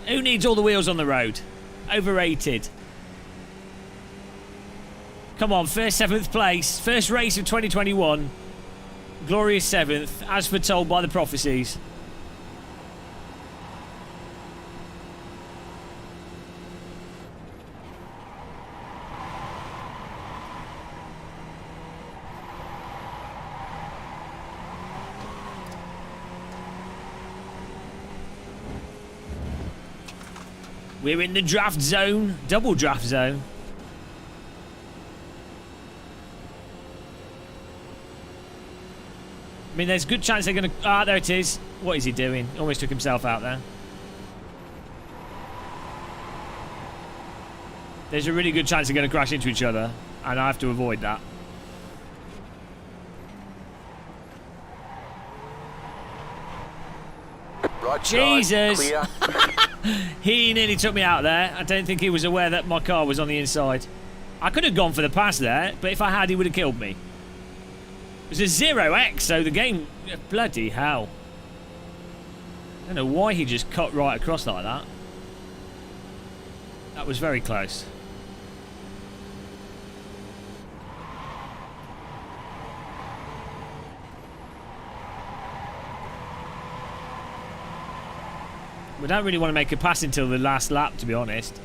Who needs all the wheels on the road? Overrated. Come on, first 7th place. First race of 2021. Glorious 7th, as foretold by the prophecies. We're in the draft zone. Double draft zone. I mean, there's a good chance they're going to... Ah, there it is. What is he doing? Almost took himself out there. There's a really good chance they're going to crash into each other. And I have to avoid that. Right Jesus! side, clear. He nearly took me out there. I don't think he was aware that my car was on the inside. I could have gone for the pass there, but if I had, he would have killed me. It was a 0x, so the game... Bloody hell. I don't know why he just cut right across like that. That was very close. We don't really want to make a pass until the last lap, to be honest.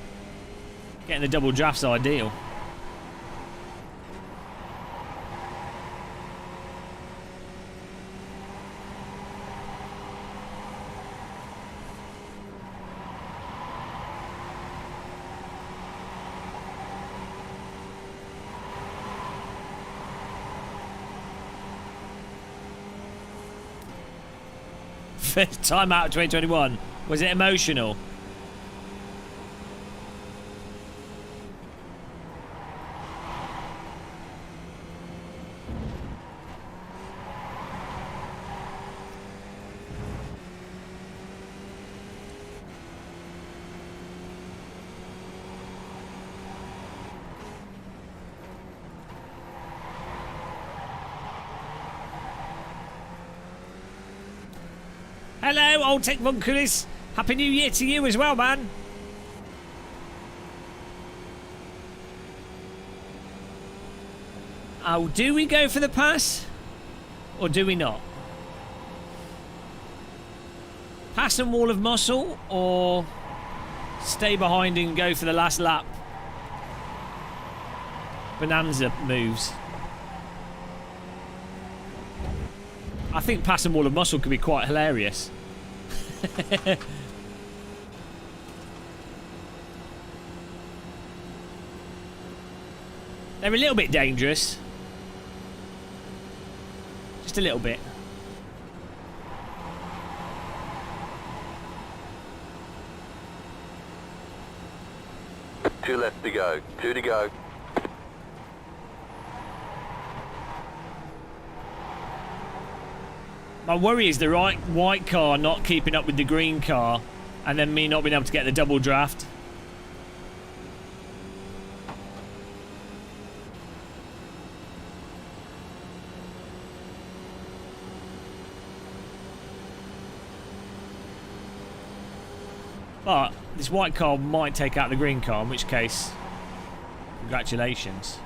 Getting the double draft's ideal. First time out of 2021. Was it emotional? Hello, old Tech Munkulis. Happy New Year to you as well, man. Oh, do we go for the pass? Or do we not? Pass and wall of muscle, or stay behind and go for the last lap? Bonanza moves. I think pass and wall of muscle could be quite hilarious. They're a little bit dangerous. Just a little bit. Two left to go. Two to go. My worry is the white car not keeping up with the green car, and then me not being able to get the double draft. But this white car might take out the green car, in which case, congratulations.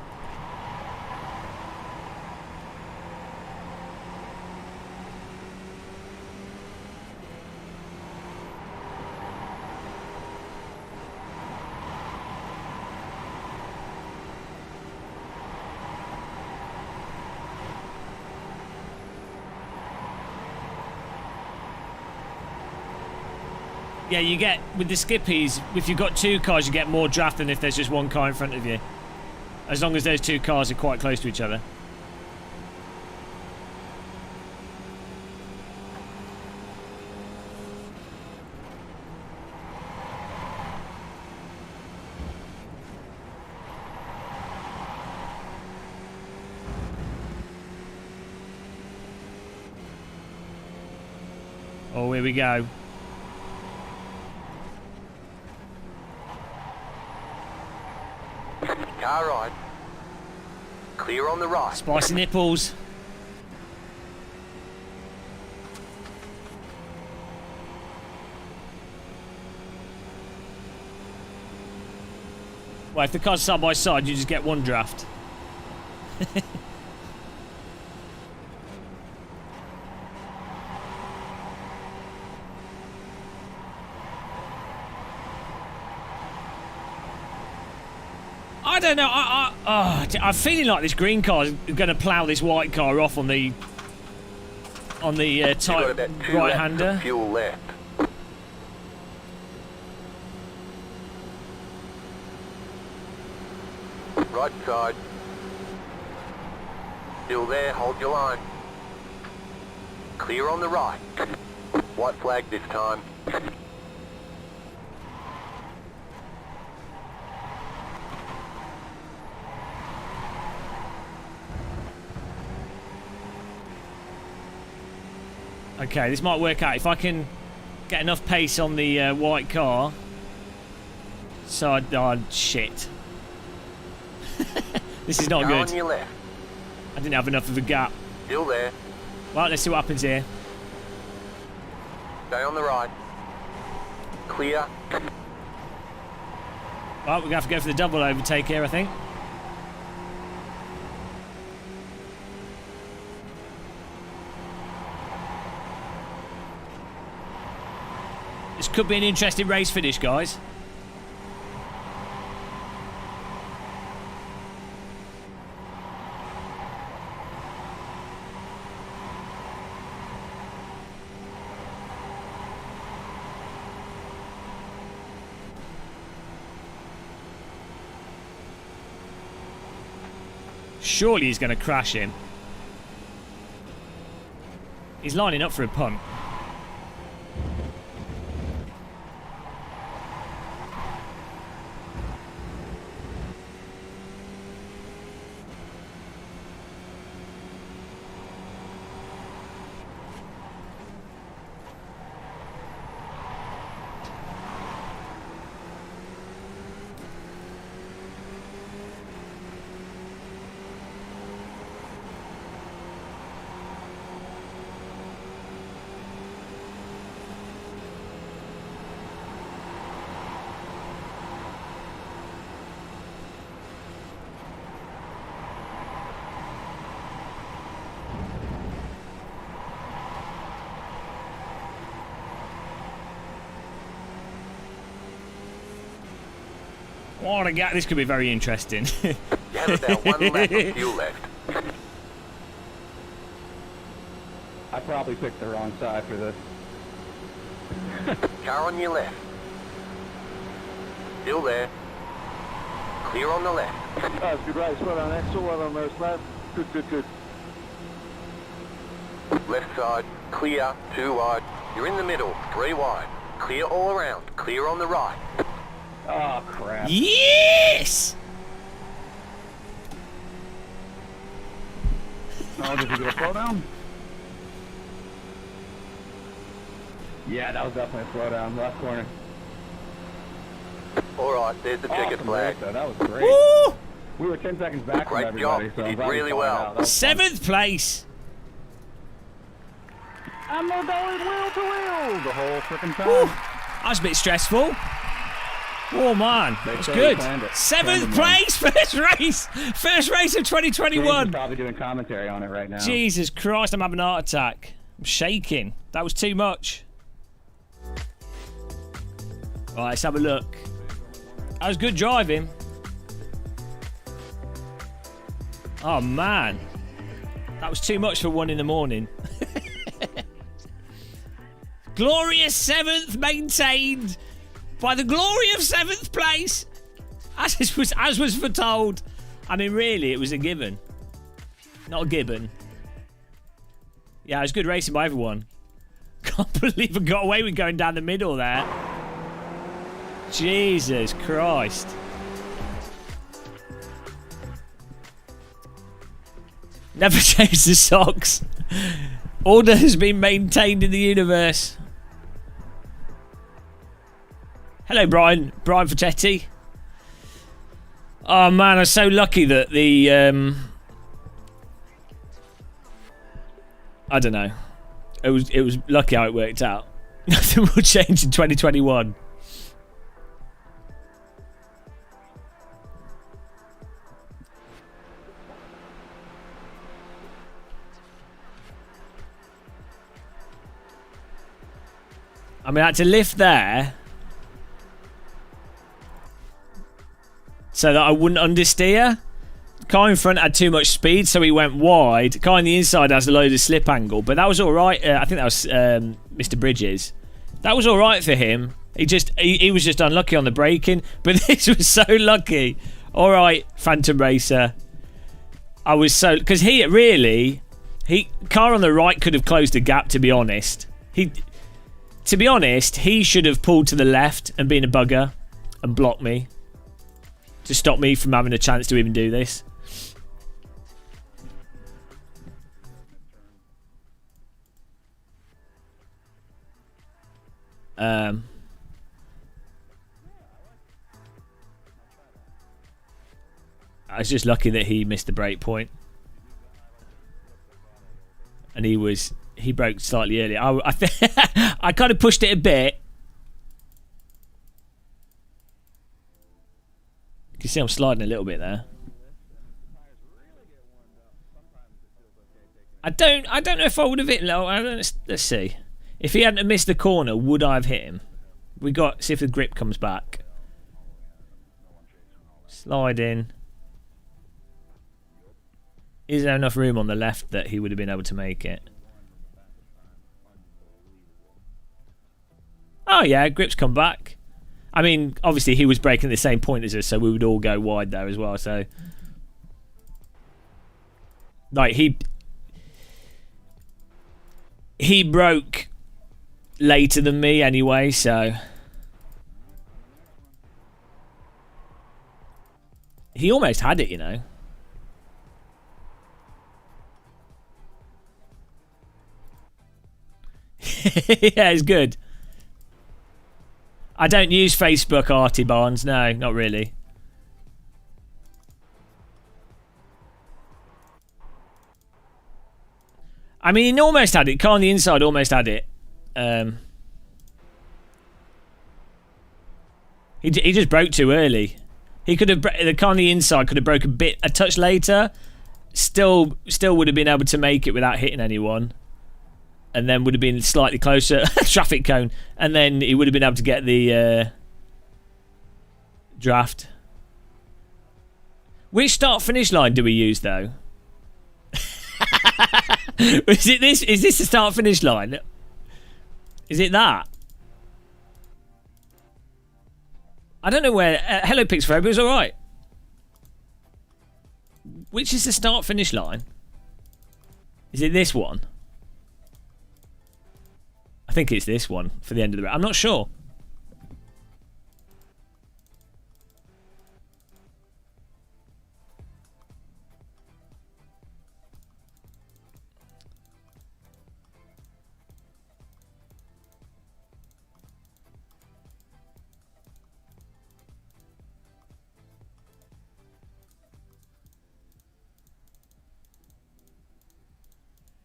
Yeah, you get, with the skippies, if you've got two cars, you get more draft than if there's just one car in front of you. As long as those two cars are quite close to each other. Oh, here we go. Car right. Clear on the right. Spicy nipples. Well, if the car's side by side, you just get one draft. I don't know. I'm feeling like this green car is going to plough this white car off on the tight right-hander. Fuel left. Right side. Still there. Hold your line. Clear on the right. White flag this time. Okay, this might work out. If I can get enough pace on the white car. So, oh, shit. This is not Car good. on your left. I didn't have enough of a gap. Still there. Well, let's see what happens here. Stay on the right. Clear. Well, we're going to have to go for the double overtake here, I think. This could be an interesting race finish, guys. Surely he's going to crash him. He's lining up for a punt. What a gap. This could be very interesting. You have about one lap of fuel left. I probably picked the wrong side for this. Car on your left. Still there. Clear on the left. That's good race. Well done, Axel. Well done, those lads. Good. Left side. Clear. 2 wide. You're in the middle. 3 wide. Clear all around. Clear on the right. Oh, crap. Yes! Oh, did you get a slow down? Yeah, that was definitely a slow down. Left corner. Alright, there's the ticket Awesome flag. race, though. That was great. Woo! We were 10 seconds back from Great everybody, job. so You I'm did glad we really called it well. out. That was fun. 7th place. I'm not going wheel to wheel the whole freaking time. Woo. That was a bit stressful. Oh man, that's good. 7th place, first race of James is 2021. probably doing commentary on it right now. Jesus Christ, I'm having a heart attack. I'm shaking. That was too much. Right, let's have a look. That was good driving. Oh man, that was too much for 1 in the morning. Glorious 7th maintained by the glory of 7th place, as was foretold. I mean, really, it was a given, not a gibbon. Yeah, it was good racing by everyone. Can't believe I got away with going down the middle there. Jesus Christ. Never change the socks. Order has been maintained in the universe. Hello, Brian. Brian Facetti. Oh man, I was so lucky that the I don't know. It was lucky how it worked out. Nothing will change in 2021. I mean, I had to lift there so that I wouldn't understeer. The car in front had too much speed, so he went wide. The car on the inside has a load of slip angle, but that was all right. I think that was Mr. Bridges. That was all right for him. He was just unlucky on the braking, but this was so lucky. All right, Phantom Racer. I was so because car on the right could have closed the gap. To be honest, he should have pulled to the left and been a bugger and blocked me to stop me from having a chance to even do this. I was just lucky that he missed the break point. And he broke slightly early. I kind of pushed it a bit. You can see I'm sliding a little bit there. I don't know if I would have hit low. Let's see. If he hadn't missed the corner, would I have hit him? See if the grip comes back. Slide in. Is there enough room on the left that he would have been able to make it? Oh yeah, grip's come back. I mean, obviously he was braking at the same point as us, so we would all go wide there as well. So, like he broke later than me anyway, so he almost had it, you know. Yeah, it's good. I don't use Facebook, Artie Barnes. No, not really. I mean, he almost had it. Car on the inside almost had it. He just broke too early. He could have the car on the inside could have broke a touch later. Still would have been able to make it without hitting anyone. And then would have been slightly closer. Traffic cone. And then he would have been able to get the draft. Which start-finish line do we use, though? Is this the start-finish line? Is it that? I don't know where... hello, Pixfab. It was all right. Which is the start-finish line? Is it this one? I think it's this one for the end of the race. I'm not sure.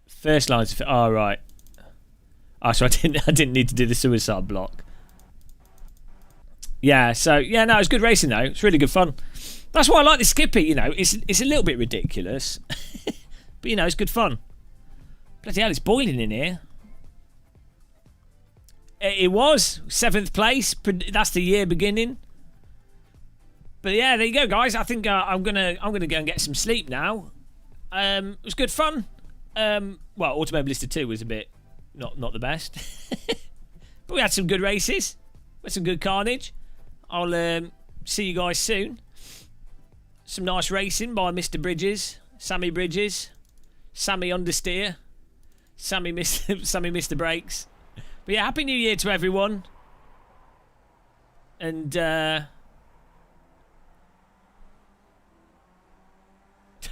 First line's right. Oh, so I didn't need to do the suicide block. Yeah, so yeah, no, it's good racing though. It's really good fun. That's why I like the Skippy. You know, it's a little bit ridiculous, but you know, it's good fun. Bloody hell, it's boiling in here. It was 7th place. That's the year beginning. But yeah, there you go, guys. I think I'm gonna go and get some sleep now. It was good fun. Well, Automobilista 2 was a bit not the best. But we had some good races. We had some good carnage. I'll see you guys soon. Some nice racing by Mr. Bridges, Sammy Bridges, Sammy Understeer, Sammy Mr. Brakes. But yeah, Happy New Year to everyone. And don't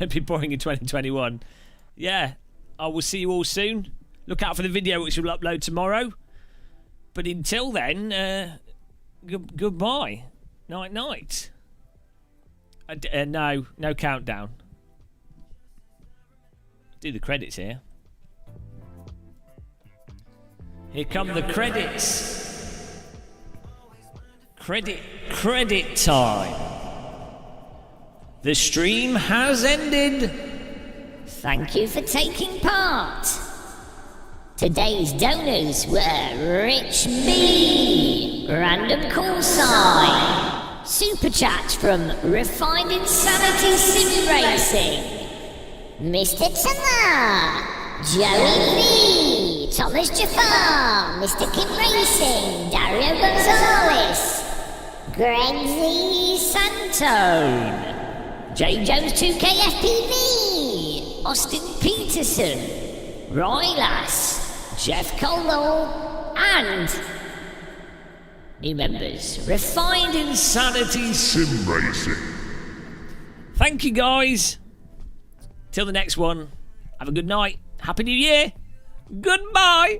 be boring in 2021. Yeah, I will see you all soon. Look out for the video which we'll upload tomorrow. But until then, goodbye. Night night. No countdown. Do the credits here. Here come the credits. Credit time. The stream has ended. Thank you for taking part. Today's donors were Rich B, Random Call Sign, Super Chat from Refined Insanity Sim Racing, Mr. Tamar, Joey V, Thomas Jafar, Mr. Kim Racing, Dario Gonzalez, Greg Z Santone, J Jones 2KFPV, Austin Peterson, Roy Lass, Jeff Caldwell, and new members, Refined Insanity Sim Racing. Thank you, guys. Till the next one, have a good night. Happy New Year. Goodbye.